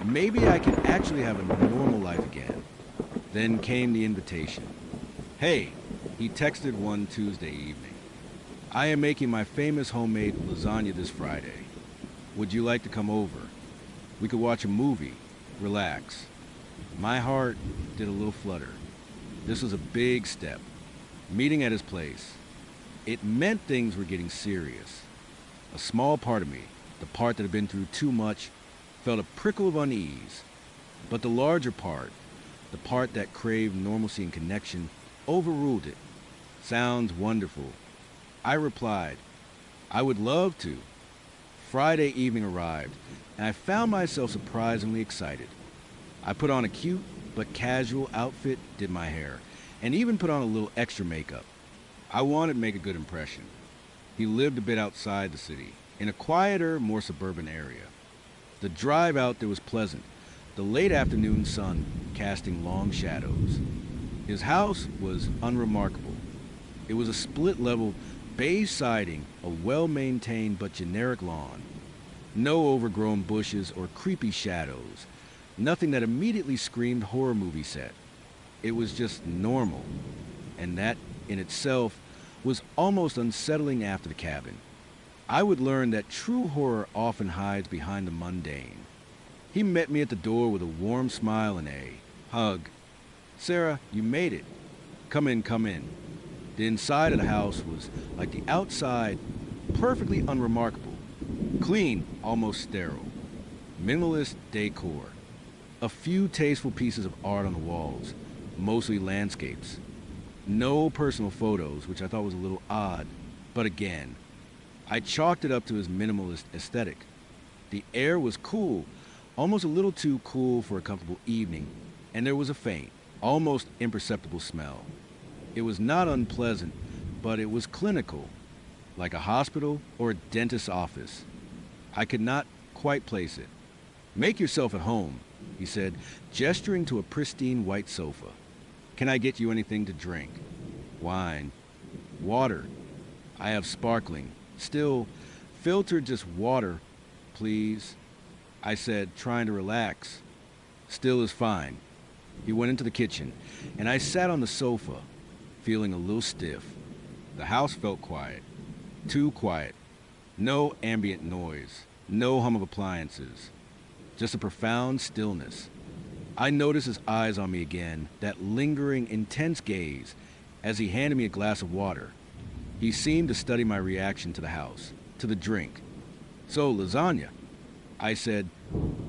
Maybe I can actually have a normal life again. Then came the invitation. Hey, he texted one Tuesday evening. I am making my famous homemade lasagna this Friday. Would you like to come over? We could watch a movie, relax. My heart did a little flutter. This was a big step. Meeting at his place. It meant things were getting serious. A small part of me, the part that had been through too much, felt a prickle of unease. But the larger part, the part that craved normalcy and connection, overruled it. Sounds wonderful. I replied, I would love to. Friday evening arrived, and I found myself surprisingly excited. I put on a cute but casual outfit, did my hair, and even put on a little extra makeup. I wanted to make a good impression. He lived a bit outside the city, in a quieter, more suburban area. The drive out there was pleasant, the late afternoon sun casting long shadows. His house was unremarkable. It was a split-level, beige siding, a well-maintained but generic lawn. No overgrown bushes or creepy shadows. Nothing that immediately screamed horror movie set. It was just normal. And that, in itself, was almost unsettling after the cabin. I would learn that true horror often hides behind the mundane. He met me at the door with a warm smile and a hug. Sarah, you made it. Come in, come in. The inside of the house was like the outside, perfectly unremarkable. Clean, almost sterile. Minimalist decor. A few tasteful pieces of art on the walls, mostly landscapes. No personal photos, which I thought was a little odd, but again, I chalked it up to his minimalist aesthetic. The air was cool, almost a little too cool for a comfortable evening, and there was a faint, almost imperceptible smell. It was not unpleasant, but it was clinical, like a hospital or a dentist's office. I could not quite place it. Make yourself at home, he said, gesturing to a pristine white sofa. Can I get you anything to drink? Wine. Water. I have sparkling. Still, filtered just water, please. I said, trying to relax. Still is fine. He went into the kitchen, and I sat on the sofa, feeling a little stiff. The house felt quiet. Too quiet. No ambient noise. No hum of appliances. Just a profound stillness. I noticed his eyes on me again, that lingering, intense gaze, as he handed me a glass of water. He seemed to study my reaction to the house, to the drink. So, lasagna, I said,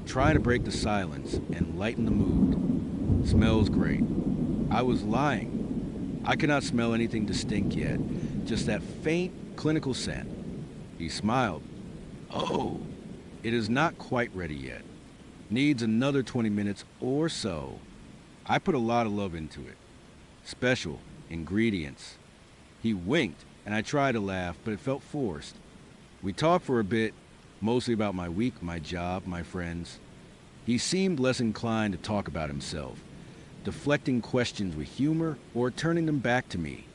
trying to break the silence and lighten the mood. Smells great. I was lying. I could not smell anything distinct yet, just that faint, clinical scent. He smiled. Oh, it is not quite ready yet. Needs another 20 minutes or so. I put a lot of love into it. Special ingredients. He winked, and I tried to laugh, but it felt forced. We talked for a bit, mostly about my week, my job, my friends. He seemed less inclined to talk about himself, deflecting questions with humor or turning them back to me.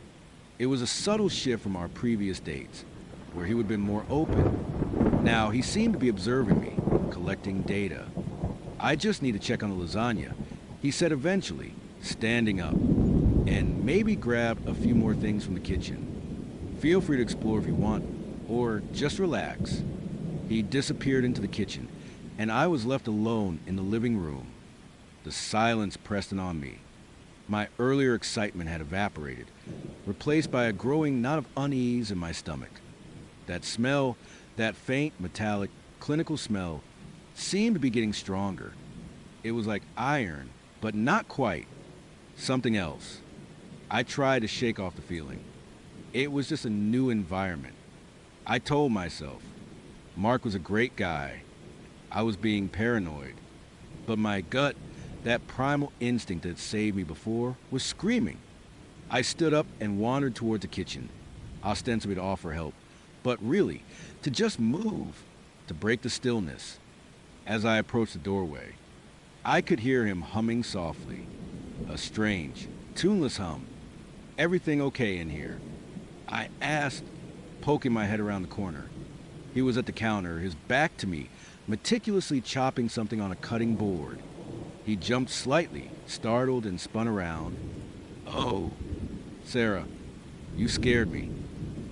It was a subtle shift from our previous dates, where he would have been more open. Now, he seemed to be observing me, collecting data. I just need to check on the lasagna, he said eventually, standing up, and maybe grab a few more things from the kitchen. Feel free to explore if you want, or just relax. He disappeared into the kitchen, and I was left alone in the living room. The silence pressed in on me. My earlier excitement had evaporated, replaced by a growing knot of unease in my stomach. That smell, that faint, metallic, clinical smell, seemed to be getting stronger. It was like iron, but not quite. Something else. I tried to shake off the feeling. It was just a new environment. I told myself, Mark was a great guy. I was being paranoid. But my gut, that primal instinct that saved me before, was screaming. I stood up and wandered towards the kitchen, ostensibly to offer help, but really, to just move, to break the stillness. As I approached the doorway, I could hear him humming softly, a strange, tuneless hum. Everything okay in here? I asked, poking my head around the corner. He was at the counter, his back to me, meticulously chopping something on a cutting board. He jumped slightly, startled, and spun around. Oh, Sarah, you scared me.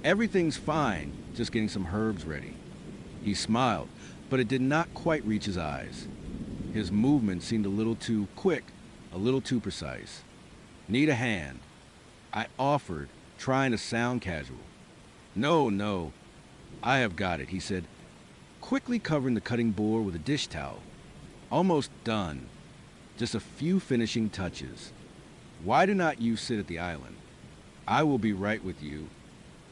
Everything's fine, just getting some herbs ready. He smiled, but it did not quite reach his eyes. His movement seemed a little too quick, a little too precise. Need a hand? I offered, trying to sound casual. No, I have got it, he said, quickly covering the cutting board with a dish towel. Almost done. Just a few finishing touches. Why do not you sit at the island? I will be right with you.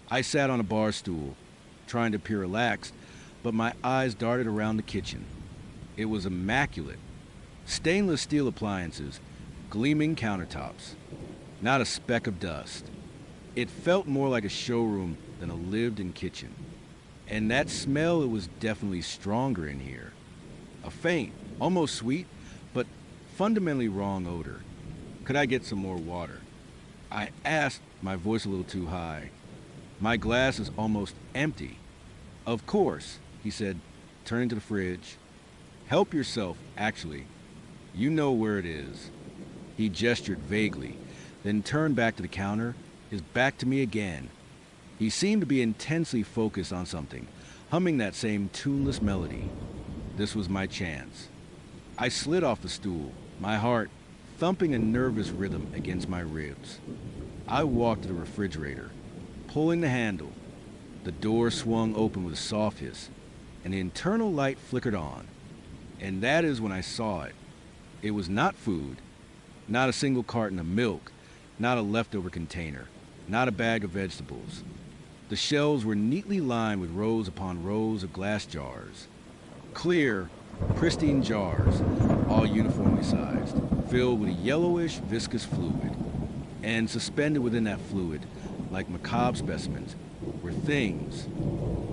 I sat on a bar stool, trying to appear relaxed, but my eyes darted around the kitchen. It was immaculate. Stainless steel appliances, gleaming countertops. Not a speck of dust. It felt more like a showroom than a lived-in kitchen. And that smell, it was definitely stronger in here. A faint, almost sweet, but fundamentally wrong odor. Could I get some more water? I asked, my voice a little too high. My glass is almost empty. Of course, he said, turning to the fridge. Help yourself, actually. You know where it is. He gestured vaguely, then turned back to the counter, his back to me again. He seemed to be intensely focused on something, humming that same tuneless melody. This was my chance. I slid off the stool, my heart thumping a nervous rhythm against my ribs. I walked to the refrigerator, pulling the handle. The door swung open with a soft hiss, and the internal light flickered on. And that is when I saw it. It was not food, not a single carton of milk, not a leftover container, not a bag of vegetables. The shelves were neatly lined with rows upon rows of glass jars. Clear, pristine jars, all uniformly sized, filled with a yellowish, viscous fluid. And suspended within that fluid, like macabre specimens, were things.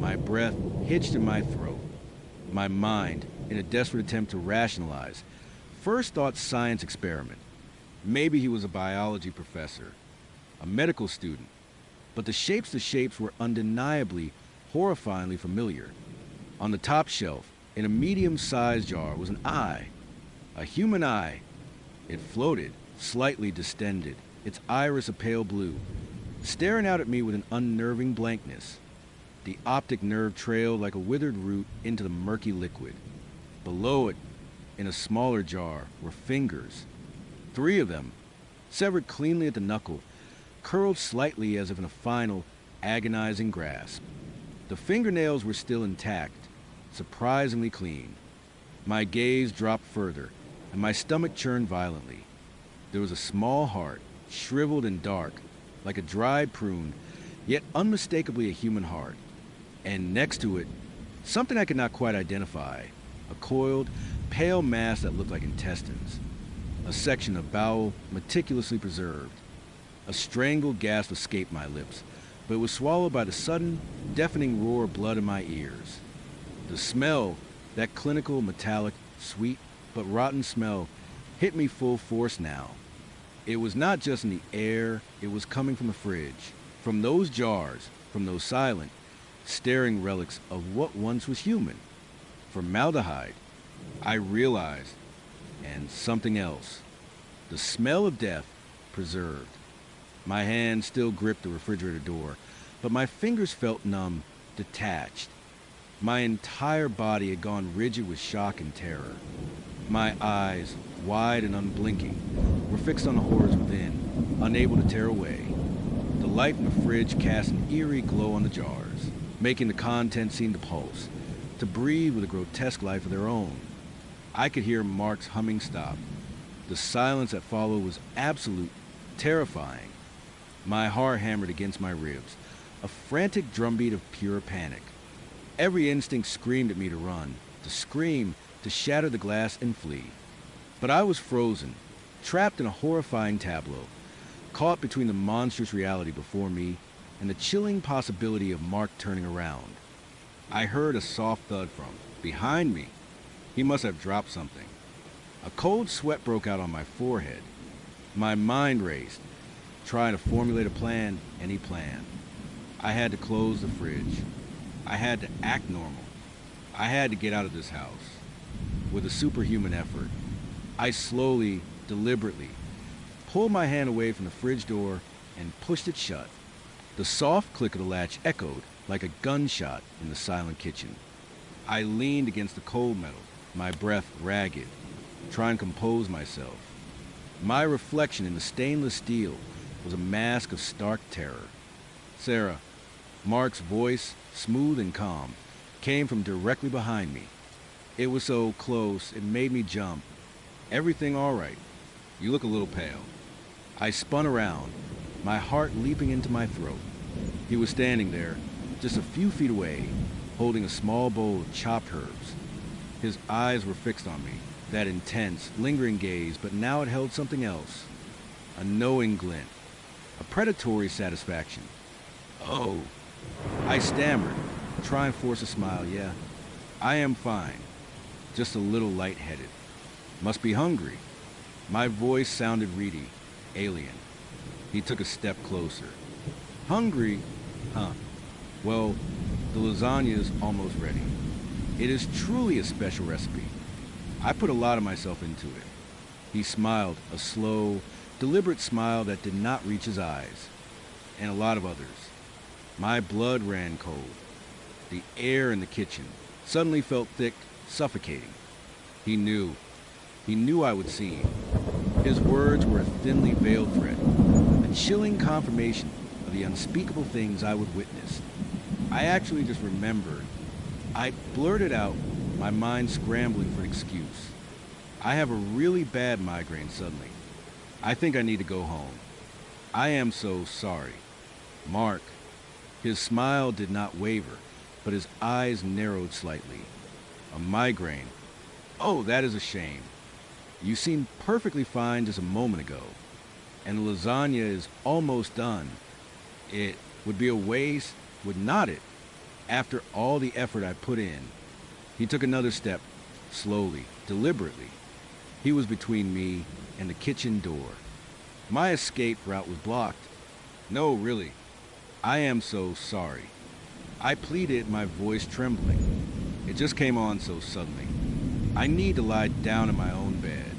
My breath hitched in my throat. My mind, in a desperate attempt to rationalize, first thought science experiment. Maybe he was a biology professor, a medical student, but the shapes were undeniably, horrifyingly familiar. On the top shelf, in a medium-sized jar, was an eye, a human eye. It floated, slightly distended, its iris a pale blue, staring out at me with an unnerving blankness. The optic nerve trailed like a withered root into the murky liquid. Below it, in a smaller jar, were fingers. 3 of them, severed cleanly at the knuckle, curled slightly as if in a final, agonizing grasp. The fingernails were still intact, surprisingly clean. My gaze dropped further, and my stomach churned violently. There was a small heart, shriveled and dark, like a dried prune, yet unmistakably a human heart. And next to it, something I could not quite identify, a coiled, pale mass that looked like intestines. A section of bowel meticulously preserved. A strangled gasp escaped my lips, but it was swallowed by the sudden, deafening roar of blood in my ears. The smell, that clinical, metallic, sweet, but rotten smell, hit me full force now. It was not just in the air, it was coming from the fridge, from those jars, from those silent, staring relics of what once was human. Formaldehyde, I realized, and something else. The smell of death, preserved. My hand still gripped the refrigerator door, but my fingers felt numb, detached. My entire body had gone rigid with shock and terror. My eyes, wide and unblinking, were fixed on the horrors within, unable to tear away. The light from the fridge cast an eerie glow on the jars, making the contents seem to pulse, to breathe with a grotesque life of their own. I could hear Mark's humming stop. The silence that followed was absolute, terrifying. My heart hammered against my ribs, a frantic drumbeat of pure panic. Every instinct screamed at me to run, to scream, to shatter the glass and flee. But I was frozen, trapped in a horrifying tableau, caught between the monstrous reality before me and the chilling possibility of Mark turning around. I heard a soft thud from behind me. He must have dropped something. A cold sweat broke out on my forehead. My mind raced, trying to formulate a plan, any plan. I had to close the fridge. I had to act normal. I had to get out of this house. With a superhuman effort, I slowly, deliberately, pulled my hand away from the fridge door and pushed it shut. The soft click of the latch echoed like a gunshot in the silent kitchen. I leaned against the cold metal, my breath ragged, trying to compose myself. My reflection in the stainless steel was a mask of stark terror. Sarah, Mark's voice, smooth and calm, came from directly behind me. It was so close, it made me jump. Everything all right? You look a little pale. I spun around, my heart leaping into my throat. He was standing there, just a few feet away, holding a small bowl of chopped herbs. His eyes were fixed on me, that intense, lingering gaze, but now it held something else. A knowing glint, a predatory satisfaction. Oh, I stammered, trying to force a smile. Yeah, I am fine, just a little lightheaded. Must be hungry. My voice sounded reedy, alien. He took a step closer. Hungry? Huh. Well, the lasagna is almost ready. It is truly a special recipe. I put a lot of myself into it. He smiled, a slow, deliberate smile that did not reach his eyes. And a lot of others. My blood ran cold. The air in the kitchen suddenly felt thick, suffocating. He knew. He knew I would see him. His words were a thinly veiled threat, a chilling confirmation of the unspeakable things I would witness. I actually just remembered. I blurted out, my mind scrambling for an excuse. I have a really bad migraine suddenly. I think I need to go home. I am so sorry. Mark. His smile did not waver, but his eyes narrowed slightly. A migraine. Oh, that is a shame. You seemed perfectly fine just a moment ago. And the lasagna is almost done. It would be a waste, would not it? After all the effort I put in. He took another step, slowly, deliberately. He was between me and the kitchen door. My escape route was blocked. No, really. I am so sorry. I pleaded, my voice trembling. It just came on so suddenly. I need to lie down in my own bed.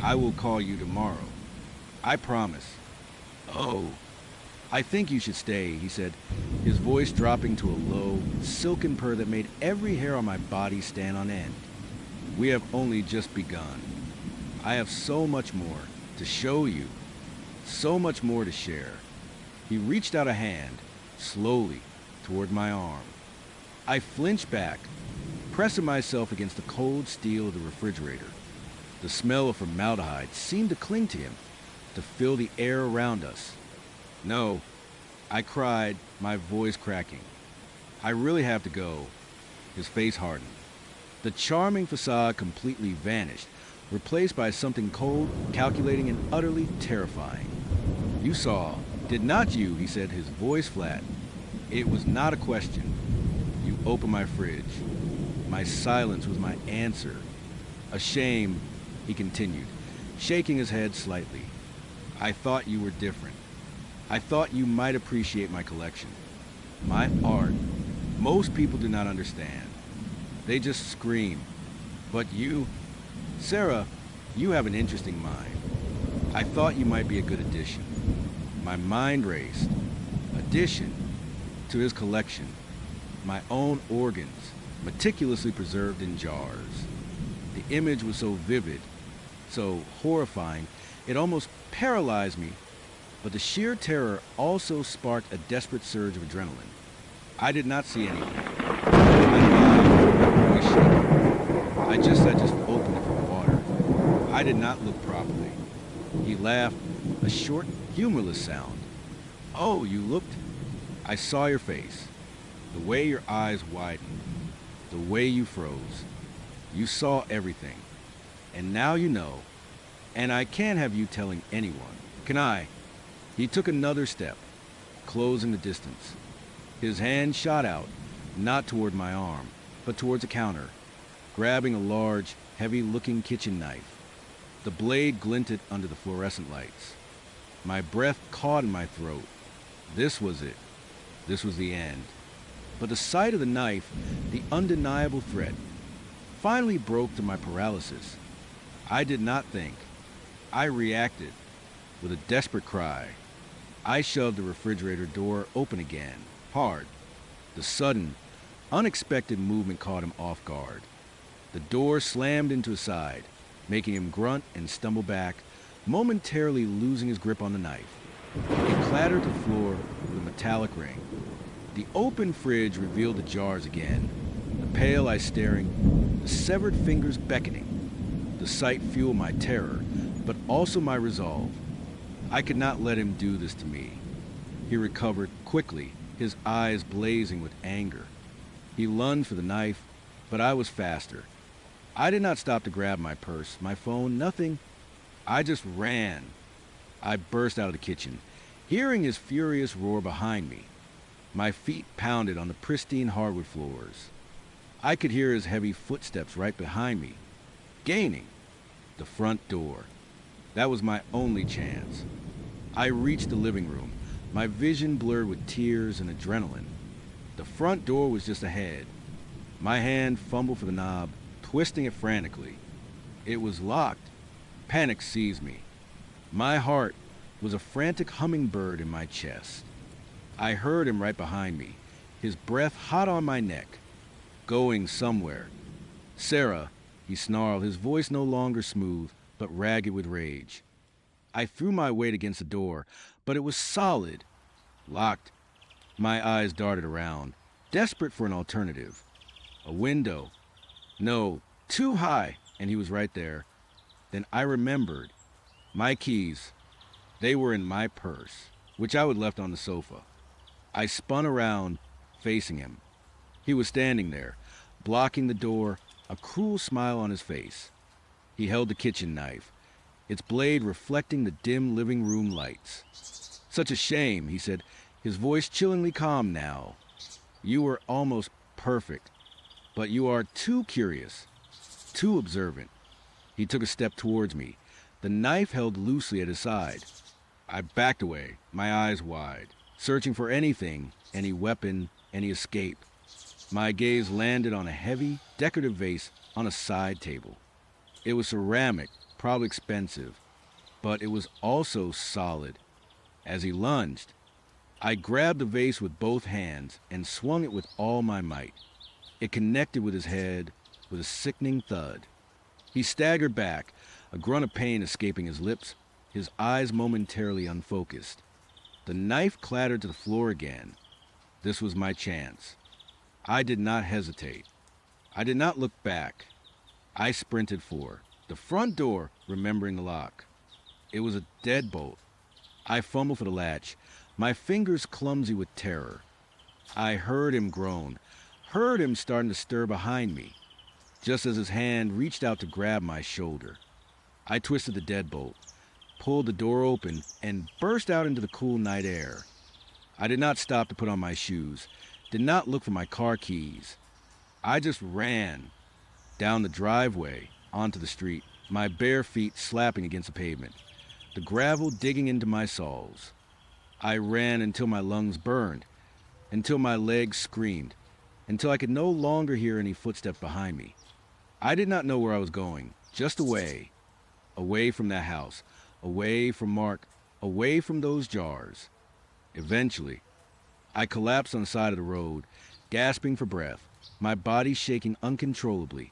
I will call you tomorrow. I promise. Oh, I think you should stay, he said, his voice dropping to a low, silken purr that made every hair on my body stand on end. We have only just begun. I have so much more to show you, so much more to share. He reached out a hand, slowly, toward my arm. I flinched back, pressing myself against the cold steel of the refrigerator. The smell of formaldehyde seemed to cling to him, to fill the air around us. No, I cried, my voice cracking. I really have to go. His face hardened. The charming facade completely vanished, replaced by something cold, calculating, and utterly terrifying. You saw, did not you, he said, his voice flat. It was not a question. You opened my fridge. My silence was my answer. Ashamed, he continued, shaking his head slightly. I thought you were different. I thought you might appreciate my collection. My art. Most people do not understand. They just scream. But you, Sarah, you have an interesting mind. I thought you might be a good addition. My mind raced. Addition to his collection. My own organs, meticulously preserved in jars. The image was so vivid, so horrifying, it almost paralyzed me. But the sheer terror also sparked a desperate surge of adrenaline. I did not see anything. My eyes shaking. I just opened it for water. I did not look properly. He laughed, a short, humorless sound. Oh, you looked? I saw your face. The way your eyes widened. The way you froze. You saw everything. And now you know. And I can't have you telling anyone. Can I? He took another step, closing the distance. His hand shot out, not toward my arm, but towards the counter, grabbing a large, heavy-looking kitchen knife. The blade glinted under the fluorescent lights. My breath caught in my throat. This was it. This was the end. But the sight of the knife, the undeniable threat, finally broke through my paralysis. I did not think. I reacted with a desperate cry. I shoved the refrigerator door open again, hard. The sudden, unexpected movement caught him off guard. The door slammed into his side, making him grunt and stumble back, momentarily losing his grip on the knife. It clattered to the floor with a metallic ring. The open fridge revealed the jars again, the pale eye staring, the severed fingers beckoning. The sight fueled my terror, but also my resolve. I could not let him do this to me. He recovered quickly, his eyes blazing with anger. He lunged for the knife, but I was faster. I did not stop to grab my purse, my phone, nothing. I just ran. I burst out of the kitchen, hearing his furious roar behind me. My feet pounded on the pristine hardwood floors. I could hear his heavy footsteps right behind me, gaining the front door. That was my only chance. I reached the living room, my vision blurred with tears and adrenaline. The front door was just ahead. My hand fumbled for the knob, twisting it frantically. It was locked. Panic seized me. My heart was a frantic hummingbird in my chest. I heard him right behind me, his breath hot on my neck, going somewhere. Sarah, he snarled, his voice no longer smooth, but ragged with rage. I threw my weight against the door, but it was solid. Locked. My eyes darted around, desperate for an alternative. A window. No, too high, and he was right there. Then I remembered. My keys. They were in my purse, which I had left on the sofa. I spun around, facing him. He was standing there, blocking the door, a cruel smile on his face. He held the kitchen knife, its blade reflecting the dim living room lights. "Such a shame," he said, his voice chillingly calm now. "You were almost perfect, but you are too curious, too observant." He took a step towards me, the knife held loosely at his side. I backed away, my eyes wide, searching for anything, any weapon, any escape. My gaze landed on a heavy, decorative vase on a side table. It was ceramic, probably expensive, but it was also solid. As he lunged, I grabbed the vase with both hands and swung it with all my might. It connected with his head with a sickening thud. He staggered back, a grunt of pain escaping his lips, his eyes momentarily unfocused. The knife clattered to the floor again. This was my chance. I did not hesitate. I did not look back. I sprinted for the front door, remembering the lock. It was a deadbolt. I fumbled for the latch, my fingers clumsy with terror. I heard him groan, heard him starting to stir behind me, just as his hand reached out to grab my shoulder. I twisted the deadbolt, pulled the door open, and burst out into the cool night air. I did not stop to put on my shoes, did not look for my car keys. I just ran down the driveway, onto the street, my bare feet slapping against the pavement, the gravel digging into my soles. I ran until my lungs burned, until my legs screamed, until I could no longer hear any footsteps behind me. I did not know where I was going, just away, away from that house, away from Mark, away from those jars. Eventually, I collapsed on the side of the road, gasping for breath, my body shaking uncontrollably.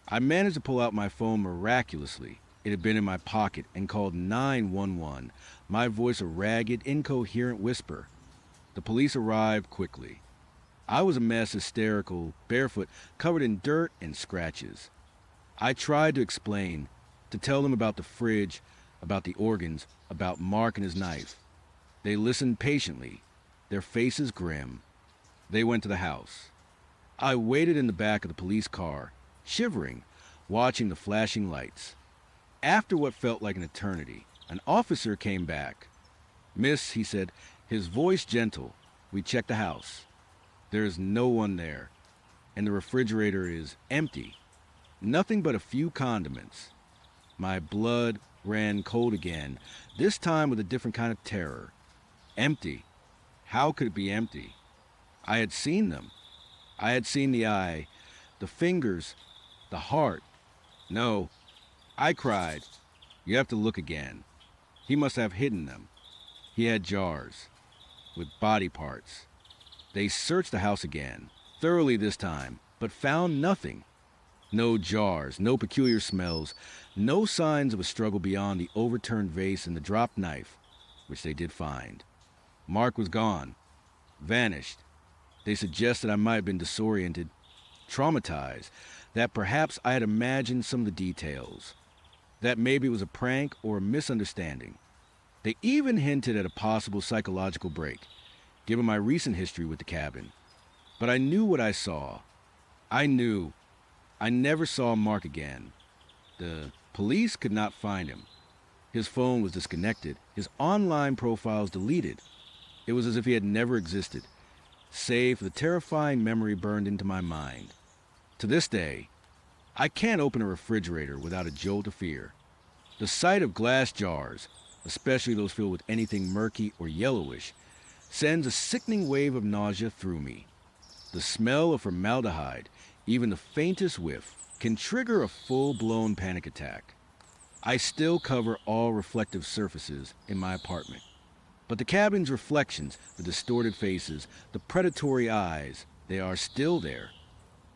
I managed to pull out my phone miraculously. It had been in my pocket, and called 911, my voice a ragged, incoherent whisper. The police arrived quickly. I was a mess, hysterical, barefoot, covered in dirt and scratches. I tried to explain, to tell them about the fridge, about the organs, about Mark and his knife. They listened patiently, their faces grim. They went to the house. I waited in the back of the police car, shivering, watching the flashing lights. After what felt like an eternity, an officer came back. "Miss," he said, his voice gentle, "we checked the house. There is no one there, and the refrigerator is empty. Nothing but a few condiments." My blood ran cold again, this time with a different kind of terror. Empty. How could it be empty? I had seen them. I had seen the eye, the fingers, the heart. "No," I cried. "You have to look again. He must have hidden them." He had jars with body parts. They searched the house again, thoroughly this time, but found nothing. No jars, no peculiar smells, no signs of a struggle beyond the overturned vase and the dropped knife, which they did find. Mark was gone, vanished. They suggested I might have been disoriented, traumatized, that perhaps I had imagined some of the details, that maybe it was a prank or a misunderstanding. They even hinted at a possible psychological break, given my recent history with the cabin. But I knew what I saw. I knew. I never saw Mark again. The police could not find him. His phone was disconnected, his online profiles deleted. It was as if he had never existed, save for the terrifying memory burned into my mind. To this day, I can't open a refrigerator without a jolt of fear. The sight of glass jars, especially those filled with anything murky or yellowish, sends a sickening wave of nausea through me. The smell of formaldehyde, even the faintest whiff, can trigger a full-blown panic attack. I still cover all reflective surfaces in my apartment. But the cabin's reflections, the distorted faces, the predatory eyes, they are still there.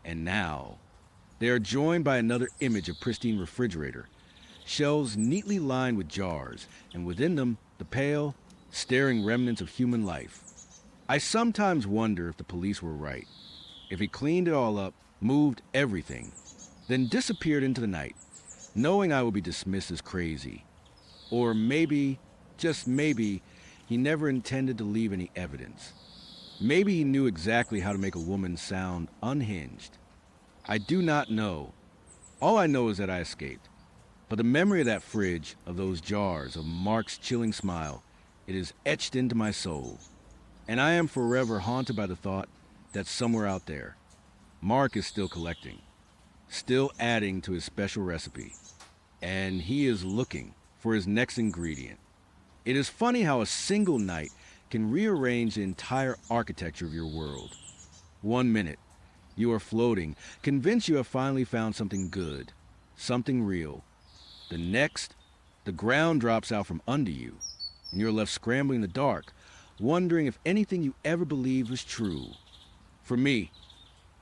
And now, they are joined by another image of pristine refrigerator, shelves neatly lined with jars, and within them, the pale, staring remnants of human life. I sometimes wonder if the police were right. If he cleaned it all up, moved everything, then disappeared into the night, knowing I would be dismissed as crazy. Or maybe Just maybe he never intended to leave any evidence. Maybe he knew exactly how to make a woman sound unhinged. I do not know. All I know is that I escaped. But the memory of that fridge, of those jars, of Mark's chilling smile, it is etched into my soul. And I am forever haunted by the thought that somewhere out there, Mark is still collecting, still adding to his special recipe. And he is looking for his next ingredient. It is funny how a single night can rearrange the entire architecture of your world. 1 minute, you are floating, convinced you have finally found something good, something real. The next, the ground drops out from under you, and you're left scrambling in the dark, wondering if anything you ever believed was true. For me,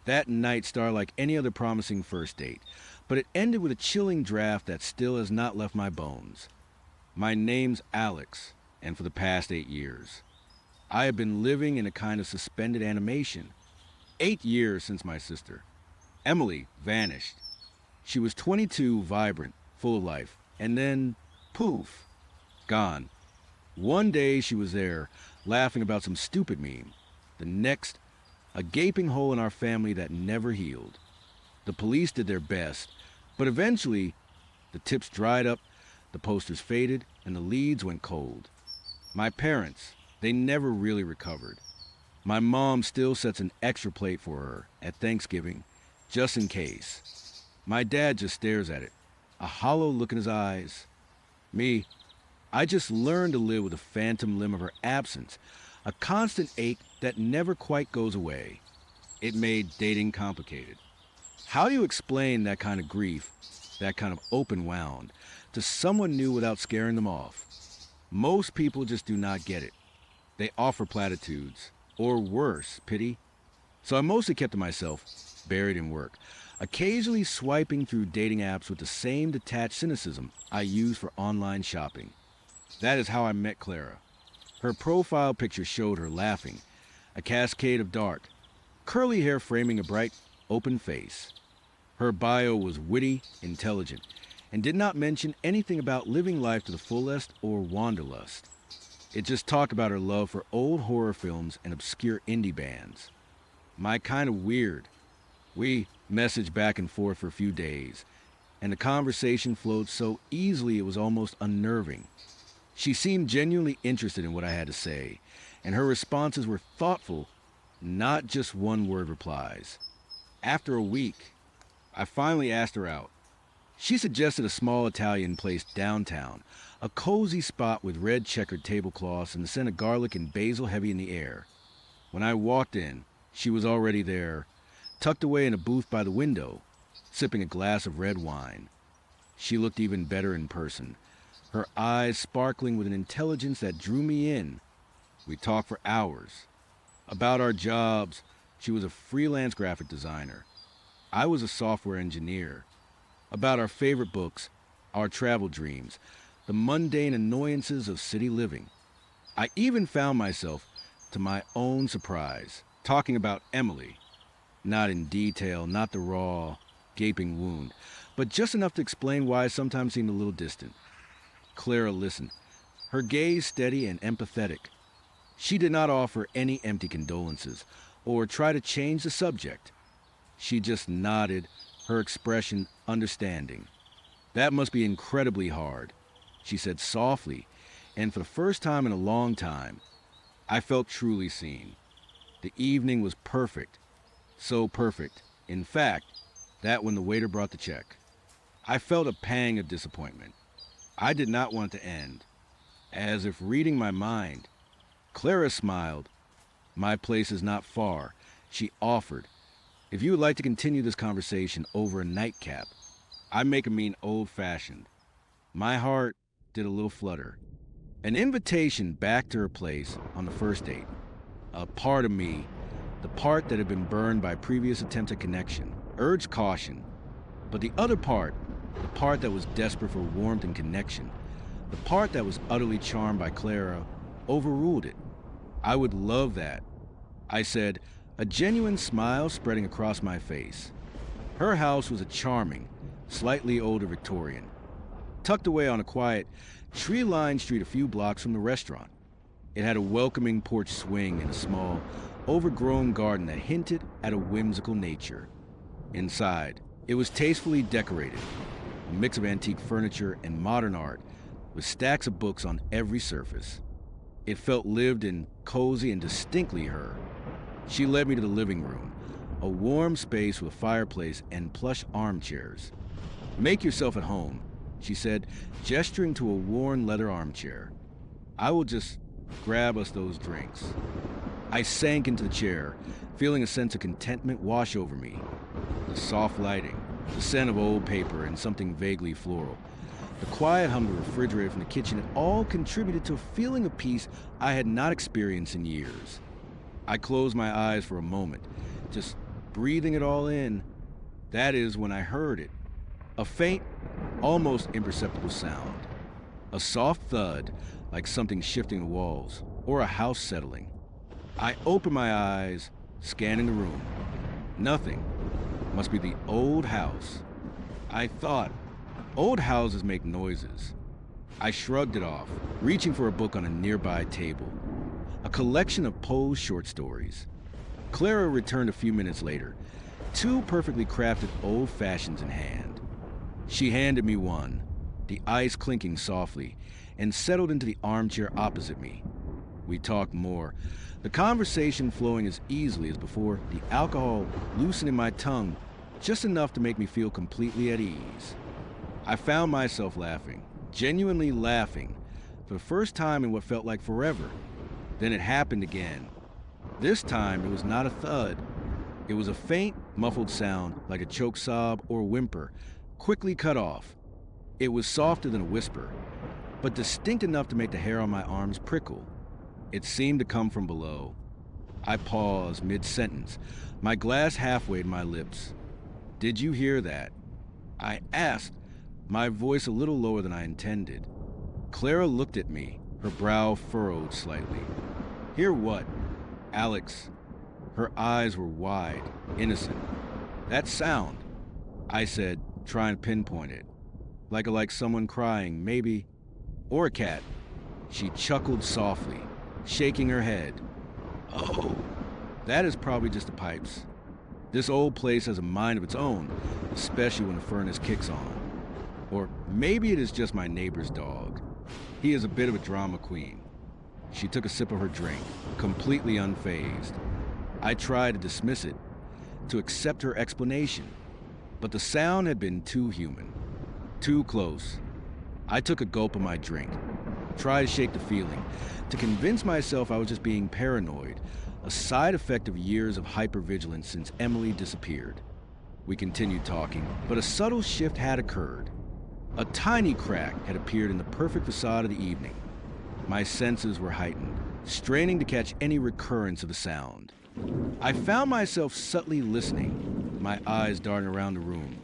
that night started like any other promising first date, but it ended with a chilling draft that still has not left my bones. My name's Alex, and for the past 8 years, I have been living in a kind of suspended animation. 8 years since my sister, Emily, vanished. She was 22, vibrant, full of life, and then, poof, gone. One day she was there, laughing about some stupid meme. The next, a gaping hole in our family that never healed. The police did their best, but eventually, the tips dried up, the posters faded, and the leads went cold. My parents, they never really recovered. My mom still sets an extra plate for her at Thanksgiving, just in case. My dad just stares at it, a hollow look in his eyes. Me, I just learned to live with a phantom limb of her absence, a constant ache that never quite goes away. It made dating complicated. How do you explain that kind of grief, that kind of open wound, to someone new without scaring them off? Most people just do not get it. They offer platitudes, or worse, pity. So I mostly kept to myself, buried in work, occasionally swiping through dating apps with the same detached cynicism I use for online shopping. That is how I met Clara. Her profile picture showed her laughing, a cascade of dark, curly hair framing a bright, open face. Her bio was witty, intelligent, and did not mention anything about living life to the fullest or wanderlust. It just talked about her love for old horror films and obscure indie bands. My kind of weird. We messaged back and forth for a few days, and the conversation flowed so easily it was almost unnerving. She seemed genuinely interested in what I had to say, and her responses were thoughtful, not just one-word replies. After a week, I finally asked her out. She suggested a small Italian place downtown, a cozy spot with red checkered tablecloths and the scent of garlic and basil heavy in the air. When I walked in, she was already there, tucked away in a booth by the window, sipping a glass of red wine. She looked even better in person, her eyes sparkling with an intelligence that drew me in. We talked for hours. About our jobs, she was a freelance graphic designer. I was a software engineer. About our favorite books, our travel dreams, the mundane annoyances of city living. I even found myself, to my own surprise, talking about Emily. Not in detail, not the raw, gaping wound, but just enough to explain why I sometimes seemed a little distant. Clara listened, her gaze steady and empathetic. She did not offer any empty condolences or try to change the subject. She just nodded, her expression understanding. That must be incredibly hard, she said softly, and for the first time in a long time, I felt truly seen. The evening was perfect, so perfect, in fact, that when the waiter brought the check, I felt a pang of disappointment. I did not want it to end. As if reading my mind, Clara smiled. My place is not far, she offered. If you would like to continue this conversation over a nightcap, I make a mean old-fashioned. My heart did a little flutter. An invitation back to her place on the first date. A part of me, the part that had been burned by previous attempts at connection, urged caution. But the other part, the part that was desperate for warmth and connection, the part that was utterly charmed by Clara, overruled it. I would love that, I said, a genuine smile spreading across my face. Her house was a charming, slightly older Victorian. tucked away on a quiet, tree-lined street a few blocks from the restaurant. It had a welcoming porch swing and a small, overgrown garden that hinted at a whimsical nature. Inside, it was tastefully decorated, a mix of antique furniture and modern art, with stacks of books on every surface. It felt lived in, cozy, and distinctly her. She led me to the living room, a warm space with a fireplace and plush armchairs. "Make yourself at home," she said, gesturing to a worn leather armchair. "I will just grab us those drinks." I sank into the chair, feeling a sense of contentment wash over me. The soft lighting, the scent of old paper, and something vaguely floral. The quiet hum of the refrigerator from the kitchen had all contributed to a feeling of peace I had not experienced in years. I closed my eyes for a moment, just breathing it all in. That is when I heard it. A faint, almost imperceptible sound. A soft thud, like something shifting the walls, or a house settling. I opened my eyes, scanning the room. Nothing. Must be the old house. I thought, old houses make noises. I shrugged it off, reaching for a book on a nearby table. A collection of Poe's short stories. Clara returned a few minutes later, 2 perfectly crafted old fashions in hand. She handed me one, the ice clinking softly, and settled into the armchair opposite me. We talked more, the conversation flowing as easily as before, the alcohol loosening my tongue just enough to make me feel completely at ease. I found myself laughing, genuinely laughing, for the first time in what felt like forever. Then it happened again. This time it was not a thud. It was a faint, muffled sound like a choked sob or whimper, quickly cut off. It was softer than a whisper, but distinct enough to make the hair on my arms prickle. It seemed to come from below. I paused mid-sentence, my glass halfway to my lips. "Did you hear that?" I asked, my voice a little lower than I intended. Clara looked at me, her brow furrowed slightly. "Hear what?" "Alex." Her eyes were wide, innocent. "That sound," I said, trying to pinpoint it. Like someone crying, maybe. "Or a cat." She chuckled softly, shaking her head. "Oh, that is probably just the pipes. This old place has a mind of its own, especially when the furnace kicks on. Or maybe it is just my neighbor's dog. He is a bit of a drama queen." She took a sip of her drink, completely unfazed. I tried to dismiss it, to accept her explanation, but the sound had been too human, too close. I took a gulp of my drink, tried to shake the feeling, to convince myself I was just being paranoid, a side effect of years of hypervigilance since Emily disappeared. We continued talking, but a subtle shift had occurred. A tiny crack had appeared in the perfect facade of the evening. My senses were heightened, straining to catch any recurrence of the sound. I found myself subtly listening, my eyes darting around the room,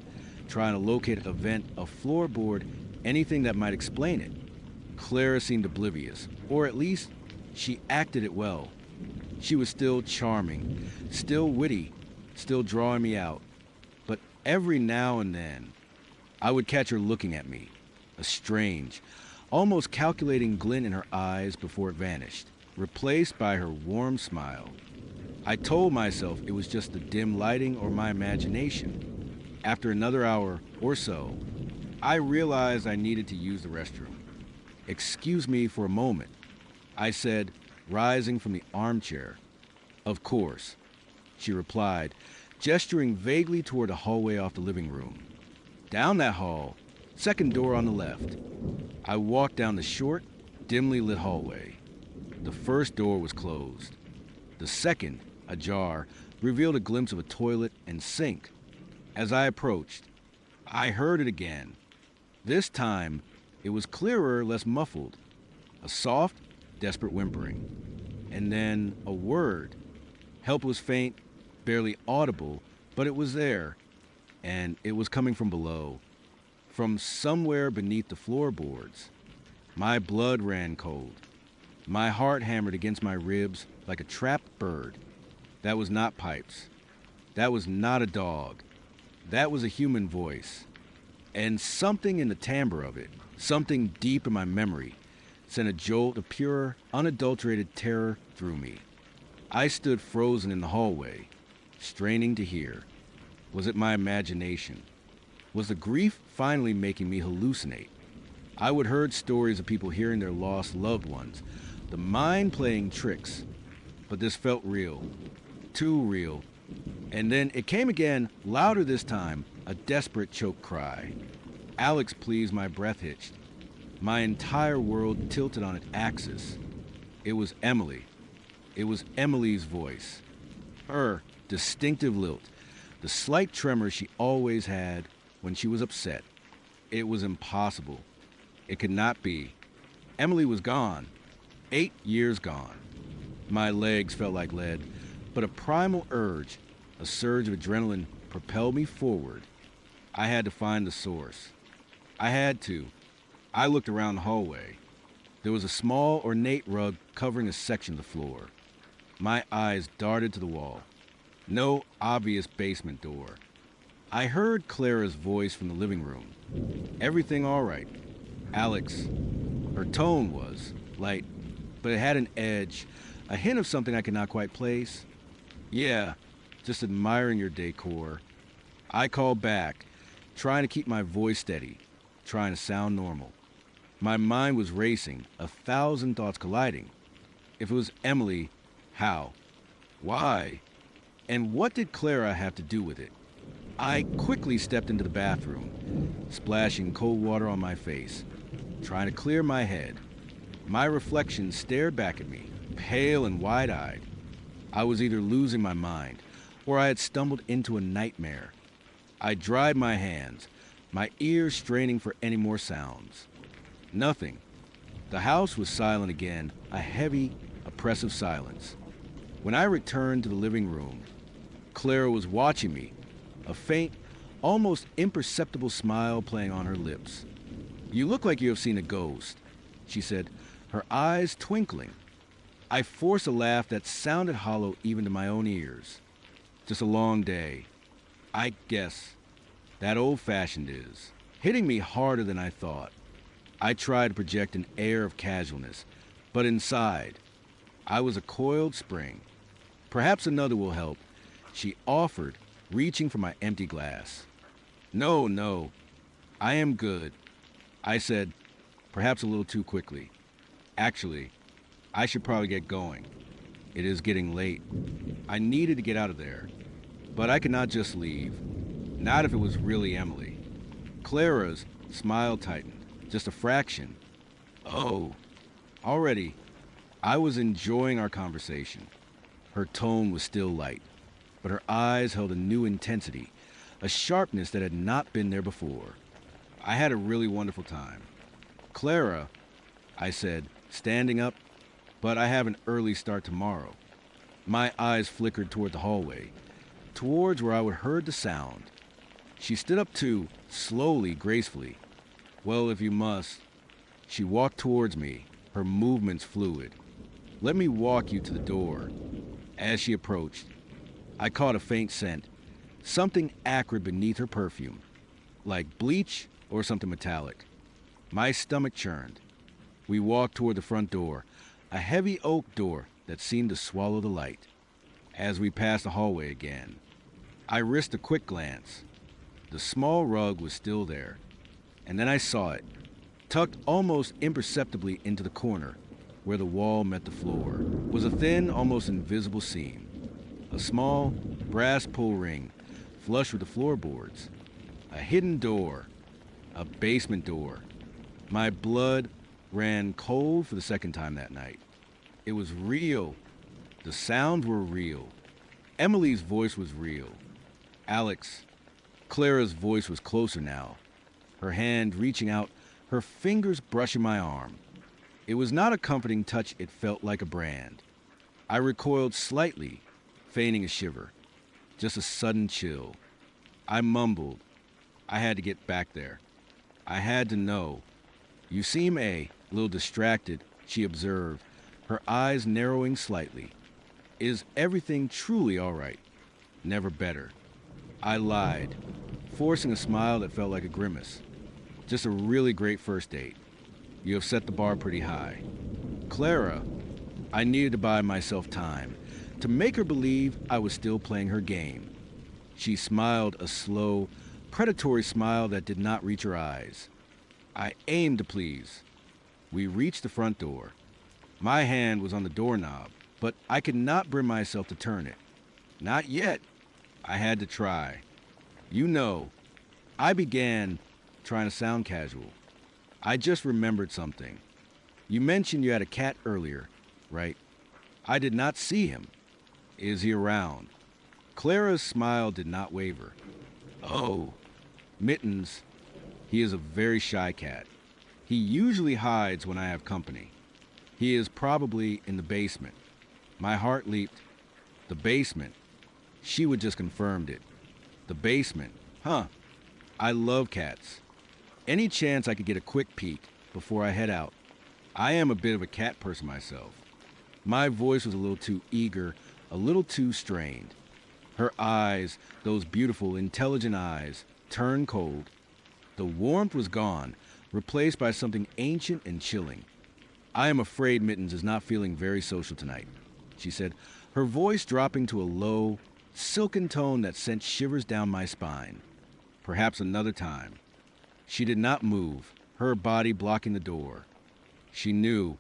trying to locate a vent, a floorboard, anything that might explain it. Clara seemed oblivious, or at least she acted it well. She was still charming, still witty, still drawing me out. But every now and then, I would catch her looking at me, a strange, almost calculating glint in her eyes before it vanished, replaced by her warm smile. I told myself it was just the dim lighting or my imagination. After another hour or so, I realized I needed to use the restroom. "Excuse me for a moment," I said, rising from the armchair. "Of course," she replied, gesturing vaguely toward a hallway off the living room. "Down that hall, second door on the left." I walked down the short, dimly lit hallway. The first door was closed. The second, ajar, revealed a glimpse of a toilet and sink. As I approached, I heard it again. This time, it was clearer, less muffled. A soft, desperate whimpering. And then a word. Help was faint, barely audible, but it was there. And it was coming from below. From somewhere beneath the floorboards. My blood ran cold. My heart hammered against my ribs like a trapped bird. That was not pipes. That was not a dog. That was a human voice. And something in the timbre of it, something deep in my memory, sent a jolt of pure, unadulterated terror through me. I stood frozen in the hallway, straining to hear. Was it my imagination? Was the grief finally making me hallucinate? I would heard stories of people hearing their lost loved ones, the mind playing tricks, but this felt real, too real. And then it came again, louder this time, a desperate choke cry. Alex, please, my breath hitched. My entire world tilted on its axis. It was Emily. It was Emily's voice. Her distinctive lilt, the slight tremor she always had when she was upset. It was impossible. It could not be. Emily was gone. 8 years gone. My legs felt like lead, but a primal urge, a surge of adrenaline, propelled me forward. I had to find the source. I had to. I looked around the hallway. There was a small, ornate rug covering a section of the floor. My eyes darted to the wall. No obvious basement door. I heard Clara's voice from the living room. Everything all right. Alex. Her tone was light, but it had an edge, a hint of something I could not quite place. Yeah, just admiring your decor. I called back, trying to keep my voice steady, trying to sound normal. My mind was racing, 1,000 thoughts colliding. If it was Emily, how? Why? And what did Clara have to do with it? I quickly stepped into the bathroom, splashing cold water on my face, trying to clear my head. My reflection stared back at me, pale and wide-eyed. I was either losing my mind, or I had stumbled into a nightmare. I dried my hands, my ears straining for any more sounds. Nothing. The house was silent again, a heavy, oppressive silence. When I returned to the living room, Clara was watching me, a faint, almost imperceptible smile playing on her lips. "You look like you have seen a ghost," she said, her eyes twinkling. I forced a laugh that sounded hollow even to my own ears. Just a long day. I guess. That old-fashioned is. Hitting me harder than I thought. I tried to project an air of casualness, but inside, I was a coiled spring. "Perhaps another will help," she offered, reaching for my empty glass. No, no. I am good," I said, perhaps a little too quickly. "Actually, I should probably get going. It is getting late. I needed to get out of there. But I could not just leave. Not if it was really Emily." Clara's smile tightened, just a fraction. "Oh." Already, I was enjoying our conversation. Her tone was still light, but her eyes held a new intensity, a sharpness that had not been there before. I had a really wonderful time. "Clara," I said, standing up, "but I have an early start tomorrow." My eyes flickered toward the hallway, towards where I would heard the sound. She stood up too, slowly, gracefully. "Well, if you must." She walked towards me, her movements fluid. "Let me walk you to the door." As she approached, I caught a faint scent, something acrid beneath her perfume, like bleach or something metallic. My stomach churned. We walked toward the front door, a heavy oak door that seemed to swallow the light. As we passed the hallway again, I risked a quick glance. The small rug was still there, and then I saw it, tucked almost imperceptibly into the corner, where the wall met the floor, was a thin, almost invisible seam. A small, brass pull ring, flush with the floorboards. A hidden door. A basement door. My blood ran cold for the second time that night. It was real. The sounds were real. Emily's voice was real. Alex. Clara's voice was closer now, her hand reaching out, her fingers brushing my arm. It was not a comforting touch, it felt like a brand. I recoiled slightly, feigning a shiver. Just a sudden chill. I mumbled. I had to get back there. I had to know. "You seem a little distracted," she observed, her eyes narrowing slightly. "Is everything truly all right?" "Never better." I lied. forcing a smile that felt like a grimace. Just a really great first date. You have set the bar pretty high. Clara, I needed to buy myself time, to make her believe I was still playing her game. She smiled a slow, predatory smile that did not reach her eyes. I aimed to please. We reached the front door. My hand was on the doorknob, but I could not bring myself to turn it. Not yet. I had to try. You know, I began trying to sound casual. I just remembered something. You mentioned you had a cat earlier, right? I did not see him. Is he around? Clara's smile did not waver. Oh, Mittens. He is a very shy cat. He usually hides when I have company. He is probably in the basement. My heart leaped. The basement. She would just confirmed it. The basement. Huh. I love cats. Any chance I could get a quick peek before I head out. I am a bit of a cat person myself. My voice was a little too eager, a little too strained. Her eyes, those beautiful, intelligent eyes, turned cold. The warmth was gone, replaced by something ancient and chilling. I am afraid Mittens is not feeling very social tonight, she said, her voice dropping to a low, silken tone that sent shivers down my spine. Perhaps another time. She did not move, her body blocking the door. She knew.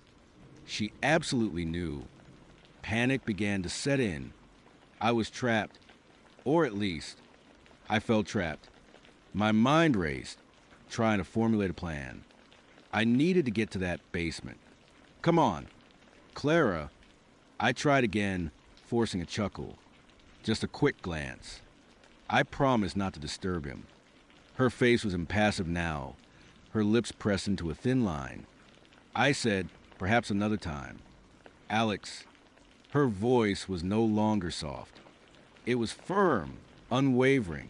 She absolutely knew. Panic began to set in. I was trapped, or at least, I felt trapped. My mind raced, trying to formulate a plan. I needed to get to that basement. Come on. Clara, I tried again, forcing a chuckle. Just a quick glance. I promised not to disturb him. Her face was impassive now, her lips pressed into a thin line. I said, perhaps another time. Alex, her voice was no longer soft. It was firm, unwavering,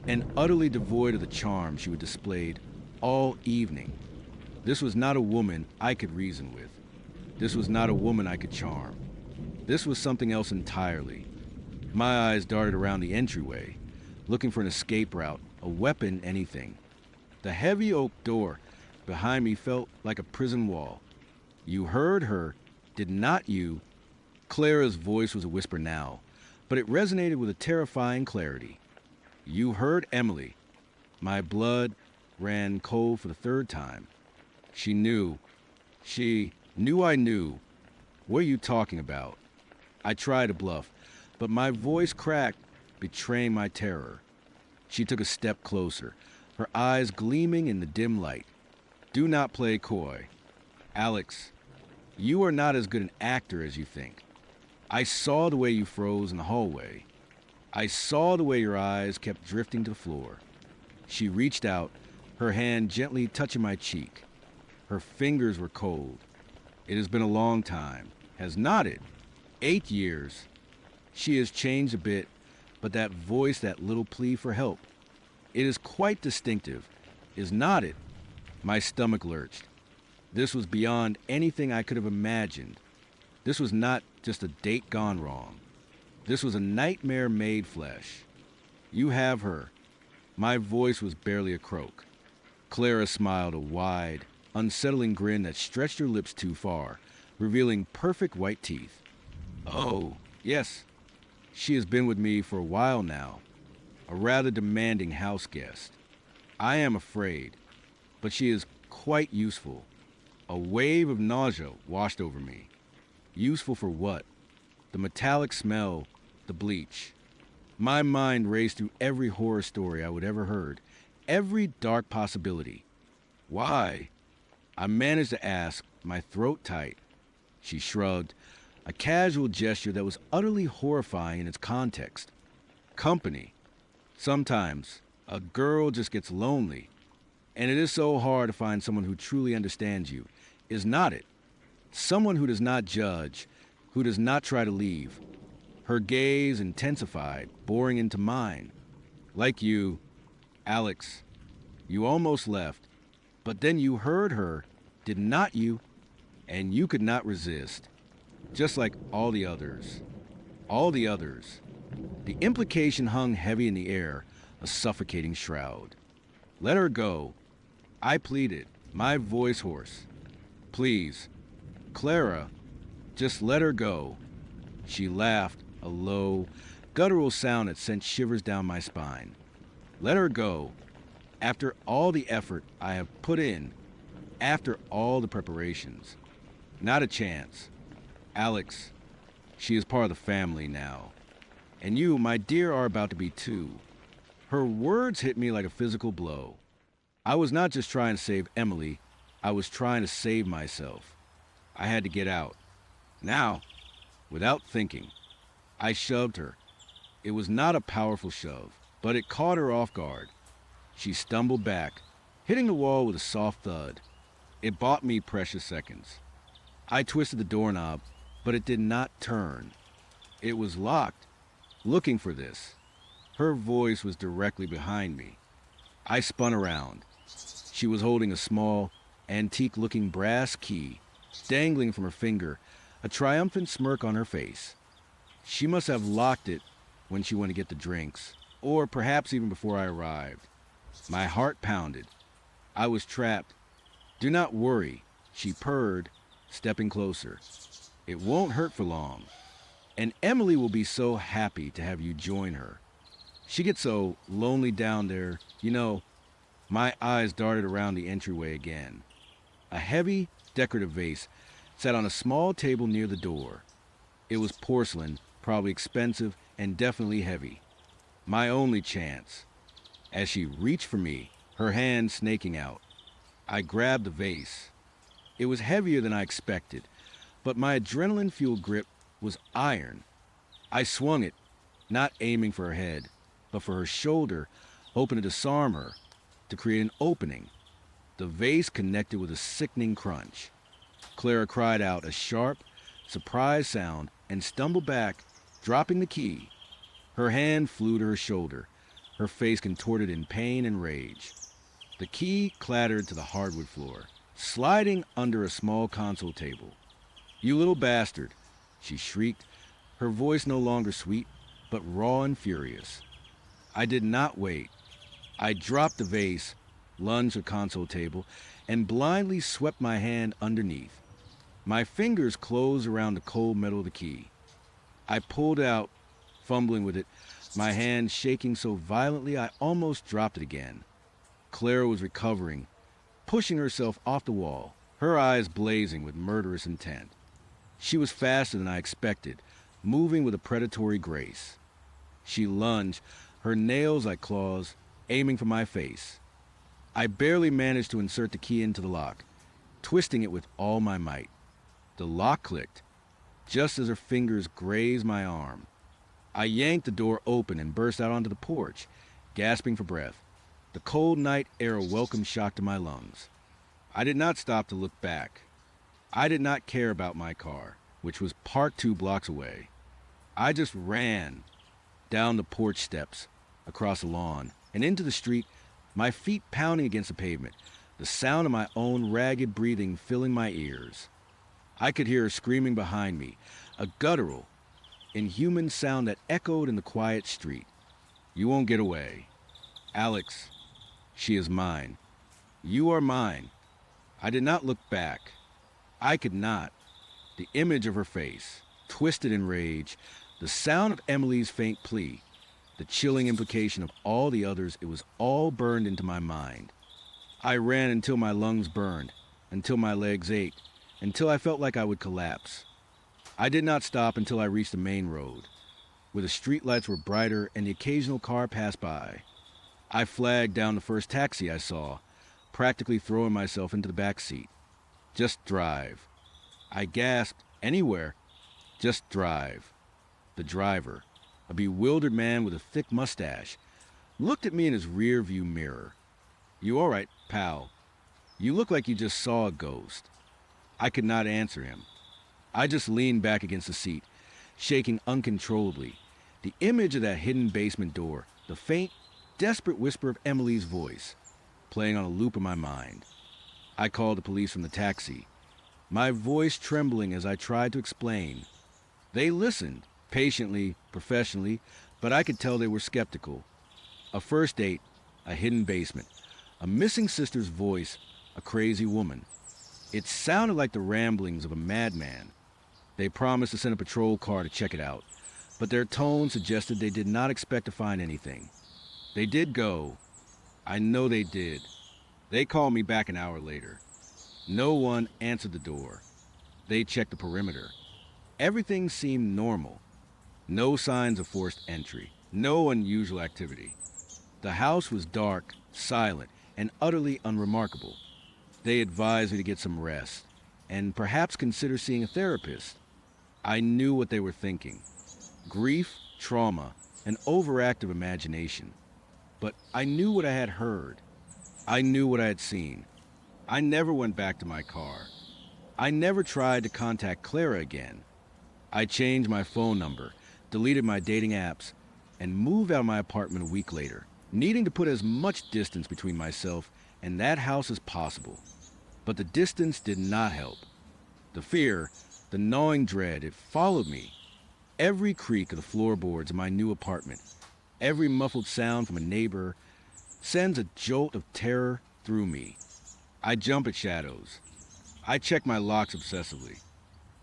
and utterly devoid of the charm she had displayed all evening. This was not a woman I could reason with. This was not a woman I could charm. This was something else entirely. My eyes darted around the entryway, looking for an escape route, a weapon, anything. The heavy oak door behind me felt like a prison wall. You heard her, did not you? Clara's voice was a whisper now, but it resonated with a terrifying clarity. You heard Emily. My blood ran cold for the third time. She knew. She knew I knew. What are you talking about? I tried to bluff, but my voice cracked, betraying my terror. She took a step closer, her eyes gleaming in the dim light. Do not play coy. Alex, you are not as good an actor as you think. I saw the way you froze in the hallway. I saw the way your eyes kept drifting to the floor. She reached out, her hand gently touching my cheek. Her fingers were cold. It has been a long time. Has not it? 8 years. She has changed a bit, but that voice, that little plea for help, it is quite distinctive, is not it? My stomach lurched. This was beyond anything I could have imagined. This was not just a date gone wrong. This was a nightmare made flesh. You have her. My voice was barely a croak. Clara smiled a wide, unsettling grin that stretched her lips too far, revealing perfect white teeth. Oh, yes. She has been with me for a while now, a rather demanding house guest. I am afraid, but she is quite useful. A wave of nausea washed over me. Useful for what? The metallic smell, the bleach. My mind raced through every horror story I would ever heard, every dark possibility. Why? I managed to ask, my throat tight. She shrugged, a casual gesture that was utterly horrifying in its context. Company. Sometimes a girl just gets lonely, and it is so hard to find someone who truly understands you, is not it? Someone who does not judge, who does not try to leave. Her gaze intensified, boring into mine. Like you, Alex, you almost left, but then you heard her, did not you? And you could not resist. Just like all the others. All the others. The implication hung heavy in the air, a suffocating shroud. "Let her go," I pleaded, my voice hoarse. "Please, Clara, just let her go." She laughed, a low, guttural sound that sent shivers down my spine. "Let her go. After all the effort I have put in, after all the preparations. Not a chance. Alex, she is part of the family now. And you, my dear, are about to be too." Her words hit me like a physical blow. I was not just trying to save Emily, I was trying to save myself. I had to get out. Now, without thinking, I shoved her. It was not a powerful shove, but it caught her off guard. She stumbled back, hitting the wall with a soft thud. It bought me precious seconds. I twisted the doorknob, but it did not turn. It was locked, looking for this. Her voice was directly behind me. I spun around. She was holding a small, antique-looking brass key, dangling from her finger, a triumphant smirk on her face. She must have locked it when she went to get the drinks, or perhaps even before I arrived. My heart pounded. I was trapped. "Do not worry," she purred, stepping closer. "It won't hurt for long. And Emily will be so happy to have you join her. She gets so lonely down there, you know." My eyes darted around the entryway again. A heavy, decorative vase sat on a small table near the door. It was porcelain, probably expensive, and definitely heavy. My only chance. As she reached for me, her hand snaking out, I grabbed the vase. It was heavier than I expected, but my adrenaline-fueled grip was iron. I swung it, not aiming for her head, but for her shoulder, hoping to disarm her, to create an opening. The vase connected with a sickening crunch. Clara cried out a sharp, surprised sound and stumbled back, dropping the key. Her hand flew to her shoulder, her face contorted in pain and rage. The key clattered to the hardwood floor, sliding under a small console table. "You little bastard," she shrieked, her voice no longer sweet, but raw and furious. I did not wait. I dropped the vase, lunged the console table, and blindly swept my hand underneath. My fingers closed around the cold metal of the key. I pulled out, fumbling with it, my hand shaking so violently I almost dropped it again. Clara was recovering, pushing herself off the wall, her eyes blazing with murderous intent. She was faster than I expected, moving with a predatory grace. She lunged, her nails like claws, aiming for my face. I barely managed to insert the key into the lock, twisting it with all my might. The lock clicked, just as her fingers grazed my arm. I yanked the door open and burst out onto the porch, gasping for breath, the cold night air a welcome shock to my lungs. I did not stop to look back. I did not care about my car, which was parked 2 blocks away. I just ran down the porch steps, across the lawn, and into the street, my feet pounding against the pavement, the sound of my own ragged breathing filling my ears. I could hear her screaming behind me, a guttural, inhuman sound that echoed in the quiet street. "You won't get away. Alex, she is mine. You are mine." I did not look back. I could not. The image of her face, twisted in rage, the sound of Emily's faint plea, the chilling implication of all the others, it was all burned into my mind. I ran until my lungs burned, until my legs ached, until I felt like I would collapse. I did not stop until I reached the main road, where the streetlights were brighter and the occasional car passed by. I flagged down the first taxi I saw, practically throwing myself into the back seat. "Just drive." I gasped. "Anywhere. Just drive." The driver, a bewildered man with a thick mustache, looked at me in his rear-view mirror. "You all right, pal? You look like you just saw a ghost." I could not answer him. I just leaned back against the seat, shaking uncontrollably. The image of that hidden basement door, the faint, desperate whisper of Emily's voice, playing on a loop in my mind. I called the police from the taxi, my voice trembling as I tried to explain. They listened, patiently, professionally, but I could tell they were skeptical. A first date, a hidden basement, a missing sister's voice, a crazy woman. It sounded like the ramblings of a madman. They promised to send a patrol car to check it out, but their tone suggested they did not expect to find anything. They did go. I know they did. They called me back an hour later. No one answered the door. They checked the perimeter. Everything seemed normal. No signs of forced entry. No unusual activity. The house was dark, silent, and utterly unremarkable. They advised me to get some rest, and perhaps consider seeing a therapist. I knew what they were thinking. Grief, trauma, an overactive imagination. But I knew what I had heard. I knew what I had seen. I never went back to my car. I never tried to contact Clara again. I changed my phone number, deleted my dating apps, and moved out of my apartment a week later, needing to put as much distance between myself and that house as possible. But the distance did not help. The fear, the gnawing dread, it followed me. Every creak of the floorboards of my new apartment, every muffled sound from a neighbor, sends a jolt of terror through me. I jump at shadows. I check my locks obsessively.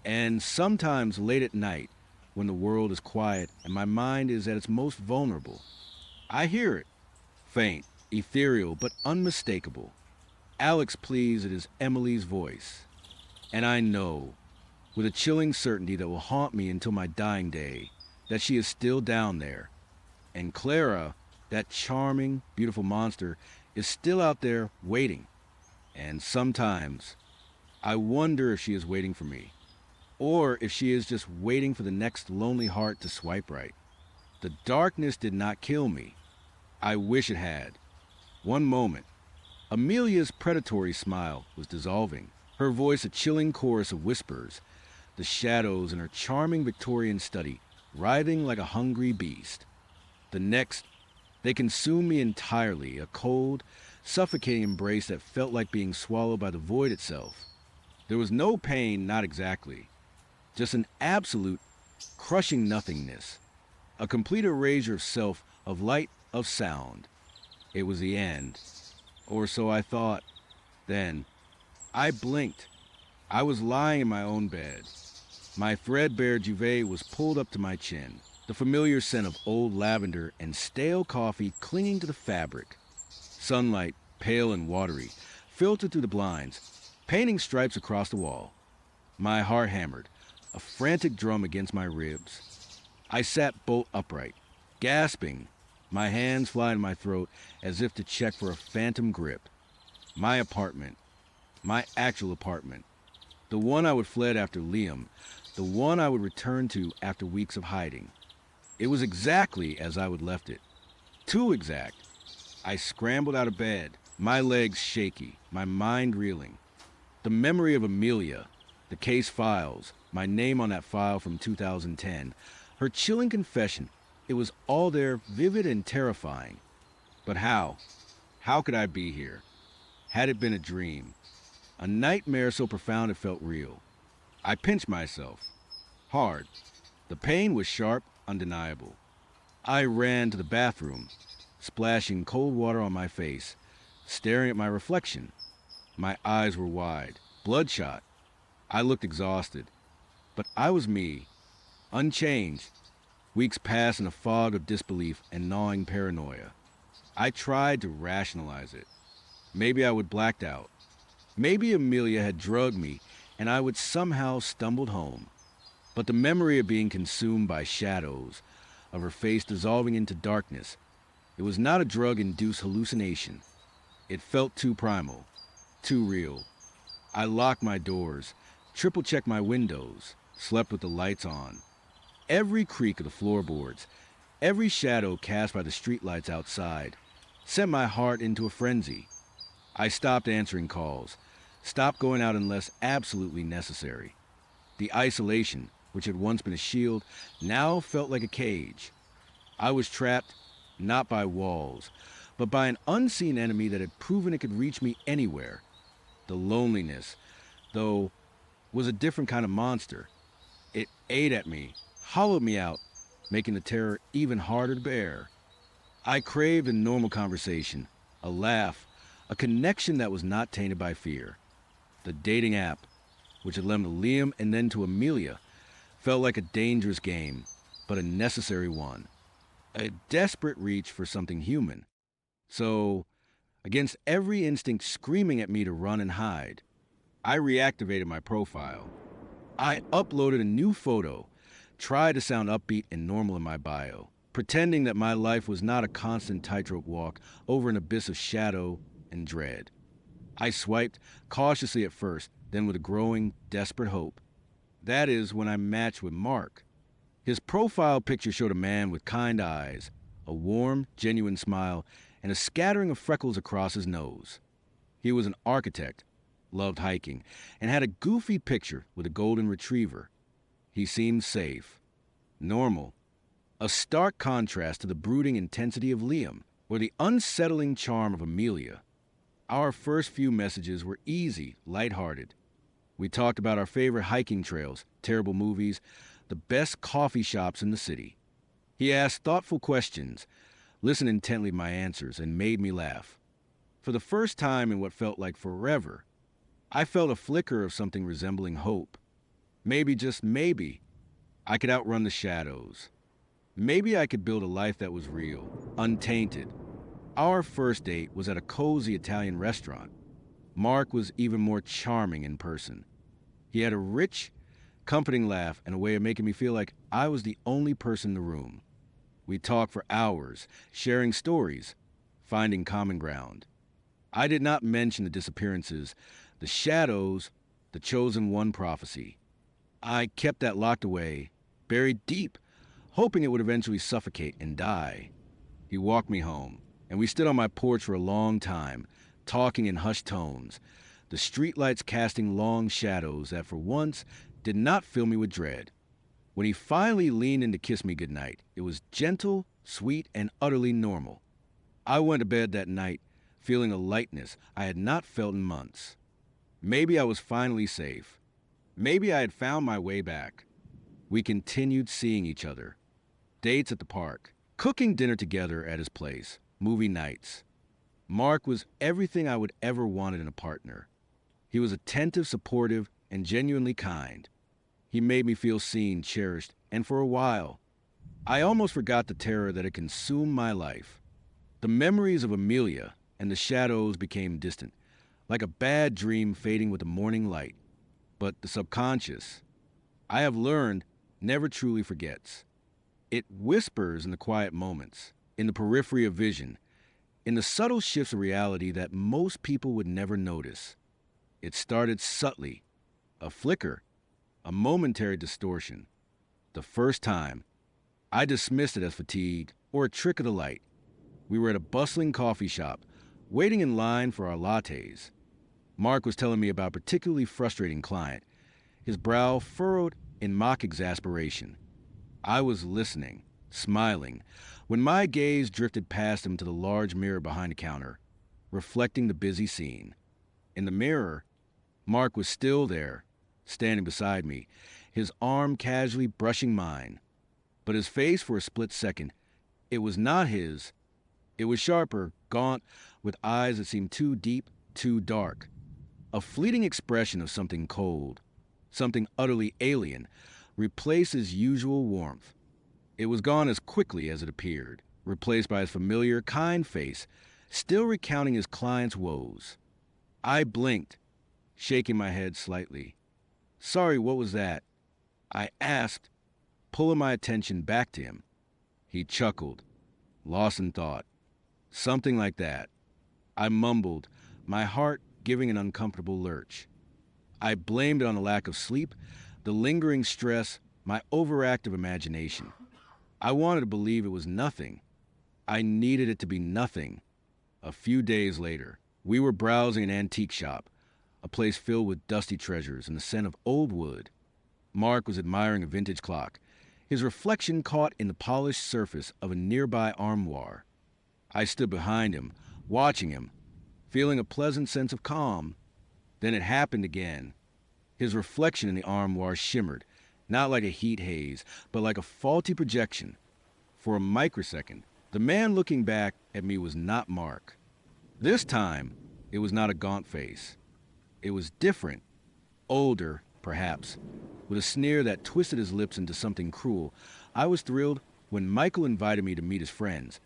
And sometimes late at night, when the world is quiet and my mind is at its most vulnerable, I hear it. Faint, ethereal, but unmistakable. Alex pleads it is Emily's voice. And I know, with a chilling certainty that will haunt me until my dying day, that she is still down there. And Clara, that charming, beautiful monster, is still out there waiting. And sometimes, I wonder if she is waiting for me, or if she is just waiting for the next lonely heart to swipe right. The darkness did not kill me. I wish it had. One moment, Amelia's predatory smile was dissolving, her voice a chilling chorus of whispers, the shadows in her charming Victorian study writhing like a hungry beast. The next, they consumed me entirely, a cold, suffocating embrace that felt like being swallowed by the void itself. There was no pain, not exactly, just an absolute, crushing nothingness, a complete erasure of self, of light, of sound. It was the end, or so I thought. Then, I blinked. I was lying in my own bed. My threadbare duvet was pulled up to my chin, the familiar scent of old lavender and stale coffee clinging to the fabric. Sunlight, pale and watery, filtered through the blinds, painting stripes across the wall. My heart hammered, a frantic drum against my ribs. I sat bolt upright, gasping, my hands flying to my throat as if to check for a phantom grip. My apartment, my actual apartment, the one I would fled after Liam, the one I would return to after weeks of hiding. It was exactly as I would left it. Too exact. I scrambled out of bed, my legs shaky, my mind reeling. The memory of Amelia, the case files, my name on that file from 2010, her chilling confession, it was all there, vivid and terrifying. But how? How could I be here? Had it been a dream? A nightmare so profound it felt real. I pinched myself. Hard. The pain was sharp, undeniable. I ran to the bathroom, splashing cold water on my face, staring at my reflection. My eyes were wide, bloodshot. I looked exhausted. But I was me, unchanged. Weeks passed in a fog of disbelief and gnawing paranoia. I tried to rationalize it. Maybe I would blacked out. Maybe Amelia had drugged me and I would somehow stumbled home. But the memory of being consumed by shadows, of her face dissolving into darkness, it was not a drug-induced hallucination. It felt too primal, too real. I locked my doors, triple-checked my windows, slept with the lights on. Every creak of the floorboards, every shadow cast by the streetlights outside, sent my heart into a frenzy. I stopped answering calls, stopped going out unless absolutely necessary. The isolation, which had once been a shield, now felt like a cage. I was trapped, not by walls, but by an unseen enemy that had proven it could reach me anywhere. The loneliness, though, was a different kind of monster. It ate at me, hollowed me out, making the terror even harder to bear. I craved a normal conversation, a laugh, a connection that was not tainted by fear. The dating app, which had led to Liam and then to Amelia, felt like a dangerous game, but a necessary one. A desperate reach for something human. So, against every instinct screaming at me to run and hide, I reactivated my profile. I uploaded a new photo, tried to sound upbeat and normal in my bio, pretending that my life was not a constant tightrope walk over an abyss of shadow and dread. I swiped, cautiously at first, then with a growing, desperate hope. That is when I matched with Mark. His profile picture showed a man with kind eyes, a warm, genuine smile, and a scattering of freckles across his nose. He was an architect, loved hiking, and had a goofy picture with a golden retriever. He seemed safe, normal, a stark contrast to the brooding intensity of Liam or the unsettling charm of Amelia. Our first few messages were easy, lighthearted. We talked about our favorite hiking trails, terrible movies, the best coffee shops in the city. He asked thoughtful questions, listened intently to my answers, and made me laugh. For the first time in what felt like forever, I felt a flicker of something resembling hope. Maybe, just maybe, I could outrun the shadows. Maybe I could build a life that was real, untainted. Our first date was at a cozy Italian restaurant. Mark was even more charming in person. He had a rich, comforting laugh and a way of making me feel like I was the only person in the room. We talked for hours, sharing stories, finding common ground. I did not mention the disappearances, the shadows, the chosen one prophecy. I kept that locked away, buried deep, hoping it would eventually suffocate and die. He walked me home, and we stood on my porch for a long time, talking in hushed tones, the streetlights casting long shadows that for once did not fill me with dread. When he finally leaned in to kiss me goodnight, it was gentle, sweet, and utterly normal. I went to bed that night feeling a lightness I had not felt in months. Maybe I was finally safe. Maybe I had found my way back. We continued seeing each other. Dates at the park, cooking dinner together at his place, movie nights. Mark was everything I would ever wanted in a partner. He was attentive, supportive, and genuinely kind. He made me feel seen, cherished, and for a while, I almost forgot the terror that had consumed my life. The memories of Amelia and the shadows became distant, like a bad dream fading with the morning light. But the subconscious, I have learned, never truly forgets. It whispers in the quiet moments, in the periphery of vision, in the subtle shifts of reality that most people would never notice. It started subtly, a flicker, a momentary distortion. The first time, I dismissed it as fatigue or a trick of the light. We were at a bustling coffee shop, waiting in line for our lattes. Mark was telling me about a particularly frustrating client, his brow furrowed in mock exasperation. I was listening, smiling, when my gaze drifted past him to the large mirror behind the counter, reflecting the busy scene. In the mirror, Mark was still there, standing beside me, his arm casually brushing mine. But his face, for a split second, it was not his. It was sharper, gaunt, with eyes that seemed too deep, too dark. A fleeting expression of something cold, something utterly alien, replaced his usual warmth. It was gone as quickly as it appeared, replaced by his familiar, kind face, still recounting his client's woes. I blinked, shaking my head slightly. "Sorry, what was that?" I asked, pulling my attention back to him. He chuckled, lost in thought. "Something like that." I mumbled, my heart giving an uncomfortable lurch. I blamed it on the lack of sleep, the lingering stress, my overactive imagination. I wanted to believe it was nothing. I needed it to be nothing. A few days later, we were browsing an antique shop, a place filled with dusty treasures and the scent of old wood. Mark was admiring a vintage clock, his reflection caught in the polished surface of a nearby armoire. I stood behind him, watching him, feeling a pleasant sense of calm. Then it happened again. His reflection in the armoire shimmered, not like a heat haze, but like a faulty projection. For a microsecond, The man looking back at me was not Mark. This time, it was not a gaunt face. It was different, older, perhaps, with a sneer that twisted his lips into something cruel. I was thrilled when Michael invited me to meet his friends,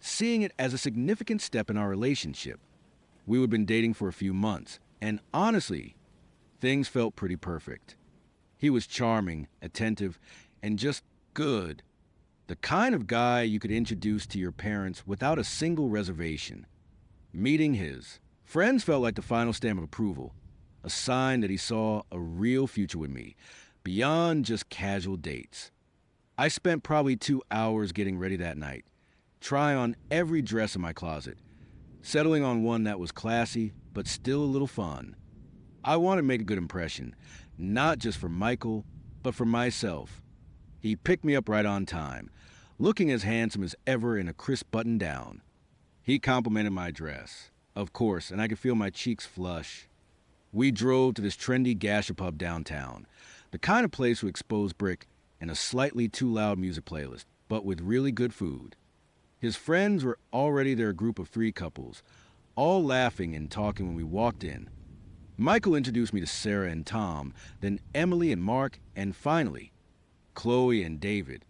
seeing it as a significant step in our relationship. We had been dating for a few months, and honestly, things felt pretty perfect. He was charming, attentive, and just good. The kind of guy you could introduce to your parents without a single reservation. Meeting his friends felt like the final stamp of approval, a sign that he saw a real future with me, beyond just casual dates. I spent probably 2 hours getting ready that night, trying on every dress in my closet, settling on one that was classy, but still a little fun. I wanted to make a good impression, not just for Michael, but for myself. He picked me up right on time, looking as handsome as ever in a crisp button-down. He complimented my dress, of course, and I could feel my cheeks flush. We drove to this trendy gastropub downtown, the kind of place with exposed brick and a slightly too loud music playlist, but with really good food. His friends were already their group of 3 couples, all laughing and talking when we walked in. Michael introduced me to Sarah and Tom, then Emily and Mark, and finally, Chloe and David.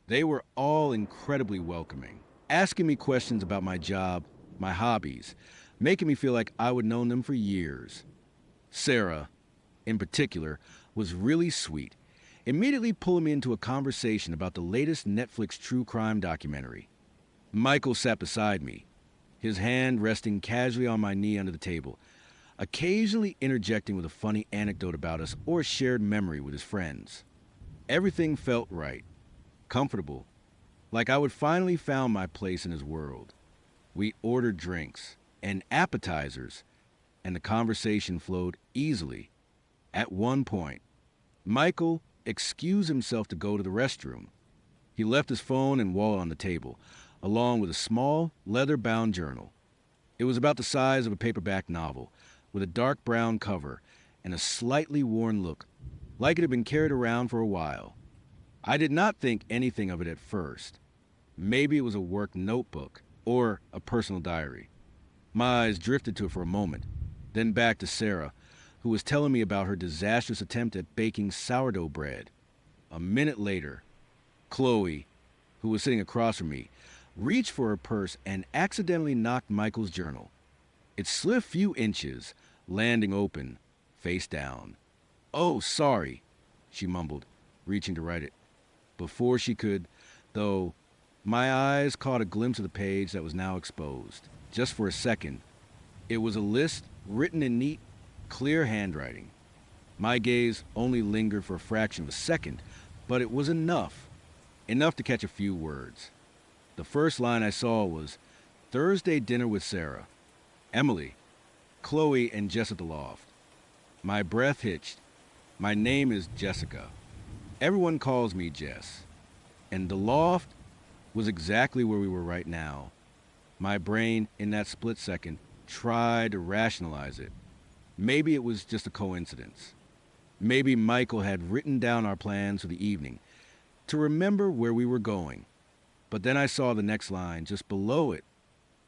They were all incredibly welcoming, asking me questions about my job, my hobbies, making me feel like I would know them for years. Sarah, in particular, was really sweet, immediately pulling me into a conversation about the latest Netflix true crime documentary. Michael sat beside me, his hand resting casually on my knee under the table, occasionally interjecting with a funny anecdote about us or a shared memory with his friends. Everything felt right, comfortable, like I would finally found my place in his world. We ordered drinks and appetizers, and the conversation flowed easily. At one point, Michael excused himself to go to the restroom. He left his phone and wallet on the table, along with a small, leather-bound journal. It was about the size of a paperback novel, with a dark brown cover and a slightly worn look, like it had been carried around for a while. I did not think anything of it at first. Maybe it was a work notebook or a personal diary. My eyes drifted to it for a moment, then back to Sarah, who was telling me about her disastrous attempt at baking sourdough bread. A minute later, Chloe, who was sitting across from me, reached for her purse and accidentally knocked Michael's journal. It slid a few inches, landing open, face down. "Oh, sorry," she mumbled, reaching to write it. Before she could, though, my eyes caught a glimpse of the page that was now exposed. Just for a second, it was a list written in neat, clear handwriting. My gaze only lingered for a fraction of a second, but it was enough to catch a few words. The first line I saw was, "Thursday dinner with Sarah. Emily, Chloe, and Jess at the loft." My breath hitched. My name is Jessica. Everyone calls me Jess. And the loft was exactly where we were right now. My brain, in that split second, tried to rationalize it. Maybe it was just a coincidence. Maybe Michael had written down our plans for the evening to remember where we were going. But then I saw the next line just below it.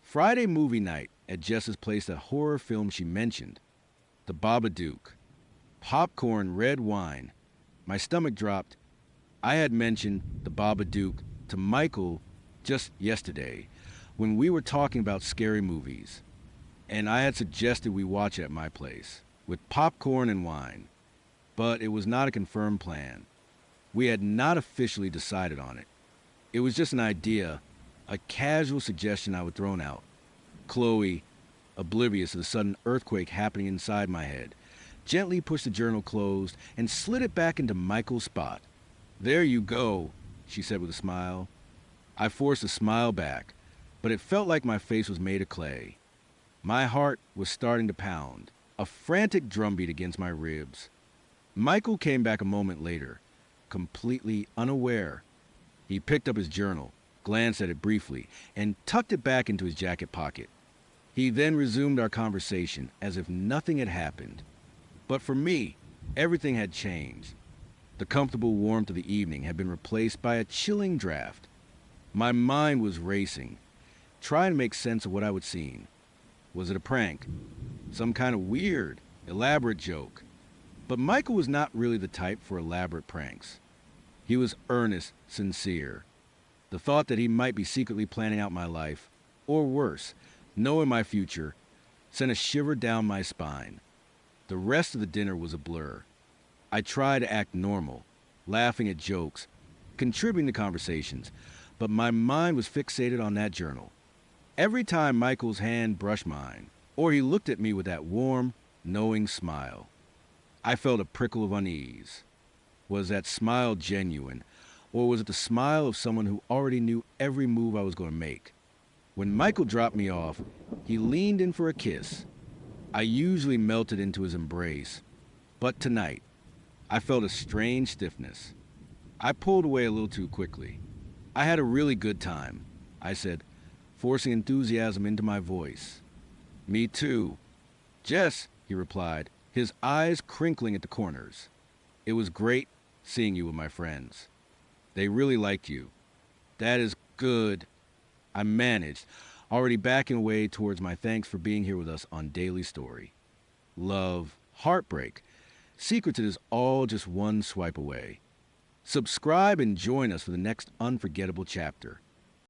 Friday movie night at Jess's place, that horror film she mentioned. The Babadook. Popcorn, red wine. My stomach dropped. I had mentioned the Babadook to Michael just yesterday when we were talking about scary movies. And I had suggested we watch it at my place, with popcorn and wine. But it was not a confirmed plan. We had not officially decided on it. It was just an idea, a casual suggestion I would thrown out. Chloe, oblivious of the sudden earthquake happening inside my head, gently pushed the journal closed and slid it back into Michael's spot. "There you go," she said with a smile. I forced a smile back, but it felt like my face was made of clay. My heart was starting to pound, a frantic drumbeat against my ribs. Michael came back a moment later, completely unaware. He picked up his journal, glanced at it briefly, and tucked it back into his jacket pocket. He then resumed our conversation as if nothing had happened. But for me, everything had changed. The comfortable warmth of the evening had been replaced by a chilling draft. My mind was racing, trying to make sense of what I would seen. Was it a prank? Some kind of weird, elaborate joke? But Michael was not really the type for elaborate pranks. He was earnest, sincere. The thought that he might be secretly planning out my life, or worse, knowing my future, sent a shiver down my spine. The rest of the dinner was a blur. I tried to act normal, laughing at jokes, contributing to conversations, but my mind was fixated on that journal. Every time Michael's hand brushed mine, or he looked at me with that warm, knowing smile, I felt a prickle of unease. Was that smile genuine, or was it the smile of someone who already knew every move I was going to make? When Michael dropped me off, he leaned in for a kiss. I usually melted into his embrace, but tonight, I felt a strange stiffness. I pulled away a little too quickly. I had a really good time, I said, forcing enthusiasm into my voice. Me too. Jess, he replied, his eyes crinkling at the corners. It was great seeing you with my friends. They really liked you. That is good. I managed, already backing away towards my thanks for being here with us on Daily Story. Love, heartbreak. Secrets is all just one swipe away. Subscribe and join us for the next unforgettable chapter.